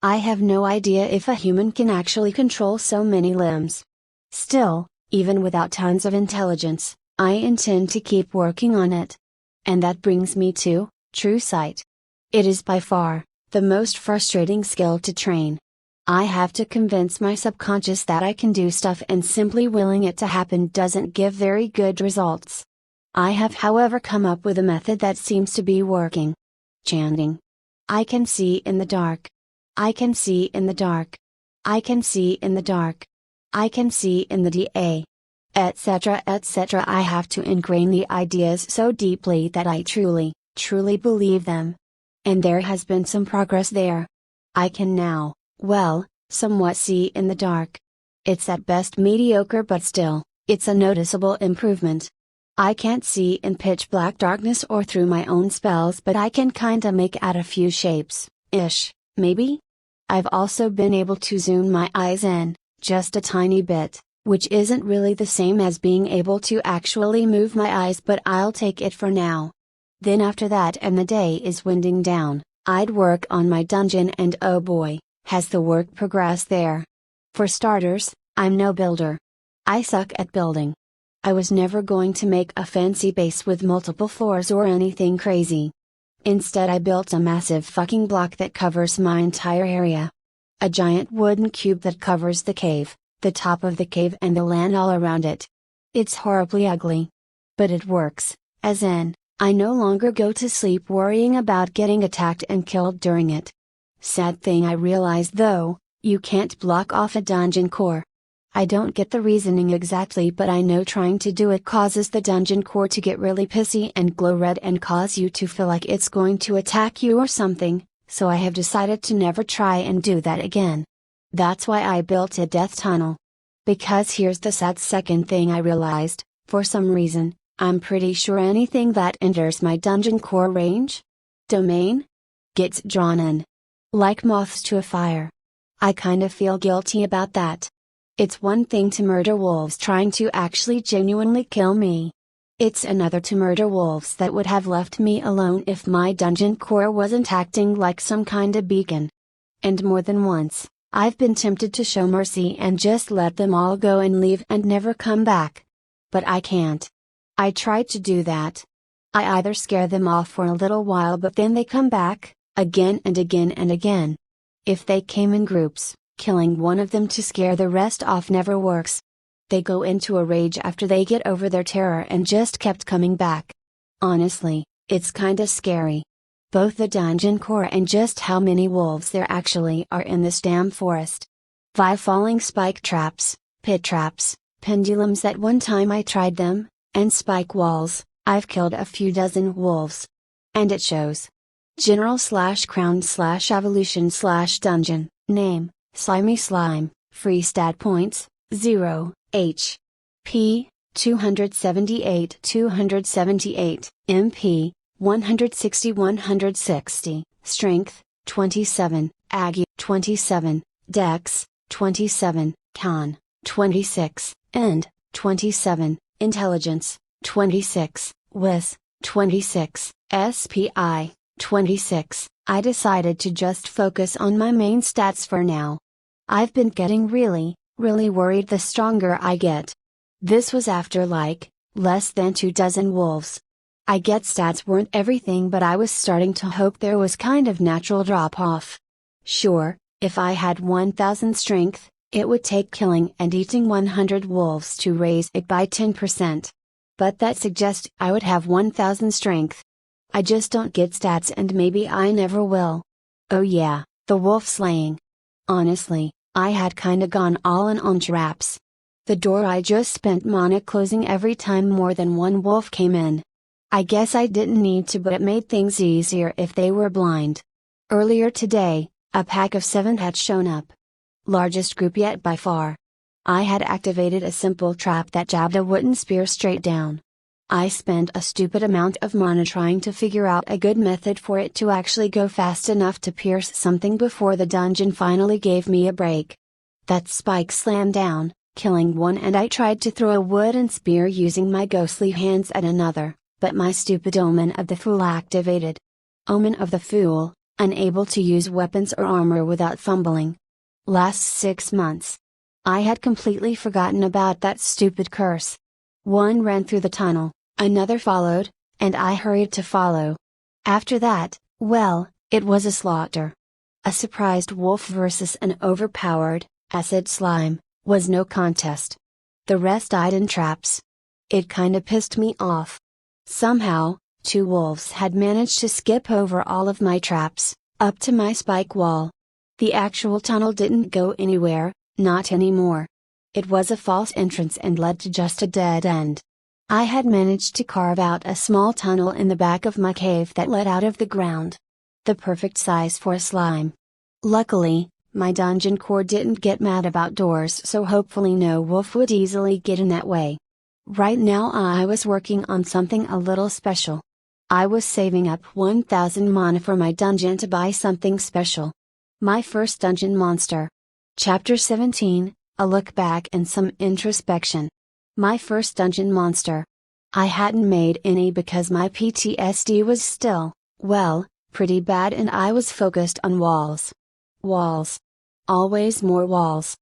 I have no idea if a human can actually control so many limbs. Still, even without tons of intelligence, I intend to keep working on it. And that brings me to true sight. It is by far the most frustrating skill to train. I have to convince my subconscious that I can do stuff, and simply willing it to happen doesn't give very good results. I have, however, come up with a method that seems to be working. Chanting. I can see in the dark. I can see in the dark. I can see in the dark. I can see in the DA. Etc. etc. I have to ingrain the ideas so deeply that I truly believe them. And there has been some progress there. I can now, well, somewhat see in the dark. It's at best mediocre, but still, it's a noticeable improvement. I can't see in pitch black darkness or through my own spells, but I can kinda make out a few shapes, maybe? I've also been able to zoom my eyes in, just a tiny bit, which isn't really the same as being able to actually move my eyes, but I'll take it for now. Then after that, and the day is winding down, I'd work on my dungeon, and oh boy, has the work progressed there. For starters, I'm no builder. I suck at building. I was never going to make a fancy base with multiple floors or anything crazy. Instead, I built a massive fucking block that covers my entire area. A giant wooden cube that covers the cave, the top of the cave, and the land all around it. It's horribly ugly. But it works, as in, I no longer go to sleep worrying about getting attacked and killed during it. Sad thing I realized though, you can't block off a dungeon core. I don't get the reasoning exactly, but I know trying to do it causes the dungeon core to get really pissy and glow red and cause you to feel like it's going to attack you or something, so I have decided to never try and do that again. That's why I built a death tunnel. Because here's the sad second thing I realized, for some reason, I'm pretty sure anything that enters my dungeon core range domain gets drawn in. Like moths to a fire. I kinda feel guilty about that. It's one thing to murder wolves trying to actually genuinely kill me. It's another to murder wolves that would have left me alone if my dungeon core wasn't acting like some kinda beacon. And more than once, I've been tempted to show mercy and just let them all go and leave and never come back. But I can't. I tried to do that. I either scare them off for a little while, but then they come back, again and again and again. If they came in groups, killing one of them to scare the rest off never works. They go into a rage after they get over their terror and just kept coming back. Honestly, It's kinda scary. Both the dungeon core and just how many wolves there actually are in this damn forest. 5 falling spike traps, pit traps, pendulums. At one time I tried them, and spike walls. I've killed a few dozen wolves. And it shows. General/crown/evolution/dungeon, name, Slimy Slime, free stat points, 0, H.P., 278, MP, 160, Strength, 27, Agi, 27, Dex, 27, Con, 26, End, 27, Intelligence, 26, Wis, 26, SPI, 26. I decided to just focus on my main stats for now. I've been getting really worried the stronger I get. This was after less than 2 dozen wolves. I get stats weren't everything, but I was starting to hope there was kind of natural drop off. Sure, if I had 1000 strength, it would take killing and eating 100 wolves to raise it by 10%. But that suggests I would have 1000 strength. I just don't get stats, and maybe I never will. Oh yeah, the wolf slaying. Honestly, I had kinda gone all in on traps. The door I just spent mana closing every time more than one wolf came in. I guess I didn't need to, but it made things easier if they were blind. Earlier today, a pack of 7 had shown up. Largest group yet by far. I had activated a simple trap that jabbed a wooden spear straight down. I spent a stupid amount of mana trying to figure out a good method for it to actually go fast enough to pierce something before the dungeon finally gave me a break. That spike slammed down, killing one, and I tried to throw a wooden spear using my ghostly hands at another, but my stupid Omen of the Fool activated. Omen of the Fool, unable to use weapons or armor without fumbling. Last 6 months. I had completely forgotten about that stupid curse. One ran through the tunnel. Another followed, and I hurried to follow. After that, well, it was a slaughter. A surprised wolf versus an overpowered, acid slime, was no contest. The rest died in traps. It kinda pissed me off. Somehow, 2 wolves had managed to skip over all of my traps, up to my spike wall. The actual tunnel didn't go anywhere, not anymore. It was a false entrance and led to just a dead end. I had managed to carve out a small tunnel in the back of my cave that led out of the ground. The perfect size for a slime. Luckily, my dungeon core didn't get mad about doors, so hopefully no wolf would easily get in that way. Right now I was working on something a little special. I was saving up 1000 mana for my dungeon to buy something special. My first dungeon monster. Chapter 17, a look back and some introspection. My first dungeon monster. I hadn't made any because my PTSD was still, well, pretty bad, and I was focused on walls. Walls. Always more walls.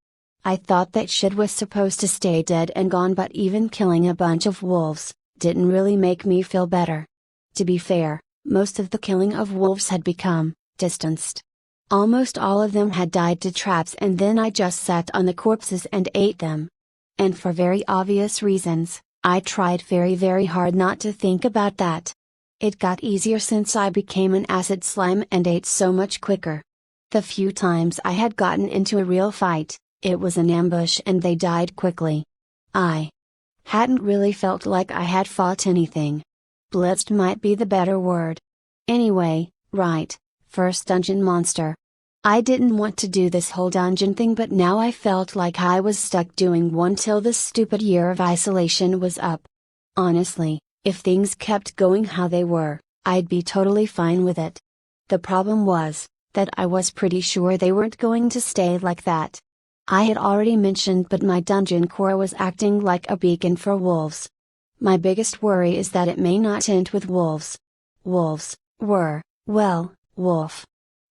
I thought that shit was supposed to stay dead and gone, but even killing a bunch of wolves didn't really make me feel better. To be fair, most of the killing of wolves had become distanced. Almost all of them had died to traps, and then I just sat on the corpses and ate them. And for very obvious reasons, I tried very hard not to think about that. It got easier since I became an acid slime and ate so much quicker. The few times I had gotten into a real fight, it was an ambush and they died quickly. I hadn't really felt like I had fought anything. Blitzed might be the better word. Anyway, right, first dungeon monster. I didn't want to do this whole dungeon thing, but now I felt like I was stuck doing one till this stupid year of isolation was up. Honestly, if things kept going how they were, I'd be totally fine with it. The problem was, that I was pretty sure they weren't going to stay like that. I had already mentioned, but my dungeon core was acting like a beacon for wolves. My biggest worry is that it may not end with wolves. Wolves were, well, wolf.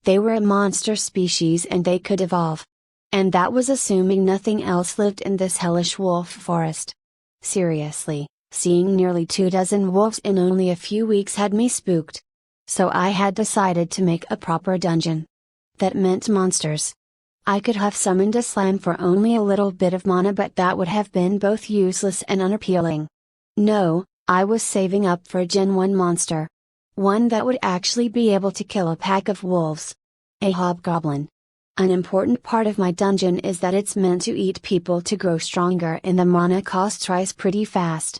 They were a monster species and they could evolve. And that was assuming nothing else lived in this hellish wolf forest. Seriously, seeing nearly 24 wolves in only a few weeks had me spooked. So I had decided to make a proper dungeon. That meant monsters. I could have summoned a slime for only a little bit of mana, but that would have been both useless and unappealing. No, I was saving up for a Gen 1 monster. One that would actually be able to kill a pack of wolves. A hobgoblin. An important part of my dungeon is that it's meant to eat people to grow stronger, and the mana costs rise pretty fast.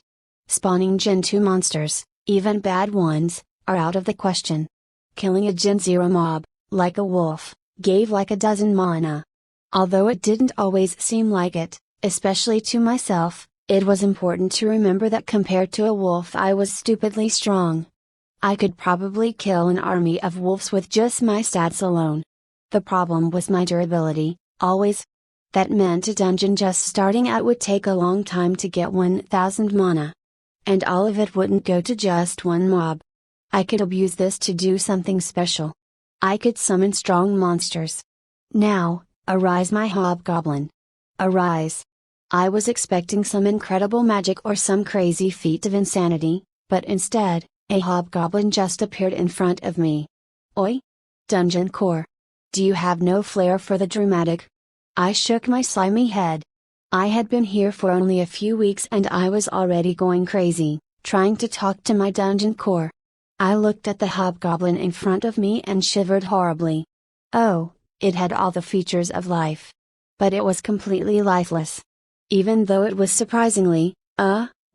Spawning Gen 2 monsters, even bad ones, are out of the question. Killing a Gen 0 mob, like a wolf, gave like a dozen mana. Although it didn't always seem like it, especially to myself, it was important to remember that compared to a wolf I was stupidly strong. I could probably kill an army of wolves with just my stats alone. The problem was my durability, always. That meant a dungeon just starting out would take a long time to get 1000 mana. And all of it wouldn't go to just one mob. I could abuse this to do something special. I could summon strong monsters. Now, arise my hobgoblin. Arise. I was expecting some incredible magic or some crazy feat of insanity, but instead, a hobgoblin just appeared in front of me. Oi? Dungeon core. Do you have no flair for the dramatic? I shook my slimy head. I had been here for only a few weeks and I was already going crazy, trying to talk to my dungeon core. I looked at the hobgoblin in front of me and shivered horribly. Oh, it had all the features of life. But it was completely lifeless. Even though it was surprisingly,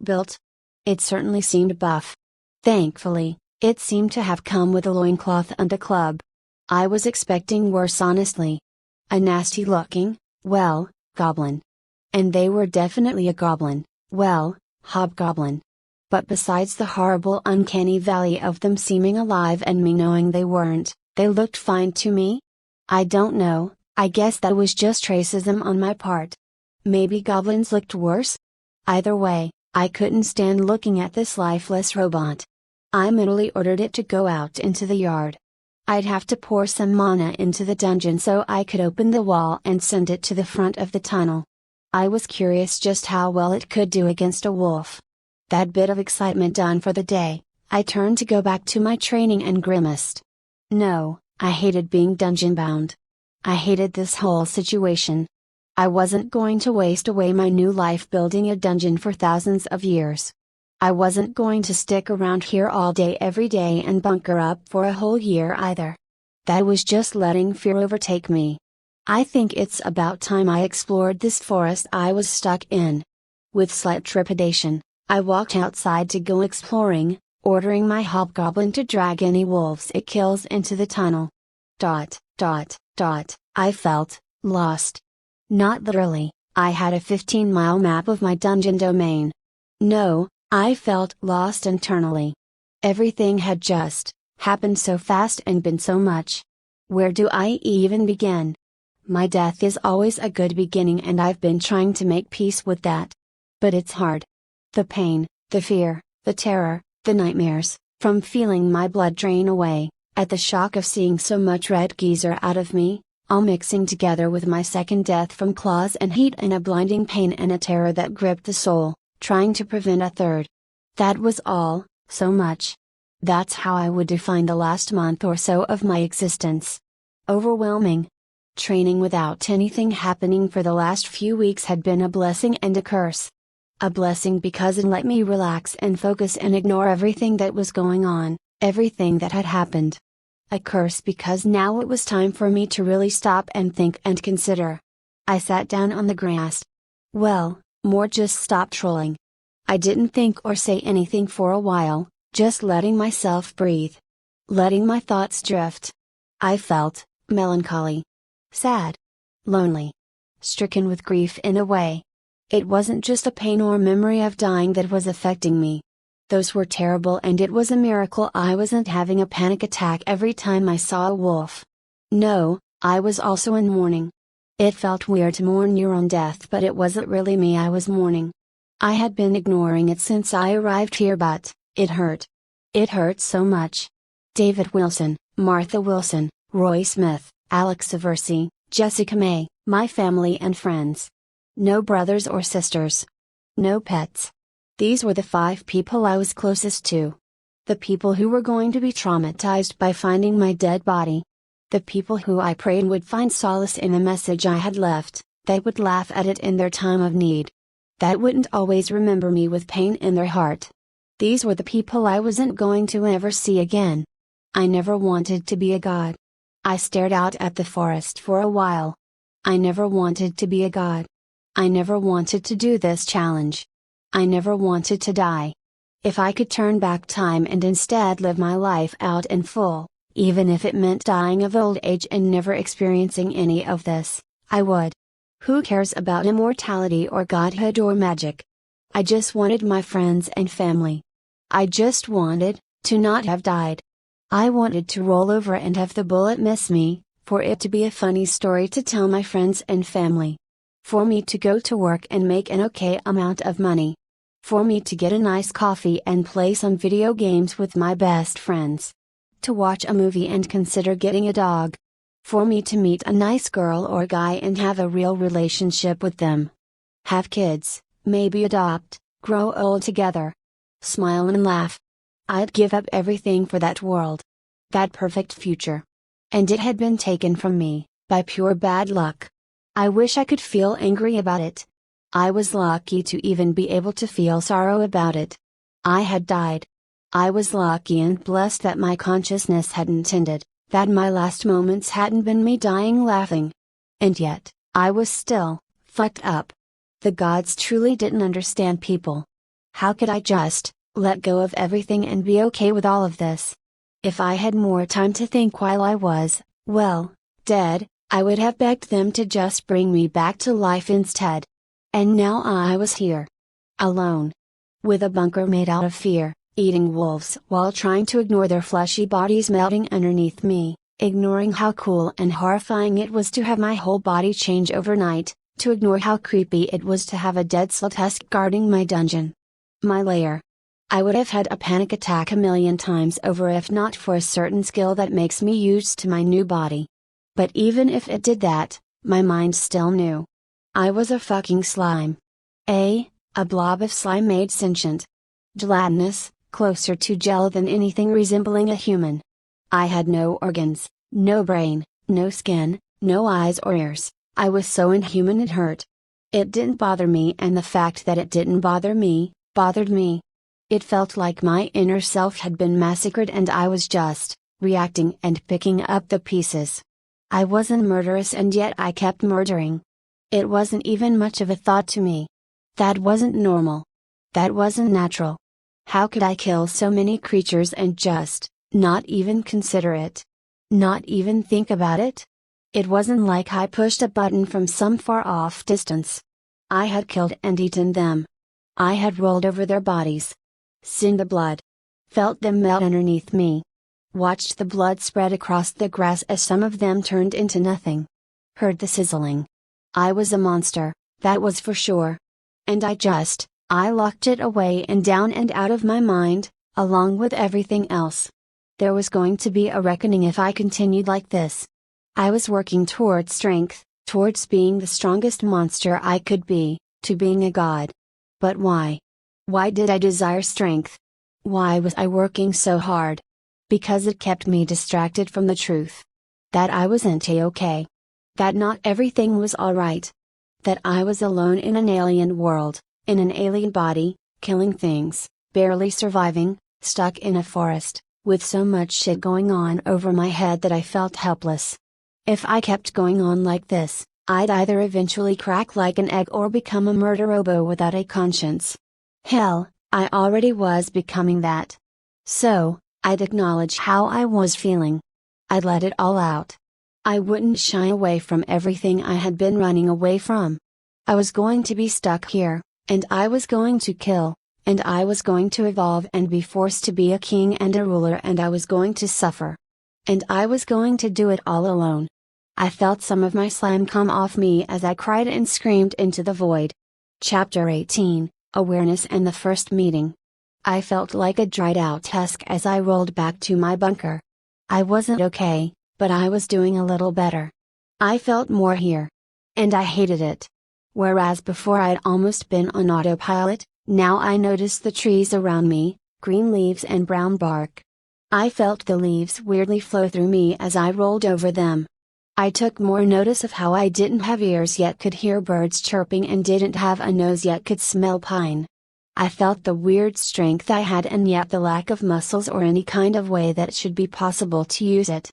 built. It certainly seemed buff. Thankfully, it seemed to have come with a loincloth and a club. I was expecting worse, honestly. A nasty looking, well, goblin. And they were definitely a goblin, well, hobgoblin. But besides the horrible uncanny valley of them seeming alive and me knowing they weren't, they looked fine to me? I don't know, I guess that was just racism on my part. Maybe goblins looked worse? Either way, I couldn't stand looking at this lifeless robot. I mentally ordered it to go out into the yard. I'd have to pour some mana into the dungeon so I could open the wall and send it to the front of the tunnel. I was curious just how well it could do against a wolf. That bit of excitement done for the day, I turned to go back to my training and grimaced. No, I hated being dungeon bound. I hated this whole situation. I wasn't going to waste away my new life building a dungeon for thousands of years. I wasn't going to stick around here all day every day and bunker up for a whole year either. That was just letting fear overtake me. I think it's about time I explored this forest I was stuck in. With slight trepidation, I walked outside to go exploring, ordering my hobgoblin to drag any wolves it kills into the tunnel. I felt lost. Not literally, I had a 15-mile map of my dungeon domain. No, I felt lost internally. Everything had just happened so fast and been so much. Where do I even begin? My death is always a good beginning and I've been trying to make peace with that. But it's hard. The pain, the fear, the terror, the nightmares, from feeling my blood drain away, at the shock of seeing so much red geyser out of me, all mixing together with my second death from claws and heat and a blinding pain and a terror that gripped the soul, trying to prevent a third. That was all, so much. That's how I would define the last month or so of my existence. Overwhelming. Training without anything happening for the last few weeks had been a blessing and a curse. A blessing because it let me relax and focus and ignore everything that was going on, everything that had happened. A curse because now it was time for me to really stop and think and consider. I sat down on the grass. Well, more just stop trolling. I didn't think or say anything for a while, just letting myself breathe. Letting my thoughts drift. I felt melancholy. Sad. Lonely. Stricken with grief in a way. It wasn't just a pain or memory of dying that was affecting me. Those were terrible and it was a miracle I wasn't having a panic attack every time I saw a wolf. No, I was also in mourning. It felt weird to mourn your own death, but it wasn't really me I was mourning. I had been ignoring it since I arrived here, but it hurt. It hurt so much. David Wilson, Martha Wilson, Roy Smith, Alex Aversi, Jessica May, my family and friends. No brothers or sisters. No pets. These were the 5 people I was closest to. The people who were going to be traumatized by finding my dead body. The people who I prayed would find solace in the message I had left, that would laugh at it in their time of need. That wouldn't always remember me with pain in their heart. These were the people I wasn't going to ever see again. I never wanted to be a god. I stared out at the forest for a while. I never wanted to be a god. I never wanted to do this challenge. I never wanted to die. If I could turn back time and instead live my life out in full, even if it meant dying of old age and never experiencing any of this, I would. Who cares about immortality or godhood or magic? I just wanted my friends and family. I just wanted to not have died. I wanted to roll over and have the bullet miss me, for it to be a funny story to tell my friends and family. For me to go to work and make an okay amount of money. For me to get a nice coffee and play some video games with my best friends. To watch a movie and consider getting a dog. For me to meet a nice girl or guy and have a real relationship with them. Have kids, maybe adopt, grow old together. Smile and laugh. I'd give up everything for that world. That perfect future. And it had been taken from me, by pure bad luck. I wish I could feel angry about it. I was lucky to even be able to feel sorrow about it. I had died. I was lucky and blessed that my consciousness hadn't ended, that my last moments hadn't been me dying laughing. And yet, I was still fucked up. The gods truly didn't understand people. How could I just let go of everything and be okay with all of this? If I had more time to think while I was, well, dead, I would have begged them to just bring me back to life instead. And now I was here. Alone. With a bunker made out of fear, eating wolves while trying to ignore their fleshy bodies melting underneath me, ignoring how cool and horrifying it was to have my whole body change overnight, to ignore how creepy it was to have a dead Slatusk guarding my dungeon. My lair. I would have had a panic attack a million times over if not for a certain skill that makes me used to my new body. But even if it did that, my mind still knew. I was a fucking slime. A blob of slime made sentient. Gelatinous, closer to gel than anything resembling a human. I had no organs, no brain, no skin, no eyes or ears. I was so inhuman it hurt. It didn't bother me, and the fact that it didn't bother me, bothered me. It felt like my inner self had been massacred and I was just reacting and picking up the pieces. I wasn't murderous and yet I kept murdering. It wasn't even much of a thought to me. That wasn't normal. That wasn't natural. How could I kill so many creatures and just not even consider it? Not even think about it? It wasn't like I pushed a button from some far off distance. I had killed and eaten them. I had rolled over their bodies. Seen the blood. Felt them melt underneath me. Watched the blood spread across the grass as some of them turned into nothing. Heard the sizzling. I was a monster, that was for sure. And I locked it away and down and out of my mind, along with everything else. There was going to be a reckoning if I continued like this. I was working towards strength, towards being the strongest monster I could be, to being a god. But why? Why did I desire strength? Why was I working so hard? Because it kept me distracted from the truth. That I wasn't okay. That not everything was alright. That I was alone in an alien world, in an alien body, killing things, barely surviving, stuck in a forest, with so much shit going on over my head that I felt helpless. If I kept going on like this, I'd either eventually crack like an egg or become a murderobo without a conscience. Hell, I already was becoming that. So, I'd acknowledge how I was feeling. I'd let it all out. I wouldn't shy away from everything I had been running away from. I was going to be stuck here, and I was going to kill, and I was going to evolve and be forced to be a king and a ruler, and I was going to suffer. And I was going to do it all alone. I felt some of my slime come off me as I cried and screamed into the void. Chapter 18, Awareness and the First Meeting. I felt like a dried out husk as I rolled back to my bunker. I wasn't okay, but I was doing a little better. I felt more here. And I hated it. Whereas before I'd almost been on autopilot, now I noticed the trees around me, green leaves and brown bark. I felt the leaves weirdly flow through me as I rolled over them. I took more notice of how I didn't have ears yet could hear birds chirping and didn't have a nose yet could smell pine. I felt the weird strength I had and yet the lack of muscles or any kind of way that should be possible to use it.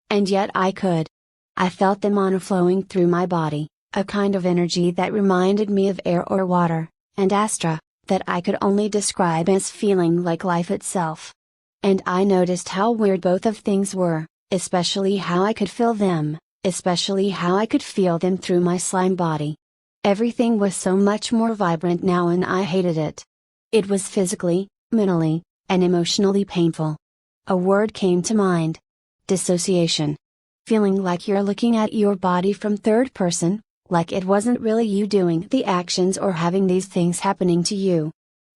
And yet I could. I felt the mana flowing through my body, a kind of energy that reminded me of air or water, and Astra, that I could only describe as feeling like life itself. And I noticed how weird both of things were, especially how I could feel them, especially how I could feel them through my slime body. Everything was so much more vibrant now and I hated it. It was physically, mentally, and emotionally painful. A word came to mind. Dissociation. Feeling like you're looking at your body from third person, like it wasn't really you doing the actions or having these things happening to you.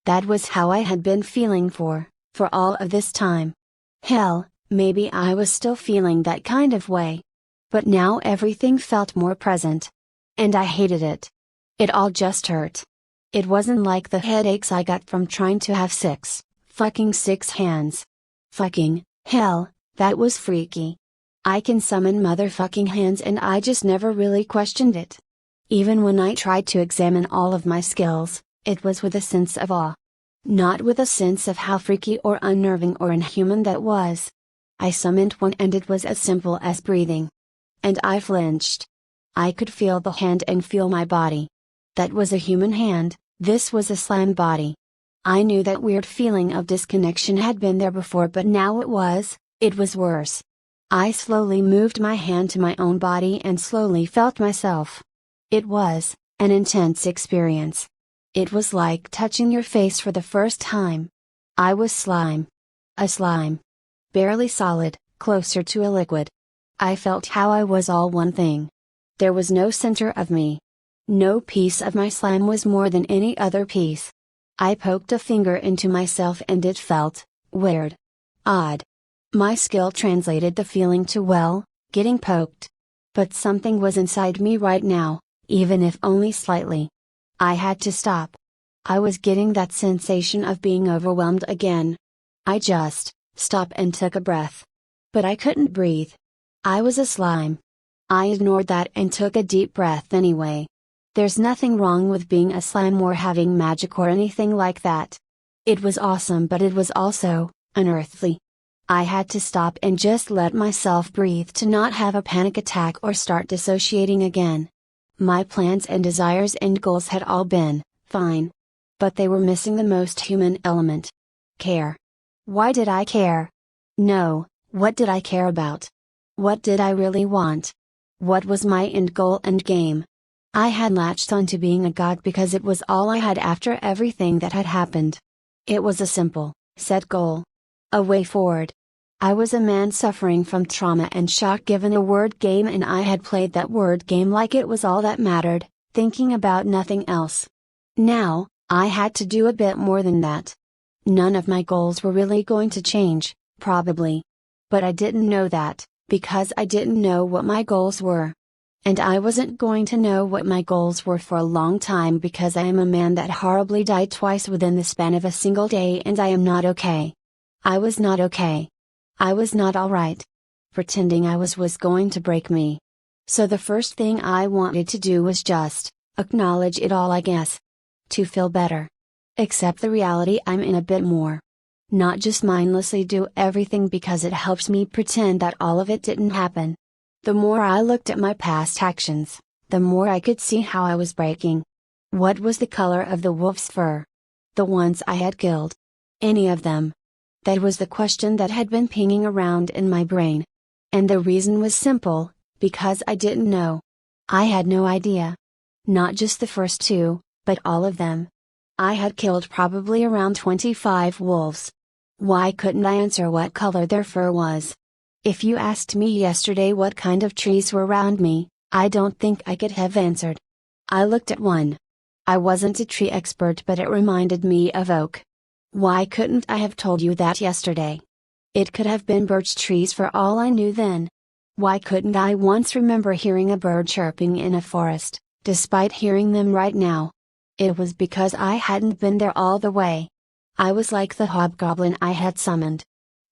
That was how I had been feeling for all of this time. Hell, maybe I was still feeling that kind of way. But now everything felt more present. And I hated it. It all just hurt. It wasn't like the headaches I got from trying to have six hands. Fucking, hell, that was freaky. I can summon motherfucking hands and I just never really questioned it. Even when I tried to examine all of my skills, it was with a sense of awe. Not with a sense of how freaky or unnerving or inhuman that was. I summoned one and it was as simple as breathing. And I flinched. I could feel the hand and feel my body. That was a human hand, this was a slime body. I knew that weird feeling of disconnection had been there before but now it was worse. I slowly moved my hand to my own body and slowly felt myself. It was an intense experience. It was like touching your face for the first time. I was slime. A slime. Barely solid, closer to a liquid. I felt how I was all one thing. There was no center of me. No piece of my slime was more than any other piece. I poked a finger into myself and it felt weird. Odd. My skill translated the feeling to well, getting poked. But something was inside me right now, even if only slightly. I had to stop. I was getting that sensation of being overwhelmed again. I just stopped and took a breath. But I couldn't breathe. I was a slime. I ignored that and took a deep breath anyway. There's nothing wrong with being a slime or having magic or anything like that. It was awesome but it was also unearthly. I had to stop and just let myself breathe to not have a panic attack or start dissociating again. My plans and desires and goals had all been fine. But they were missing the most human element. Care. Why did I care? No, what did I care about? What did I really want? What was my end goal and game? I had latched onto being a god because it was all I had after everything that had happened. It was a simple, set goal. A way forward. I was a man suffering from trauma and shock given a word game and I had played that word game like it was all that mattered, thinking about nothing else. Now, I had to do a bit more than that. None of my goals were really going to change, probably. But I didn't know that, because I didn't know what my goals were. And I wasn't going to know what my goals were for a long time because I am a man that horribly died twice within the span of a single day and I am not okay. I was not okay. I was not alright. Pretending I was going to break me. So the first thing I wanted to do was just acknowledge it all, I guess. To feel better. Accept the reality I'm in a bit more. Not just mindlessly do everything because it helps me pretend that all of it didn't happen. The more I looked at my past actions, the more I could see how I was breaking. What was the color of the wolf's fur? The ones I had killed. Any of them? That was the question that had been pinging around in my brain. And the reason was simple, because I didn't know. I had no idea. Not just the first two, but all of them. I had killed probably around 25 wolves. Why couldn't I answer what color their fur was? If you asked me yesterday what kind of trees were around me, I don't think I could have answered. I looked at one. I wasn't a tree expert but it reminded me of oak. Why couldn't I have told you that yesterday? It could have been birch trees for all I knew then. Why couldn't I once remember hearing a bird chirping in a forest, despite hearing them right now? It was because I hadn't been there all the way. I was like the hobgoblin I had summoned.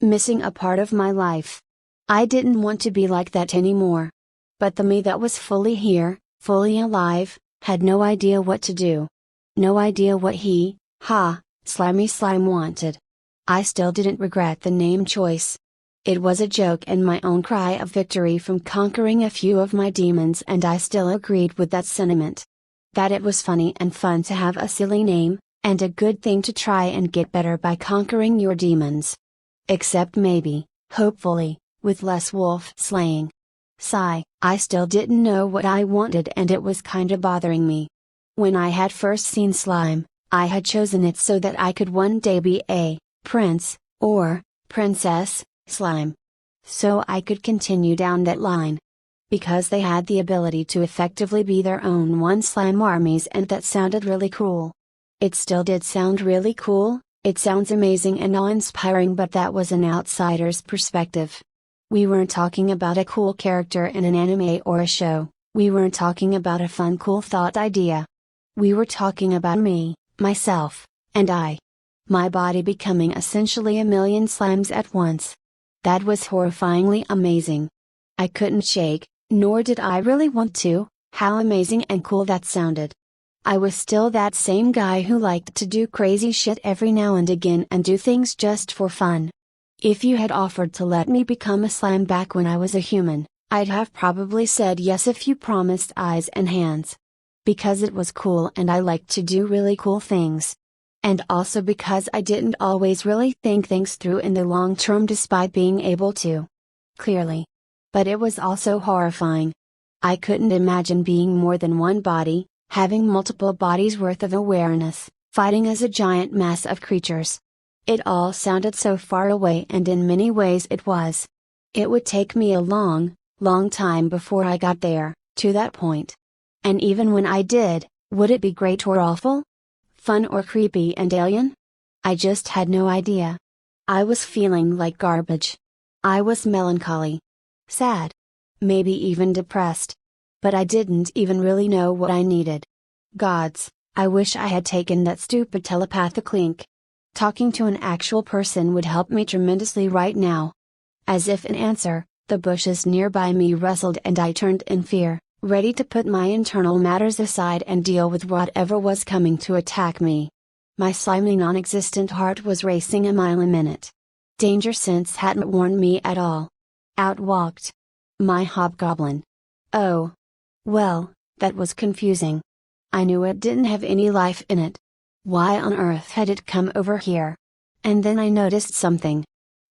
Missing a part of my life. I didn't want to be like that anymore. But the me that was fully here, fully alive, had no idea what to do. No idea what Slimy Slime wanted. I still didn't regret the name choice. It was a joke and my own cry of victory from conquering a few of my demons, and I still agreed with that sentiment. That it was funny and fun to have a silly name, and a good thing to try and get better by conquering your demons. Except maybe, hopefully, with less wolf slaying. Sigh, I still didn't know what I wanted and it was kinda bothering me. When I had first seen slime, I had chosen it so that I could one day be a prince, or princess, slime. So I could continue down that line. Because they had the ability to effectively be their own one slime armies, and that sounded really cool. It still did sound really cool. It sounds amazing and awe-inspiring, but that was an outsider's perspective. We weren't talking about a cool character in an anime or a show, we weren't talking about a fun cool thought idea. We were talking about me, myself, and I. My body becoming essentially a million slimes at once. That was horrifyingly amazing. I couldn't shake, nor did I really want to, how amazing and cool that sounded. I was still that same guy who liked to do crazy shit every now and again and do things just for fun. If you had offered to let me become a slime back when I was a human, I'd have probably said yes if you promised eyes and hands. Because it was cool and I liked to do really cool things. And also because I didn't always really think things through in the long term despite being able to. Clearly. But it was also horrifying. I couldn't imagine being more than one body, having multiple bodies worth of awareness, fighting as a giant mass of creatures. It all sounded so far away, and in many ways it was. It would take me a long, long time before I got there, to that point. And even when I did, would it be great or awful? Fun or creepy and alien? I just had no idea. I was feeling like garbage. I was melancholy. Sad. Maybe even depressed. But I didn't even really know what I needed. Gods, I wish I had taken that stupid telepathic link. Talking to an actual person would help me tremendously right now. As if in answer, the bushes nearby me rustled and I turned in fear, ready to put my internal matters aside and deal with whatever was coming to attack me. My slimy non-existent heart was racing a mile a minute. Danger sense hadn't warned me at all. Out walked my hobgoblin. Oh. Well, that was confusing. I knew it didn't have any life in it. Why on earth had it come over here? And then I noticed something.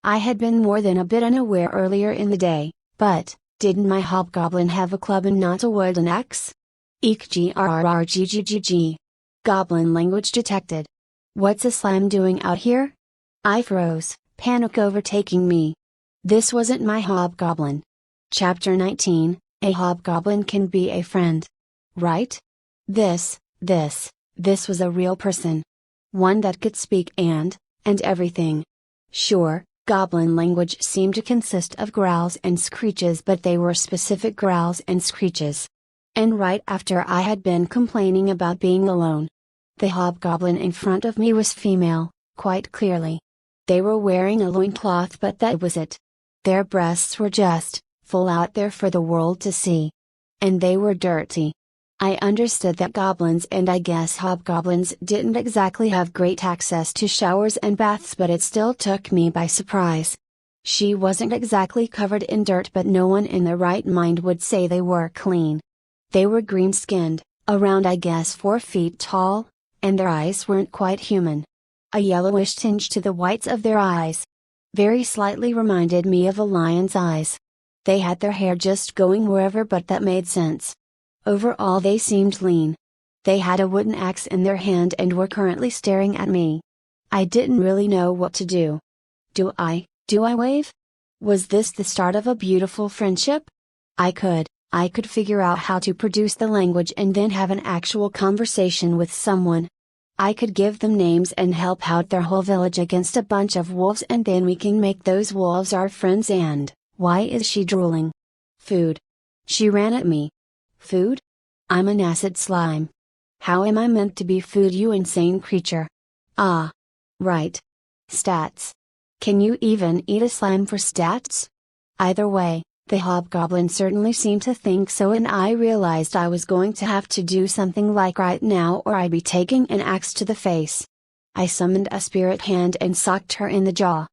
I had been more than a bit unaware earlier in the day, but, didn't my hobgoblin have a club and not a wooden axe? Eek grrrggggg. Goblin language detected. What's a slime doing out here? I froze, panic overtaking me. This wasn't my hobgoblin. Chapter 19, A hobgoblin can be a friend. Right? This was a real person. One that could speak and everything. Sure, goblin language seemed to consist of growls and screeches, but they were specific growls and screeches. And right after I had been complaining about being alone. The hobgoblin in front of me was female, quite clearly. They were wearing a loincloth, but that was it. Their breasts were just, full out there for the world to see. And they were dirty. I understood that goblins and I guess hobgoblins didn't exactly have great access to showers and baths, but it still took me by surprise. She wasn't exactly covered in dirt, but no one in their right mind would say they were clean. They were green-skinned, around I guess 4 feet tall, and their eyes weren't quite human. A yellowish tinge to the whites of their eyes. Very slightly reminded me of a lion's eyes. They had their hair just going wherever, but that made sense. Overall they seemed lean. They had a wooden axe in their hand and were currently staring at me. I didn't really know what to do. Do I wave? Was this the start of a beautiful friendship? I could figure out how to produce the language and then have an actual conversation with someone. I could give them names and help out their whole village against a bunch of wolves, and then we can make those wolves our friends. And, why is she drooling? Food. She ran at me. Food? I'm an acid slime. How am I meant to be food, you insane creature? Ah. Right. Stats. Can you even eat a slime for stats? Either way, the hobgoblin certainly seemed to think so, and I realized I was going to have to do something like right now or I'd be taking an axe to the face. I summoned a spirit hand and socked her in the jaw.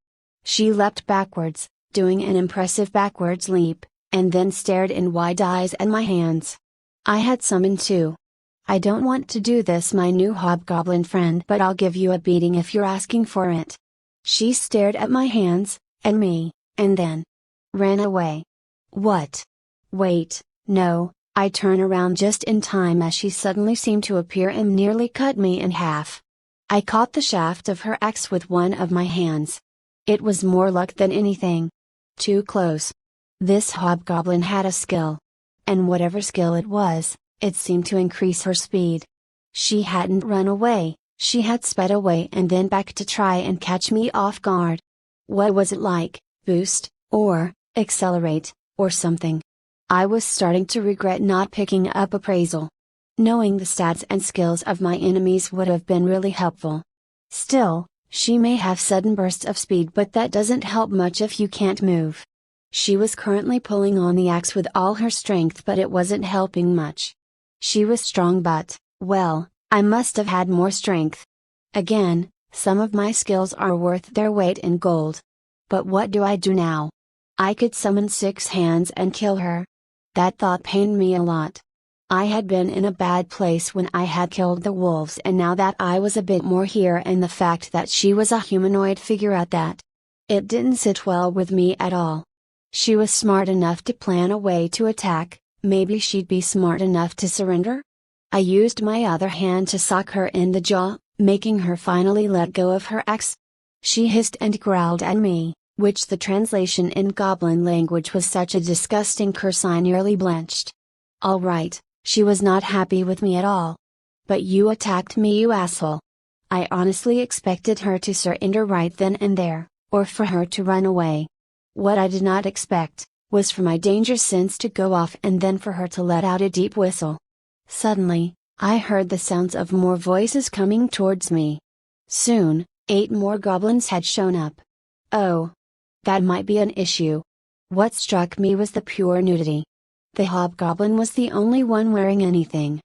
She leapt backwards, doing an impressive backwards leap, and then stared in wide eyes at my hands. I had summoned too. I don't want to do this, my new hobgoblin friend, but I'll give you a beating if you're asking for it. She stared at my hands, at me, and then ran away. What? Wait, no, I turn around just in time as she suddenly seemed to appear and nearly cut me in half. I caught the shaft of her axe with one of my hands. It was more luck than anything. Too close. This hobgoblin had a skill. And whatever skill it was, it seemed to increase her speed. She hadn't run away, she had sped away and then back to try and catch me off guard. What was it like, boost, or accelerate, or something? I was starting to regret not picking up appraisal. Knowing the stats and skills of my enemies would have been really helpful. Still, she may have sudden bursts of speed, but that doesn't help much if you can't move. She was currently pulling on the axe with all her strength, but it wasn't helping much. She was strong, but, well, I must have had more strength. Again, some of my skills are worth their weight in gold. But what do I do now? I could summon 6 hands and kill her. That thought pained me a lot. I had been in a bad place when I had killed the wolves, and now that I was a bit more here, and the fact that she was a humanoid figure at that. It didn't sit well with me at all. She was smart enough to plan a way to attack, maybe she'd be smart enough to surrender? I used my other hand to sock her in the jaw, making her finally let go of her axe. She hissed and growled at me, which the translation in goblin language was such a disgusting curse I nearly blenched. Alright, she was not happy with me at all. But you attacked me, you asshole. I honestly expected her to surrender right then and there, or for her to run away. What I did not expect, was for my danger sense to go off and then for her to let out a deep whistle. Suddenly, I heard the sounds of more voices coming towards me. Soon, 8 more goblins had shown up. Oh. That might be an issue. What struck me was the pure nudity. The hobgoblin was the only one wearing anything.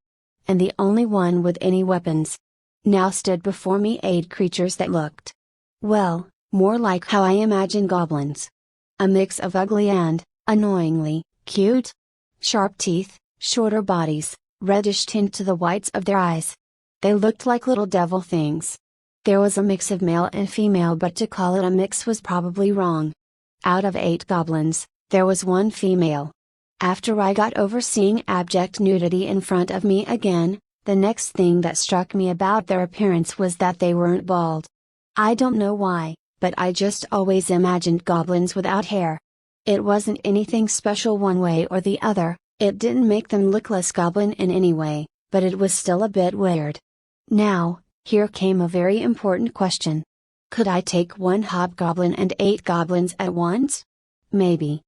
And the only one with any weapons. Now stood before me 8 creatures that looked, well, more like how I imagine goblins. A mix of ugly and, annoyingly, cute. Sharp teeth, shorter bodies, reddish tint to the whites of their eyes. They looked like little devil things. There was a mix of male and female, but to call it a mix was probably wrong. Out of 8 goblins, there was 1 female. After I got over seeing abject nudity in front of me again, the next thing that struck me about their appearance was that they weren't bald. I don't know why, but I just always imagined goblins without hair. It wasn't anything special one way or the other, it didn't make them look less goblin in any way, but it was still a bit weird. Now, here came a very important question. Could I take 1 hobgoblin and 8 goblins at once? Maybe.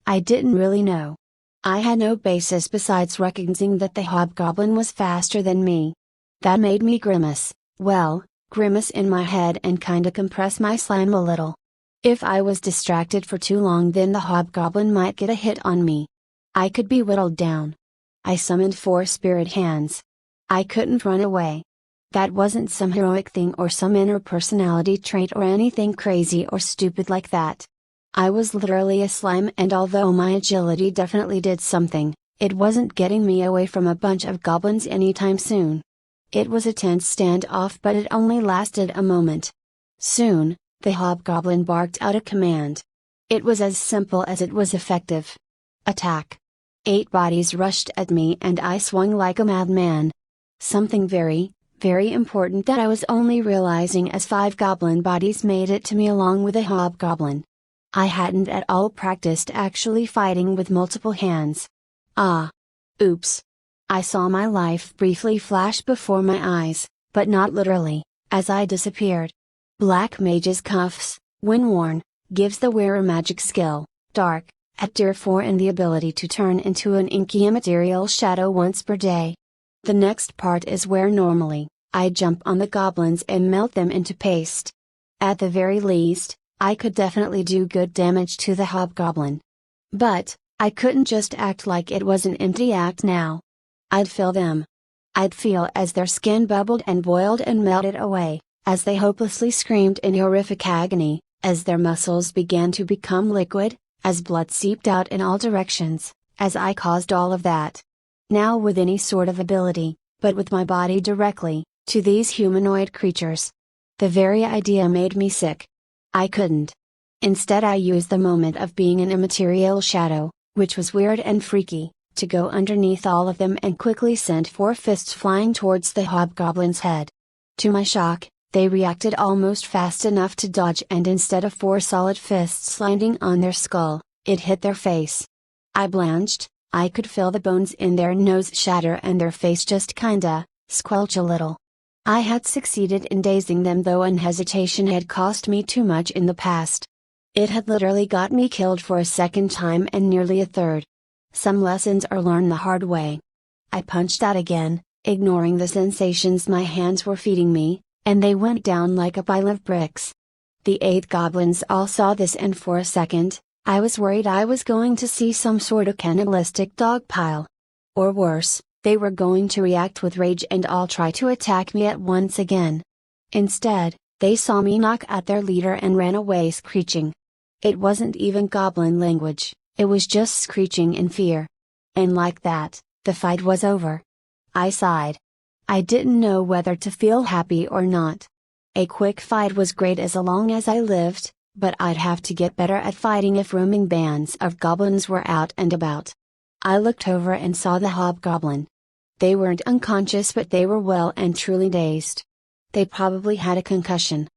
I didn't really know. I had no basis besides recognizing that the hobgoblin was faster than me. That made me grimace, well, grimace in my head and kinda compress my slime a little. If I was distracted for too long, then the hobgoblin might get a hit on me. I could be whittled down. I summoned 4 spirit hands. I couldn't run away. That wasn't some heroic thing or some inner personality trait or anything crazy or stupid like that. I was literally a slime, and although my agility definitely did something, it wasn't getting me away from a bunch of goblins anytime soon. It was a tense standoff, but it only lasted a moment. Soon, the hobgoblin barked out a command. It was as simple as it was effective. Attack. 8 bodies rushed at me and I swung like a madman. Something very important that I was only realizing as 5 goblin bodies made it to me along with a hobgoblin. I hadn't at all practiced actually fighting with multiple hands. Ah. Oops. I saw my life briefly flash before my eyes, but not literally, as I disappeared. Black Mage's Cuffs, when worn, gives the wearer magic skill, Dark, at Tier 4 and the ability to turn into an inky immaterial shadow once per day. The next part is where normally, I jump on the goblins and melt them into paste. At the very least, I could definitely do good damage to the hobgoblin. But, I couldn't just act like it was an empty act now. I'd feel them. I'd feel as their skin bubbled and boiled and melted away, as they hopelessly screamed in horrific agony, as their muscles began to become liquid, as blood seeped out in all directions, as I caused all of that. Now with any sort of ability, but with my body directly, to these humanoid creatures. The very idea made me sick. I couldn't. Instead I used the moment of being an immaterial shadow, which was weird and freaky, to go underneath all of them and quickly sent 4 fists flying towards the hobgoblin's head. To my shock, they reacted almost fast enough to dodge, and instead of 4 solid fists landing on their skull, it hit their face. I blanched. I could feel the bones in their nose shatter and their face just kinda squelch a little. I had succeeded in dazing them, though, and hesitation had cost me too much in the past. It had literally got me killed for a second time and nearly a third. Some lessons are learned the hard way. I punched out again, ignoring the sensations my hands were feeding me, and they went down like a pile of bricks. The 8 goblins all saw this, and for a second, I was worried I was going to see some sort of cannibalistic dog pile. Or worse, they were going to react with rage and all try to attack me at once again. Instead, they saw me knock out their leader and ran away screeching. It wasn't even goblin language, it was just screeching in fear. And like that, the fight was over. I sighed. I didn't know whether to feel happy or not. A quick fight was great as long as I lived, but I'd have to get better at fighting if roaming bands of goblins were out and about. I looked over and saw the hobgoblin. They weren't unconscious, but they were well and truly dazed. They probably had a concussion.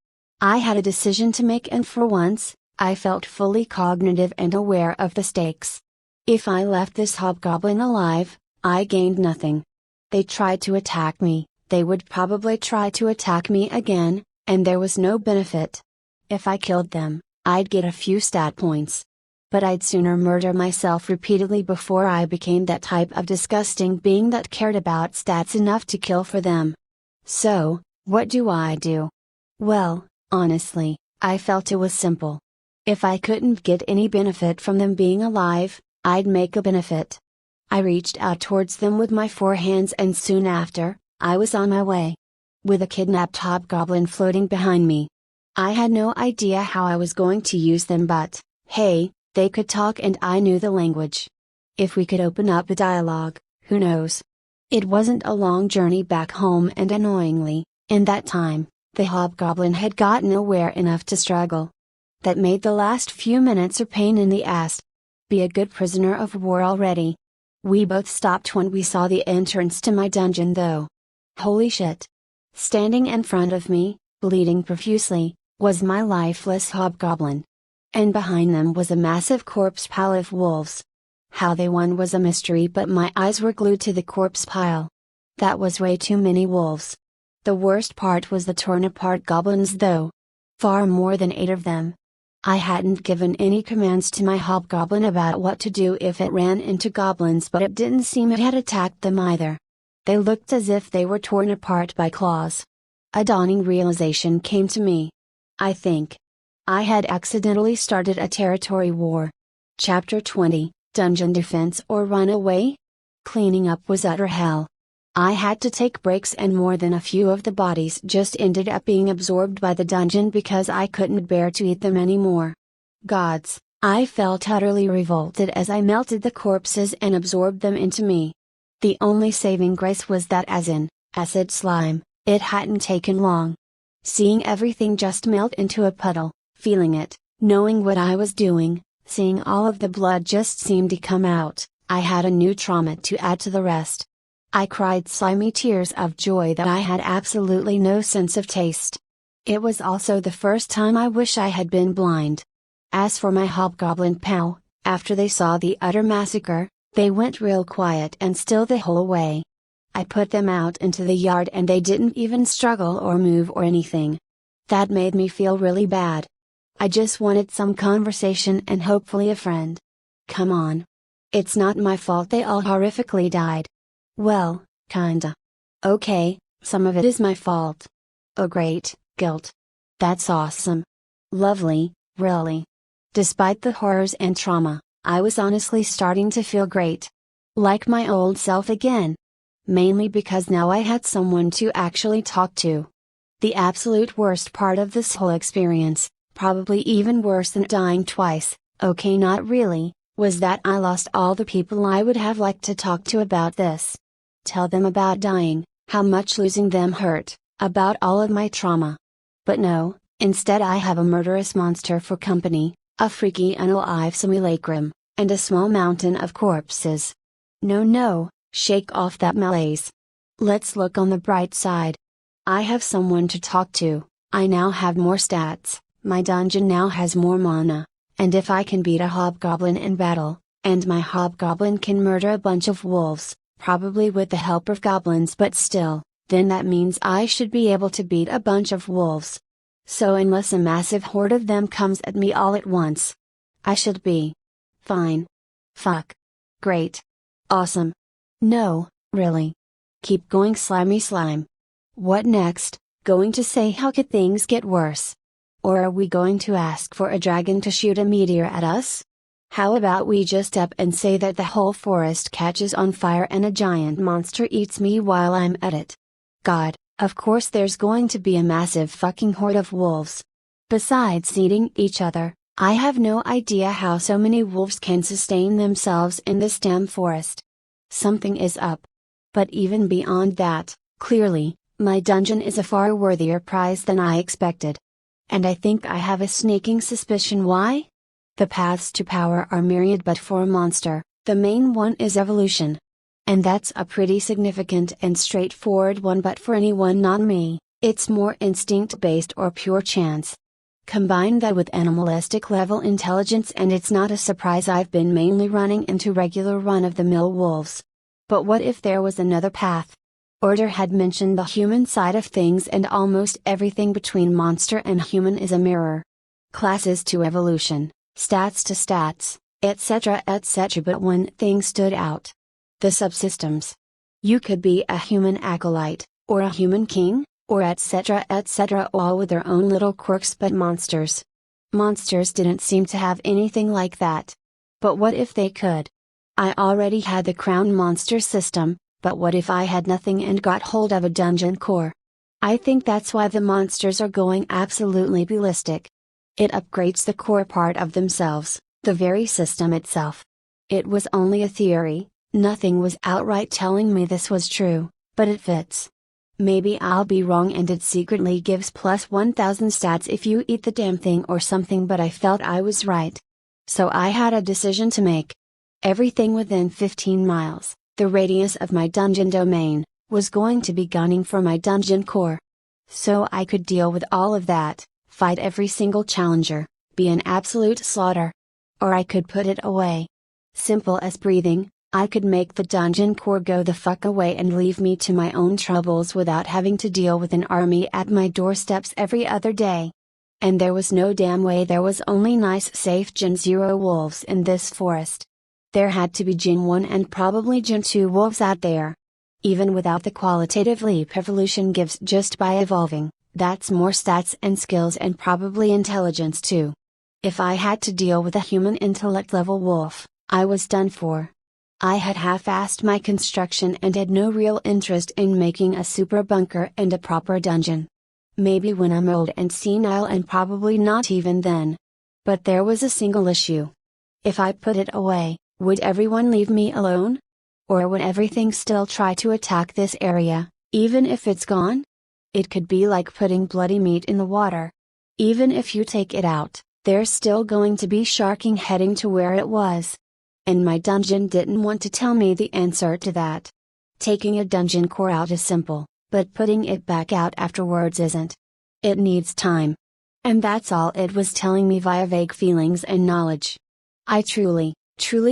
I had a decision to make, and for once, I felt fully cognitive and aware of the stakes. If I left this hobgoblin alive, I gained nothing. They tried to attack me, they would probably try to attack me again, and there was no benefit. If I killed them, I'd get a few stat points. But I'd sooner murder myself repeatedly before I became that type of disgusting being that cared about stats enough to kill for them. So, what do I do? Well, honestly, I felt it was simple. If I couldn't get any benefit from them being alive, I'd make a benefit. I reached out towards them with my 4 hands, and soon after, I was on my way. With a kidnapped hobgoblin floating behind me. I had no idea how I was going to use them, but, hey, they could talk and I knew the language. If we could open up a dialogue, who knows? It wasn't a long journey back home, and annoyingly, in that time, the hobgoblin had gotten aware enough to struggle. That made the last few minutes a pain in the ass. Be a good prisoner of war already. We both stopped when we saw the entrance to my dungeon, though. Holy shit. Standing in front of me, bleeding profusely, was my lifeless hobgoblin. And behind them was a massive corpse pile of wolves. How they won was a mystery, but my eyes were glued to the corpse pile. That was way too many wolves. The worst part was the torn apart goblins, though. Far more than 8 of them. I hadn't given any commands to my hobgoblin about what to do if it ran into goblins, but it didn't seem it had attacked them either. They looked as if they were torn apart by claws. A dawning realization came to me. I think I had accidentally started a territory war. Chapter 20, Dungeon Defense or Run Away? Cleaning up was utter hell. I had to take breaks, and more than a few of the bodies just ended up being absorbed by the dungeon because I couldn't bear to eat them anymore. Gods, I felt utterly revolted as I melted the corpses and absorbed them into me. The only saving grace was that, as in acid slime, it hadn't taken long. Seeing everything just melt into a puddle, feeling it, knowing what I was doing, seeing all of the blood just seem to come out, I had a new trauma to add to the rest. I cried slimy tears of joy that I had absolutely no sense of taste. It was also the first time I wish I had been blind. As for my hobgoblin pal, after they saw the utter massacre, they went real quiet and still the whole way. I put them out into the yard and they didn't even struggle or move or anything. That made me feel really bad. I just wanted some conversation and hopefully a friend. Come on. It's not my fault they all horrifically died. Well, kinda. Okay, some of it is my fault. Oh great, guilt. That's awesome. Lovely, really. Despite the horrors and trauma, I was honestly starting to feel great. Like my old self again. Mainly because now I had someone to actually talk to. The absolute worst part of this whole experience, probably even worse than dying twice, okay not really, was that I lost all the people I would have liked to talk to about this. Tell them about dying, how much losing them hurt, about all of my trauma. But no, instead I have a murderous monster for company, a freaky unalive simulacrum, and a small mountain of corpses. No, shake off that malaise. Let's look on the bright side. I have someone to talk to, I now have more stats, my dungeon now has more mana, and if I can beat a hobgoblin in battle, and my hobgoblin can murder a bunch of wolves, probably with the help of goblins but still, then that means I should be able to beat a bunch of wolves. So unless a massive horde of them comes at me all at once, I should be fine. Fuck. Great. Awesome. No, really. Keep going Slimy Slime. What next? Going to say how could things get worse? Or are we going to ask for a dragon to shoot a meteor at us? How about we just up and say that the whole forest catches on fire and a giant monster eats me while I'm at it? God, of course there's going to be a massive fucking horde of wolves. Besides eating each other, I have no idea how so many wolves can sustain themselves in this damn forest. Something is up. But even beyond that, clearly, my dungeon is a far worthier prize than I expected. And I think I have a sneaking suspicion why? The paths to power are myriad, but for a monster, the main one is evolution. And that's a pretty significant and straightforward one, but for anyone not me, it's more instinct-based or pure chance. Combine that with animalistic level intelligence and it's not a surprise I've been mainly running into regular run-of-the-mill wolves. But what if there was another path? Order had mentioned the human side of things, and almost everything between monster and human is a mirror. Classes to evolution, stats to stats, etc. But one thing stood out. The subsystems. You could be a human acolyte, or a human king, or etc. all with their own little quirks, but monsters. Monsters didn't seem to have anything like that. But what if they could? I already had the crown monster system, but what if I had nothing and got hold of a dungeon core? I think that's why the monsters are going absolutely ballistic. It upgrades the core part of themselves, the very system itself. It was only a theory, nothing was outright telling me this was true, but it fits. Maybe I'll be wrong and it secretly gives plus 1000 stats if you eat the damn thing or something, but I felt I was right. So I had a decision to make. Everything within 15 miles, the radius of my dungeon domain, was going to be gunning for my dungeon core. So I could deal with all of that, fight every single challenger, be an absolute slaughter. Or I could put it away. Simple as breathing, I could make the dungeon core go the fuck away and leave me to my own troubles without having to deal with an army at my doorsteps every other day. And there was no damn way there was only nice safe Gen 0 wolves in this forest. There had to be Gen 1 and probably Gen 2 wolves out there. Even without the qualitative leap evolution gives just by evolving, that's more stats and skills and probably intelligence too. If I had to deal with a human intellect level wolf, I was done for. I had half-assed my construction and had no real interest in making a super bunker and a proper dungeon. Maybe when I'm old and senile, and probably not even then. But there was a single issue. If I put it away, would everyone leave me alone? Or would everything still try to attack this area, even if it's gone? It could be like putting bloody meat in the water. Even if you take it out, there's still going to be sharking heading to where it was. And my dungeon didn't want to tell me the answer to that. Taking a dungeon core out is simple, but putting it back out afterwards isn't. It needs time. And that's all it was telling me via vague feelings and knowledge. I truly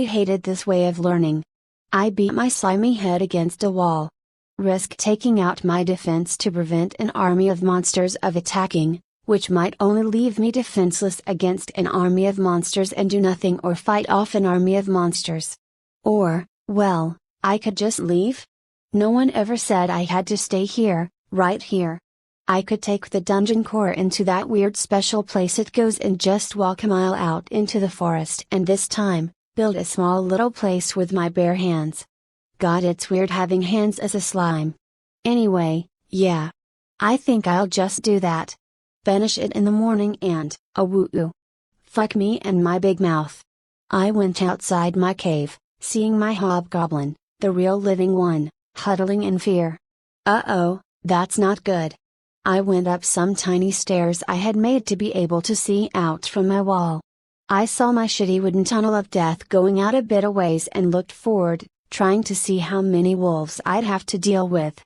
hated this way of learning. I beat my slimy head against a wall. Risk taking out my defense to prevent an army of monsters of attacking, which might only leave me defenseless against an army of monsters and do nothing, or fight off an army of monsters. Or, well, I could just leave. No one ever said I had to stay here, right here. I could take the dungeon core into that weird special place it goes and just walk a mile out into the forest, and this time, build a small little place with my bare hands. God, it's weird having hands as a slime. Anyway, yeah. I think I'll just do that. Finish it in the morning and, woo. Fuck me and my big mouth. I went outside my cave, seeing my hobgoblin, the real living one, huddling in fear. Uh-oh, that's not good. I went up some tiny stairs I had made to be able to see out from my wall. I saw my shitty wooden tunnel of death going out a bit a ways and looked forward, trying to see how many wolves I'd have to deal with.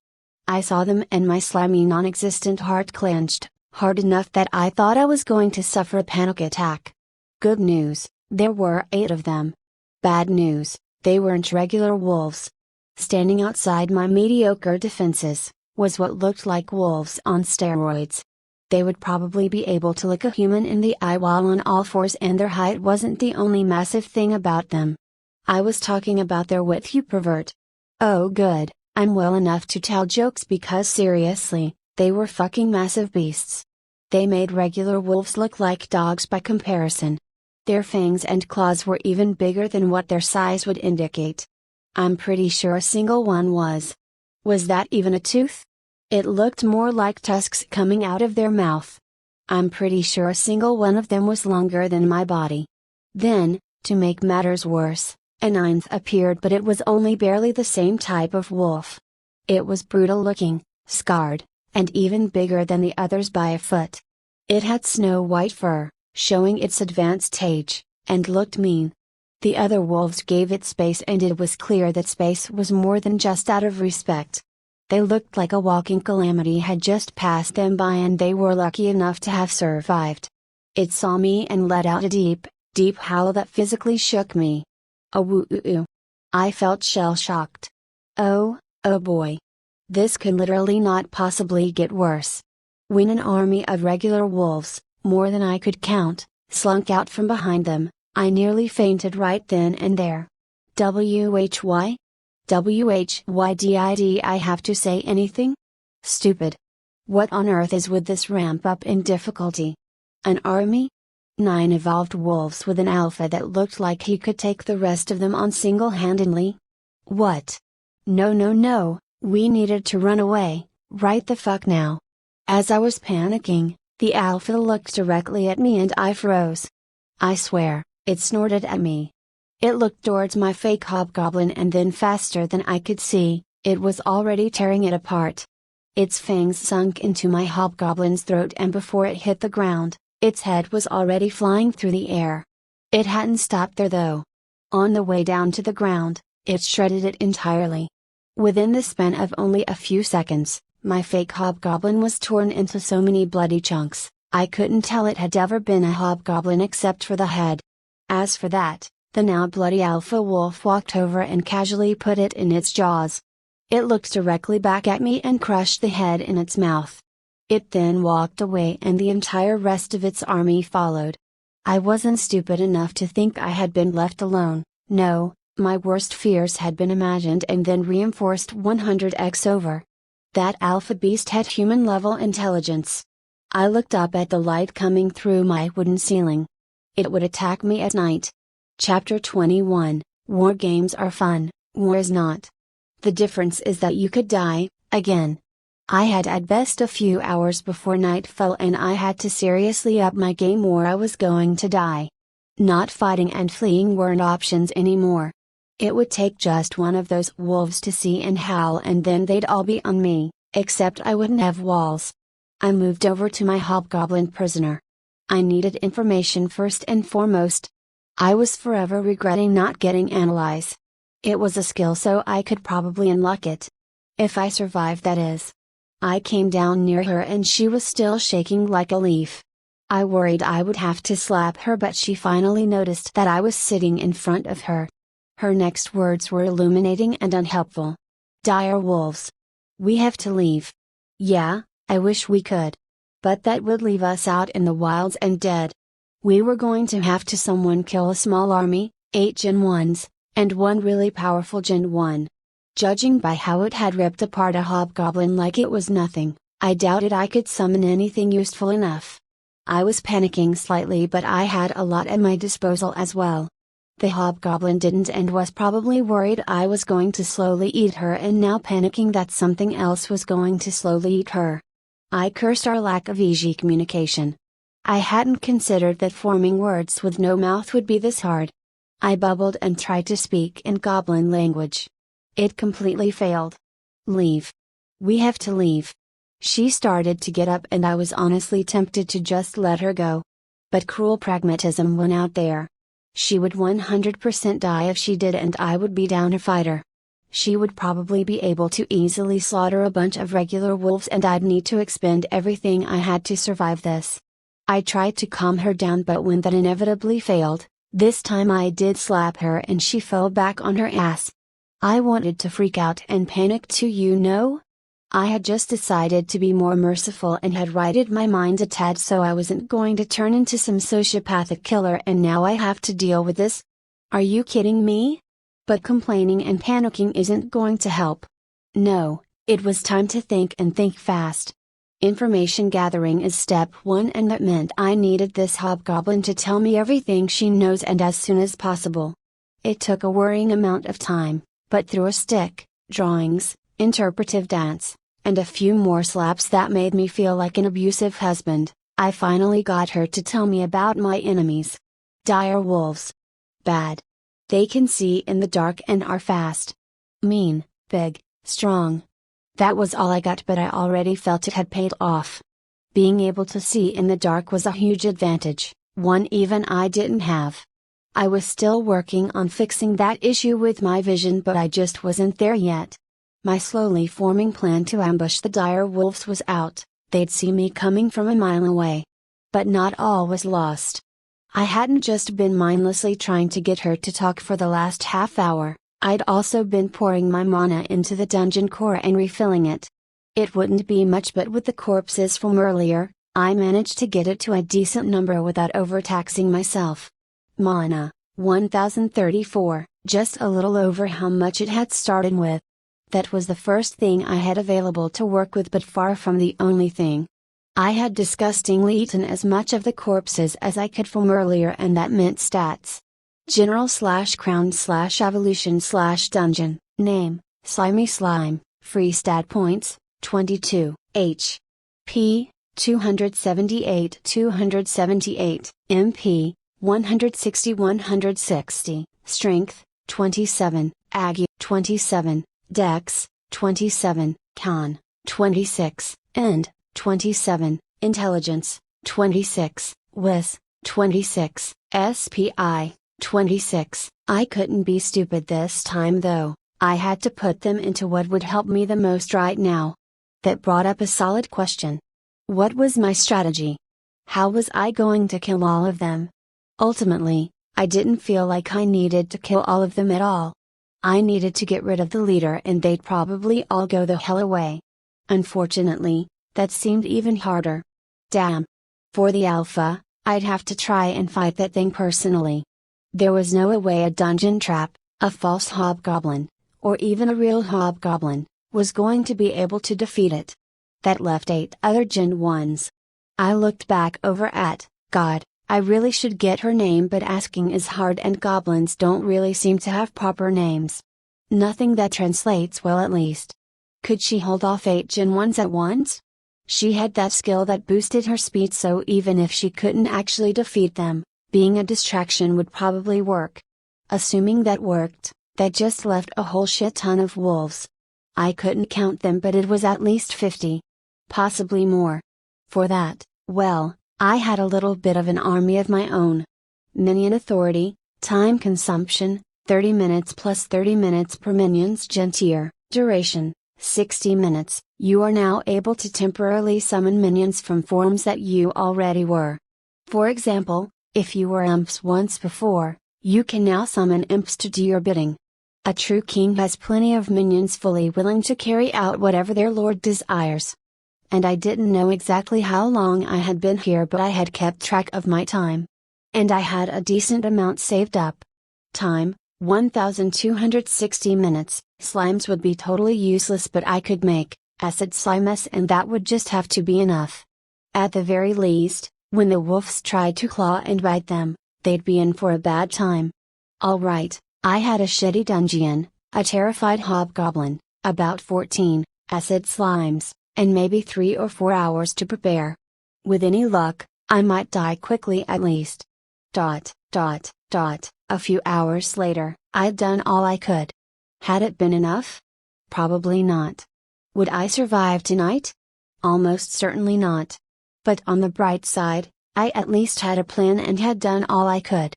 I saw them and my slimy non-existent heart clenched, hard enough that I thought I was going to suffer a panic attack. Good news, there were 8 of them. Bad news, they weren't regular wolves. Standing outside my mediocre defenses, was what looked like wolves on steroids. They would probably be able to look a human in the eye while on all fours, and their height wasn't the only massive thing about them. I was talking about their width, you pervert. Oh good, I'm well enough to tell jokes because seriously, they were fucking massive beasts. They made regular wolves look like dogs by comparison. Their fangs and claws were even bigger than what their size would indicate. I'm pretty sure a single one was. Was that even a tooth? It looked more like tusks coming out of their mouth. I'm pretty sure a single one of them was longer than my body. Then, to make matters worse, a 9th appeared, but it was only barely the same type of wolf. It was brutal looking, scarred, and even bigger than the others by a foot. It had snow-white fur, showing its advanced age, and looked mean. The other wolves gave it space, and it was clear that space was more than just out of respect. They looked like a walking calamity had just passed them by, and they were lucky enough to have survived. It saw me and let out a deep, deep howl that physically shook me. Woo. I felt shell-shocked. Oh boy. This could literally not possibly get worse. When an army of regular wolves, more than I could count, slunk out from behind them, I nearly fainted right then and there. WHY? WHYDID I have to say anything? Stupid. What on earth is with this ramp up in difficulty? An army? 9 evolved wolves with an alpha that looked like he could take the rest of them on single-handedly? What? No, we needed to run away, right the fuck now. As I was panicking, the alpha looked directly at me and I froze. I swear, it snorted at me. It looked towards my fake hobgoblin, and then faster than I could see, it was already tearing it apart. Its fangs sunk into my hobgoblin's throat, and before it hit the ground, its head was already flying through the air. It hadn't stopped there though. On the way down to the ground, it shredded it entirely. Within the span of only a few seconds, my fake hobgoblin was torn into so many bloody chunks, I couldn't tell it had ever been a hobgoblin except for the head. As for that, the now bloody alpha wolf walked over and casually put it in its jaws. It looked directly back at me and crushed the head in its mouth. It then walked away, and the entire rest of its army followed. I wasn't stupid enough to think I had been left alone. No, my worst fears had been imagined and then reinforced 100x over. That alpha beast had human-level intelligence. I looked up at the light coming through my wooden ceiling. It would attack me at night. Chapter 21, War games are fun, war is not. The difference is that you could die, again. I had at best a few hours before night fell, and I had to seriously up my game or I was going to die. Not fighting and fleeing weren't options anymore. It would take just one of those wolves to see and howl, and then they'd all be on me, except I wouldn't have walls. I moved over to my hobgoblin prisoner. I needed information first and foremost. I was forever regretting not getting analyze. It was a skill, so I could probably unlock it. If I survived, that is. I came down near her and she was still shaking like a leaf. I worried I would have to slap her, but she finally noticed that I was sitting in front of her. Her next words were illuminating and unhelpful. Dire wolves. We have to leave. Yeah, I wish we could. But that would leave us out in the wilds and dead. We were going to have to someone kill a small army, 8 Gen 1s, and 1 really powerful Gen 1. Judging by how it had ripped apart a hobgoblin like it was nothing, I doubted I could summon anything useful enough. I was panicking slightly, but I had a lot at my disposal as well. The hobgoblin didn't and was probably worried I was going to slowly eat her, and now panicking that something else was going to slowly eat her. I cursed our lack of easy communication. I hadn't considered that forming words with no mouth would be this hard. I bubbled and tried to speak in goblin language. It completely failed. Leave. We have to leave. She started to get up and I was honestly tempted to just let her go. But cruel pragmatism won out there. She would 100% die if she did and I would be down a fighter. She would probably be able to easily slaughter a bunch of regular wolves and I'd need to expend everything I had to survive this. I tried to calm her down but when that inevitably failed, this time I did slap her and she fell back on her ass. I wanted to freak out and panic too, you know? I had just decided to be more merciful and had righted my mind a tad so I wasn't going to turn into some sociopathic killer and now I have to deal with this? Are you kidding me? But complaining and panicking isn't going to help. No, it was time to think and think fast. Information gathering is step one and that meant I needed this hobgoblin to tell me everything she knows and as soon as possible. It took a worrying amount of time, but through a stick, drawings, interpretive dance, and a few more slaps that made me feel like an abusive husband, I finally got her to tell me about my enemies. Dire wolves. Bad. They can see in the dark and are fast. Mean, big, strong. That was all I got but I already felt it had paid off. Being able to see in the dark was a huge advantage, one even I didn't have. I was still working on fixing that issue with my vision but I just wasn't there yet. My slowly forming plan to ambush the dire wolves was out, they'd see me coming from a mile away. But not all was lost. I hadn't just been mindlessly trying to get her to talk for the last half hour, I'd also been pouring my mana into the dungeon core and refilling it. It wouldn't be much but with the corpses from earlier, I managed to get it to a decent number without overtaxing myself. Mana, 1034, just a little over how much it had started with. That was the first thing I had available to work with but far from the only thing. I had disgustingly eaten as much of the corpses as I could from earlier and that meant stats. General/crown/evolution/dungeon, name, Slimy Slime, free stat points, 22, H.P., 278, MP, 160, Strength, 27, Agi, 27, Dex, 27, Con, 26, End, 27, Intelligence, 26, Wis, 26, SPI, 26. I couldn't be stupid this time though, I had to put them into what would help me the most right now. That brought up a solid question. What was my strategy? How was I going to kill all of them? Ultimately, I didn't feel like I needed to kill all of them at all. I needed to get rid of the leader and they'd probably all go the hell away. Unfortunately, that seemed even harder. Damn. For the alpha, I'd have to try and fight that thing personally. There was no way a dungeon trap, a false hobgoblin, or even a real hobgoblin, was going to be able to defeat it. That left 8 other Gen 1s. I looked back over at, God, I really should get her name but asking is hard and goblins don't really seem to have proper names. Nothing that translates well at least. Could she hold off 8 Gen 1s at once? She had that skill that boosted her speed so even if she couldn't actually defeat them, being a distraction would probably work. Assuming that worked, that just left a whole shit ton of wolves. I couldn't count them but it was at least 50. Possibly more. For that, well, I had a little bit of an army of my own. Minion authority, time consumption, 30 minutes plus 30 minutes per minion's gen tier, duration, 60 minutes. You are now able to temporarily summon minions from forms that you already were. For example, if you were imps once before, you can now summon imps to do your bidding. A true king has plenty of minions fully willing to carry out whatever their lord desires. And I didn't know exactly how long I had been here but I had kept track of my time. And I had a decent amount saved up. Time, 1260 minutes, slimes would be totally useless but I could make acid slimes and that would just have to be enough. At the very least, when the wolves tried to claw and bite them, they'd be in for a bad time. Alright, I had a shitty dungeon, a terrified hobgoblin, about 14 acid slimes, and maybe 3 or 4 hours to prepare. With any luck, I might die quickly at least. A few hours later, I'd done all I could. Had it been enough? Probably not. Would I survive tonight? Almost certainly not. But on the bright side, I at least had a plan and had done all I could.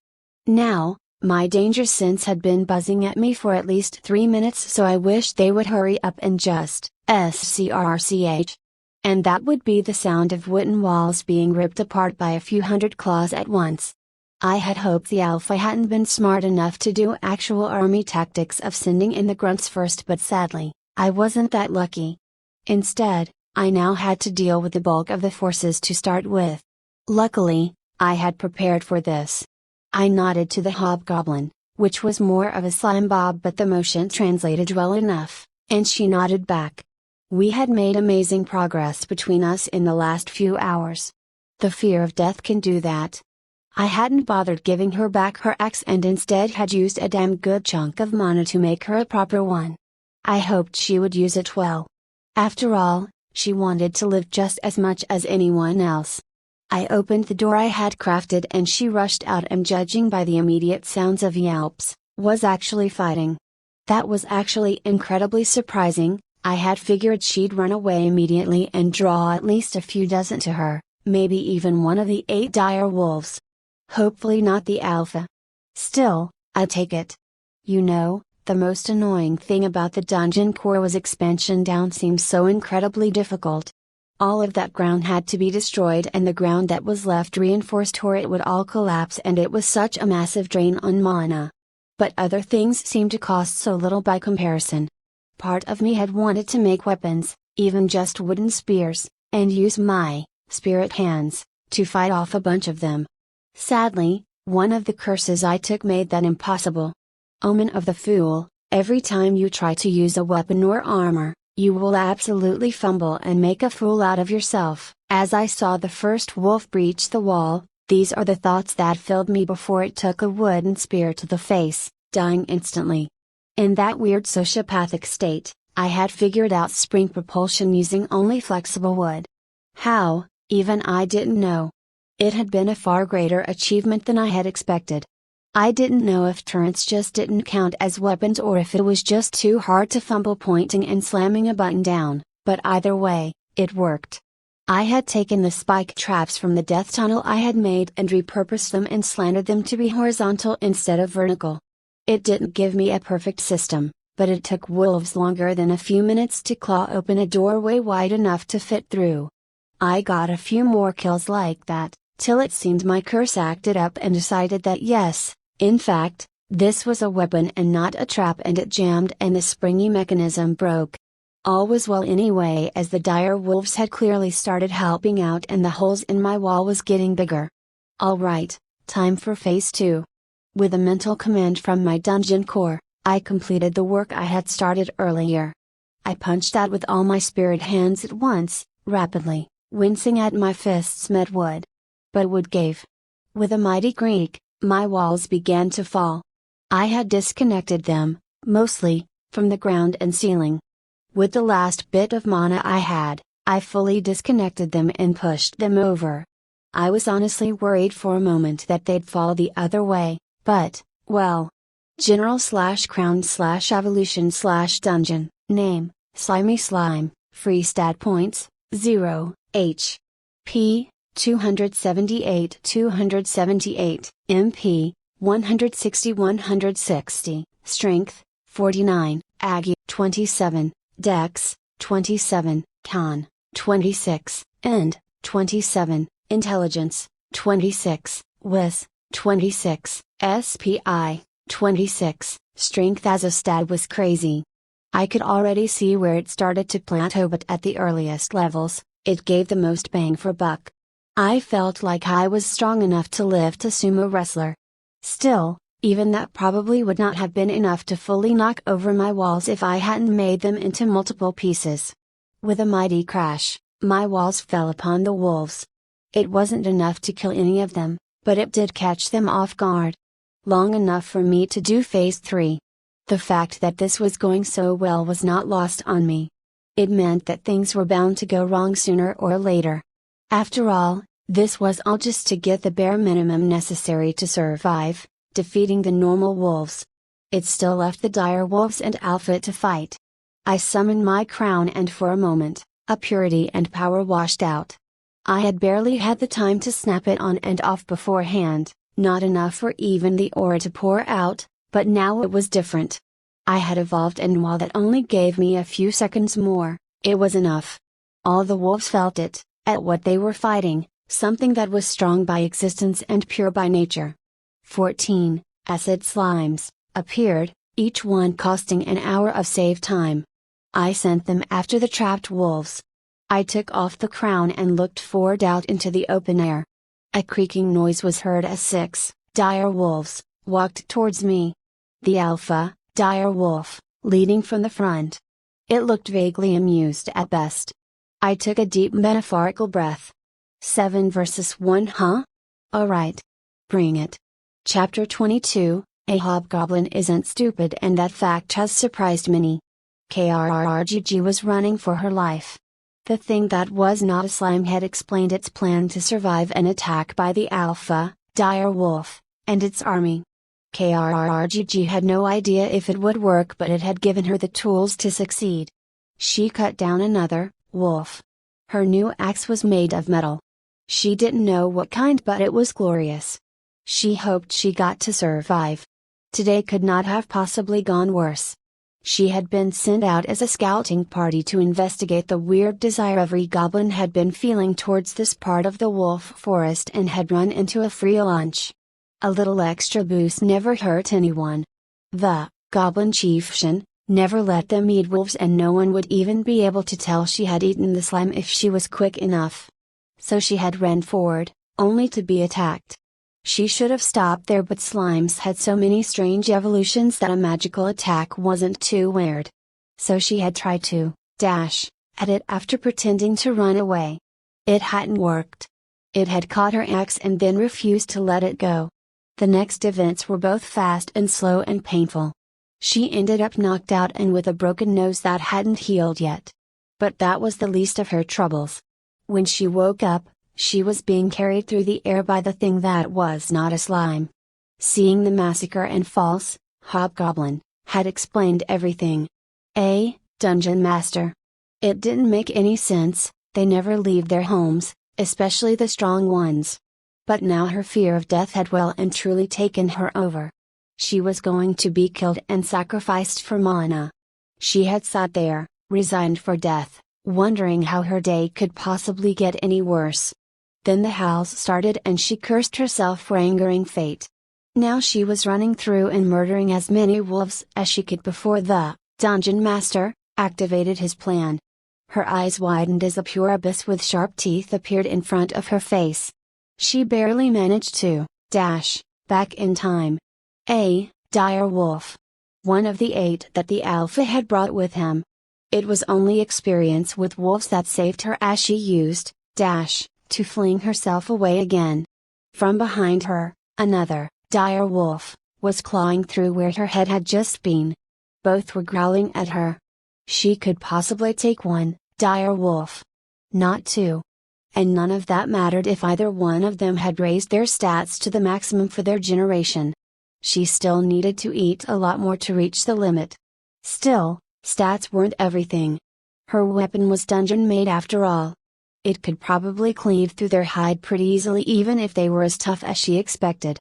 Now, my danger sense had been buzzing at me for at least 3 minutes, so I wished they would hurry up and just scrch. And that would be the sound of wooden walls being ripped apart by a few hundred claws at once. I had hoped the Alpha hadn't been smart enough to do actual army tactics of sending in the grunts first, but sadly, I wasn't that lucky. Instead, I now had to deal with the bulk of the forces to start with. Luckily, I had prepared for this. I nodded to the hobgoblin, which was more of a slime bob, but the motion translated well enough, and she nodded back. We had made amazing progress between us in the last few hours. The fear of death can do that. I hadn't bothered giving her back her axe and instead had used a damn good chunk of mana to make her a proper one. I hoped she would use it well. After all, she wanted to live just as much as anyone else. I opened the door I had crafted and she rushed out, and judging by the immediate sounds of yelps, was actually fighting. That was actually incredibly surprising. I had figured she'd run away immediately and draw at least a few dozen to her, maybe even one of the 8 dire wolves. Hopefully not the Alpha. Still, I'd take it. You know, the most annoying thing about the dungeon core was expansion down seemed so incredibly difficult. All of that ground had to be destroyed and the ground that was left reinforced or it would all collapse, and it was such a massive drain on mana. But other things seemed to cost so little by comparison. Part of me had wanted to make weapons, even just wooden spears, and use my spirit hands to fight off a bunch of them. Sadly, one of the curses I took made that impossible. Omen of the Fool, every time you try to use a weapon or armor, you will absolutely fumble and make a fool out of yourself. As I saw the first wolf breach the wall, these are the thoughts that filled me before it took a wooden spear to the face, dying instantly. In that weird sociopathic state, I had figured out spring propulsion using only flexible wood. How, even I didn't know. It had been a far greater achievement than I had expected. I didn't know if turrets just didn't count as weapons or if it was just too hard to fumble pointing and slamming a button down, but either way, it worked. I had taken the spike traps from the death tunnel I had made and repurposed them and slanted them to be horizontal instead of vertical. It didn't give me a perfect system, but it took wolves longer than a few minutes to claw open a doorway wide enough to fit through. I got a few more kills like that, till it seemed my curse acted up and decided that yes, in fact, this was a weapon and not a trap, and it jammed and the springy mechanism broke. All was well anyway, as the dire wolves had clearly started helping out and the holes in my wall was getting bigger. Alright, time for phase 2. With a mental command from my dungeon core, I completed the work I had started earlier. I punched out with all my spirit hands at once, rapidly, wincing at my fists met wood. But wood gave. With a mighty creak, my walls began to fall. I had disconnected them, mostly, from the ground and ceiling. With the last bit of mana I had, I fully disconnected them and pushed them over. I was honestly worried for a moment that they'd fall the other way, but, well. General/crown/evolution/dungeon, name, Slimy Slime, free stat points, 0, H.P. 278, MP, 160, Strength, 49, Agi, 27, Dex, 27, Con, 26, End, 27, Intelligence, 26, Wis, 26, SPI, 26, Strength as a stat was crazy. I could already see where it started to plateau, but at the earliest levels, it gave the most bang for buck. I felt like I was strong enough to live to sumo wrestler. Still, even that probably would not have been enough to fully knock over my walls if I hadn't made them into multiple pieces. With a mighty crash, my walls fell upon the wolves. It wasn't enough to kill any of them, but it did catch them off guard. Long enough for me to do phase 3. The fact that this was going so well was not lost on me. It meant that things were bound to go wrong sooner or later. After all, this was all just to get the bare minimum necessary to survive, defeating the normal wolves. It still left the dire wolves and Alpha to fight. I summoned my crown and for a moment, a purity and power washed out. I had barely had the time to snap it on and off beforehand, not enough for even the aura to pour out, but now it was different. I had evolved, and while that only gave me a few seconds more, it was enough. All the wolves felt it, at what they were fighting, something that was strong by existence and pure by nature. 14 acid slimes appeared, each one costing an hour of save time. I sent them after the trapped wolves. I took off the crown and looked forward out into the open air. A creaking noise was heard as 6 dire wolves walked towards me. The alpha, dire wolf, leading from the front. It looked vaguely amused at best. I took a deep metaphorical breath. 7 versus 1, huh? Alright. Bring it. Chapter 22, A Hobgoblin Isn't Stupid, and that fact has surprised many. KRRGG was running for her life. The thing that was not a slime had explained its plan to survive an attack by the alpha, dire wolf, and its army. KRRGG had no idea if it would work, but it had given her the tools to succeed. She cut down another wolf. Her new axe was made of metal. She didn't know what kind, but it was glorious. She hoped she got to survive. Today could not have possibly gone worse. She had been sent out as a scouting party to investigate the weird desire every goblin had been feeling towards this part of the wolf forest, and had run into a free lunch. A little extra boost never hurt anyone. The goblin chieftain never let them eat wolves, and no one would even be able to tell she had eaten the slime if she was quick enough. So she had ran forward, only to be attacked. She should have stopped there, but slimes had so many strange evolutions that a magical attack wasn't too weird. So she had tried to dash at it after pretending to run away. It hadn't worked. It had caught her axe and then refused to let it go. The next events were both fast and slow and painful. She ended up knocked out and with a broken nose that hadn't healed yet. But that was the least of her troubles. When she woke up, she was being carried through the air by the thing that was not a slime. Seeing the massacre and false hobgoblin had explained everything. A dungeon master. It didn't make any sense. They never leave their homes, especially the strong ones. But now her fear of death had well and truly taken her over. She was going to be killed and sacrificed for mana. She had sat there, resigned for death, wondering how her day could possibly get any worse. Then the howls started and she cursed herself for angering fate. Now she was running through and murdering as many wolves as she could before the dungeon master activated his plan. Her eyes widened as a pure abyss with sharp teeth appeared in front of her face. She barely managed to dash back in time. A dire wolf. One of the 8 that the alpha had brought with him. It was only experience with wolves that saved her as she used dash to fling herself away again. From behind her, another dire wolf was clawing through where her head had just been. Both were growling at her. She could possibly take one dire wolf, not 2. And none of that mattered if either one of them had raised their stats to the maximum for their generation. She still needed to eat a lot more to reach the limit. Still, stats weren't everything. Her weapon was dungeon made after all. It could probably cleave through their hide pretty easily even if they were as tough as she expected.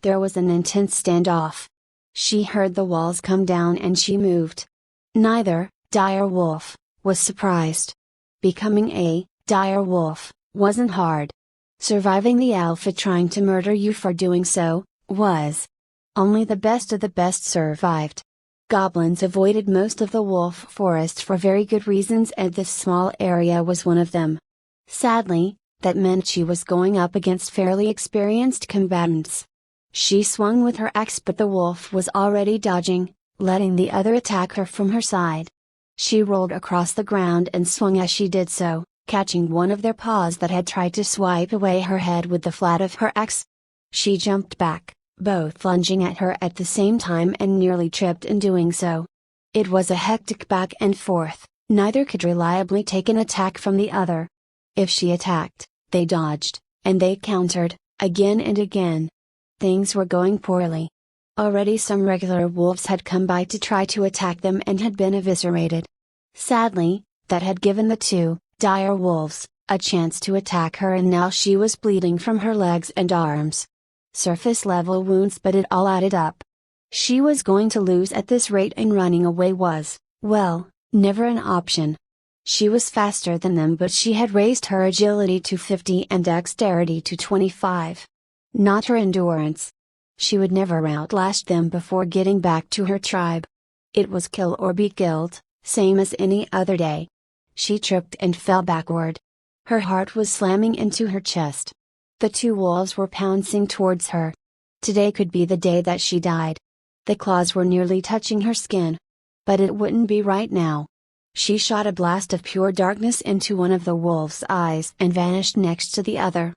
There was an intense standoff. She heard the walls come down and she moved. Neither dire wolf was surprised. Becoming a dire wolf wasn't hard. Surviving the alpha trying to murder you for doing so was. Only the best of the best survived. Goblins avoided most of the wolf forest for very good reasons, and this small area was one of them. Sadly, that meant she was going up against fairly experienced combatants. She swung with her axe, but the wolf was already dodging, letting the other attack her from her side. She rolled across the ground and swung as she did so, catching one of their paws that had tried to swipe away her head with the flat of her axe. She jumped back, both lunging at her at the same time, and nearly tripped in doing so. It was a hectic back and forth, Neither could reliably take an attack from the other. If she attacked, they dodged, and they countered, again and again. Things were going poorly. Already some regular wolves had come by to try to attack them and had been eviscerated. Sadly, that had given the two dire wolves a chance to attack her, and now she was bleeding from her legs and arms. Surface level wounds, but it all added up. She was going to lose at this rate, and running away was, well, never an option. She was faster than them, but she had raised her agility to 50 and dexterity to 25. Not her endurance. She would never outlast them before getting back to her tribe. It was kill or be killed, same as any other day. She tripped and fell backward. Her heart was slamming into her chest. The two wolves were pouncing towards her. Today could be the day that she died. The claws were nearly touching her skin. But it wouldn't be right now. She shot a blast of pure darkness into one of the wolves' eyes and vanished next to the other.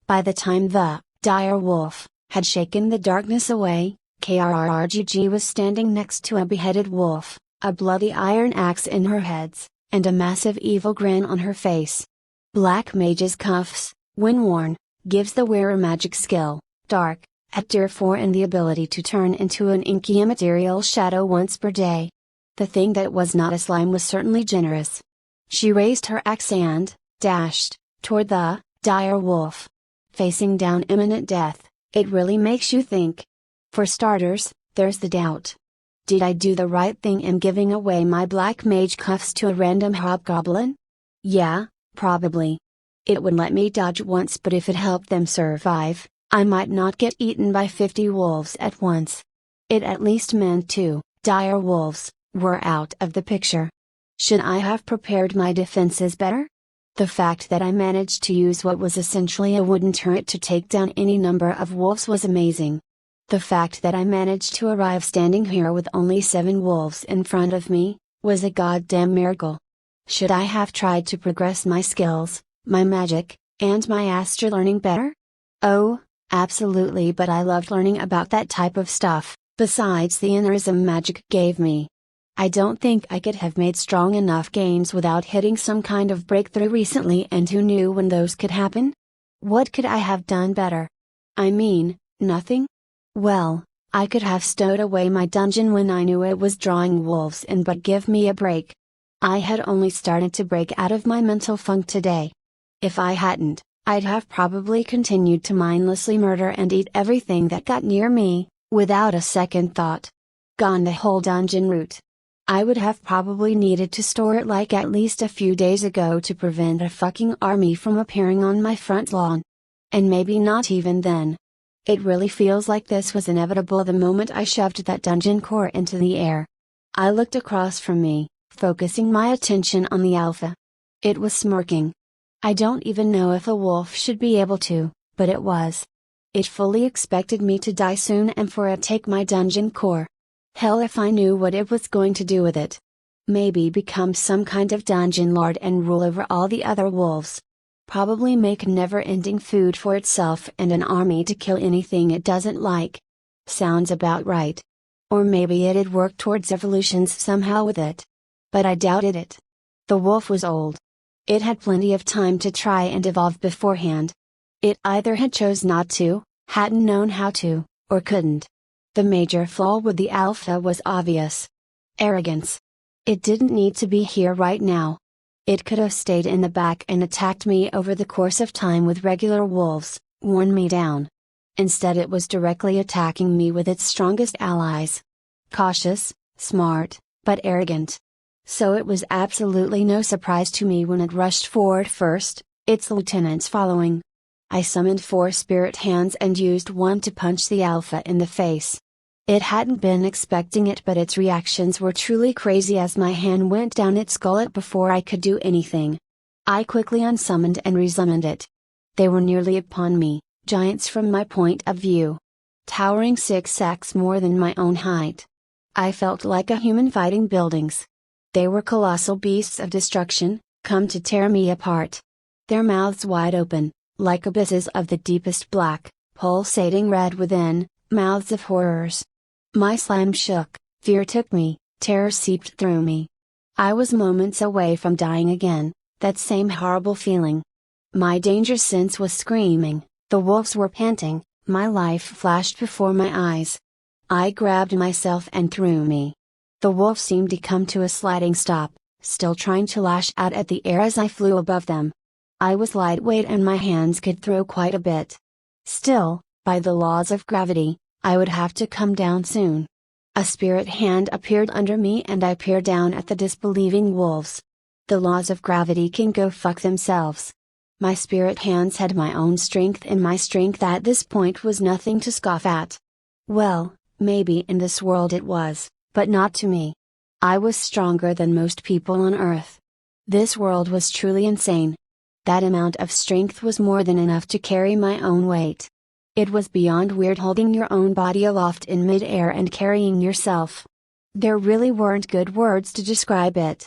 By the time the dire wolf had shaken the darkness away, KRRGG was standing next to a beheaded wolf, a bloody iron axe in her heads, and a massive evil grin on her face. Black Mage's cuffs, when worn, gives the wearer magic skill, Dark, at Tier 4 and the ability to turn into an inky immaterial shadow once per day. The thing that was not a slime was certainly generous. She raised her axe and dashed toward the dire wolf. Facing down imminent death, it really makes you think. For starters, there's the doubt. Did I do the right thing in giving away my black mage cuffs to a random hobgoblin? Yeah, probably. It would let me dodge once, but if it helped them survive, I might not get eaten by 50 wolves at once. It at least meant 2 dire wolves were out of the picture. Should I have prepared my defenses better? The fact that I managed to use what was essentially a wooden turret to take down any number of wolves was amazing. The fact that I managed to arrive standing here with only 7 wolves in front of me was a goddamn miracle. Should I have tried to progress my skills, my magic, and my astral learning better? Oh, absolutely, but I loved learning about that type of stuff, besides the innerism magic gave me. I don't think I could have made strong enough gains without hitting some kind of breakthrough recently, and who knew when those could happen? What could I have done better? I mean, nothing? Well, I could have stowed away my dungeon when I knew it was drawing wolves in, but give me a break. I had only started to break out of my mental funk today. If I hadn't, I'd have probably continued to mindlessly murder and eat everything that got near me, without a second thought. Gone the whole dungeon route. I would have probably needed to store it like at least a few days ago to prevent a fucking army from appearing on my front lawn. And maybe not even then. It really feels like this was inevitable the moment I shoved that dungeon core into the air. I looked across from me, focusing my attention on the alpha. It was smirking. I don't even know if a wolf should be able to, but it was. It fully expected me to die soon and for it take my dungeon core. Hell if I knew what it was going to do with it. Maybe become some kind of dungeon lord and rule over all the other wolves. Probably make never-ending food for itself and an army to kill anything it doesn't like. Sounds about right. Or maybe it'd work towards evolutions somehow with it. But I doubted it. The wolf was old. It had plenty of time to try and evolve beforehand. It either had chose not to, hadn't known how to, or couldn't. The major flaw with the alpha was obvious. Arrogance. It didn't need to be here right now. It could have stayed in the back and attacked me over the course of time with regular wolves, worn me down. Instead it was directly attacking me with its strongest allies. Cautious, smart, but arrogant. So it was absolutely no surprise to me when it rushed forward first, its lieutenants following. I summoned 4 spirit hands and used one to punch the alpha in the face. It hadn't been expecting it, but its reactions were truly crazy as my hand went down its gullet before I could do anything. I quickly unsummoned and resummoned it. They were nearly upon me, giants from my point of view. Towering 6x more than my own height. I felt like a human fighting buildings. They were colossal beasts of destruction, come to tear me apart. Their mouths wide open, like abysses of the deepest black, pulsating red within, mouths of horrors. My slime shook, fear took me, terror seeped through me. I was moments away from dying again, that same horrible feeling. My danger sense was screaming, the wolves were panting, my life flashed before my eyes. I grabbed myself and threw me. The wolves seemed to come to a sliding stop, still trying to lash out at the air as I flew above them. I was lightweight and my hands could throw quite a bit. Still, by the laws of gravity, I would have to come down soon. A spirit hand appeared under me and I peered down at the disbelieving wolves. The laws of gravity can go fuck themselves. My spirit hands had my own strength and my strength at this point was nothing to scoff at. Well, maybe in this world it was, but not to me. I was stronger than most people on Earth. This world was truly insane. That amount of strength was more than enough to carry my own weight. It was beyond weird holding your own body aloft in mid-air and carrying yourself. There really weren't good words to describe it.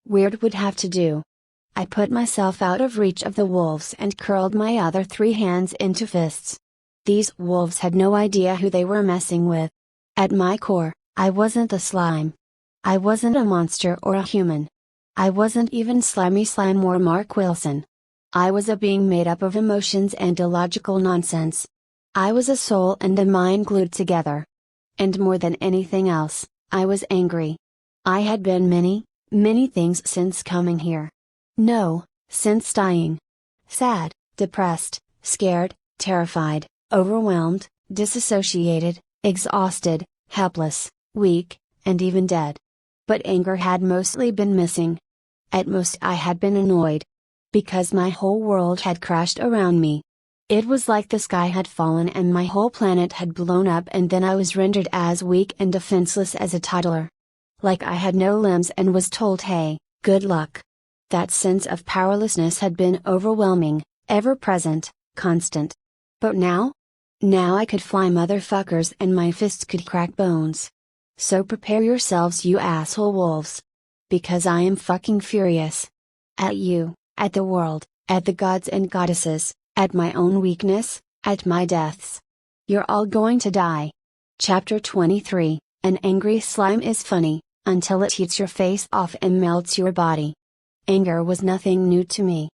Weird would have to do. I put myself out of reach of the wolves and curled my other 3 hands into fists. These wolves had no idea who they were messing with. At my core, I wasn't a slime. I wasn't a monster or a human. I wasn't even Slimy Slime or Mark Wilson. I was a being made up of emotions and illogical nonsense. I was a soul and a mind glued together. And more than anything else, I was angry. I had been many, many things since coming here. No, since dying. Sad, depressed, scared, terrified, overwhelmed, disassociated, exhausted, helpless, weak, and even dead. But anger had mostly been missing. At most I had been annoyed. Because my whole world had crashed around me. It was like the sky had fallen and my whole planet had blown up and then I was rendered as weak and defenseless as a toddler. Like I had no limbs and was told, hey, good luck. That sense of powerlessness had been overwhelming, ever present, constant. But now? Now I could fly motherfuckers and my fists could crack bones. So prepare yourselves, you asshole wolves. Because I am fucking furious. At you, at the world, at the gods and goddesses, at my own weakness, at my deaths. You're all going to die. Chapter 23, An angry slime is funny, until it eats your face off and melts your body. Anger was nothing new to me.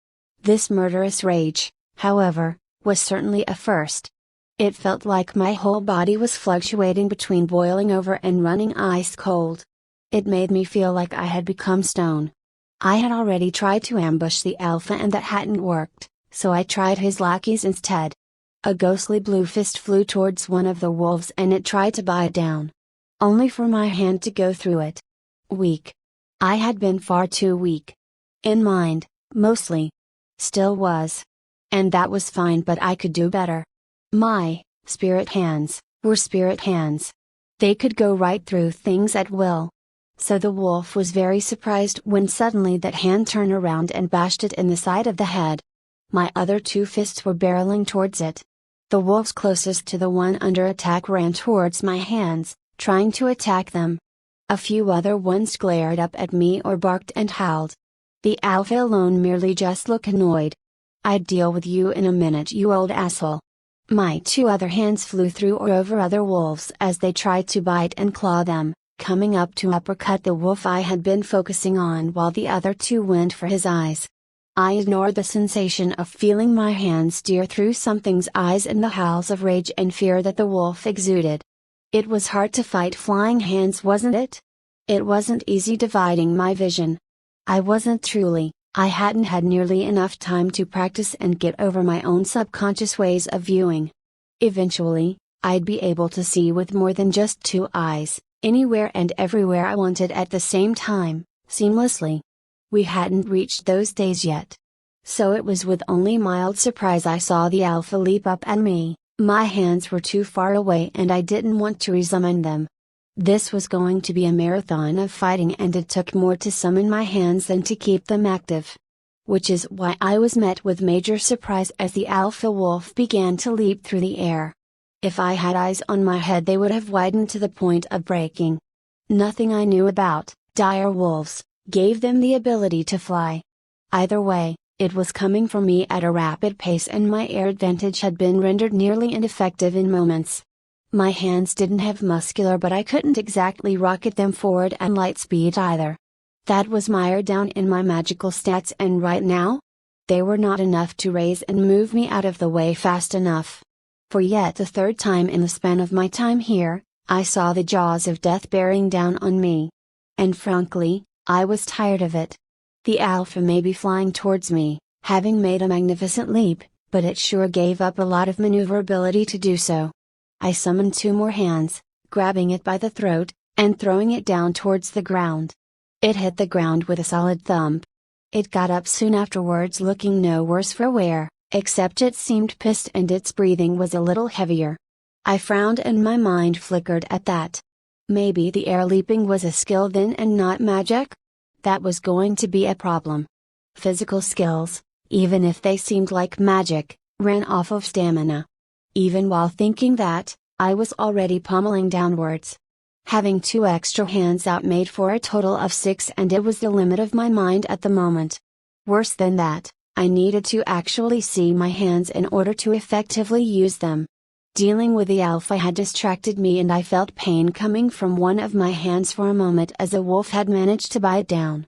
This murderous rage, however, was certainly a first. It felt like my whole body was fluctuating between boiling over and running ice cold. It made me feel like I had become stone. I had already tried to ambush the alpha and that hadn't worked, so I tried his lackeys instead. A ghostly blue fist flew towards one of the wolves and it tried to bite down. Only for my hand to go through it. Weak. I had been far too weak. In mind, mostly. Still was. And that was fine, but I could do better. My spirit hands were spirit hands. They could go right through things at will. So the wolf was very surprised when suddenly that hand turned around and bashed it in the side of the head. My other 2 fists were barreling towards it. The wolves closest to the one under attack ran towards my hands, trying to attack them. A few other ones glared up at me or barked and howled. The alpha alone merely just looked annoyed. I'd deal with you in a minute, you old asshole. My 2 other hands flew through or over other wolves as they tried to bite and claw them, coming up to uppercut the wolf I had been focusing on while the other 2 went for his eyes. I ignored the sensation of feeling my hands steer through something's eyes and the howls of rage and fear that the wolf exuded. It was hard to fight flying hands, wasn't it? It wasn't easy dividing my vision. I hadn't had nearly enough time to practice and get over my own subconscious ways of viewing. Eventually, I'd be able to see with more than just 2 eyes, anywhere and everywhere I wanted at the same time, seamlessly. We hadn't reached those days yet. So it was with only mild surprise I saw the alpha leap up at me. My hands were too far away and I didn't want to resummon them. This was going to be a marathon of fighting and it took more to summon my hands than to keep them active. Which is why I was met with major surprise as the alpha wolf began to leap through the air. If I had eyes on my head they would have widened to the point of breaking. Nothing I knew about dire wolves gave them the ability to fly. Either way, it was coming for me at a rapid pace and my air advantage had been rendered nearly ineffective in moments. My hands didn't have muscular but I couldn't exactly rocket them forward at light speed either. That was mired down in my magical stats, and right now? They were not enough to raise and move me out of the way fast enough. For yet the third time in the span of my time here, I saw the jaws of death bearing down on me. And frankly, I was tired of it. The alpha may be flying towards me, having made a magnificent leap, but it sure gave up a lot of maneuverability to do so. I summoned 2 more hands, grabbing it by the throat, and throwing it down towards the ground. It hit the ground with a solid thump. It got up soon afterwards, looking no worse for wear, except it seemed pissed and its breathing was a little heavier. I frowned and my mind flickered at that. Maybe the air leaping was a skill then and not magic? That was going to be a problem. Physical skills, even if they seemed like magic, ran off of stamina. Even while thinking that, I was already pummeling downwards. Having 2 extra hands out made for a total of 6, and it was the limit of my mind at the moment. Worse than that, I needed to actually see my hands in order to effectively use them. Dealing with the alpha had distracted me, and I felt pain coming from one of my hands for a moment as a wolf had managed to bite down.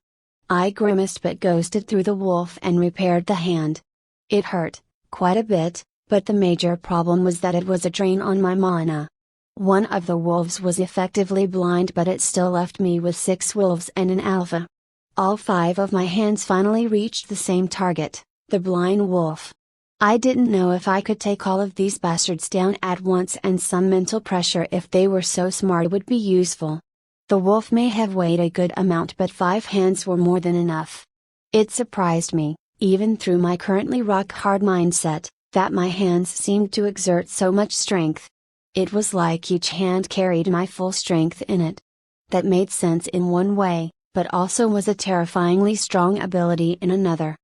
I grimaced but ghosted through the wolf and repaired the hand. It hurt, quite a bit, but the major problem was that it was a drain on my mana. One of the wolves was effectively blind, but it still left me with 6 wolves and an alpha. All 5 of my hands finally reached the same target, the blind wolf. I didn't know if I could take all of these bastards down at once, and some mental pressure, if they were so smart, would be useful. The wolf may have weighed a good amount, but 5 hands were more than enough. It surprised me, even through my currently rock-hard mindset, that my hands seemed to exert so much strength. It was like each hand carried my full strength in it. That made sense in one way, but also was a terrifyingly strong ability in another.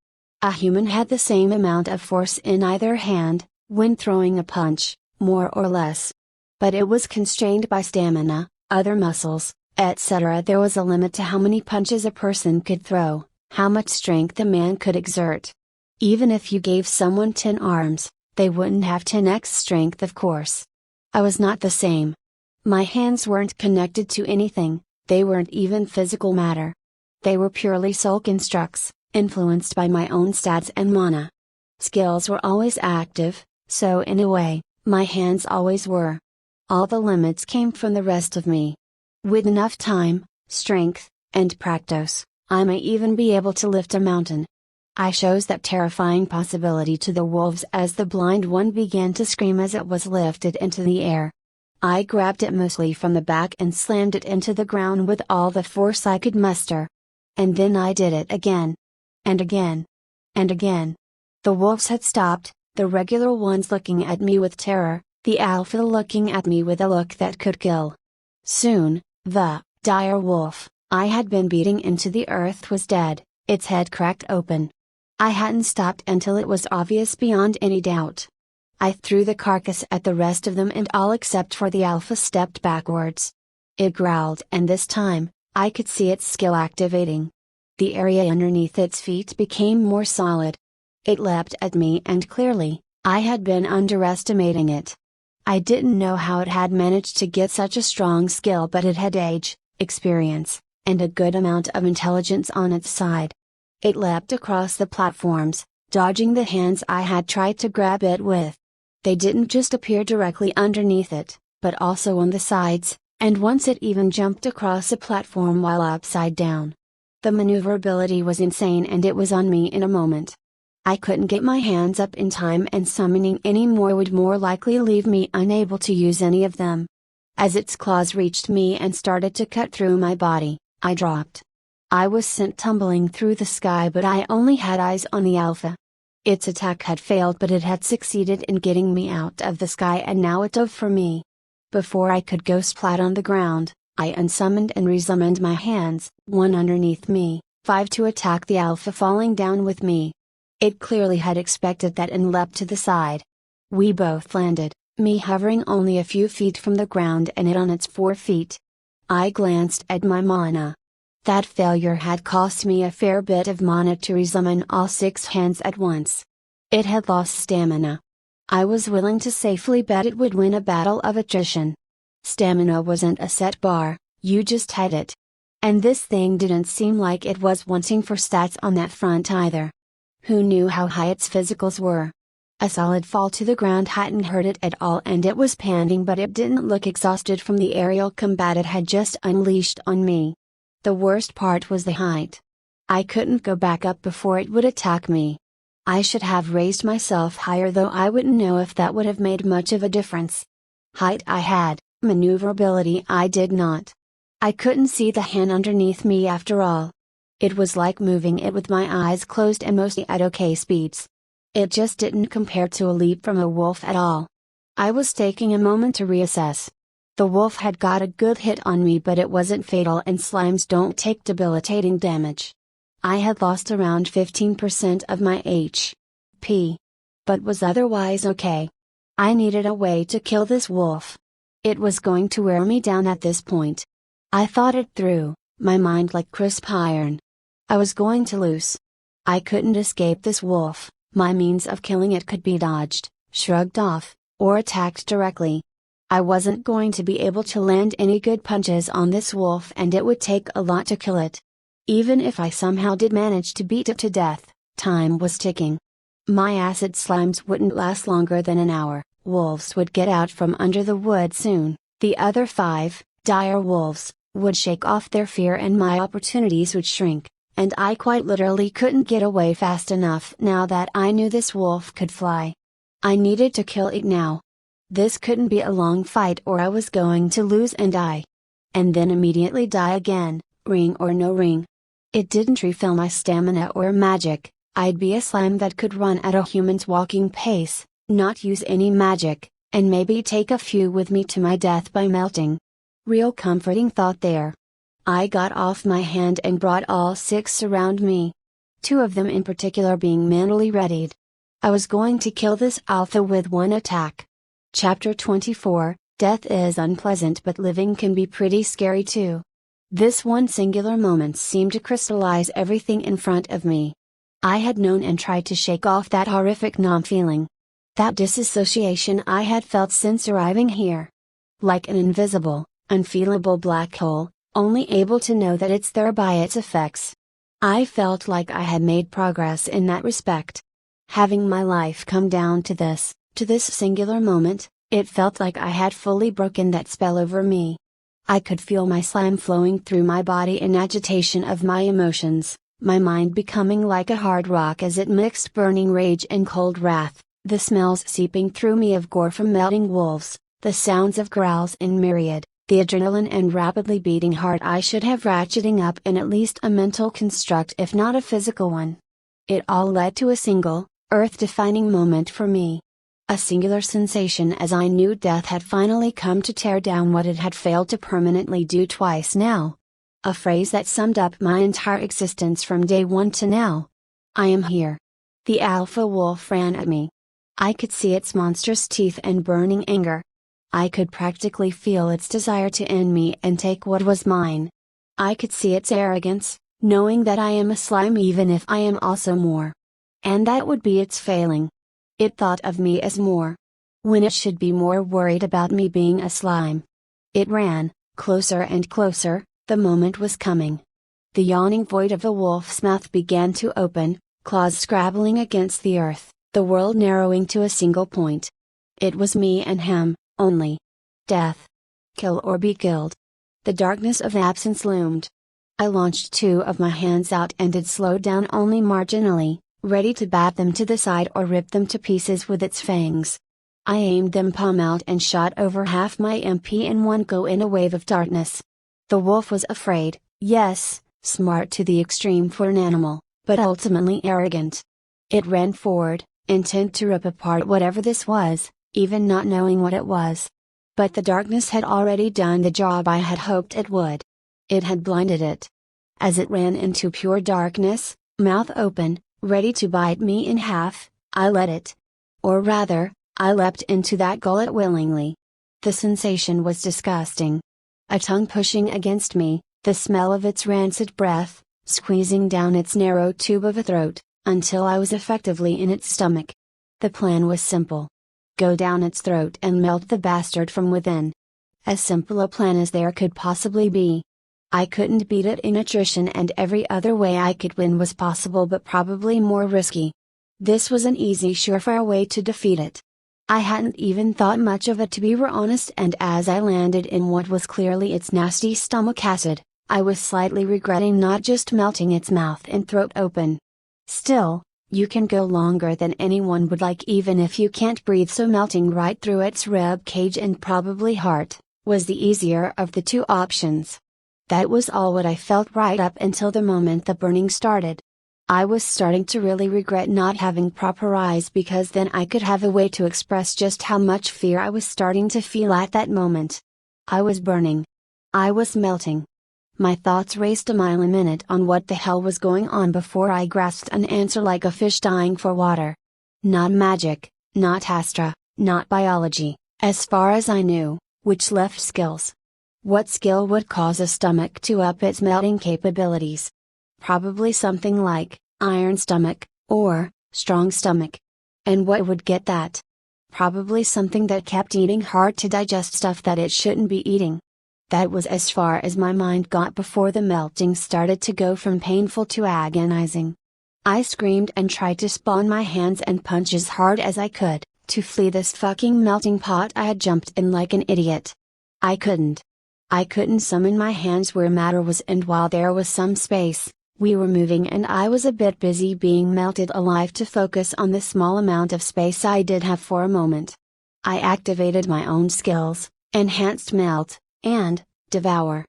A human had the same amount of force in either hand, when throwing a punch, more or less. But it was constrained by stamina, other muscles, etc. There was a limit to how many punches a person could throw, how much strength a man could exert. Even if you gave someone 10 arms, they wouldn't have 10x strength, of course. I was not the same. My hands weren't connected to anything, they weren't even physical matter. They were purely soul constructs, influenced by my own stats and mana. Skills were always active, so in a way, my hands always were. All the limits came from the rest of me. With enough time, strength, and practice, I may even be able to lift a mountain. I chose that terrifying possibility to the wolves as the blind one began to scream as it was lifted into the air. I grabbed it mostly from the back and slammed it into the ground with all the force I could muster. And then I did it again. And again. And again. The wolves had stopped, the regular ones looking at me with terror, the alpha looking at me with a look that could kill. Soon, the dire wolf I had been beating into the earth was dead, its head cracked open. I hadn't stopped until it was obvious beyond any doubt. I threw the carcass at the rest of them, and all except for the alpha stepped backwards. It growled, and this time, I could see its skill activating. The area underneath its feet became more solid. It leapt at me, and clearly, I had been underestimating it. I didn't know how it had managed to get such a strong skill, but it had age, experience, and a good amount of intelligence on its side. It leapt across the platforms, dodging the hands I had tried to grab it with. They didn't just appear directly underneath it, but also on the sides, and once it even jumped across a platform while upside down. The maneuverability was insane, and it was on me in a moment. I couldn't get my hands up in time, and summoning any more would more likely leave me unable to use any of them. As its claws reached me and started to cut through my body, I dropped. I was sent tumbling through the sky, but I only had eyes on the alpha. Its attack had failed, but it had succeeded in getting me out of the sky, and now it dove for me. Before I could go splat on the ground, I unsummoned and resummoned my hands, 1 underneath me, 5 to attack the alpha falling down with me. It clearly had expected that and leapt to the side. We both landed, me hovering only a few feet from the ground and it on its 4 feet. I glanced at my mana. That failure had cost me a fair bit of mana to resummon all 6 hands at once. It had lost stamina. I was willing to safely bet it would win a battle of attrition. Stamina wasn't a set bar, you just had it. And this thing didn't seem like it was wanting for stats on that front either. Who knew how high its physicals were? A solid fall to the ground hadn't hurt it at all, and it was panting, but it didn't look exhausted from the aerial combat it had just unleashed on me. The worst part was the height. I couldn't go back up before it would attack me. I should have raised myself higher, though I wouldn't know if that would have made much of a difference. Height I had, maneuverability I did not. I couldn't see the hand underneath me after all. It was like moving it with my eyes closed and mostly at okay speeds. It just didn't compare to a leap from a wolf at all. I was taking a moment to reassess. The wolf had got a good hit on me, but it wasn't fatal, and slimes don't take debilitating damage. I had lost around 15% of my HP, but was otherwise okay. I needed a way to kill this wolf. It was going to wear me down at this point. I thought it through, my mind like crisp iron. I was going to lose. I couldn't escape this wolf. My means of killing it could be dodged, shrugged off, or attacked directly. I wasn't going to be able to land any good punches on this wolf, and it would take a lot to kill it. Even if I somehow did manage to beat it to death, time was ticking. My acid slimes wouldn't last longer than an hour. Wolves would get out from under the wood soon. The other 5, dire wolves, would shake off their fear, and my opportunities would shrink. And I quite literally couldn't get away fast enough now that I knew this wolf could fly. I needed to kill it now. This couldn't be a long fight, or I was going to lose and die. And then immediately die again, ring or no ring. It didn't refill my stamina or magic. I'd be a slime that could run at a human's walking pace, not use any magic, and maybe take a few with me to my death by melting. Real comforting thought there. I got off my hand and brought all 6 around me. 2 of them in particular being mentally readied. I was going to kill this alpha with one attack. Chapter 24, Death is unpleasant, but living can be pretty scary too. This one singular moment seemed to crystallize everything in front of me. I had known and tried to shake off that horrific numb feeling. That disassociation I had felt since arriving here. Like an invisible, unfeelable black hole, only able to know that it's there by its effects. I felt like I had made progress in that respect. Having my life come down to this singular moment, it felt like I had fully broken that spell over me. I could feel my slime flowing through my body in agitation of my emotions, my mind becoming like a hard rock as it mixed burning rage and cold wrath, the smells seeping through me of gore from melting wolves, the sounds of growls in myriad. The adrenaline and rapidly beating heart I should have ratcheting up in at least a mental construct, if not a physical one. It all led to a single, earth-defining moment for me. A singular sensation, as I knew death had finally come to tear down what it had failed to permanently do twice now. A phrase that summed up my entire existence from day one to now. I am here. The alpha wolf ran at me. I could see its monstrous teeth and burning anger. I could practically feel its desire to end me and take what was mine. I could see its arrogance, knowing that I am a slime even if I am also more. And that would be its failing. It thought of me as more, when it should be more worried about me being a slime. It ran, closer and closer. The moment was coming. The yawning void of the wolf's mouth began to open, claws scrabbling against the earth, the world narrowing to a single point. It was me and him. Only. Death. Kill or be killed. The darkness of absence loomed. I launched 2 of my hands out and it slowed down only marginally, ready to bat them to the side or rip them to pieces with its fangs. I aimed them palm out and shot over half my MP in one go in a wave of darkness. The wolf was afraid, yes, smart to the extreme for an animal, but ultimately arrogant. It ran forward, intent to rip apart whatever this was, even not knowing what it was. But the darkness had already done the job I had hoped it would. It had blinded it. As it ran into pure darkness, mouth open, ready to bite me in half, I let it. Or rather, I leapt into that gullet willingly. The sensation was disgusting. A tongue pushing against me, the smell of its rancid breath, squeezing down its narrow tube of a throat, until I was effectively in its stomach. The plan was simple. Go down its throat and melt the bastard from within. As simple a plan as there could possibly be. I couldn't beat it in attrition, and every other way I could win was possible but probably more risky. This was an easy, surefire way to defeat it. I hadn't even thought much of it, to be honest, and as I landed in what was clearly its nasty stomach acid, I was slightly regretting not just melting its mouth and throat open. Still, you can go longer than anyone would like even if you can't breathe, so melting right through its rib cage and probably heart was the easier of the two options. That was all what I felt right up until the moment the burning started. I was starting to really regret not having proper eyes, because then I could have a way to express just how much fear I was starting to feel at that moment. I was burning. I was melting. My thoughts raced a mile a minute on what the hell was going on before I grasped an answer like a fish dying for water. Not magic, not Astra, not biology, as far as I knew, which left skills. What skill would cause a stomach to up its melting capabilities? Probably something like iron stomach, or strong stomach. And what would get that? Probably something that kept eating hard to digest stuff that it shouldn't be eating. That was as far as my mind got before the melting started to go from painful to agonizing. I screamed and tried to spawn my hands and punch as hard as I could, to flee this fucking melting pot I had jumped in like an idiot. I couldn't. I couldn't summon my hands where matter was, and while there was some space, we were moving and I was a bit busy being melted alive to focus on the small amount of space I did have for a moment. I activated my own skills, Enhanced Melt, and Devour.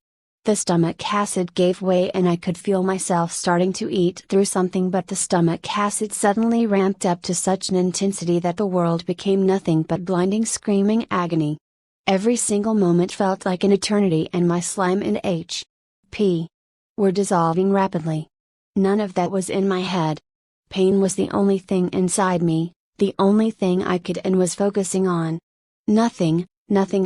The stomach acid gave way and I could feel myself starting to eat through something, but the stomach acid suddenly ramped up to such an intensity that the world became nothing but blinding screaming agony. Every single moment felt like an eternity, and my slime and HP were dissolving rapidly. None of that was in my head. Pain was the only thing inside me, the only thing I could and was focusing on. Nothing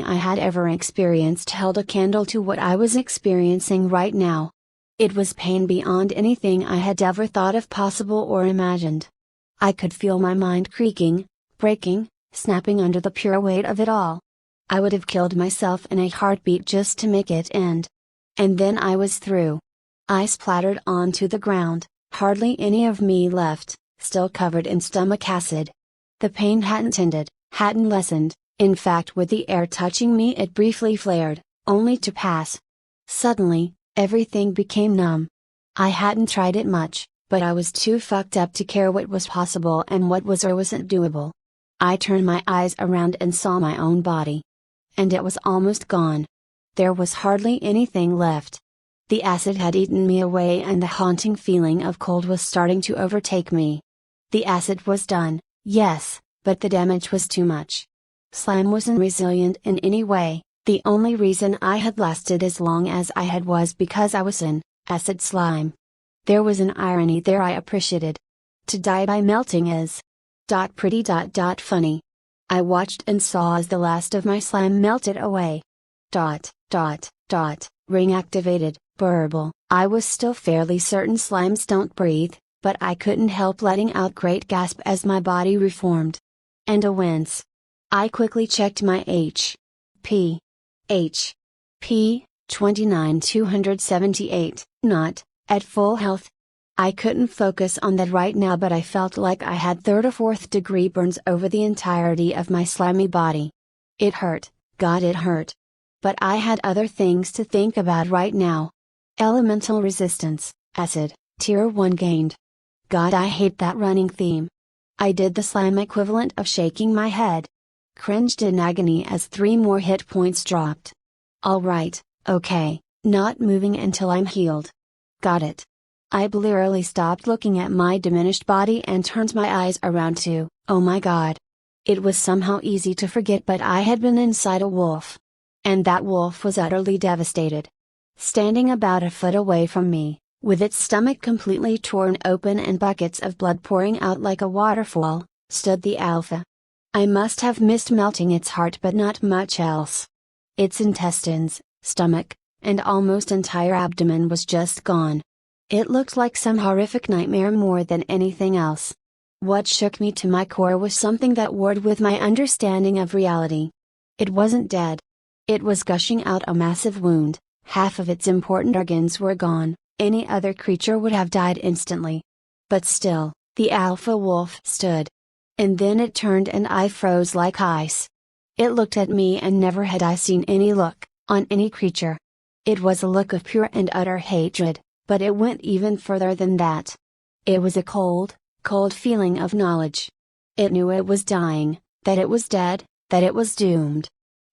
I had ever experienced held a candle to what I was experiencing right now. It was pain beyond anything I had ever thought of possible or imagined. I could feel my mind creaking, breaking, snapping under the pure weight of it all. I would have killed myself in a heartbeat just to make it end. And then I was through. I splattered onto the ground, hardly any of me left, still covered in stomach acid. The pain hadn't ended, hadn't lessened. In fact, with the air touching me it briefly flared, only to pass. Suddenly, everything became numb. I hadn't tried it much, but I was too fucked up to care what was possible and what was or wasn't doable. I turned my eyes around and saw my own body. And it was almost gone. There was hardly anything left. The acid had eaten me away and the haunting feeling of cold was starting to overtake me. The acid was done, yes, but the damage was too much. Slime wasn't resilient in any way. The only reason I had lasted as long as I had was because I was an acid slime. There was an irony there I appreciated. To die by melting is pretty funny. I watched and saw as the last of my slime melted away. Ring activated, burble. I was still fairly certain slimes don't breathe, but I couldn't help letting out great gasp as my body reformed. And a wince. I quickly checked my HP 29,278, not at full health. I couldn't focus on that right now, but I felt like I had 3rd or 4th degree burns over the entirety of my slimy body. It hurt, God it hurt. But I had other things to think about right now. Elemental resistance, acid, tier 1 gained. God, I hate that running theme. I did the slime equivalent of shaking my head. Cringed in agony as 3 more hit points dropped. Alright, okay, not moving until I'm healed. Got it. I blearily stopped looking at my diminished body and turned my eyes around to, oh my god. It was somehow easy to forget, but I had been inside a wolf. And that wolf was utterly devastated. Standing about a foot away from me, with its stomach completely torn open and buckets of blood pouring out like a waterfall, stood the alpha. I must have missed melting its heart, but not much else. Its intestines, stomach, and almost entire abdomen was just gone. It looked like some horrific nightmare more than anything else. What shook me to my core was something that warred with my understanding of reality. It wasn't dead. It was gushing out a massive wound, Half of its important organs were gone, any other creature would have died instantly. But still, the alpha wolf stood. And then it turned and I froze like ice. It looked at me and never had I seen any look, on any creature. It was a look of pure and utter hatred, but it went even further than that. It was a cold, cold feeling of knowledge. It knew it was dying, that it was dead, that it was doomed.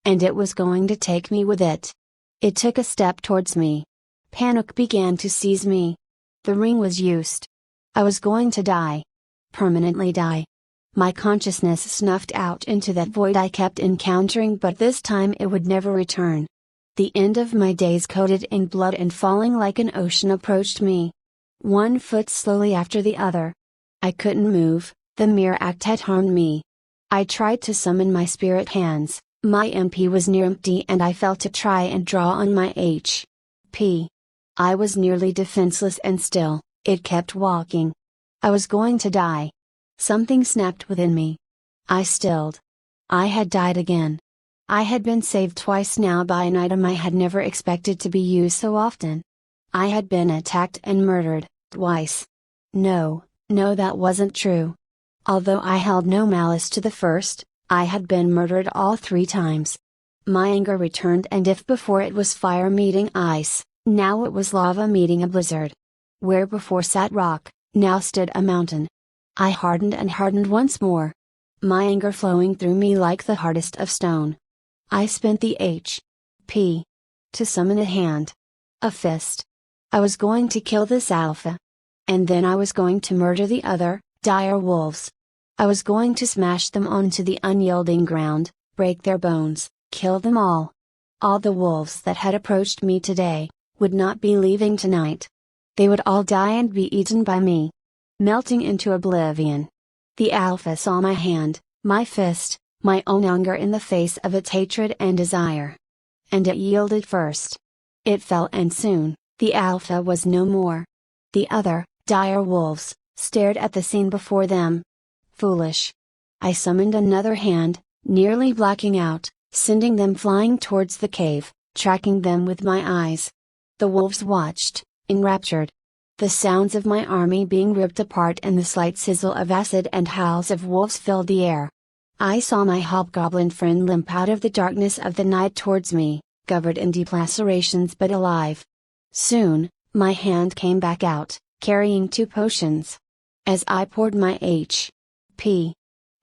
And it was going to take me with it. It took a step towards me. Panic began to seize me. The ring was used. I was going to die. Permanently die. My consciousness snuffed out into that void I kept encountering, but this time it would never return. The end of my days coated in blood and falling like an ocean approached me. One foot slowly after the other. I couldn't move, the mere act had harmed me. I tried to summon my spirit hands, my MP was near empty and I felt to try and draw on my HP. I was nearly defenseless and still, it kept walking. I was going to die. Something snapped within me. I stilled. I had died again. I had been saved twice now by an item I had never expected to be used so often. I had been attacked and murdered, twice. No, that wasn't true. Although I held no malice to the first, I had been murdered all 3 times. My anger returned, and if before it was fire meeting ice, now it was lava meeting a blizzard. Where before sat rock, now stood a mountain. I hardened and hardened once more. My anger flowing through me like the hardest of stone. I spent the HP to summon a hand. A fist. I was going to kill this alpha. And then I was going to murder the other, dire wolves. I was going to smash them onto the unyielding ground, break their bones, kill them all. All the wolves that had approached me today, would not be leaving tonight. They would all die and be eaten by me. Melting into oblivion. The alpha saw my hand, my fist, my own anger in the face of its hatred and desire. And it yielded first. It fell, and soon, the alpha was no more. The other, dire wolves, stared at the scene before them. Foolish. I summoned another hand, nearly blacking out, sending them flying towards the cave, tracking them with my eyes. The wolves watched, enraptured. The sounds of my army being ripped apart and the slight sizzle of acid and howls of wolves filled the air. I saw my hobgoblin friend limp out of the darkness of the night towards me, covered in deep lacerations but alive. Soon, my hand came back out, carrying 2 potions. As I poured my HP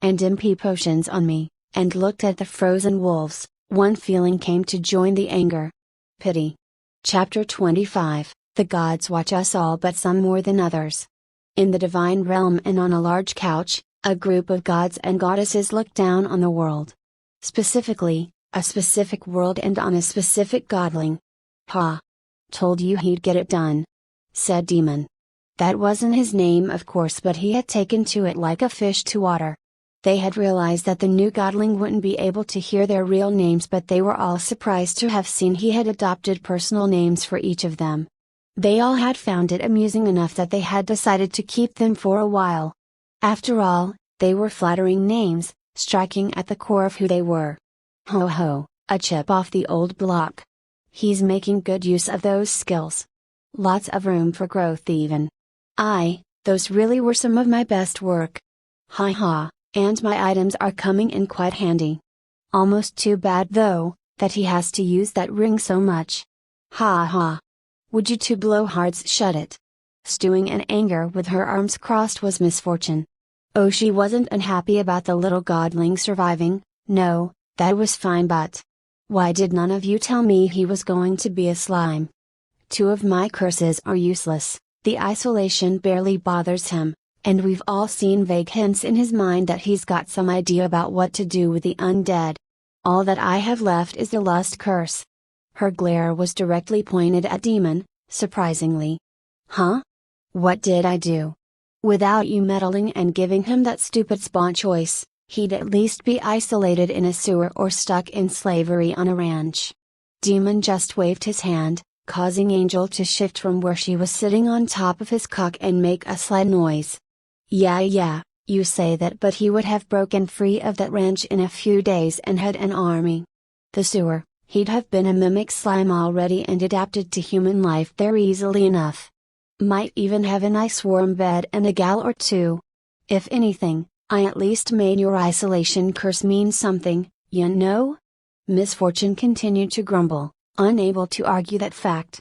and MP potions on me, and looked at the frozen wolves, one feeling came to join the anger. Pity. Chapter 25. The gods watch us all, but some more than others. In the divine realm and on a large couch, a group of gods and goddesses look down on the world. Specifically, a specific world and on a specific godling. Ha! Told you he'd get it done, said Demon. That wasn't his name, of course, but he had taken to it like a fish to water. They had realized that the new godling wouldn't be able to hear their real names, but they were all surprised to have seen he had adopted personal names for each of them. They all had found it amusing enough that they had decided to keep them for a while. After all, they were flattering names, striking at the core of who they were. Ho ho, a chip off the old block. He's making good use of those skills. Lots of room for growth even. Those really were some of my best work. Ha ha, and my items are coming in quite handy. Almost too bad though, that he has to use that ring so much. Ha ha. Would you 2 blowhards shut it? Stewing in anger with her arms crossed was misfortune. Oh, she wasn't unhappy about the little godling surviving, no, that was fine, but why did none of you tell me he was going to be a slime? 2 of my curses are useless, the isolation barely bothers him, and we've all seen vague hints in his mind that he's got some idea about what to do with the undead. All that I have left is the lust curse. Her glare was directly pointed at Demon, surprisingly. Huh? What did I do? Without you meddling and giving him that stupid spawn choice, he'd at least be isolated in a sewer or stuck in slavery on a ranch. Demon just waved his hand, causing Angel to shift from where she was sitting on top of his cock and make a slight noise. Yeah, you say that, but he would have broken free of that ranch in a few days and had an army. The sewer, He'd have been a mimic slime already and adapted to human life there easily enough. Might even have an ice worm bed and a gal or two. If anything, I at least made your isolation curse mean something, you know? Misfortune continued to grumble, unable to argue that fact.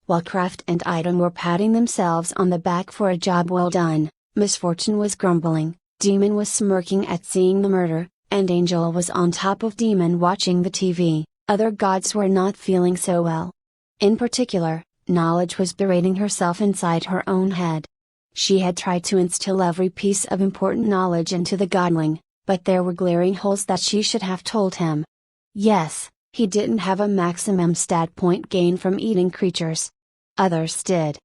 While Craft and Item were patting themselves on the back for a job well done, Misfortune was grumbling, Demon was smirking at seeing the murder, and Angel was on top of Demon watching the TV. Other gods were not feeling so well. In particular, Knowledge was berating herself inside her own head. She had tried to instill every piece of important knowledge into the godling, but there were glaring holes that she should have told him. Yes, he didn't have a maximum stat point gain from eating creatures. Others did.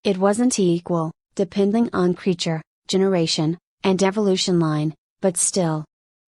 It wasn't equal, depending on creature, generation, and evolution line, but still.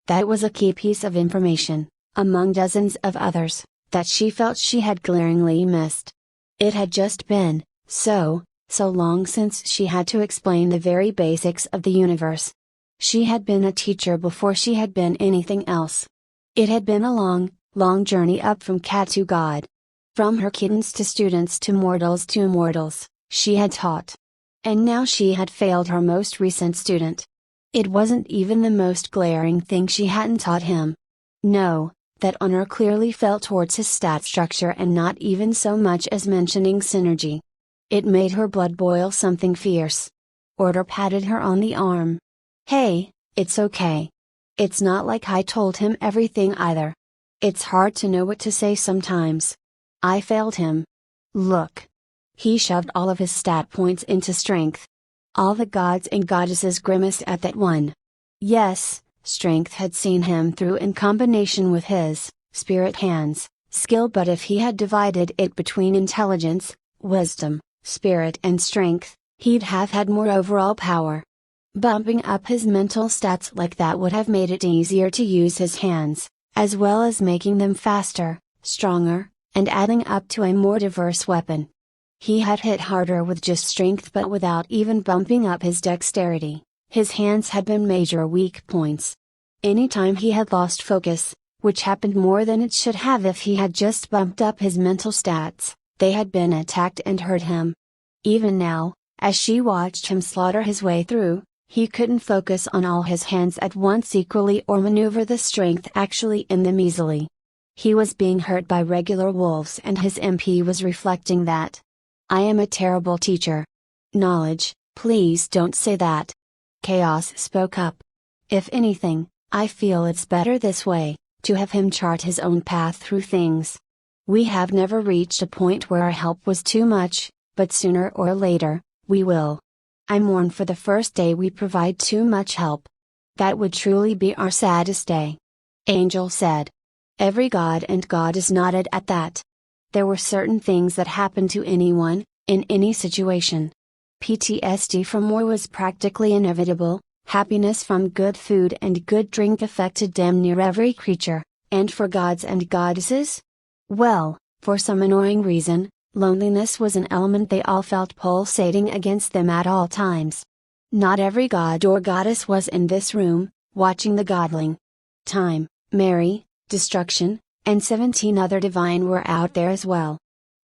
That was a key piece of information, among dozens of others, that she felt she had glaringly missed. It had just been, so long since she had to explain the very basics of the universe. She had been a teacher before she had been anything else. It had been a long journey up from cat to god. From her kittens to students to mortals to immortals, she had taught. And now she had failed her most recent student. It wasn't even the most glaring thing she hadn't taught him. No, that honor clearly felt towards his stat structure and not even so much as mentioning synergy. It made her blood boil something fierce. Order patted her on the arm. Hey, it's okay. It's not like I told him everything either. It's hard to know what to say sometimes. I failed him. Look. He shoved all of his stat points into strength. All the gods and goddesses grimaced at that one. Yes, strength had seen him through in combination with his spirit hands skill, but if he had divided it between intelligence, wisdom, spirit and strength, he'd have had more overall power. Bumping up his mental stats like that would have made it easier to use his hands, as well as making them faster, stronger, and adding up to a more diverse weapon. He had hit harder with just strength, but without even bumping up his dexterity. His hands had been major weak points. Anytime he had lost focus, which happened more than it should have if he had just bumped up his mental stats, they had been attacked and hurt him. Even now, as she watched him slaughter his way through, he couldn't focus on all his hands at once equally or maneuver the strength actually in them easily. He was being hurt by regular wolves and his MP was reflecting that. I am a terrible teacher. Knowledge, please don't say that. Chaos spoke up. If anything, I feel it's better this way, to have him chart his own path through things. We have never reached a point where our help was too much, but sooner or later, we will. I mourn for the first day we provide too much help. That would truly be our saddest day. Angel said. Every god and goddess nodded at that. There were certain things that happened to anyone, in any situation. PTSD from war was practically inevitable, happiness from good food and good drink affected damn near every creature, and for gods and goddesses? Well, for some annoying reason, loneliness was an element they all felt pulsating against them at all times. Not every god or goddess was in this room, watching the godling. Time, Mary, Destruction, and 17 other divine were out there as well.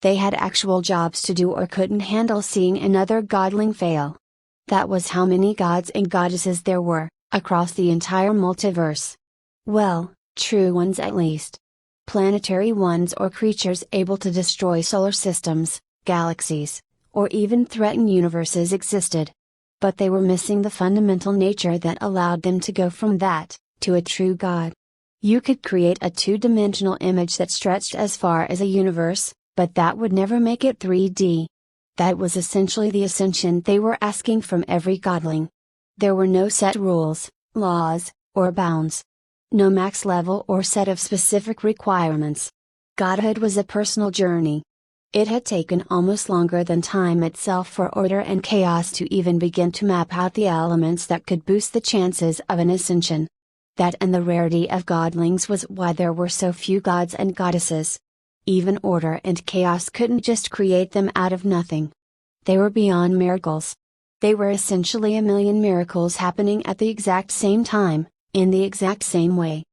They had actual jobs to do or couldn't handle seeing another godling fail. That was how many gods and goddesses there were, across the entire multiverse. Well, true ones at least. Planetary ones or creatures able to destroy solar systems, galaxies, or even threaten universes existed. But they were missing the fundamental nature that allowed them to go from that, to a true god. You could create a two-dimensional image that stretched as far as a universe, but that would never make it 3D. That was essentially the ascension they were asking from every godling. There were no set rules, laws, or bounds. No max level or set of specific requirements. Godhood was a personal journey. It had taken almost longer than time itself for order and chaos to even begin to map out the elements that could boost the chances of an ascension. That and the rarity of godlings was why there were so few gods and goddesses. Even order and chaos couldn't just create them out of nothing. They were beyond miracles. They were essentially a million miracles happening at the exact same time, in the exact same way.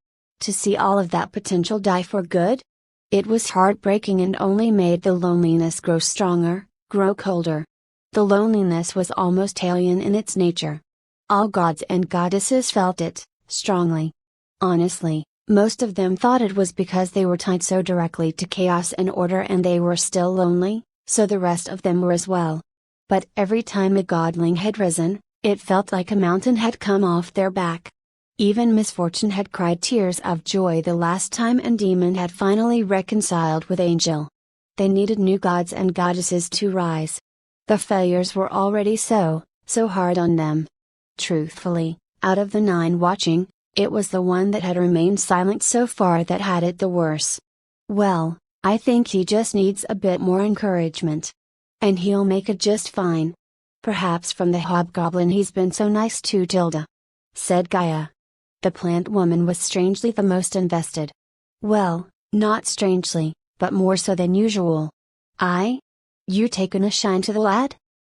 To see all of that potential die for good? It was heartbreaking and only made the loneliness grow stronger, grow colder. The loneliness was almost alien in its nature. All gods and goddesses felt it, strongly. Honestly, most of them thought it was because they were tied so directly to chaos and order and they were still lonely, so the rest of them were as well. But every time a godling had risen, it felt like a mountain had come off their back. Even Misfortune had cried tears of joy the last time and Demon had finally reconciled with Angel. They needed new gods and goddesses to rise. The failures were already so hard on them. Truthfully, out of the 9 watching, it was the one that had remained silent so far that had it the worse. Well, I think he just needs a bit more encouragement. And he'll make it just fine. Perhaps from the hobgoblin he's been so nice to Tilda. Said Gaia. The plant woman was strangely the most invested. Well, not strangely, but more so than usual. You taken a shine to the lad?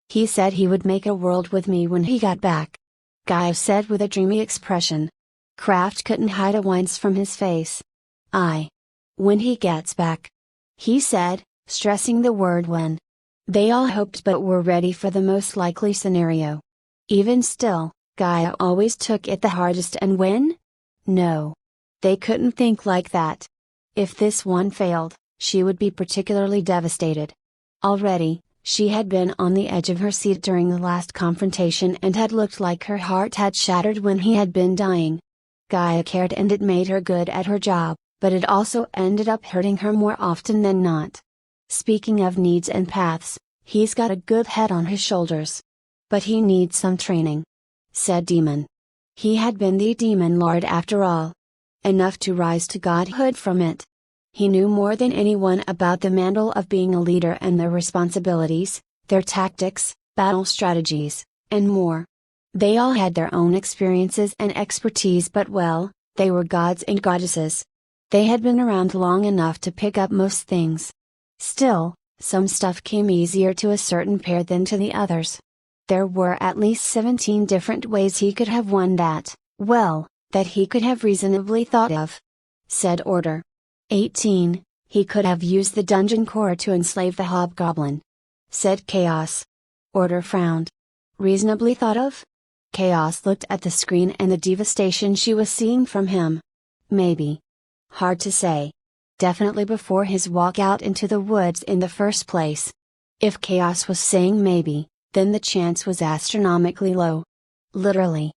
He said he would make a world with me when he got back. Gaia said with a dreamy expression. Kraft couldn't hide a wince from his face. When he gets back. He said, stressing the word when. They all hoped but were ready for the most likely scenario. Even still, Gaia always took it the hardest and when? No. They couldn't think like that. If this one failed, she would be particularly devastated. Already, she had been on the edge of her seat during the last confrontation and had looked like her heart had shattered when he had been dying. Gaia cared and it made her good at her job, but it also ended up hurting her more often than not. Speaking of needs and paths, he's got a good head on his shoulders. But he needs some training. Said Demon. He had been the Demon Lord after all. Enough to rise to godhood from it. He knew more than anyone about the mantle of being a leader and their responsibilities, their tactics, battle strategies, and more. They all had their own experiences and expertise but well, they were gods and goddesses. They had been around long enough to pick up most things. Still, some stuff came easier to a certain pair than to the others. There were at least 17 different ways he could have won that he could have reasonably thought of. Said Order. 18, he could have used the dungeon core to enslave the hobgoblin. Said Chaos. Order frowned. Reasonably thought of? Chaos looked at the screen and the devastation she was seeing from him. Maybe. Hard to say. Definitely before his walk out into the woods in the first place. If Chaos was saying maybe, then the chance was astronomically low. Literally.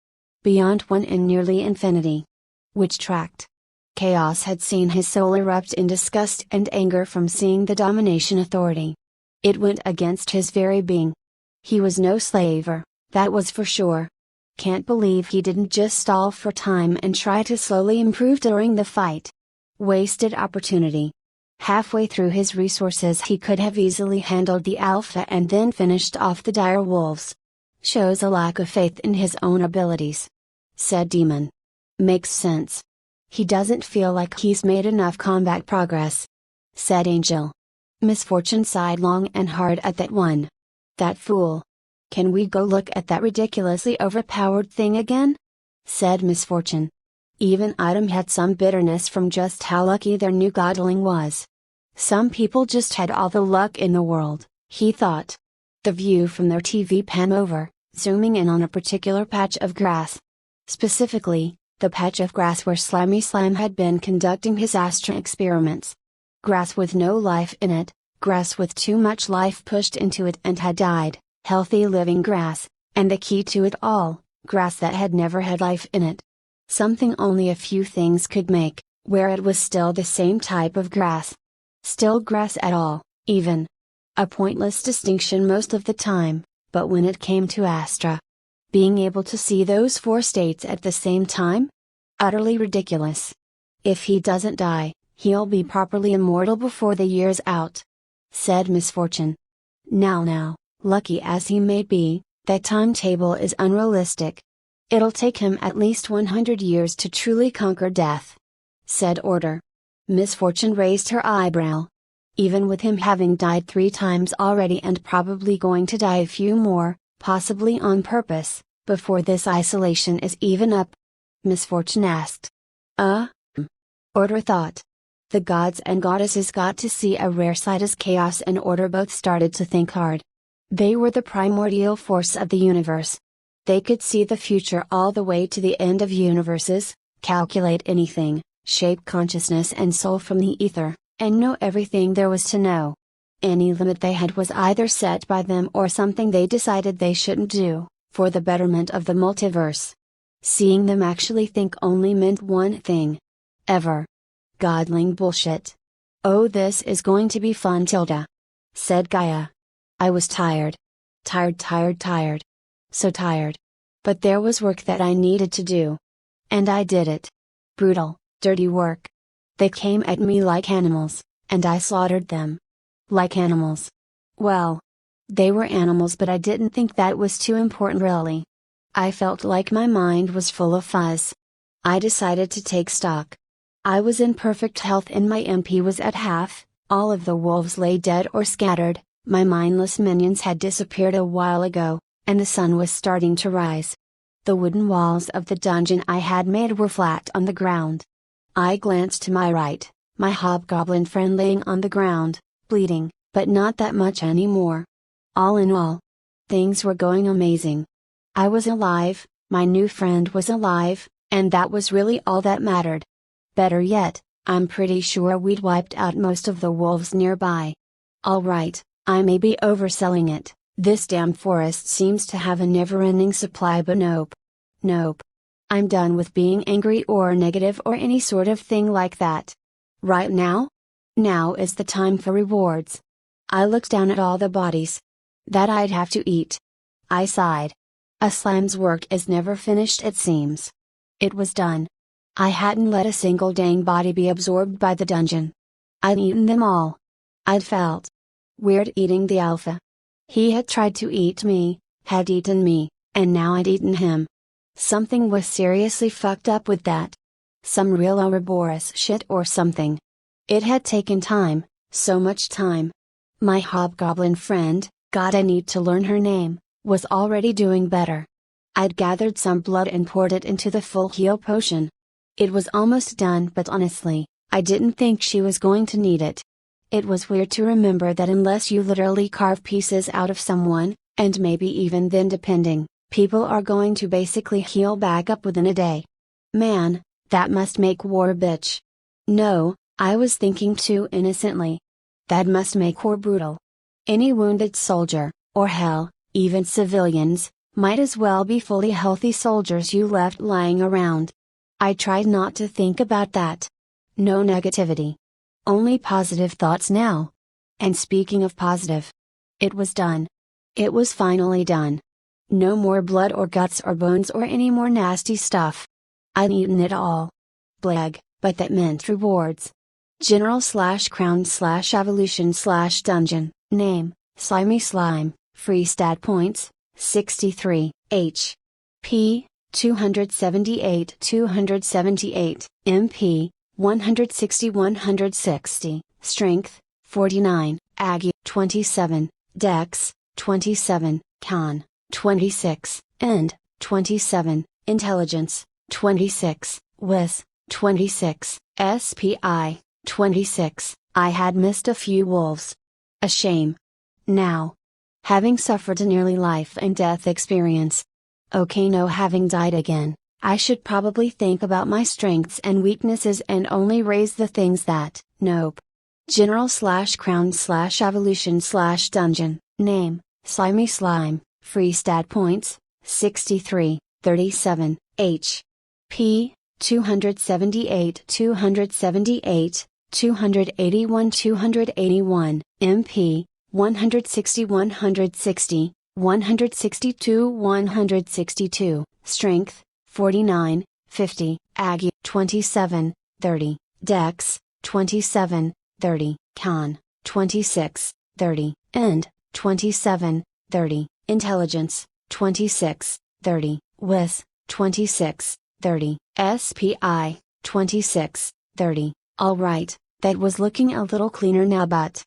Beyond 1 in nearly infinity. Which tracked. Chaos had seen his soul erupt in disgust and anger from seeing the domination authority. It went against his very being. He was no slaver, that was for sure. Can't believe he didn't just stall for time and try to slowly improve during the fight. Wasted opportunity. Halfway through his resources he could have easily handled the alpha and then finished off the dire wolves. Shows a lack of faith in his own abilities. Said Demon. Makes sense. He doesn't feel like he's made enough combat progress. Said Angel. Misfortune sighed long and hard at that one. That fool. Can we go look at that ridiculously overpowered thing again? Said Misfortune. Even Item had some bitterness from just how lucky their new godling was. Some people just had all the luck in the world, he thought. The view from their TV pan over, zooming in on a particular patch of grass. Specifically, the patch of grass where Slimy Slime had been conducting his Astra experiments. Grass with no life in it, grass with too much life pushed into it and had died, healthy living grass, and the key to it all, grass that had never had life in it. Something only a few things could make, where it was still the same type of grass. Still grass at all, even. A pointless distinction most of the time, but when it came to Astra. Being able to see those 4 states at the same time? Utterly ridiculous. If he doesn't die, he'll be properly immortal before the year's out. Said Misfortune. Now, lucky as he may be, that timetable is unrealistic. It'll take him at least 100 years to truly conquer death. Said Order. Misfortune raised her eyebrow. Even with him having died 3 times already and probably going to die a few more, possibly on purpose, before this isolation is even up. Misfortune asked. Order thought. The gods and goddesses got to see a rare sight as chaos and order both started to think hard. They were the primordial force of the universe. They could see the future all the way to the end of universes, calculate anything, shape consciousness and soul from the ether, and know everything there was to know. Any limit they had was either set by them or something they decided they shouldn't do, for the betterment of the multiverse. Seeing them actually think only meant one thing. Ever. Godling bullshit. "Oh, this is going to be fun, Tilda," said Gaia. I was tired. Tired. So tired. But there was work that I needed to do. And I did it. Brutal, dirty work. They came at me like animals, and I slaughtered them. Like animals. Well, they were animals, but I didn't think that was too important really. I felt like my mind was full of fuzz. I decided to take stock. I was in perfect health and my MP was at half, all of the wolves lay dead or scattered, my mindless minions had disappeared a while ago, and the sun was starting to rise. The wooden walls of the dungeon I had made were flat on the ground. I glanced to my right, my hobgoblin friend laying on the ground, bleeding, but not that much anymore. All in all, things were going amazing. I was alive, my new friend was alive, and that was really all that mattered. Better yet, I'm pretty sure we'd wiped out most of the wolves nearby. Alright, I may be overselling it, this damn forest seems to have a never-ending supply, but nope. I'm done with being angry or negative or any sort of thing like that. Right now? Now is the time for rewards. I looked down at all the bodies that I'd have to eat. I sighed. A slime's work is never finished, it seems. It was done. I hadn't let a single dang body be absorbed by the dungeon. I'd eaten them all. I'd felt weird eating the alpha. He had tried to eat me, had eaten me, and now I'd eaten him. Something was seriously fucked up with that. Some real Ouroboros shit or something. It had taken time, so much time. My hobgoblin friend, God, I need to learn her name, was already doing better. I'd gathered some blood and poured it into the full heal potion. It was almost done, but honestly, I didn't think she was going to need it. It was weird to remember that unless you literally carve pieces out of someone, and maybe even then depending, people are going to basically heal back up within a day. Man, that must make war a bitch. No, I was thinking too innocently. That must make war brutal. Any wounded soldier, or hell, even civilians, might as well be fully healthy soldiers you left lying around. I tried not to think about that. No negativity. Only positive thoughts now. And speaking of positive, it was done. It was finally done. No more blood or guts or bones or any more nasty stuff. I'd eaten it all. Blag, but that meant rewards. General/crown/evolution/dungeon, name, Slimy Slime, free stat points, 63, H. P. 278 MP, 160 Strength, 49, Aggie, 27, Dex, 27, Con, 26, End, 27, Intelligence, 26, Wis, 26, SPI, 26, I had missed a few wolves. A shame. Now, having suffered a nearly life and death experience. Okay, no, having died again, I should probably think about my strengths and weaknesses and only raise the things that, nope. General/crown/evolution/dungeon, name, Slimy Slime, free stat points, 63, 37, H. P. 278 281 MP, 160 162 Strength, 49, 50, Aggie, 27, 30, Dex, 27, 30, Con, 26, 30, End, 27, 30, Intelligence, 26, 30, Wis, 26, 30, SPI, 26, 30. Alright, that was looking a little cleaner now, but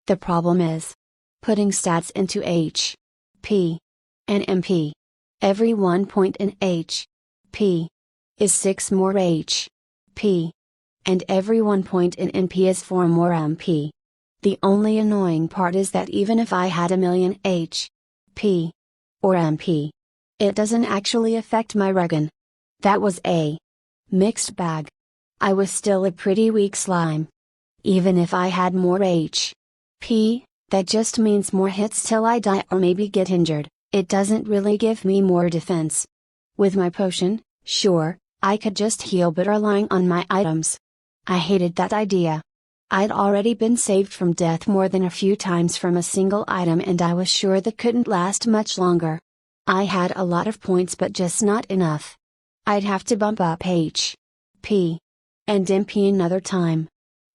the problem is putting stats into H. P. and MP. Every 1 point in H. P. is 6 more H. P. and every 1 point in MP is for more MP. The only annoying part is that even if I had a million HP or MP, it doesn't actually affect my regen. That was a mixed bag. I was still a pretty weak slime. Even if I had more HP, that just means more hits till I die or maybe get injured. It doesn't really give me more defense. With my potion, sure, I could just heal but relying on my items. I hated that idea. I'd already been saved from death more than a few times from a single item and I was sure that couldn't last much longer. I had a lot of points but just not enough. I'd have to bump up HP and MP another time.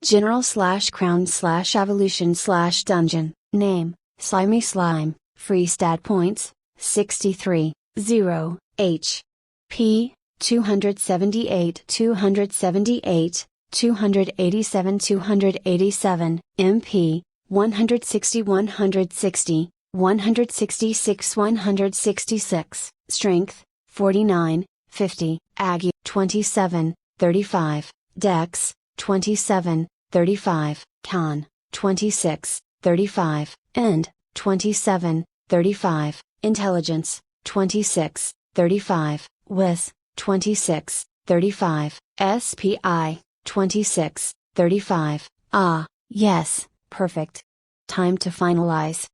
General/crown/evolution/dungeon, name, Slimy Slime, free stat points, 63, 0, HP, 278 278, 287 287, MP, 160 160, 166 166, Strength, 49, 50, Aggie, 27, 35, Dex, 27, 35, Con, 26, 35, End, 27, 35, Intelligence, 26, 35, Wis, 26, 35, SPI, 26, 35, ah, yes, perfect. Time to finalize.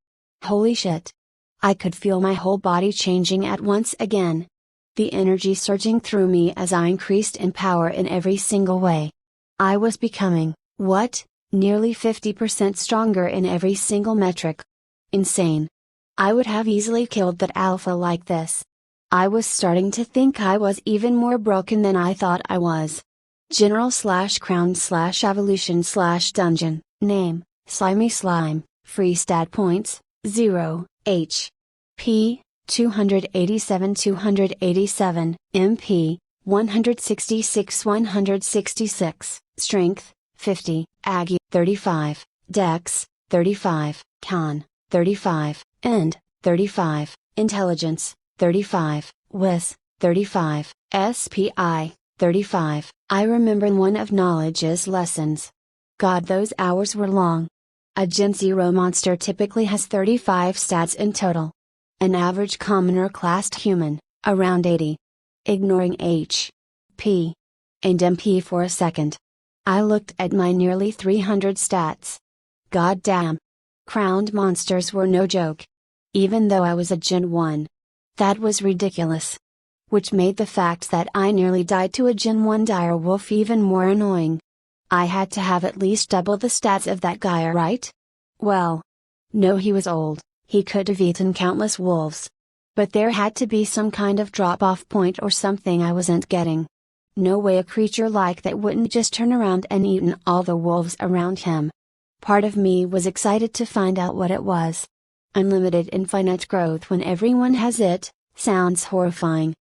Holy shit. I could feel my whole body changing at once again. The energy surging through me as I increased in power in every single way. I was becoming, nearly 50% stronger in every single metric. Insane. I would have easily killed that alpha like this. I was starting to think I was even more broken than I thought I was. General/crown/evolution/dungeon, name, Slimy Slime, free stat points, 0, HP, 287 287, MP, 166 166, Strength, 50, Aggie, 35, Dex, 35, Con, 35, End, 35, Intelligence, 35, Wis, 35, SPI, 35. I remember one of Knowledge's lessons. God, those hours were long. A Gen 0 monster typically has 35 stats in total. An average commoner classed human, around 80. Ignoring HP and MP for a second. I looked at my nearly 300 stats. God damn. Crowned monsters were no joke. Even though I was a Gen 1. That was ridiculous. Which made the fact that I nearly died to a Gen 1 dire wolf even more annoying. I had to have at least double the stats of that guy, right? Well. No, he was old, he could have eaten countless wolves. But there had to be some kind of drop-off point or something I wasn't getting. No way a creature like that wouldn't just turn around and eaten all the wolves around him. Part of me was excited to find out what it was. Unlimited infinite growth when everyone has it, sounds horrifying.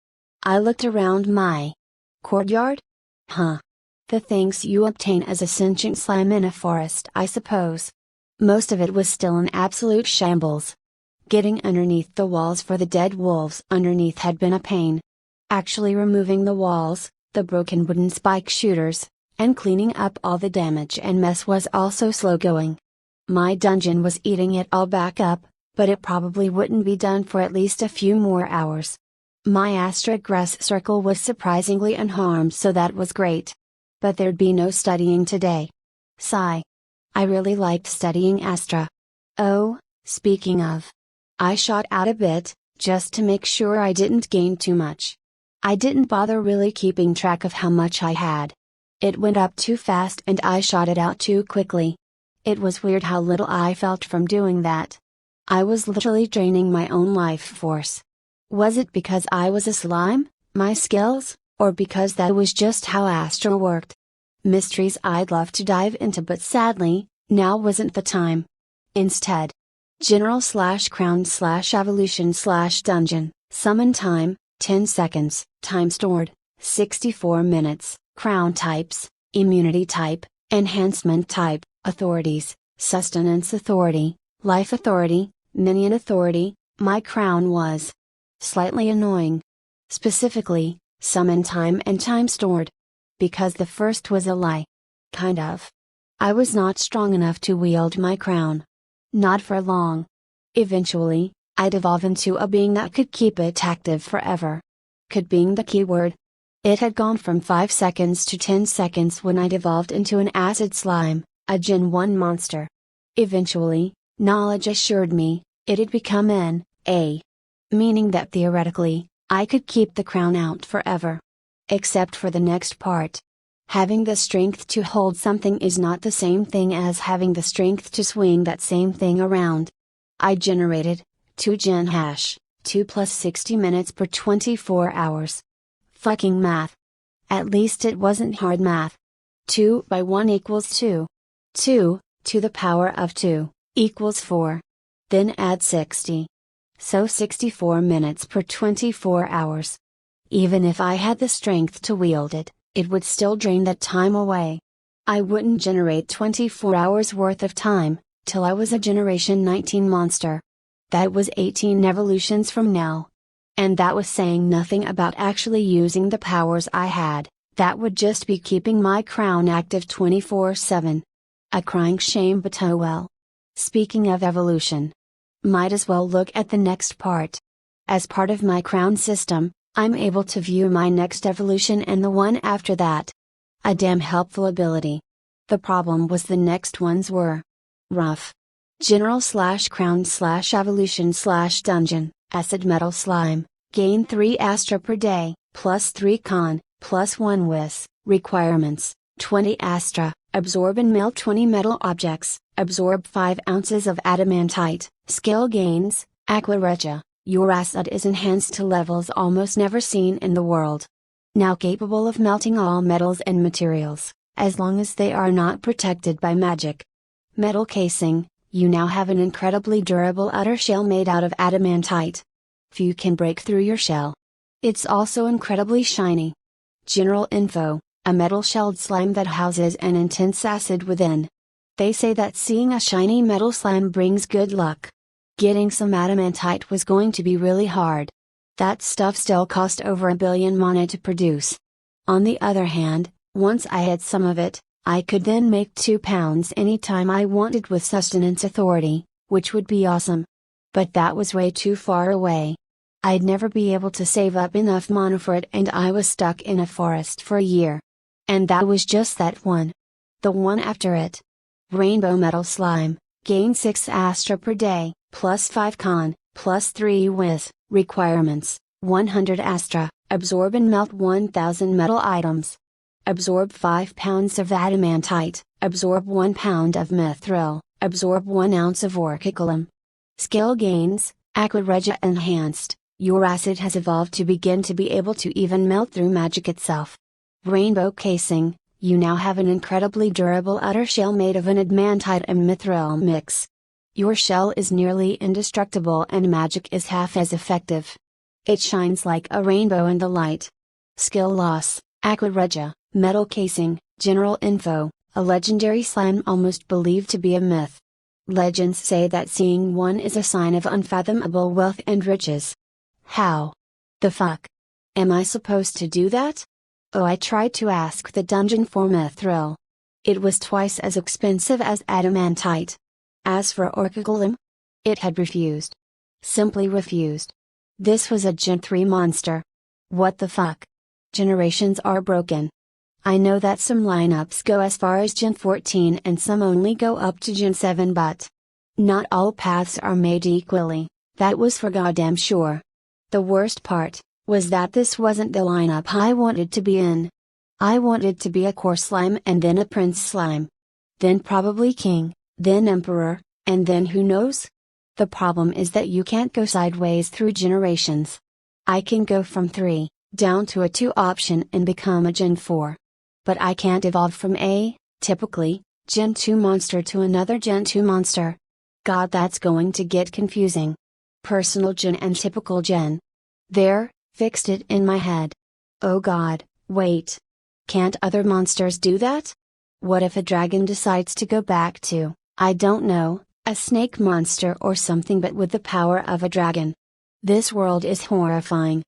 I looked around my courtyard? Huh. The things you obtain as a sentient slime in a forest, I suppose. Most of it was still in absolute shambles. Getting underneath the walls for the dead wolves underneath had been a pain. Actually removing the walls, the broken wooden spike shooters, and cleaning up all the damage and mess was also slow going. My dungeon was eating it all back up, but it probably wouldn't be done for at least a few more hours. My astragrass circle was surprisingly unharmed, so that was great. But there'd be no studying today. Sigh. I really liked studying Astra. Oh, speaking of. I shot out a bit, just to make sure I didn't gain too much. I didn't bother really keeping track of how much I had. It went up too fast and I shot it out too quickly. It was weird how little I felt from doing that. I was literally draining my own life force. Was it because I was a slime, my skills, or because that was just how Astra worked? Mysteries I'd love to dive into, but sadly, now wasn't the time. Instead, General/crown/evolution/dungeon, summon time, 10 seconds, time stored, 64 minutes, crown types, immunity type, enhancement type, authorities, sustenance authority, life authority, minion authority. My crown was slightly annoying. Specifically, summon time and time stored. Because the first was a lie. Kind of. I was not strong enough to wield my crown. Not for long. Eventually, I'd evolve into a being that could keep it active forever. Could being the keyword. It had gone from 5 seconds to 10 seconds when I'd evolved into an acid slime, a Gen 1 monster. Eventually, knowledge assured me, it'd become an A. Meaning that theoretically, I could keep the crown out forever. Except for the next part. Having the strength to hold something is not the same thing as having the strength to swing that same thing around. I generated 2 gen hash, 2 plus 60 minutes per 24 hours. Fucking math. At least it wasn't hard math. 2 by 1 equals 2. 2, to the power of 2, equals 4. Then add 60. So 64 minutes per 24 hours. Even if I had the strength to wield it, it would still drain that time away. I wouldn't generate 24 hours worth of time, till I was a Generation 19 monster. That was 18 evolutions from now. And that was saying nothing about actually using the powers I had, that would just be keeping my crown active 24/7. A crying shame, but oh well. Speaking of evolution. Might as well look at the next part. As part of my crown system, I'm able to view my next evolution and the one after that. A damn helpful ability. The problem was the next ones were rough. General/crown/evolution/dungeon, acid metal slime, gain 3 astra per day, plus 3 con, plus 1 wis, requirements, 20 astra, absorb and melt 20 metal objects, absorb 5 ounces of adamantite, skill gains, aqua regia. Your acid is enhanced to levels almost never seen in the world. Now capable of melting all metals and materials, as long as they are not protected by magic. Metal casing, you now have an incredibly durable outer shell made out of adamantite. Few can break through your shell. It's also incredibly shiny. General info, a metal-shelled slime that houses an intense acid within. They say that seeing a shiny metal slime brings good luck. Getting some adamantite was going to be really hard. That stuff still cost over 1 billion mana to produce. On the other hand, once I had some of it, I could then make 2 pounds anytime I wanted with sustenance authority, which would be awesome. But that was way too far away. I'd never be able to save up enough mana for it, and I was stuck in a forest for a year. And that was just that one. The one after it. Rainbow metal slime, gain 6 astra per day, plus 5 con, plus 3 wis, requirements, 100 astra, absorb and melt 1000 metal items. Absorb 5 pounds of adamantite, absorb 1 pound of mithril, absorb 1 ounce of orchiculum. Skill gains, aqua regia enhanced, your acid has evolved to begin to be able to even melt through magic itself. Rainbow casing, you now have an incredibly durable outer shell made of an adamantite and mithril mix. Your shell is nearly indestructible and magic is half as effective. It shines like a rainbow in the light. Skill loss, aqua regia, metal casing, general info, a legendary slime almost believed to be a myth. Legends say that seeing one is a sign of unfathomable wealth and riches. How the fuck am I supposed to do that? Oh, I tried to ask the dungeon for mithril. It was twice as expensive as adamantite. As for orchiculum, it had refused. Simply refused. This was a Gen 3 monster. What the fuck? Generations are broken. I know that some lineups go as far as Gen 14 and some only go up to Gen 7, but not all paths are made equally, that was for goddamn sure. The worst part was that this wasn't the lineup I wanted to be in. I wanted to be a core slime and then a prince slime. Then probably king, then emperor, and then who knows? The problem is that you can't go sideways through generations. I can go from 3, down to a 2 option and become a Gen 4. But I can't evolve from a, typically, Gen 2 monster to another Gen 2 monster. God, that's going to get confusing. Personal Gen and typical Gen. There, fixed it in my head. Oh god, wait. Can't other monsters do that? What if a dragon decides to go back to, I don't know, a snake monster or something, but with the power of a dragon? This world is horrifying.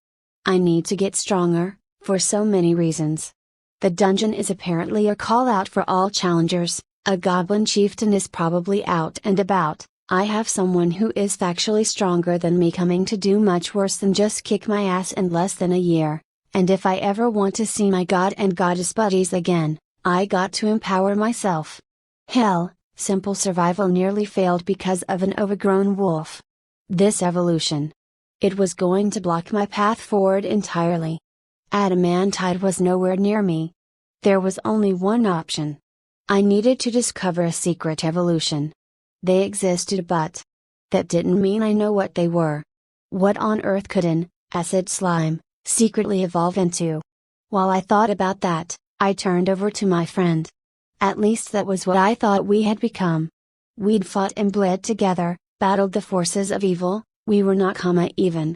I need to get stronger, for so many reasons. The dungeon is apparently a call out for all challengers, a goblin chieftain is probably out and about, I have someone who is factually stronger than me coming to do much worse than just kick my ass in less than a year, and if I ever want to see my god and goddess buddies again, I got to empower myself. Hell, simple survival nearly failed because of an overgrown wolf. This evolution. It was going to block my path forward entirely. Adamantite was nowhere near me. There was only one option. I needed to discover a secret evolution. They existed but that didn't mean I know what they were. What on earth could an acid slime secretly evolve into? While I thought about that, I turned over to my friend. At least that was what I thought we had become. We'd fought and bled together, battled the forces of evil, we were not even.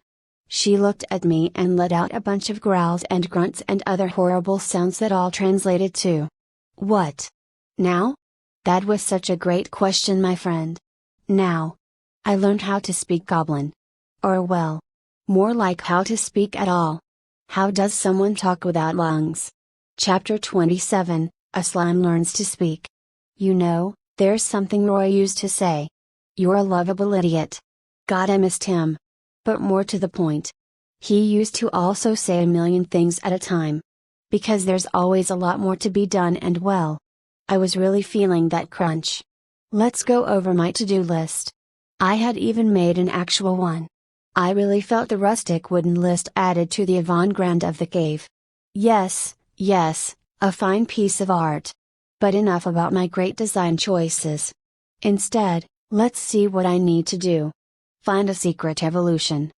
She looked at me and let out a bunch of growls and grunts and other horrible sounds that all translated to, "What? Now?" That was such a great question, my friend. Now. I learned how to speak Goblin. Or well. More like how to speak at all. How does someone talk without lungs? Chapter 27, A Slime Learns to Speak. You know, there's something Roy used to say. You're a lovable idiot. God, I missed him. But more to the point. He used to also say a million things at a time. Because there's always a lot more to be done and well. I was really feeling that crunch. Let's go over my to-do list. I had even made an actual one. I really felt the rustic wooden list added to the avant-garde of the cave. Yes, a fine piece of art. But enough about my great design choices. Instead, let's see what I need to do. Find a secret evolution.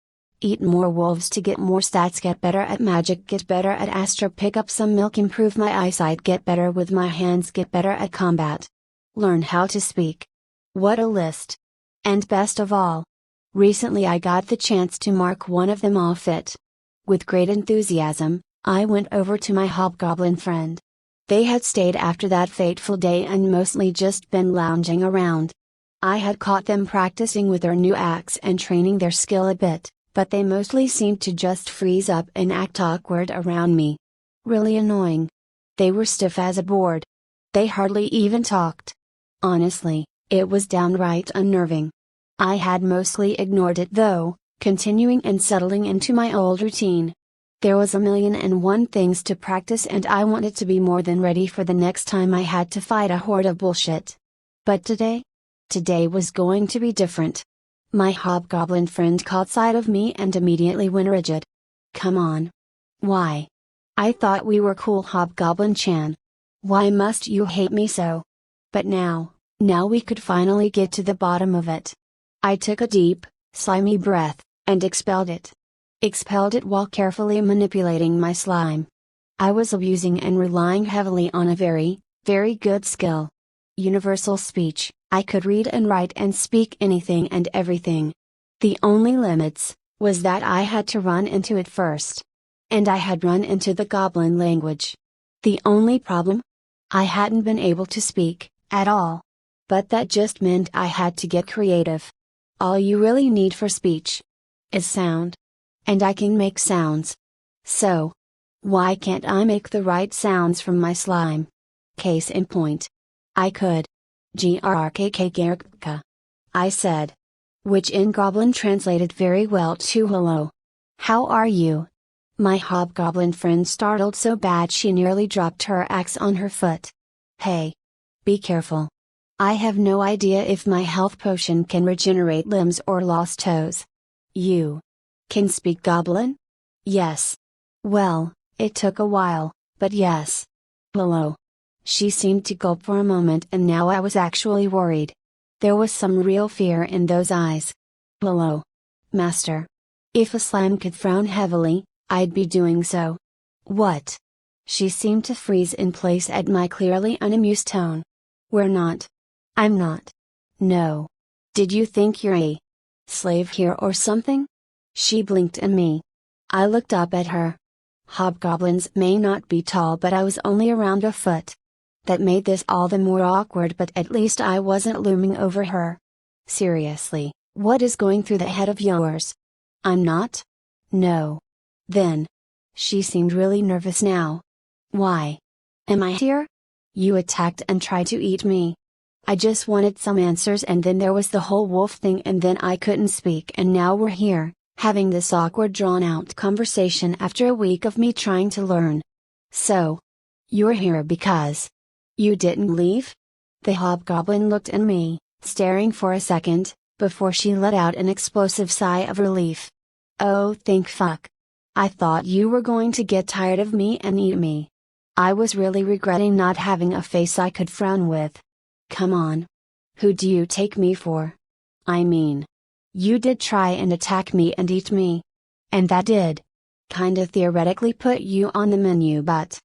Eat more wolves to get more stats, get better at magic, get better at astro, pick up some milk, improve my eyesight, get better with my hands, get better at combat. Learn how to speak. What a list! And best of all, recently I got the chance to mark one of them off it. With great enthusiasm, I went over to my hobgoblin friend. They had stayed after that fateful day and mostly just been lounging around. I had caught them practicing with their new axe and training their skill a bit, but they mostly seemed to just freeze up and act awkward around me. Really annoying. They were stiff as a board. They hardly even talked. Honestly, it was downright unnerving. I had mostly ignored it though, continuing and settling into my old routine. There was 1,000,001 things to practice and I wanted to be more than ready for the next time I had to fight a horde of bullshit. But today was going to be different. My hobgoblin friend caught sight of me and immediately went rigid. Come on. Why? I thought we were cool, Hobgoblin-chan. Why must you hate me so? But now we could finally get to the bottom of it. I took a deep, slimy breath, and expelled it. Expelled it while carefully manipulating my slime. I was abusing and relying heavily on a very, very good skill. Universal speech. I could read and write and speak anything and everything. The only limits was that I had to run into it first. And I had run into the goblin language. The only problem? I hadn't been able to speak at all. But that just meant I had to get creative. All you really need for speech is sound. And I can make sounds. So, why can't I make the right sounds from my slime? Case in point. I could. Grrkk, I said. Which in Goblin translated very well to hello. How are you? My hobgoblin friend startled so bad she nearly dropped her axe on her foot. Hey. Be careful. I have no idea if my health potion can regenerate limbs or lost toes. You can speak Goblin? Yes. Well, it took a while, but yes. Hello. She seemed to gulp for a moment and now I was actually worried. There was some real fear in those eyes. Hello. Master. If a slime could frown heavily, I'd be doing so. What? She seemed to freeze in place at my clearly unamused tone. We're not. I'm not. No. Did you think you're a slave here or something? She blinked at me. I looked up at her. Hobgoblins may not be tall, but I was only around a foot. That made this all the more awkward, but at least I wasn't looming over her. Seriously, what is going through the head of yours? I'm not? No. Then. She seemed really nervous now. Why? Am I here? You attacked and tried to eat me. I just wanted some answers, and then there was the whole wolf thing, and then I couldn't speak, and now we're here, having this awkward drawn out conversation after a week of me trying to learn. So, you're here because you didn't leave? The hobgoblin looked at me, staring for a second, before she let out an explosive sigh of relief. Oh, thank fuck. I thought you were going to get tired of me and eat me. I was really regretting not having a face I could frown with. Come on. Who do you take me for? I mean, you did try and attack me and eat me. And that did kinda theoretically put you on the menu, but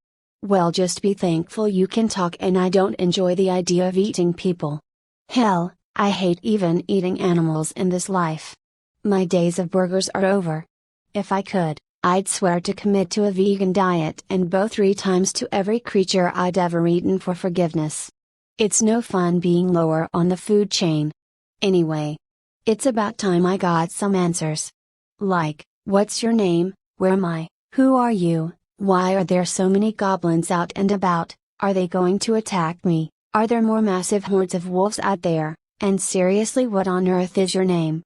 well, just be thankful you can talk and I don't enjoy the idea of eating people. Hell, I hate even eating animals in this life. My days of burgers are over. If I could, I'd swear to commit to a vegan diet and bow 3 times to every creature I'd ever eaten for forgiveness. It's no fun being lower on the food chain. Anyway, it's about time I got some answers. Like, what's your name, where am I, who are you, why are there so many goblins out and about, are they going to attack me, are there more massive hordes of wolves out there, and seriously, what on earth is your name?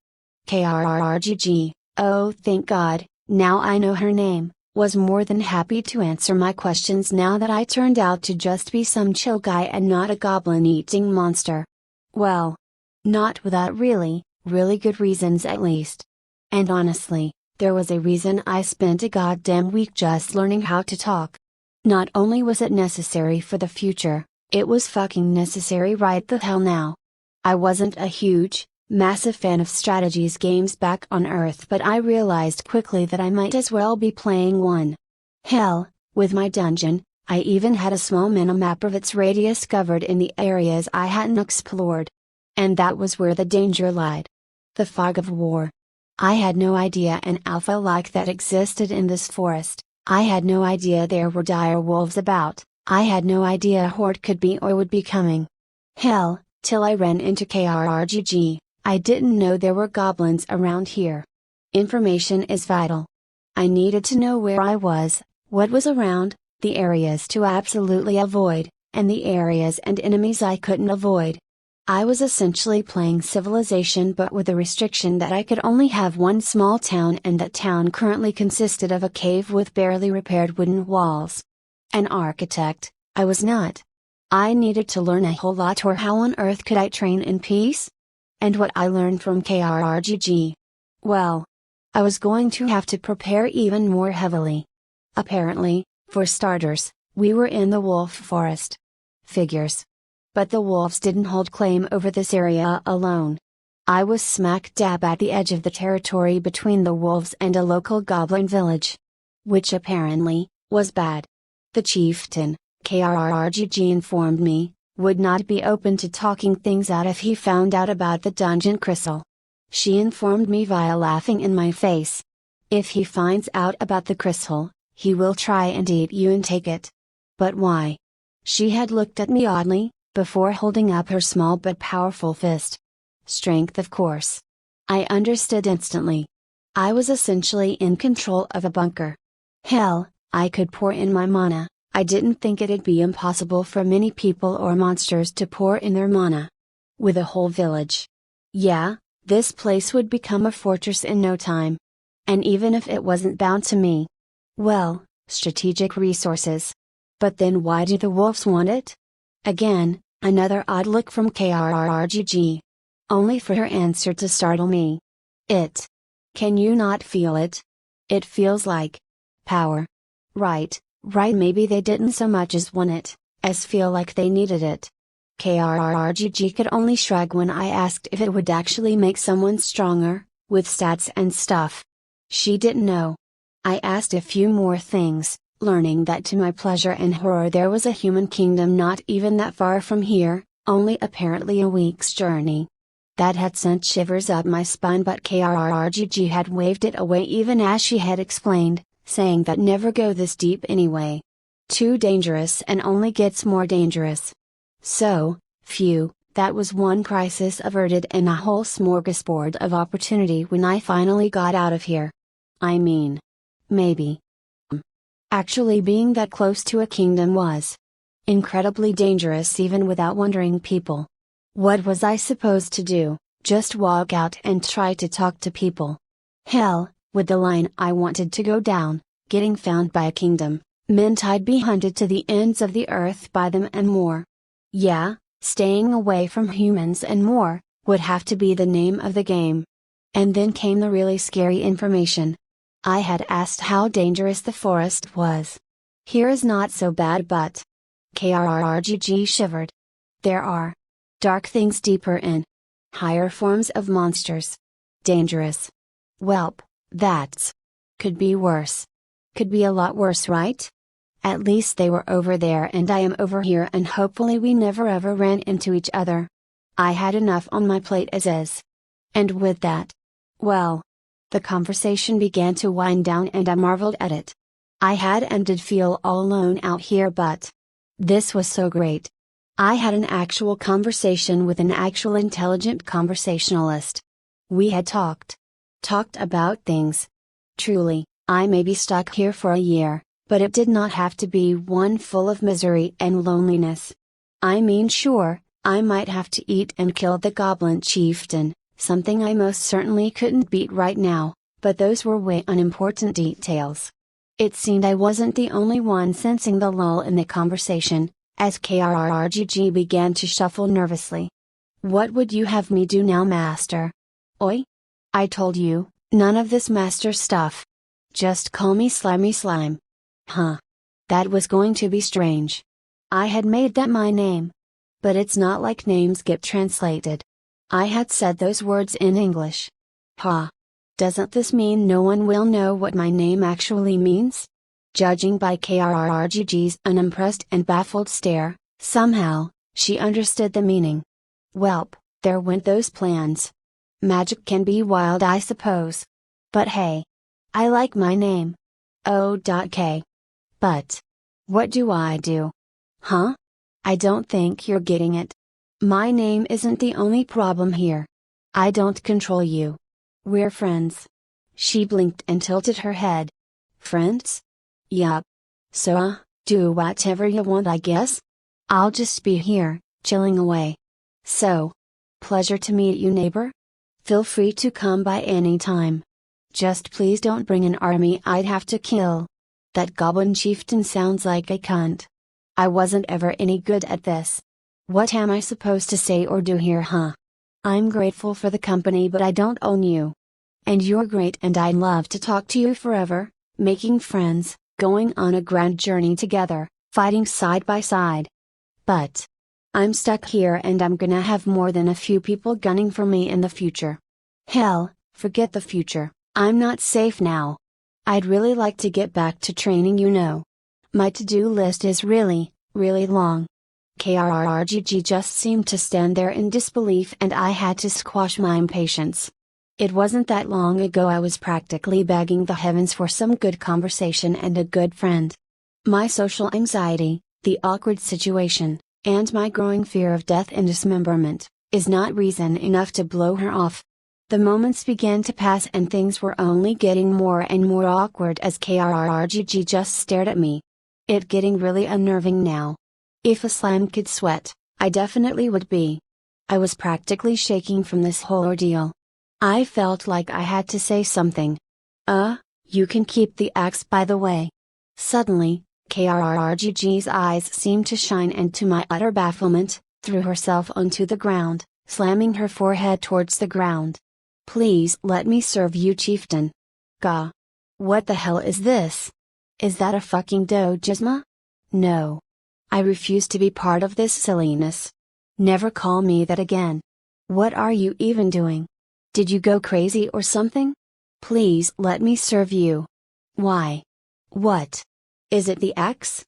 KRRGG, oh thank God, now I know her name, was more than happy to answer my questions now that I turned out to just be some chill guy and not a goblin-eating monster. Well, not without really good reasons at least. And honestly, there was a reason I spent a goddamn week just learning how to talk. Not only was it necessary for the future, it was fucking necessary right the hell now. I wasn't a huge, massive fan of strategies games back on Earth, but I realized quickly that I might as well be playing one. Hell, with my dungeon, I even had a small minimap of its radius covered in the areas I hadn't explored. And that was where the danger lied. The fog of war. I had no idea an alpha like that existed in this forest. I had no idea there were dire wolves about. I had no idea a horde could be or would be coming. Hell, till I ran into KRRGG, I didn't know there were goblins around here. Information is vital. I needed to know where I was, what was around, the areas to absolutely avoid, and the areas and enemies I couldn't avoid. I was essentially playing Civilization, but with the restriction that I could only have one small town, and that town currently consisted of a cave with barely repaired wooden walls. An architect, I was not. I needed to learn a whole lot, or how on earth could I train in peace? And what I learned from KRRGG? Well, I was going to have to prepare even more heavily. Apparently, for starters, we were in the wolf forest. Figures. But the wolves didn't hold claim over this area alone. I was smack dab at the edge of the territory between the wolves and a local goblin village. Which apparently, was bad. The chieftain, KRRGG informed me, would not be open to talking things out if he found out about the dungeon crystal. She informed me via laughing in my face. If he finds out about the crystal, he will try and eat you and take it. But why? She had looked at me oddly, before holding up her small but powerful fist. Strength, of course. I understood instantly. I was essentially in control of a bunker. Hell, I could pour in my mana. I didn't think it'd be impossible for many people or monsters to pour in their mana. With a whole village. Yeah, this place would become a fortress in no time. And even if it wasn't bound to me. Well, strategic resources. But then why do the wolves want it? Again, another odd look from KRRGG. Only for her answer to startle me. It. Can you not feel it? It feels like power. Right, maybe they didn't so much as want it, as feel like they needed it. KRRGG could only shrug when I asked if it would actually make someone stronger, with stats and stuff. She didn't know. I asked a few more things, learning that to my pleasure and horror there was a human kingdom not even that far from here, only apparently a week's journey. That had sent shivers up my spine, but KRRGG had waved it away even as she had explained, saying that never go this deep anyway. Too dangerous and only gets more dangerous. So, phew, that was one crisis averted and a whole smorgasbord of opportunity when I finally got out of here. I mean, maybe. Actually being that close to a kingdom was Incredibly dangerous even without wandering people. What was I supposed to do? Just walk out and try to talk to people? Hell, with the line I wanted to go down, getting found by a kingdom, meant I'd be hunted to the ends of the earth by them and more. Yeah, staying away from humans and more, would have to be the name of the game. And then came the really scary information. I had asked how dangerous the forest was. Here is not so bad, but KRRGG shivered. There are dark things deeper in, higher forms of monsters. Dangerous. Welp, that's could be worse. Could be a lot worse, right? At least they were over there and I am over here, and hopefully we never ever ran into each other. I had enough on my plate as is. And with that, well, the conversation began to wind down and I marveled at it. I had and did feel all alone out here, but this was so great. I had an actual conversation with an actual intelligent conversationalist. We had talked about things. Truly, I may be stuck here for a year, but it did not have to be one full of misery and loneliness. I mean, sure, I might have to eat and kill the goblin chieftain, something I most certainly couldn't beat right now, but those were way unimportant details. It seemed I wasn't the only one sensing the lull in the conversation, as KRRGG began to shuffle nervously. What would you have me do now, master? Oi? I told you, none of this master stuff. Just call me Slimy Slime. Huh. That was going to be strange. I had made that my name. But it's not like names get translated. I had said those words in English. Huh. Doesn't this mean no one will know what my name actually means? Judging by KRRGG's unimpressed and baffled stare, somehow, she understood the meaning. Welp, there went those plans. Magic can be wild, I suppose. But hey. I like my name. O.K. But what do I do? Huh? I don't think you're getting it. My name isn't the only problem here. I don't control you. We're friends. She blinked and tilted her head. Friends? Yup. So, do whatever you want, I guess? I'll just be here, chilling away. So, pleasure to meet you, neighbor. Feel free to come by any time. Just please don't bring an army I'd have to kill. That goblin chieftain sounds like a cunt. I wasn't ever any good at this. What am I supposed to say or do here, huh? I'm grateful for the company, but I don't own you. And you're great and I'd love to talk to you forever, making friends, going on a grand journey together, fighting side by side. But I'm stuck here and I'm gonna have more than a few people gunning for me in the future. Hell, forget the future, I'm not safe now. I'd really like to get back to training, you know. My to-do list is really, really long. KRRGG just seemed to stand there in disbelief and I had to squash my impatience. It wasn't that long ago I was practically begging the heavens for some good conversation and a good friend. My social anxiety, the awkward situation, and my growing fear of death and dismemberment, is not reason enough to blow her off. The moments began to pass and things were only getting more and more awkward as KRRGG just stared at me. It getting really unnerving now. If a slime could sweat, I definitely would be. I was practically shaking from this whole ordeal. I felt like I had to say something. You can keep the axe, by the way. Suddenly, KRRGG's eyes seemed to shine and to my utter bafflement, threw herself onto the ground, slamming her forehead towards the ground. Please let me serve you, chieftain. Gah. What the hell is this? Is that a fucking dojisma? No. I refuse to be part of this silliness. Never call me that again. What are you even doing? Did you go crazy or something? Please let me serve you. Why? What? Is it the axe?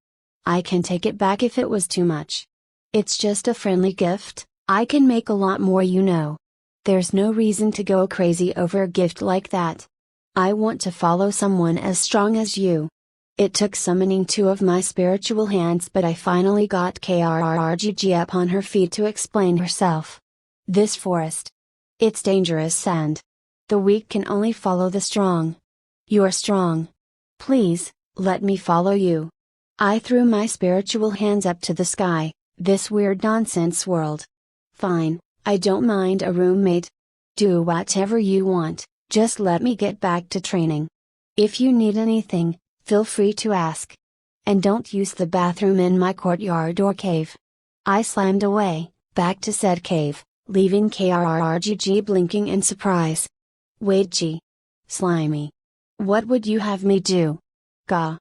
I can take it back if it was too much. It's just a friendly gift, I can make a lot more, you know. There's no reason to go crazy over a gift like that. I want to follow someone as strong as you. It took summoning two of my spiritual hands, but I finally got KRRGG up on her feet to explain herself. This forest. It's dangerous and the weak can only follow the strong. You're strong. Please, let me follow you. I threw my spiritual hands up to the sky. This weird nonsense world. Fine, I don't mind a roommate. Do whatever you want, just let me get back to training. If you need anything, feel free to ask. And don't use the bathroom in my courtyard or cave. I slammed away, back to said cave, leaving KRRGG blinking in surprise. Wait, G. Slimy. What would you have me do? Gah.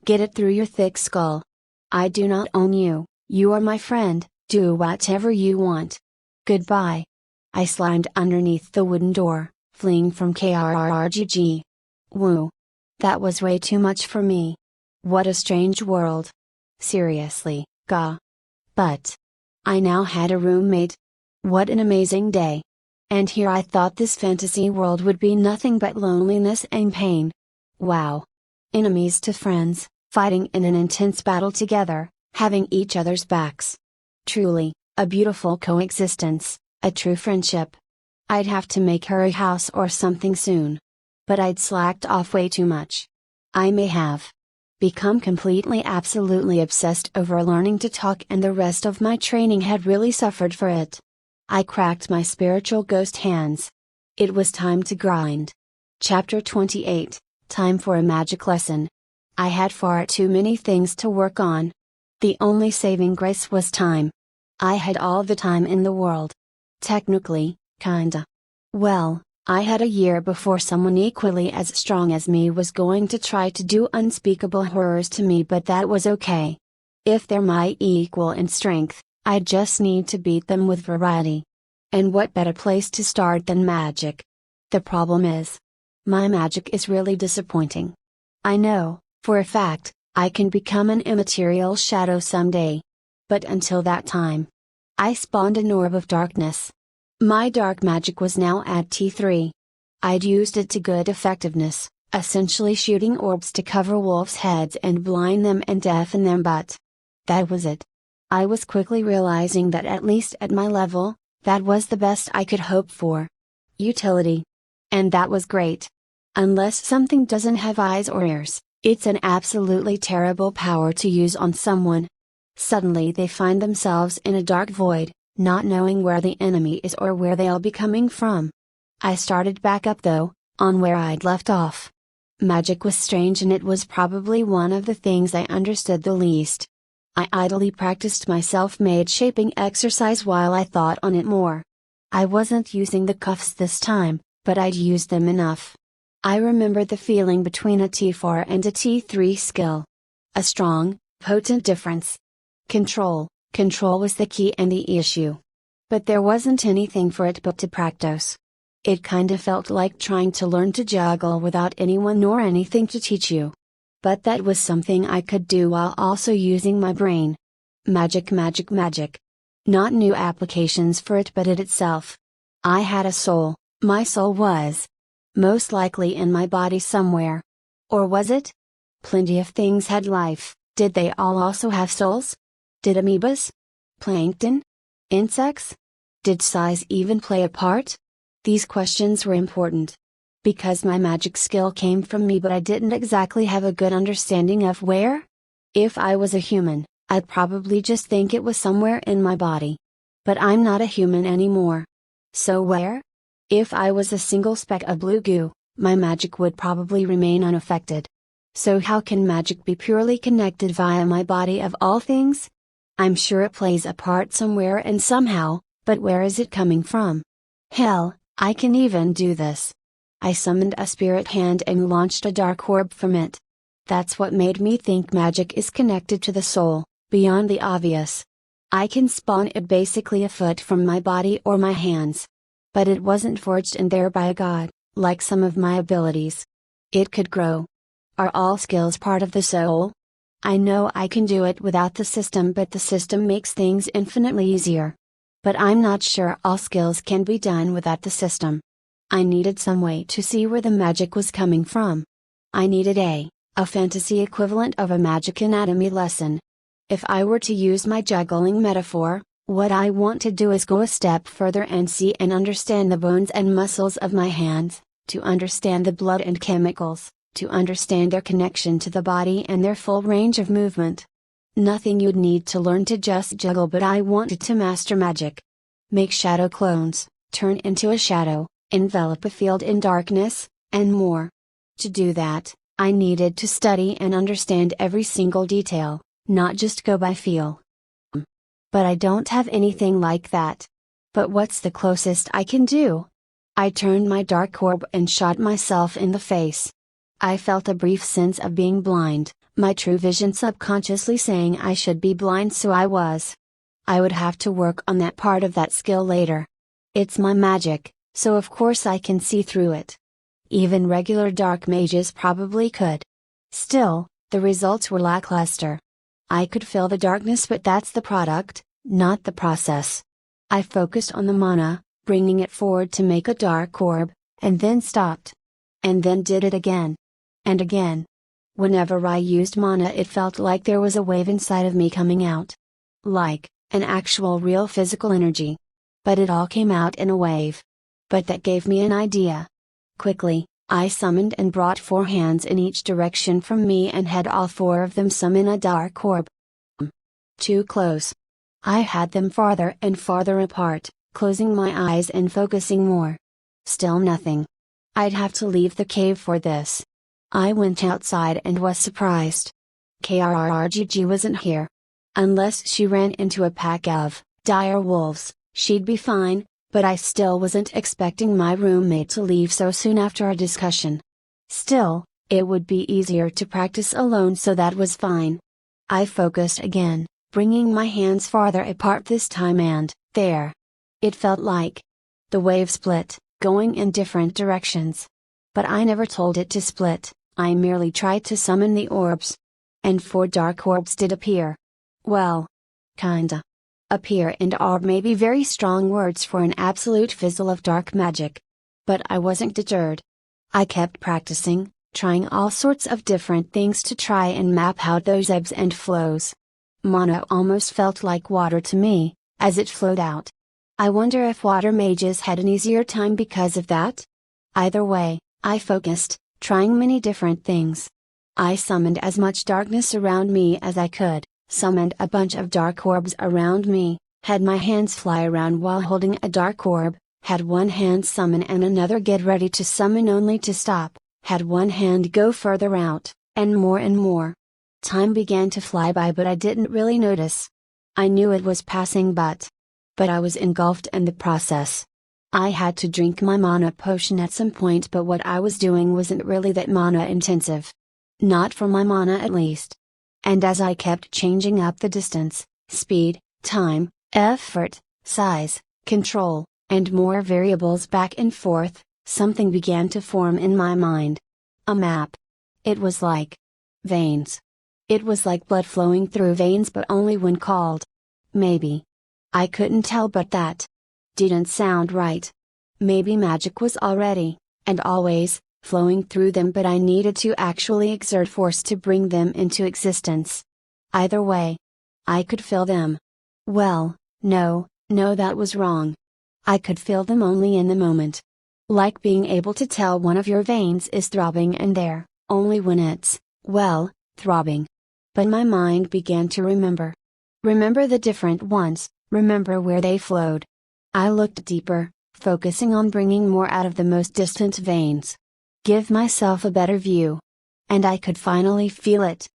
Get it through your thick skull. I do not own you, you are my friend, do whatever you want. Goodbye. I slimed underneath the wooden door, fleeing from KRRGG. Woo. That was way too much for me. What a strange world. Seriously, gah. But I now had a roommate. What an amazing day. And here I thought this fantasy world would be nothing but loneliness and pain. Wow. Enemies to friends, fighting in an intense battle together, having each other's backs. Truly, a beautiful coexistence, a true friendship. I'd have to make her a house or something soon. But I'd slacked off way too much. I may have become completely absolutely obsessed over learning to talk, and the rest of my training had really suffered for it. I cracked my spiritual ghost hands. It was time to grind. Chapter 28, Time for a Magic Lesson. I had far too many things to work on. The only saving grace was time. I had all the time in the world. Technically, kinda. Well, I had a year before someone equally as strong as me was going to try to do unspeakable horrors to me, but that was okay. If they're my equal in strength, I just need to beat them with variety. And what better place to start than magic? The problem is, my magic is really disappointing. I know, for a fact, I can become an immaterial shadow someday. But until that time, I spawned an orb of darkness. My dark magic was now at T3. I'd used it to good effectiveness, essentially shooting orbs to cover wolves' heads and blind them and deafen them, but that was it. I was quickly realizing that at least at my level, that was the best I could hope for. Utility. And that was great. Unless something doesn't have eyes or ears, it's an absolutely terrible power to use on someone. Suddenly they find themselves in a dark void, not knowing where the enemy is or where they'll be coming from. I started back up though, on where I'd left off. Magic was strange, and it was probably one of the things I understood the least. I idly practiced my self-made shaping exercise while I thought on it more. I wasn't using the cuffs this time, but I'd used them enough. I remembered the feeling between a T4 and a T3 skill. A strong, potent difference. Control was the key and the issue. But there wasn't anything for it but to practice. It kinda felt like trying to learn to juggle without anyone nor anything to teach you. But that was something I could do while also using my brain. Magic. Not new applications for it, but it itself. I had a soul, my soul was most likely in my body somewhere. Or was it? Plenty of things had life, did they all also have souls? Did amoebas? Plankton? Insects? Did size even play a part? These questions were important. Because my magic skill came from me, but I didn't exactly have a good understanding of where. If I was a human, I'd probably just think it was somewhere in my body. But I'm not a human anymore. So where? If I was a single speck of blue goo, my magic would probably remain unaffected. So how can magic be purely connected via my body of all things? I'm sure it plays a part somewhere and somehow, but where is it coming from? Hell, I can even do this. I summoned a spirit hand and launched a dark orb from it. That's what made me think magic is connected to the soul, beyond the obvious. I can spawn it basically a foot from my body or my hands. But it wasn't forged in there by a god, like some of my abilities. It could grow. Are all skills part of the soul? I know I can do it without the system, but the system makes things infinitely easier. But I'm not sure all skills can be done without the system. I needed some way to see where the magic was coming from. I needed a fantasy equivalent of a magic anatomy lesson. If I were to use my juggling metaphor, what I want to do is go a step further and see and understand the bones and muscles of my hands, to understand the blood and chemicals, to understand their connection to the body and their full range of movement. Nothing you'd need to learn to just juggle, but I wanted to master magic. Make shadow clones, turn into a shadow, envelop a field in darkness, and more. To do that, I needed to study and understand every single detail, not just go by feel. But I don't have anything like that. But what's the closest I can do? I turned my dark orb and shot myself in the face. I felt a brief sense of being blind, my true vision subconsciously saying I should be blind, so I was. I would have to work on that part of that skill later. It's my magic, so of course I can see through it. Even regular dark mages probably could. Still, the results were lackluster. I could feel the darkness, but that's the product, not the process. I focused on the mana, bringing it forward to make a dark orb, and then stopped. And then did it again. And again. Whenever I used mana, it felt like there was a wave inside of me coming out. Like an actual real physical energy. But it all came out in a wave. But that gave me an idea. Quickly, I summoned and brought 4 hands in each direction from me and had all 4 of them summon a dark orb. Too close. I had them farther and farther apart, closing my eyes and focusing more. Still nothing. I'd have to leave the cave for this. I went outside and was surprised. KRRGG wasn't here. Unless she ran into a pack of dire wolves, she'd be fine, but I still wasn't expecting my roommate to leave so soon after our discussion. Still, it would be easier to practice alone, so that was fine. I focused again, bringing my hands farther apart this time, and there. It felt like the wave split, going in different directions. But I never told it to split, I merely tried to summon the orbs. And 4 dark orbs did appear. Well, kinda. Appear and orb may be very strong words for an absolute fizzle of dark magic. But I wasn't deterred. I kept practicing, trying all sorts of different things to try and map out those ebbs and flows. Mana almost felt like water to me, as it flowed out. I wonder if water mages had an easier time because of that? Either way, I focused, trying many different things. I summoned as much darkness around me as I could, summoned a bunch of dark orbs around me, had my hands fly around while holding a dark orb, had one hand summon and another get ready to summon only to stop, had one hand go further out, and more and more. Time began to fly by, but I didn't really notice. I knew it was passing, but I was engulfed in the process. I had to drink my mana potion at some point, but what I was doing wasn't really that mana intensive. Not for my mana at least. And as I kept changing up the distance, speed, time, effort, size, control, and more variables back and forth, something began to form in my mind. A map. It was like veins. It was like blood flowing through veins, but only when called. Maybe. I couldn't tell, but that didn't sound right. Maybe magic was already, and always, flowing through them, but I needed to actually exert force to bring them into existence. Either way, I could feel them. Well, no, that was wrong. I could feel them only in the moment. Like being able to tell one of your veins is throbbing and there, only when it's, well, throbbing. But my mind began to remember. Remember the different ones, remember where they flowed. I looked deeper, focusing on bringing more out of the most distant veins. Give myself a better view. And I could finally feel it.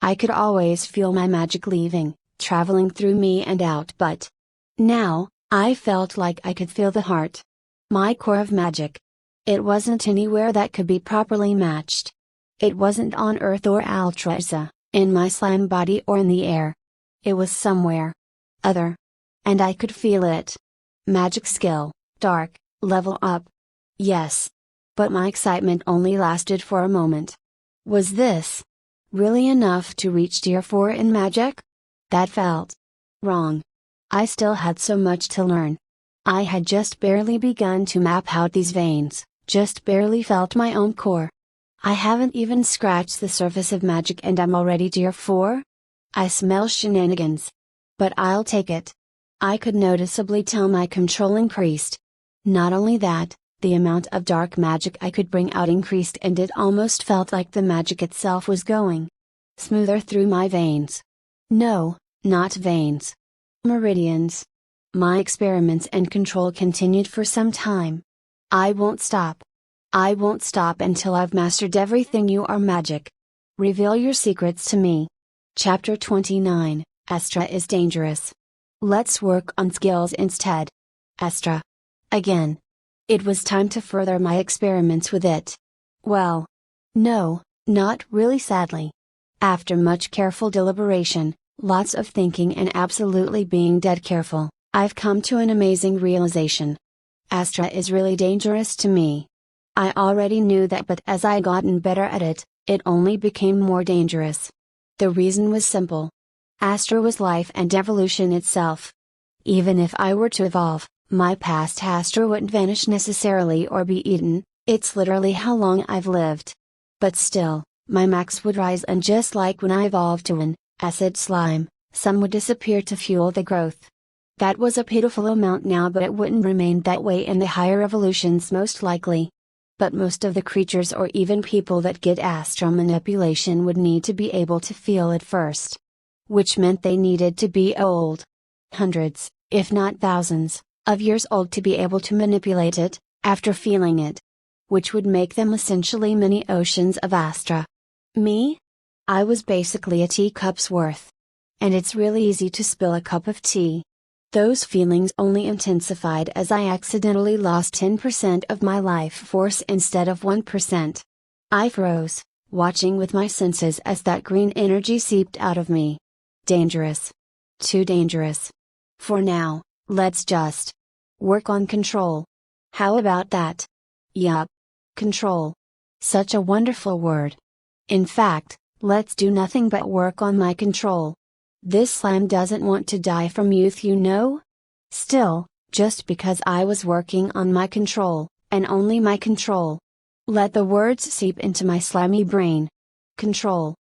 I could always feel my magic leaving, traveling through me and out, but now, I felt like I could feel the heart. My core of magic. It wasn't anywhere that could be properly matched. It wasn't on Earth or Altraza, in my slime body or in the air. It was somewhere other. And I could feel it. Magic skill, dark, level up. Yes. But my excitement only lasted for a moment. Was this really enough to reach tier 4 in magic? That felt wrong. I still had so much to learn. I had just barely begun to map out these veins, just barely felt my own core. I haven't even scratched the surface of magic and I'm already tier 4? I smell shenanigans. But I'll take it. I could noticeably tell my controlling priest. Not only that, The amount of dark magic I could bring out increased, and it almost felt like the magic itself was going smoother through my veins. No, not veins. Meridians. My experiments and control continued for some time. I won't stop. I won't stop until I've mastered everything. You are magic. Reveal your secrets to me. Chapter 29, Astra is dangerous. Let's work on skills instead. Astra. Again. It was time to further my experiments with it. Well. No, not really, sadly. After much careful deliberation, lots of thinking, and absolutely being dead careful, I've come to an amazing realization. Astra is really dangerous to me. I already knew that, but as I gotten better at it, it only became more dangerous. The reason was simple. Astra was life and evolution itself. Even if I were to evolve, my past Astra wouldn't vanish necessarily or be eaten. It's literally how long I've lived. But still, my max would rise, and just like when I evolved to an acid slime, some would disappear to fuel the growth. That was a pitiful amount now, but it wouldn't remain that way in the higher evolutions most likely. But most of the creatures or even people that get astral manipulation would need to be able to feel it first. Which meant they needed to be old. Hundreds, if not thousands, of years old to be able to manipulate it, after feeling it. Which would make them essentially mini oceans of Astra. Me? I was basically a teacup's worth. And it's really easy to spill a cup of tea. Those feelings only intensified as I accidentally lost 10% of my life force instead of 1%. I froze, watching with my senses as that green energy seeped out of me. Dangerous. Too dangerous. For now, let's just work on control. How about that? Yup. Control. Such a wonderful word. In fact, let's do nothing but work on my control. This slime doesn't want to die from youth, you know? Still, just because I was working on my control, and only my control. Let the words seep into my slimy brain. Control.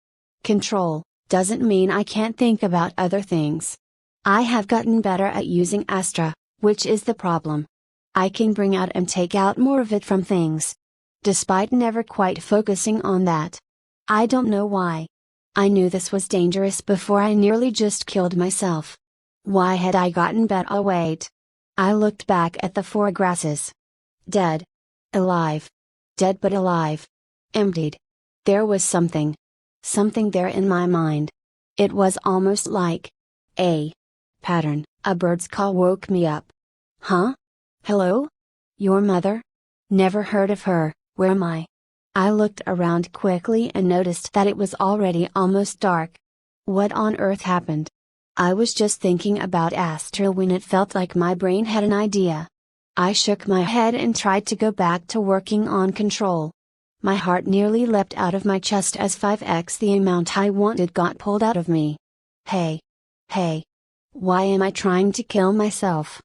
Control, doesn't mean I can't think about other things. I have gotten better at using Astra, which is the problem. I can bring out and take out more of it from things. Despite never quite focusing on that. I don't know why. I knew this was dangerous before I nearly just killed myself. Why had I gotten better? Oh wait. I looked back at the four grasses. Dead. Alive. Dead but alive. Emptied. There was something. Something there in my mind. It was almost like a pattern. A bird's call woke me up. Huh? Hello? Your mother? Never heard of her. Where am I? I looked around quickly and noticed that it was already almost dark. What on earth happened? I was just thinking about Astra when it felt like my brain had an idea. I shook my head and tried to go back to working on control. My heart nearly leapt out of my chest as 5x the amount I wanted got pulled out of me. Hey. Hey. Why am I trying to kill myself?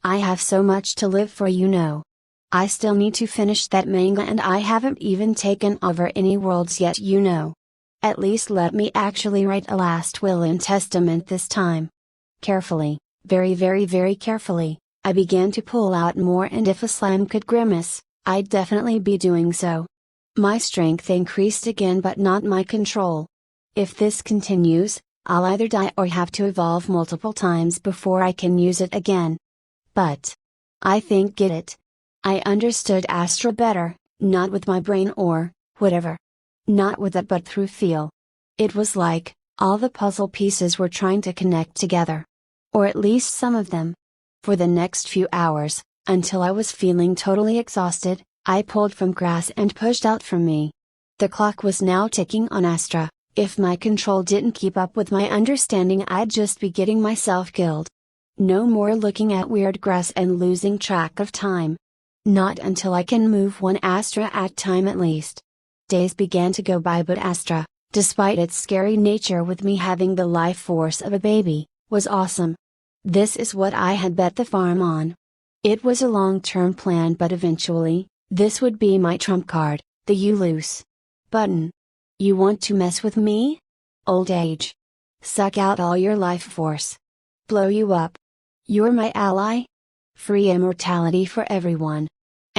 I have so much to live for, you know. I still need to finish that manga, and I haven't even taken over any worlds yet, you know. At least let me actually write a last will and testament this time. Carefully, very very very carefully, I began to pull out more, and if a slime could grimace, I'd definitely be doing so. My strength increased again, but not my control. If this continues, I'll either die or have to evolve multiple times before I can use it again. But I think get it. I understood Astra better, not with my brain or whatever. Not with it, but through feel. It was like all the puzzle pieces were trying to connect together. Or at least some of them. For the next few hours, until I was feeling totally exhausted, I pulled from grass and pushed out from me. The clock was now ticking on Astra. If my control didn't keep up with my understanding, I'd just be getting myself killed. No more looking at weird grass and losing track of time. Not until I can move one Astra at time at least. Days began to go by, but Astra, despite its scary nature with me having the life force of a baby, was awesome. This is what I had bet the farm on. It was a long-term plan, but eventually, this would be my trump card, the you loose button. You want to mess with me? Old age. Suck out all your life force. Blow you up. You're my ally? Free immortality for everyone.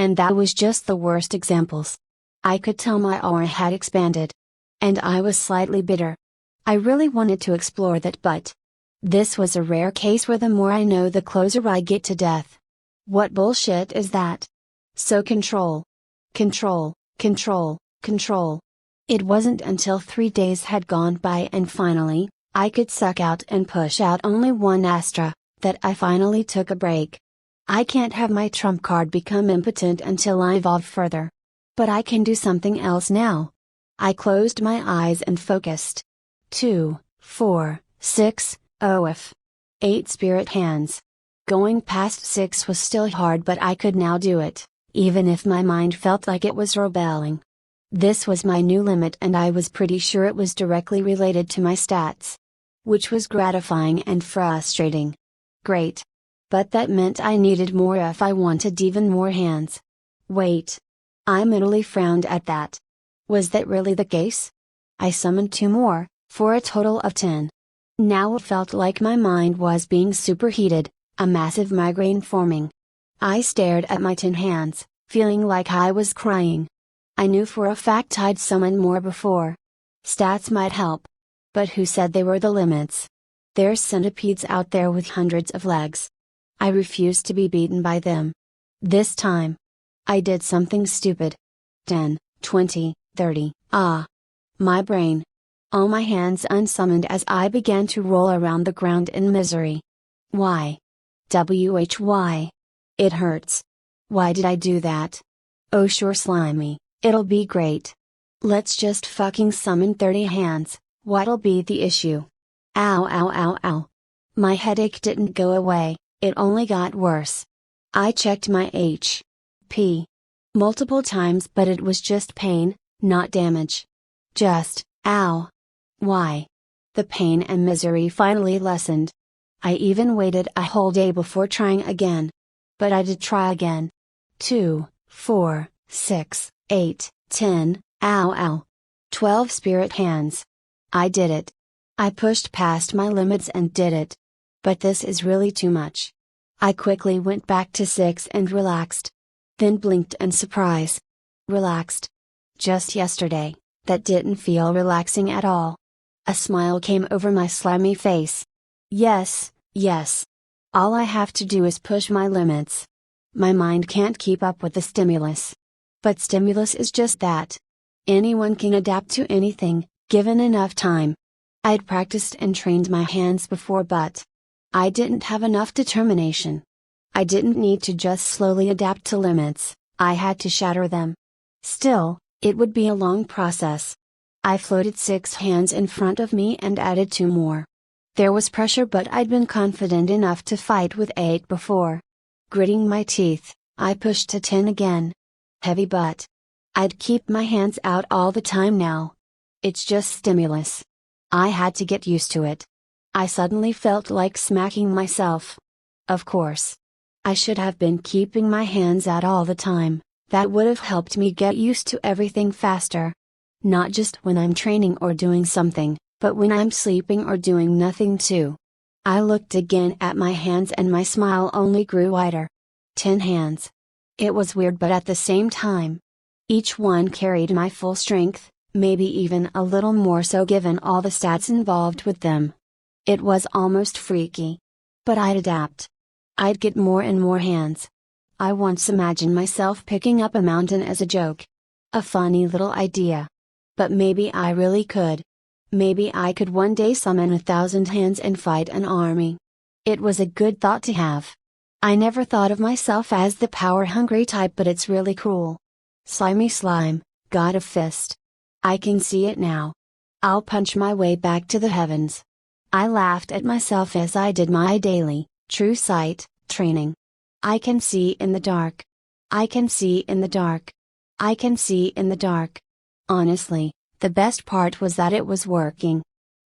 And that was just the worst examples. I could tell my aura had expanded. And I was slightly bitter. I really wanted to explore that, but this was a rare case where the more I know the closer I get to death. What bullshit is that? So control. Control, control, control. It wasn't until 3 days had gone by and finally, I could suck out and push out only one Astra, that I finally took a break. I can't have my trump card become impotent until I evolve further. But I can do something else now. I closed my eyes and focused. 2, 4, 6, OF. 8 spirit hands. Going past 6 was still hard, but I could now do it, even if my mind felt like it was rebelling. This was my new limit and I was pretty sure it was directly related to my stats. Which was gratifying and frustrating. Great. But that meant I needed more if I wanted even more hands. Wait. I mentally frowned at that. Was that really the case? I summoned 2 more, for a total of 10. Now it felt like my mind was being superheated, a massive migraine forming. I stared at my 10 hands, feeling like I was crying. I knew for a fact I'd summoned more before. Stats might help. But who said they were the limits? There's centipedes out there with hundreds of legs. I refused to be beaten by them. This time. I did something stupid. 10, 20, 30, my brain. All my hands unsummoned as I began to roll around the ground in misery. Why? Why? It hurts. Why did I do that? Oh sure Slimy, it'll be great. Let's just fucking summon 30 hands, what'll be the issue? Ow ow ow ow. My headache didn't go away, it only got worse. I checked my HP multiple times but it was just pain, not damage. Just, ow. Why? The pain and misery finally lessened. I even waited a whole day before trying again. But I did try again. 2, 4, 6, 8, 10, ow ow. 12 spirit hands. I did it. I pushed past my limits and did it. But this is really too much. I quickly went back to 6 and relaxed. Then blinked in surprise. Relaxed. Just yesterday, that didn't feel relaxing at all. A smile came over my slimy face. Yes, yes. All I have to do is push my limits. My mind can't keep up with the stimulus. But stimulus is just that. Anyone can adapt to anything, given enough time. I'd practiced and trained my hands before but I didn't have enough determination. I didn't need to just slowly adapt to limits, I had to shatter them. Still, it would be a long process. I floated 6 hands in front of me and added 2 more. There was pressure but I'd been confident enough to fight with 8 before. Gritting my teeth, I pushed to 10 again. Heavy but I'd keep my hands out all the time now. It's just stimulus. I had to get used to it. I suddenly felt like smacking myself. Of course. I should have been keeping my hands out all the time, that would have helped me get used to everything faster. Not just when I'm training or doing something, but when I'm sleeping or doing nothing too. I looked again at my hands and my smile only grew wider. 10 hands. It was weird but at the same time. Each one carried my full strength, maybe even a little more so given all the stats involved with them. It was almost freaky. But I'd adapt. I'd get more and more hands. I once imagined myself picking up a mountain as a joke. A funny little idea. But maybe I really could. Maybe I could one day summon 1,000 hands and fight an army. It was a good thought to have. I never thought of myself as the power-hungry type but it's really cool. Slimy Slime, God of Fist. I can see it now. I'll punch my way back to the heavens. I laughed at myself as I did my daily, true sight, training. I can see in the dark. I can see in the dark. I can see in the dark. Honestly, the best part was that it was working.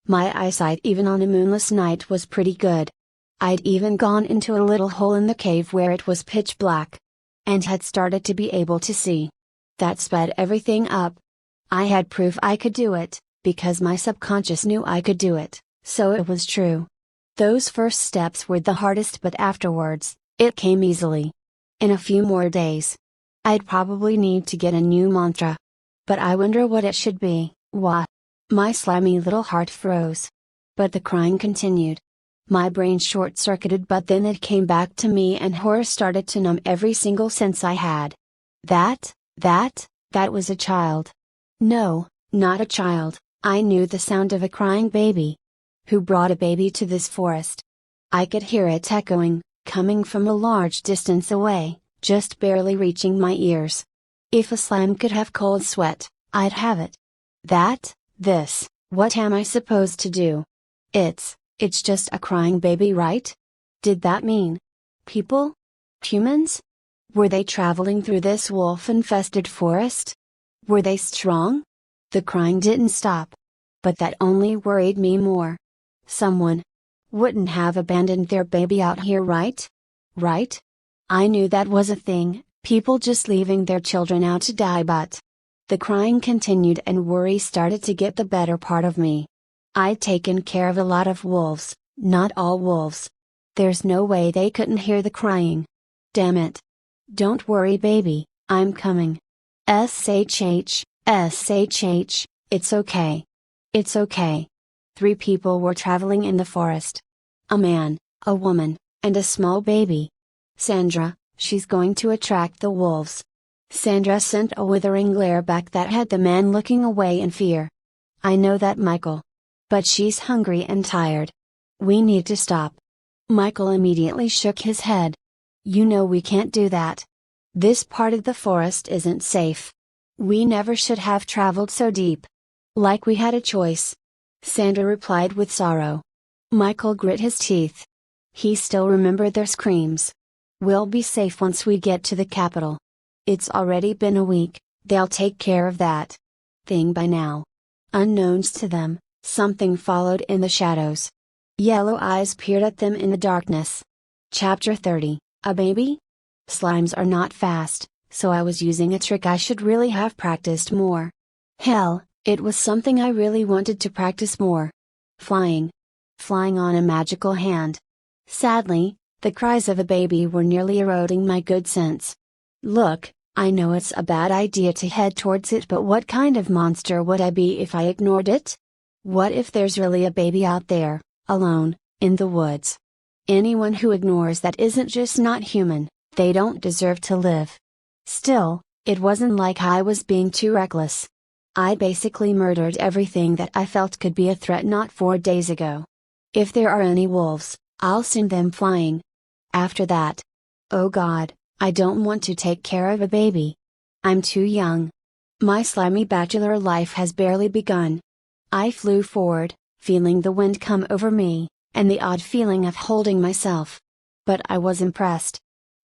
My eyesight even on a moonless night was pretty good. I'd even gone into a little hole in the cave where it was pitch black. And had started to be able to see. That sped everything up. I had proof I could do it, because my subconscious knew I could do it, so it was true. Those first steps were the hardest but afterwards, it came easily. In a few more days. I'd probably need to get a new mantra. But I wonder what it should be. Wah! My slimy little heart froze. But the crying continued. My brain short-circuited, but then it came back to me and horror started to numb every single sense I had. That was a child. No, not a child. I knew the sound of a crying baby. Who brought a baby to this forest? I could hear it echoing, coming from a large distance away, just barely reaching my ears. If a slime could have cold sweat, I'd have it. What am I supposed to do? It's just a crying baby, right? Did that mean people? Humans? Were they traveling through this wolf-infested forest? Were they strong? The crying didn't stop. But that only worried me more. Someone wouldn't have abandoned their baby out here, right? Right? I knew that was a thing, people just leaving their children out to die, but the crying continued and worry started to get the better part of me. I'd taken care of a lot of wolves, not all wolves. There's no way they couldn't hear the crying. Damn it. Don't worry, baby, I'm coming. SHH, it's okay. It's okay. 3 people were traveling in the forest. A man, a woman, and a small baby. Sandra, she's going to attract the wolves. Sandra sent a withering glare back that had the man looking away in fear. I know that, Michael. But she's hungry and tired. We need to stop. Michael immediately shook his head. You know we can't do that. This part of the forest isn't safe. We never should have traveled so deep. Like we had a choice. Sandra replied with sorrow. Michael grit his teeth. He still remembered their screams. We'll be safe once we get to the capital. It's already been a week, they'll take care of that thing by now. Unknowns to them, something followed in the shadows. Yellow eyes peered at them in the darkness. Chapter 30, A Baby? Slimes are not fast, so I was using a trick I should really have practiced more. Hell, it was something I really wanted to practice more. Flying. Flying on a magical hand. Sadly, the cries of a baby were nearly eroding my good sense. Look, I know it's a bad idea to head towards it, but what kind of monster would I be if I ignored it? What if there's really a baby out there, alone, in the woods? Anyone who ignores that isn't just not human, they don't deserve to live. Still, it wasn't like I was being too reckless. I basically murdered everything that I felt could be a threat not 4 days ago. If there are any wolves, I'll send them flying. After that. Oh God, I don't want to take care of a baby. I'm too young. My slimy bachelor life has barely begun. I flew forward, feeling the wind come over me, and the odd feeling of holding myself. But I was impressed.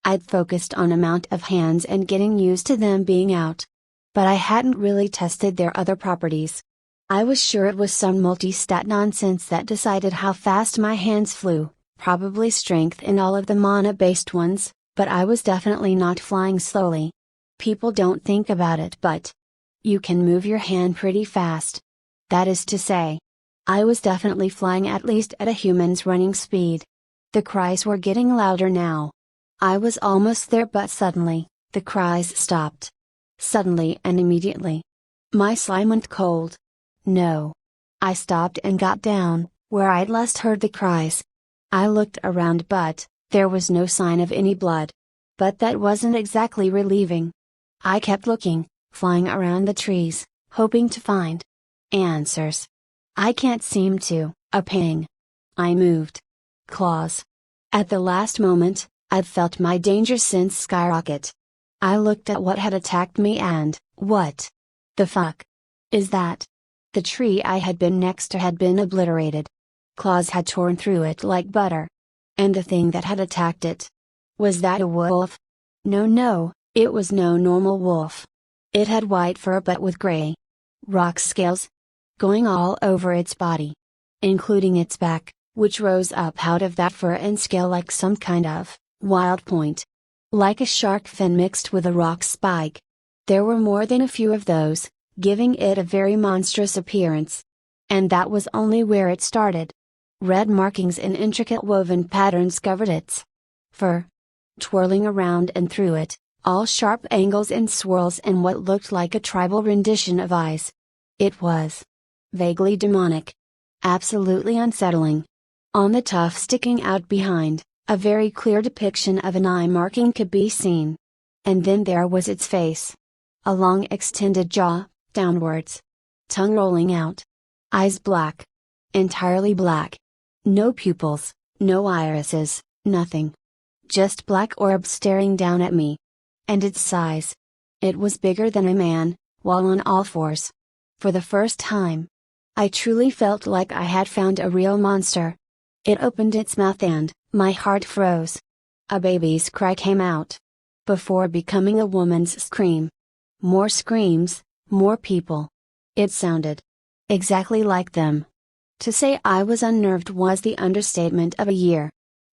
I'd focused on amount of hands and getting used to them being out. But I hadn't really tested their other properties. I was sure it was some multi-stat nonsense that decided how fast my hands flew, probably strength in all of the mana-based ones, but I was definitely not flying slowly. People don't think about it, but you can move your hand pretty fast. That is to say, I was definitely flying at least at a human's running speed. The cries were getting louder now. I was almost there, but suddenly, the cries stopped. Suddenly and immediately. My slime went cold. No. I stopped and got down, where I'd last heard the cries. I looked around, but there was no sign of any blood. But that wasn't exactly relieving. I kept looking, flying around the trees, hoping to find answers. I can't seem to. A pang. I moved. Claws. At the last moment, I'd felt my danger sense skyrocket. I looked at what had attacked me and, what the fuck is that? The tree I had been next to had been obliterated. Claws had torn through it like butter. And the thing that had attacked it. Was that a wolf? No, it was no normal wolf. It had white fur but with gray rock scales going all over its body, including its back, which rose up out of that fur and scale like some kind of wild point. Like a shark fin mixed with a rock spike. There were more than a few of those, giving it a very monstrous appearance. And that was only where it started. Red markings in intricate woven patterns covered its fur. Twirling around and through it, all sharp angles and swirls and what looked like a tribal rendition of eyes. It was vaguely demonic. Absolutely unsettling. On the tuft sticking out behind, a very clear depiction of an eye marking could be seen. And then there was its face. A long extended jaw, downwards. Tongue rolling out. Eyes black. Entirely black. No pupils, no irises, nothing. Just black orbs staring down at me. And its size. It was bigger than a man, while on all fours. For the first time, I truly felt like I had found a real monster. It opened its mouth and, my heart froze. A baby's cry came out. Before becoming a woman's scream. More screams, more people. It sounded exactly like them. To say I was unnerved was the understatement of a year.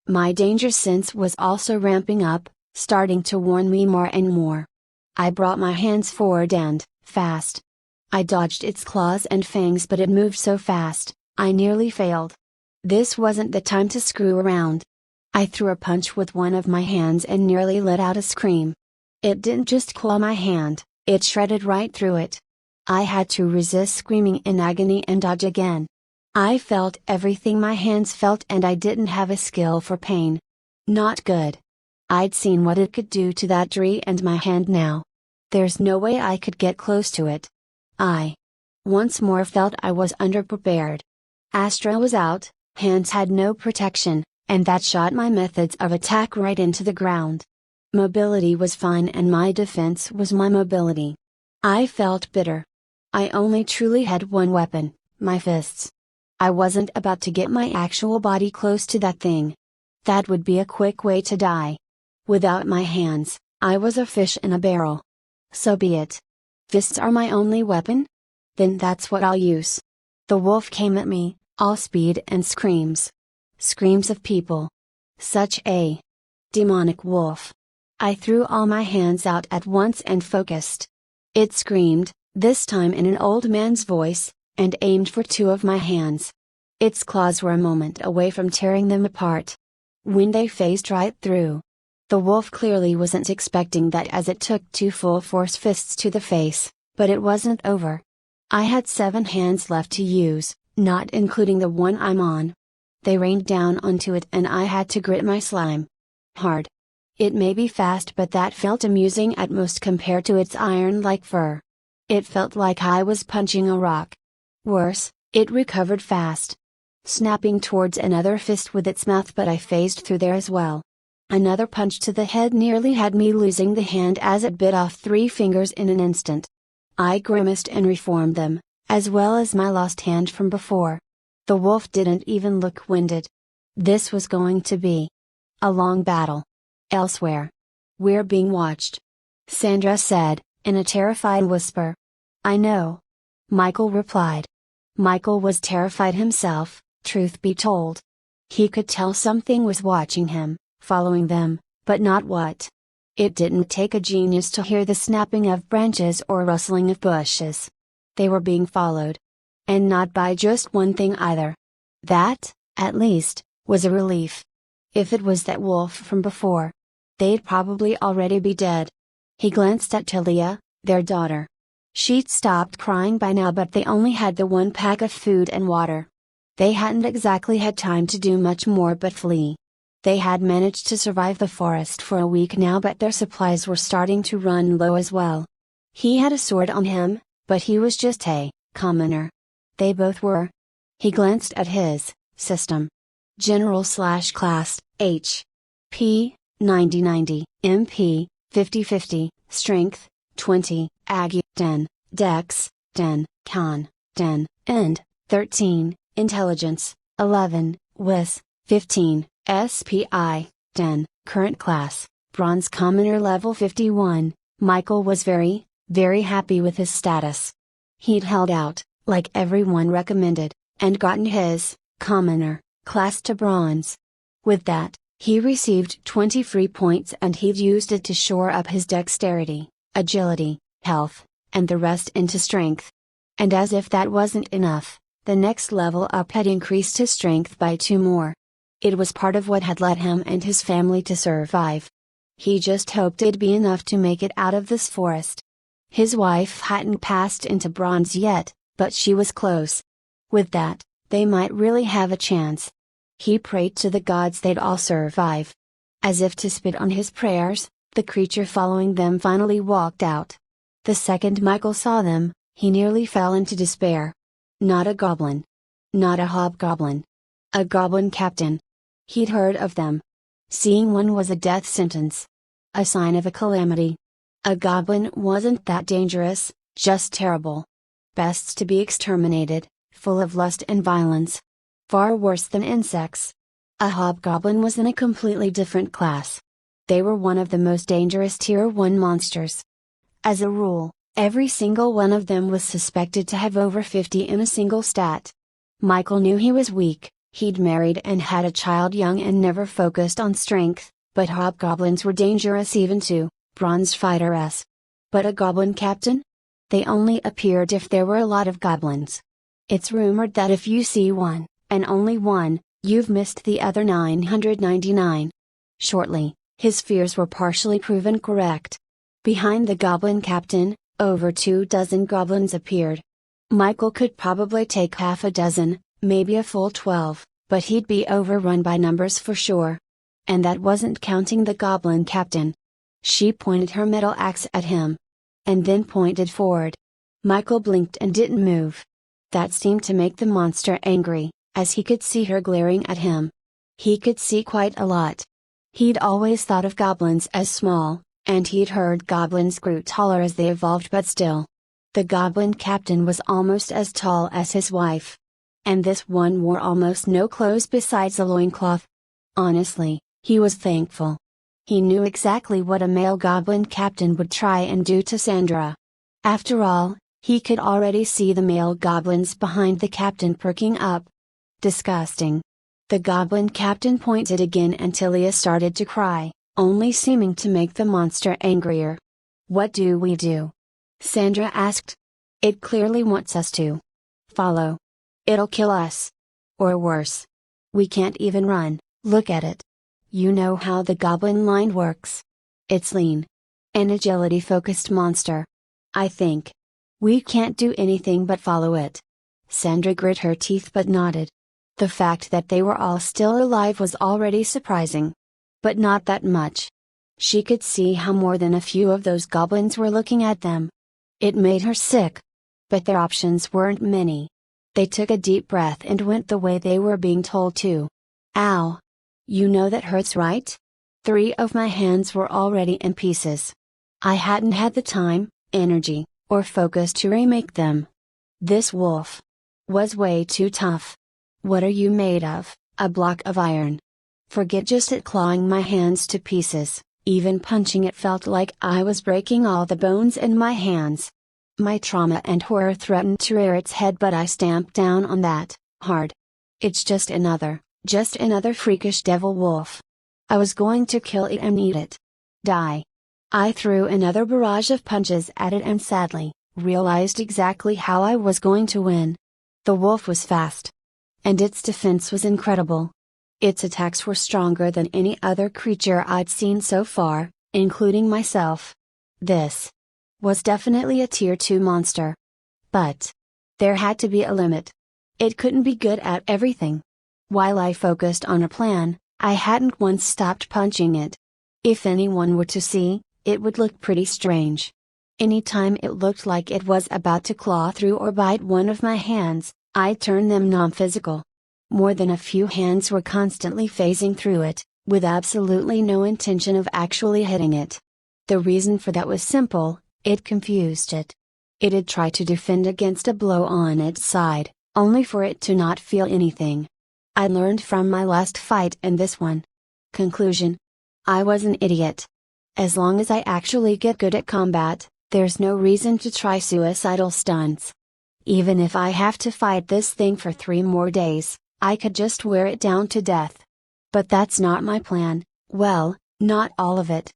My danger sense was also ramping up, starting to warn me more and more. I brought my hands forward and, fast. I dodged its claws and fangs, but it moved so fast, I nearly failed. This wasn't the time to screw around. I threw a punch with one of my hands and nearly let out a scream. It didn't just claw my hand, it shredded right through it. I had to resist screaming in agony and dodge again. I felt everything my hands felt and I didn't have a skill for pain. Not good. I'd seen what it could do to that tree and my hand now. There's no way I could get close to it. I once more felt I was underprepared. Astra was out, hands had no protection, and that shot my methods of attack right into the ground. Mobility was fine and my defense was my mobility. I felt bitter. I only truly had one weapon, my fists. I wasn't about to get my actual body close to that thing. That would be a quick way to die. Without my hands, I was a fish in a barrel. So be it. Fists are my only weapon? Then that's what I'll use. The wolf came at me, all speed and screams. Screams of people. Such a demonic wolf. I threw all my hands out at once and focused. It screamed, this time in an old man's voice, and aimed for two of my hands. Its claws were a moment away from tearing them apart. When they phased right through. The wolf clearly wasn't expecting that as it took two full force fists to the face, but it wasn't over. I had 7 hands left to use, not including the one I'm on. They rained down onto it and I had to grit my slime. Hard. It may be fast, but that felt amusing at most compared to its iron-like fur. It felt like I was punching a rock. Worse, it recovered fast. Snapping towards another fist with its mouth, but I phased through there as well. Another punch to the head nearly had me losing the hand as it bit off 3 fingers in an instant. I grimaced and reformed them, as well as my lost hand from before. The wolf didn't even look winded. This was going to be a long battle. Elsewhere. We're being watched. Sandra said, in a terrified whisper. I know. Michael replied. Michael was terrified himself, truth be told. He could tell something was watching him, following them, but not what. It didn't take a genius to hear the snapping of branches or rustling of bushes. They were being followed. And not by just one thing either. That, at least, was a relief. If it was that wolf from before, they'd probably already be dead. He glanced at Talia, their daughter. She'd stopped crying by now, but they only had the 1 pack of food and water. They hadn't exactly had time to do much more but flee. They had managed to survive the forest for a week now, but their supplies were starting to run low as well. He had a sword on him, but he was just a commoner. They both were. He glanced at his system. General/class, H. P, 90/90, MP, 50/50, Strength, 20, Ag, 10, Dex, 10, Con, 10, End, 13, Intelligence, 11, Wis, 15, SPI, 10, Current Class, Bronze Commoner Level 51. Michael was very, very happy with his status. He'd held out, like everyone recommended, and gotten his Commoner class to Bronze. With that, he received 20 free points and he'd used it to shore up his dexterity, agility, health, and the rest into strength. And as if that wasn't enough, the next level up had increased his strength by 2 more. It was part of what had led him and his family to survive. He just hoped it'd be enough to make it out of this forest. His wife hadn't passed into bronze yet, but she was close. With that, they might really have a chance. He prayed to the gods they'd all survive. As if to spit on his prayers, the creature following them finally walked out. The second Michael saw them, he nearly fell into despair. Not a goblin. Not a hobgoblin. A goblin captain. He'd heard of them. Seeing one was a death sentence. A sign of a calamity. A goblin wasn't that dangerous, just terrible. Bests to be exterminated, full of lust and violence. Far worse than insects. A hobgoblin was in a completely different class. They were one of the most dangerous Tier 1 monsters. As a rule, every single one of them was suspected to have over 50 in a single stat. Michael knew he was weak, he'd married and had a child young and never focused on strength, but hobgoblins were dangerous even to bronze fighters. But a goblin captain? They only appeared if there were a lot of goblins. It's rumored that if you see one, and only one, you've missed the other 999. Shortly, his fears were partially proven correct. Behind the goblin captain, over 24 goblins appeared. Michael could probably take half a dozen, maybe a full 12, but he'd be overrun by numbers for sure. And that wasn't counting the goblin captain. She pointed her metal axe at him. And then pointed forward. Michael blinked and didn't move. That seemed to make the monster angry, as he could see her glaring at him. He could see quite a lot. He'd always thought of goblins as small, and he'd heard goblins grew taller as they evolved, but still. The goblin captain was almost as tall as his wife. And this one wore almost no clothes besides a loincloth. Honestly, he was thankful. He knew exactly what a male goblin captain would try and do to Sandra. After all, he could already see the male goblins behind the captain perking up. Disgusting. The goblin captain pointed again until Leah started to cry, only seeming to make the monster angrier. "What do we do?" Sandra asked. "It clearly wants us to follow. It'll kill us. Or worse. We can't even run, look at it. You know how the goblin line works. It's lean. An agility-focused monster. I think. We can't do anything but follow it." Sandra grit her teeth but nodded. The fact that they were all still alive was already surprising. But not that much. She could see how more than a few of those goblins were looking at them. It made her sick. But their options weren't many. They took a deep breath and went the way they were being told to. "Ow! You know that hurts, right?" 3 of my hands were already in pieces. I hadn't had the time, energy, or focus to remake them. This wolf was way too tough. What are you made of? A block of iron. Forget just it clawing my hands to pieces, even punching it felt like I was breaking all the bones in my hands. My trauma and horror threatened to rear its head, but I stamped down on that, hard. It's just another freakish devil wolf. I was going to kill it and eat it. Die. I threw another barrage of punches at it and sadly, realized exactly how I was going to win. The wolf was fast. And its defense was incredible. Its attacks were stronger than any other creature I'd seen so far, including myself. This was definitely a Tier 2 monster. But there had to be a limit. It couldn't be good at everything. While I focused on a plan, I hadn't once stopped punching it. If anyone were to see, it would look pretty strange. Anytime it looked like it was about to claw through or bite one of my hands, I'd turn them non-physical. More than a few hands were constantly phasing through it, with absolutely no intention of actually hitting it. The reason for that was simple: it confused it. It'd try to defend against a blow on its side, only for it to not feel anything. I learned from my last fight and this one. Conclusion: I was an idiot. As long as I actually get good at combat, there's no reason to try suicidal stunts. Even if I have to fight this thing for 3 more days, I could just wear it down to death. But that's not my plan. Well, not all of it.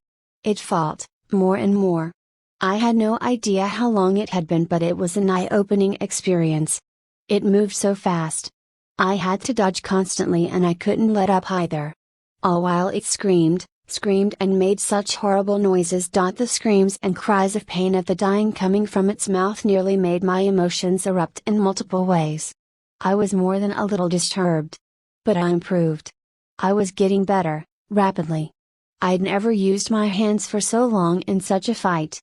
It fought, more and more. I had no idea how long it had been, but it was an eye-opening experience. It moved so fast. I had to dodge constantly and I couldn't let up either. All while it screamed, screamed and made such horrible noises. The screams and cries of pain of the dying coming from its mouth nearly made my emotions erupt in multiple ways. I was more than a little disturbed. But I improved. I was getting better, rapidly. I'd never used my hands for so long in such a fight.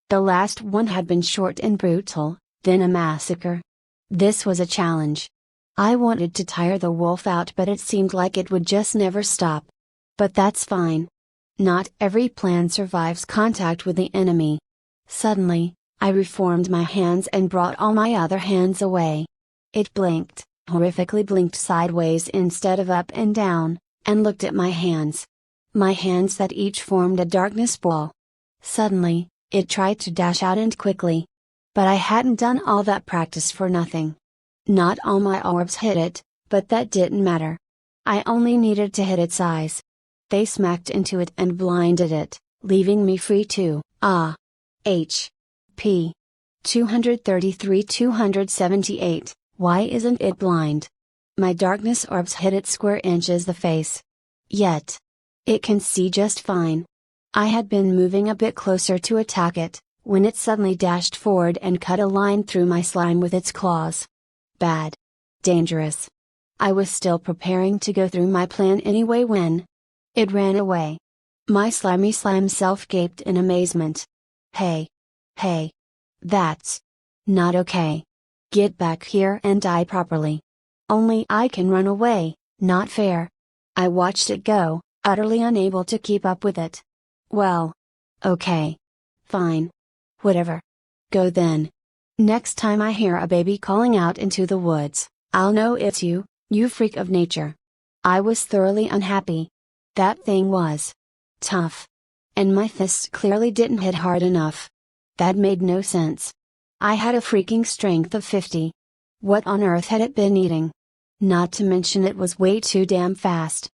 The last one had been short and brutal, then a massacre. This was a challenge. I wanted to tire the wolf out, but it seemed like it would just never stop. But that's fine. Not every plan survives contact with the enemy. Suddenly, I reformed my hands and brought all my other hands away. It blinked, horrifically blinked sideways instead of up and down, and looked at my hands. My hands that each formed a darkness ball. Suddenly, it tried to dash out and quickly. But I hadn't done all that practice for nothing. Not all my orbs hit it, but that didn't matter. I only needed to hit its eyes. They smacked into it and blinded it, leaving me free to, P. 233-278, why isn't it blind? My darkness orbs hit it square inches the face. Yet. It can see just fine. I had been moving a bit closer to attack it, when it suddenly dashed forward and cut a line through my slime with its claws. Bad. Dangerous. I was still preparing to go through my plan anyway when it ran away. My slimy slime self gaped in amazement. Hey. That's not okay. Get back here and die properly. Only I can run away, not fair. I watched it go, utterly unable to keep up with it. Well. Okay. Fine. Whatever. Go then. Next time I hear a baby calling out into the woods, I'll know it's you, you freak of nature. I was thoroughly unhappy. That thing was tough. And my fists clearly didn't hit hard enough. That made no sense. I had a freaking strength of 50. What on earth had it been eating? Not to mention it was way too damn fast.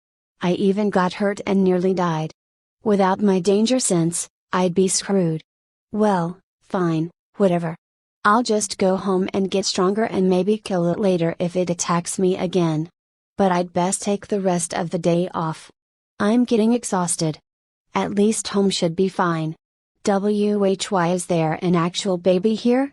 I even got hurt and nearly died. Without my danger sense, I'd be screwed. Well, fine, whatever. I'll just go home and get stronger and maybe kill it later if it attacks me again. But I'd best take the rest of the day off. I'm getting exhausted. At least home should be fine. Why is there an actual baby here?